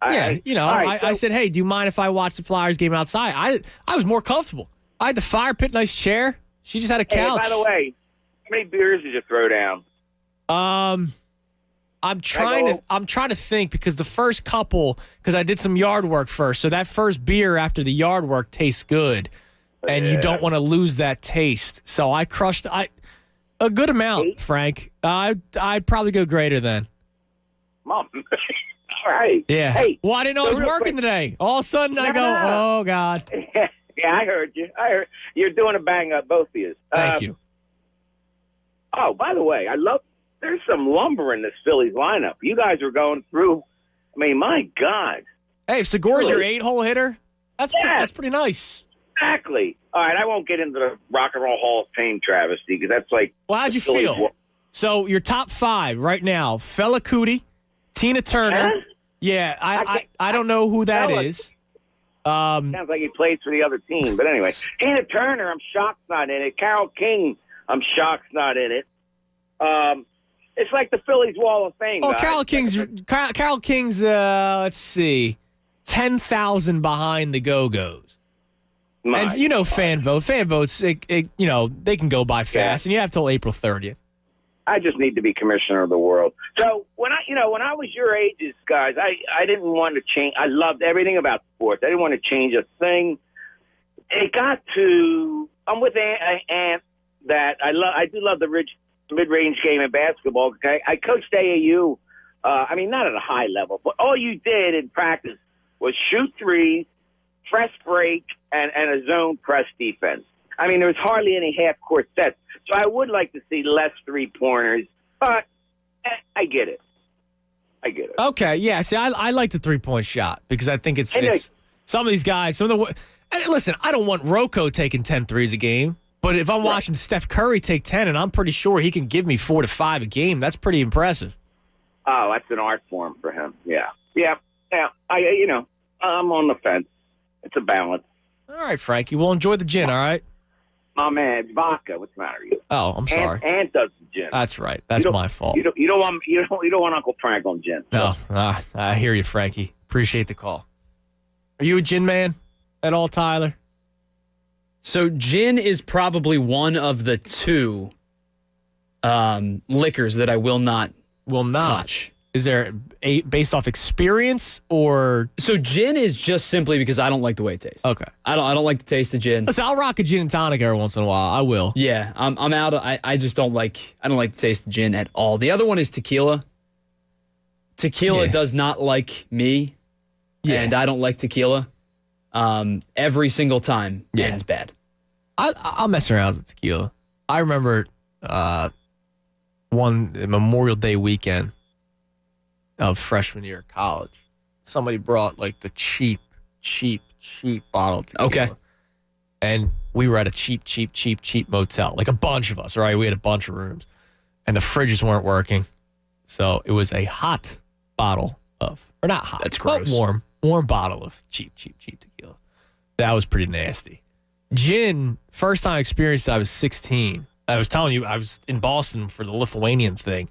I said, hey, do you mind if I watch the Flyers game outside? I was more comfortable. I had the fire pit, nice chair. She just had a couch. Hey, by the way, how many beers did you throw down? I'm trying to think, because the first couple, because I did some yard work first, so that first beer after the yard work tastes good. And you don't want to lose that taste. So I crushed a good amount, Frank. I'd probably go greater than. Mom. All right. Yeah. Hey, well, I didn't know I was working today. All of a sudden, I go, oh, God. Yeah, I heard you. You're doing a bang up, both of you. Thank you. Oh, by the way, there's some lumber in this Phillies lineup. You guys are going through. I mean, my God. Hey, if Segura's your 8-hole hitter, that's pretty nice. Exactly. All right, I won't get into the Rock and Roll Hall of Fame travesty, because that's like... Well, how'd you feel? So, your top 5 right now, Fela Kuti, Tina Turner. Huh? Yeah, I don't know who that is. Sounds like he plays for the other team. But anyway, Tina Turner, I'm shocked not in it. Carole King, I'm shocked not in it. It's like the Phillies Wall of Fame. Oh, guys. Carole King's, let's see, 10,000 behind the Go-Go's. And fan votes, they can go by fast, and you have till April 30th. I just need to be commissioner of the world. So when I was your ages, guys, I didn't want to change. I loved everything about sports. I didn't want to change a thing. It got to, I'm with Ant that I do love the mid-range game in basketball. Okay, I coached AAU. Not at a high level, but all you did in practice was shoot threes, press break, and a zone press defense. There was hardly any half-court sets. So I would like to see less three-pointers, but I get it. Okay, yeah. See, I like the three-point shot, because I think it's some of these guys, listen, I don't want Rocco taking 10 threes a game, but if I'm watching Steph Curry take 10, and I'm pretty sure he can give me 4 to 5 a game, that's pretty impressive. Oh, that's an art form for him. Yeah. I'm on the fence. It's a balance. All right, Frankie. We'll enjoy the gin, all right? My man, it's vodka. What's the matter with you? Oh, I'm sorry. Ant does the gin. That's right. That's my fault. You don't want Uncle Frank on gin. No, I hear you, Frankie. Appreciate the call. Are you a gin man at all, Tyler? So gin is probably one of the 2 liquors that I will not touch. Is there based off experience, or? So gin is just simply because I don't like the way it tastes. Okay. I don't like the taste of gin. Listen, I'll rock a gin and tonic every once in a while. I will. Yeah, I'm out. I just don't like. I don't like the taste of gin at all. The other one is tequila. Tequila does not like me, and I don't like tequila. Every single time, it's bad. I'll mess around with tequila. I remember one Memorial Day weekend of freshman year of college. Somebody brought like the cheap bottle of tequila. Okay. And we were at a cheap motel, like a bunch of us, right? We had a bunch of rooms, and the fridges weren't working. So it was a hot bottle of, or not hot, that's gross. But warm bottle of cheap tequila. That was pretty nasty. Gin, first time I experienced it, I was 16. I was telling you, I was in Boston for the Lithuanian thing.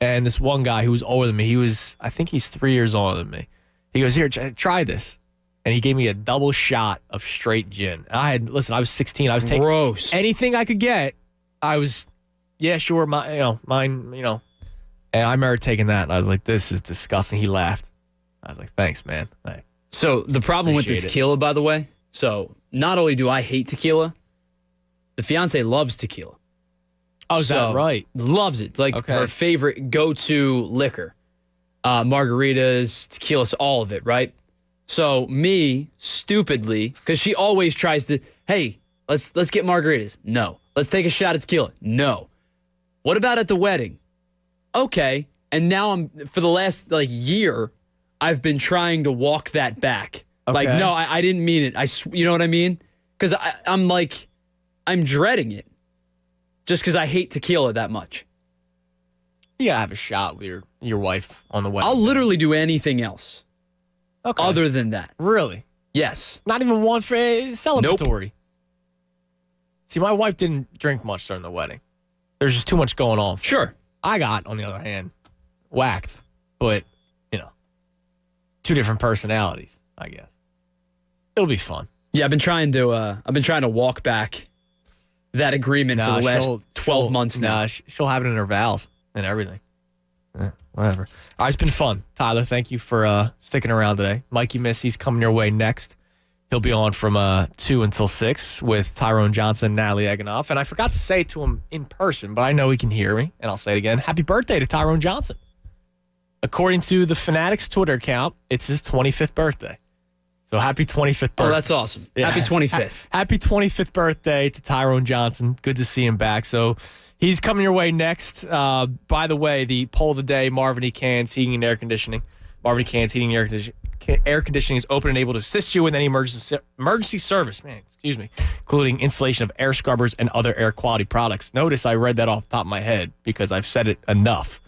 And this one guy who was older than me, I think he's 3 years older than me. He goes, here, try this. And he gave me a double shot of straight gin. I was 16. I was taking anything I could get. I was, yeah, sure, mine, And I remember taking that, and I was like, this is disgusting. He laughed. I was like, thanks, man. So the problem with the tequila, by the way, so not only do I hate tequila, the fiance loves tequila. Oh, is that right? Loves it. Like her favorite go-to liquor. Margaritas, tequilas, all of it, right? So me, stupidly, because she always tries to, hey, let's get margaritas. No. Let's take a shot at tequila. No. What about at the wedding? Okay. And now for the last year, I've been trying to walk that back. Okay. No, I didn't mean it. You know what I mean? Because I'm dreading it just because I hate tequila that much. You gotta have a shot with your wife on the wedding. I'll literally do anything else other than that. Really? Yes. Not even one for celebratory? Nope. See, my wife didn't drink much during the wedding. There's just too much going on. Sure. I got, on the other hand, whacked. But, two different personalities, I guess. It'll be fun. Yeah, I've been trying to walk back that agreement for the last 12 months now. She'll have it in her vows and everything. Whatever. All right, it's been fun. Tyler, thank you for sticking around today. Mikey Missy's coming your way next. He'll be on from 2 until 6 with Tyrone Johnson and Natalie Eganoff. And I forgot to say it to him in person, but I know he can hear me, and I'll say it again. Happy birthday to Tyrone Johnson. According to the Fanatics Twitter account, it's his 25th birthday. So happy 25th birthday. Oh, that's awesome. Yeah. Happy 25th. Happy 25th birthday to Tyrone Johnson. Good to see him back. So he's coming your way next. By the way, the poll of the day, Marvin E. Cans Heating and Air Conditioning. Marvin E. Cans Heating and Air Conditioning is open and able to assist you with any emergency service, including installation of air scrubbers and other air quality products. Notice I read that off the top of my head because I've said it enough.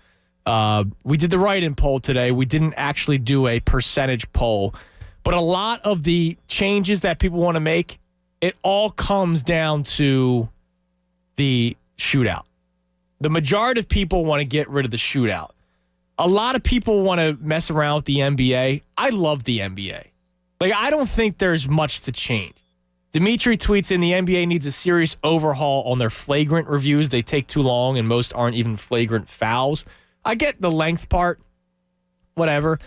We did the write-in poll today. We didn't actually do a percentage poll, but a lot of the changes that people want to make, it all comes down to the shootout. The majority of people want to get rid of the shootout. A lot of people want to mess around with the NBA. I love the NBA. I don't think there's much to change. Dimitri tweets in the NBA needs a serious overhaul on their flagrant reviews. They take too long, and most aren't even flagrant fouls. I get the length part, whatever.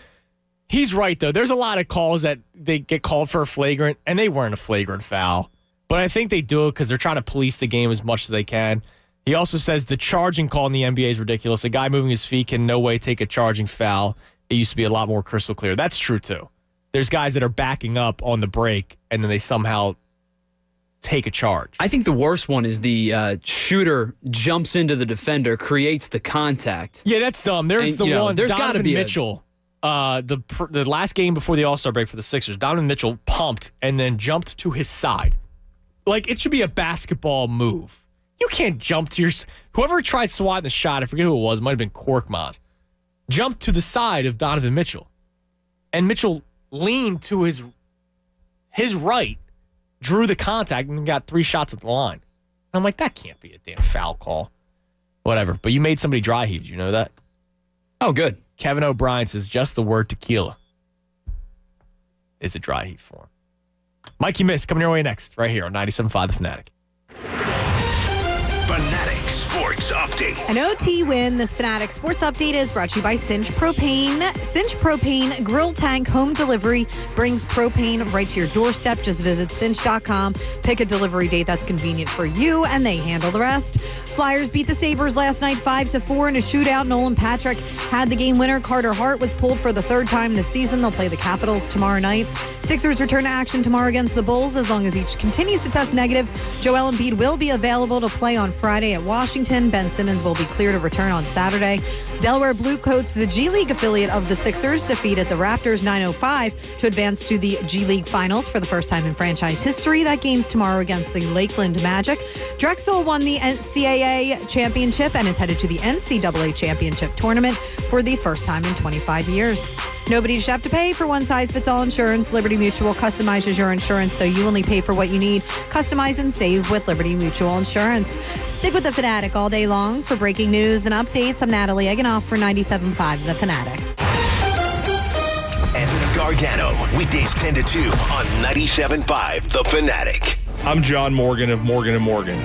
He's right, though. There's a lot of calls that they get called for a flagrant, and they weren't a flagrant foul. But I think they do it because they're trying to police the game as much as they can. He also says the charging call in the NBA is ridiculous. A guy moving his feet can no way take a charging foul. It used to be a lot more crystal clear. That's true, too. There's guys that are backing up on the break, and then they somehow take a charge. I think the worst one is the shooter jumps into the defender, creates the contact. Yeah, that's dumb. There's one. There's got to be Mitchell. The last game before the All-Star break for the Sixers, Donovan Mitchell pumped and then jumped to his side. It should be a basketball move. You can't jump to your... Whoever tried swatting the shot, I forget who it was, it might have been Korkmaz, jumped to the side of Donovan Mitchell. And Mitchell leaned to his right, drew the contact, and got 3 shots at the line. And I'm like, that can't be a damn foul call. Whatever. But you made somebody dry heave. Did you know that? Oh, good. Kevin O'Brien says just the word tequila is a dry heave for him. Mikey Miss coming your way next, right here on 97.5 The Fanatic. Fanatic Sports Update. An OT win. This Fanatic Sports Update is brought to you by Cinch Propane. Cinch Propane Grill Tank Home Delivery brings propane right to your doorstep. Just visit cinch.com. Pick a delivery date that's convenient for you, and they handle the rest. Flyers beat the Sabres last night 5-4 in a shootout. Nolan Patrick had the game winner. Carter Hart was pulled for the 3rd time this season. They'll play the Capitals tomorrow night. Sixers return to action tomorrow against the Bulls as long as each continues to test negative. Joel Embiid will be available to play on Friday at Washington. Ben Simmons will be clear to return on Saturday. Delaware Bluecoats, the G League affiliate of the Sixers, defeated the Raptors 9-5 to advance to the G League Finals for the first time in franchise history. That game's tomorrow against the Lakeland Magic. Drexel won the NCAA championship and is headed to the NCAA championship tournament for the first time in 25 years. Nobody should have to pay for one-size-fits-all insurance. Liberty Mutual customizes your insurance so you only pay for what you need. Customize and save with Liberty Mutual Insurance. Stick with The Fanatic all day long for breaking news and updates. I'm Natalie Eganoff for 97.5 The Fanatic. Anthony Gargano, weekdays 10 to 2 on 97.5 The Fanatic. I'm John Morgan of Morgan & Morgan.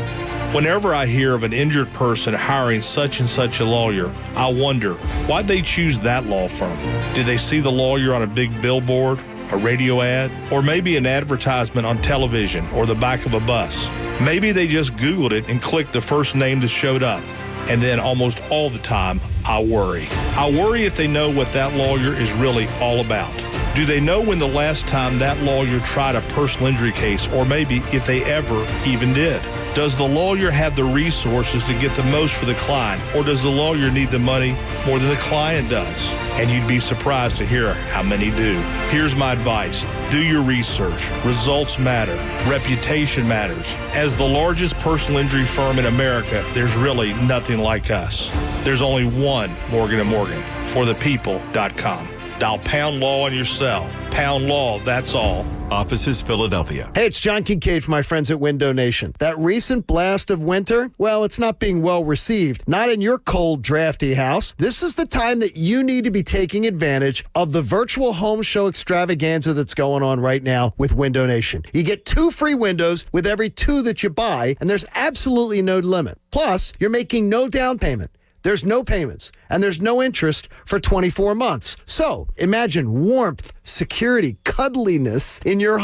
Whenever I hear of an injured person hiring such and such a lawyer, I wonder, why'd they choose that law firm? Did they see the lawyer on a big billboard, a radio ad, or maybe an advertisement on television or the back of a bus? Maybe they just Googled it and clicked the first name that showed up. And then almost all the time, I worry. I worry if they know what that lawyer is really all about. Do they know when the last time that lawyer tried a personal injury case, or maybe if they ever even did? Does the lawyer have the resources to get the most for the client, or does the lawyer need the money more than the client does? And you'd be surprised to hear how many do. Here's my advice. Do your research. Results matter. Reputation matters. As the largest personal injury firm in America, there's really nothing like us. There's only one Morgan & Morgan. ForThePeople.com. Dial pound law on your cell. Pound law, that's all. Offices, Philadelphia. Hey, it's John Kincaid from my friends at Window Nation. That recent blast of winter, well, it's not being well received. Not in your cold, drafty house. This is the time that you need to be taking advantage of the virtual home show extravaganza that's going on right now with Window Nation. You get 2 free windows with every 2 that you buy, and there's absolutely no limit. Plus, you're making no down payment. There's no payments, and there's no interest for 24 months. So imagine warmth, security, cuddliness in your home.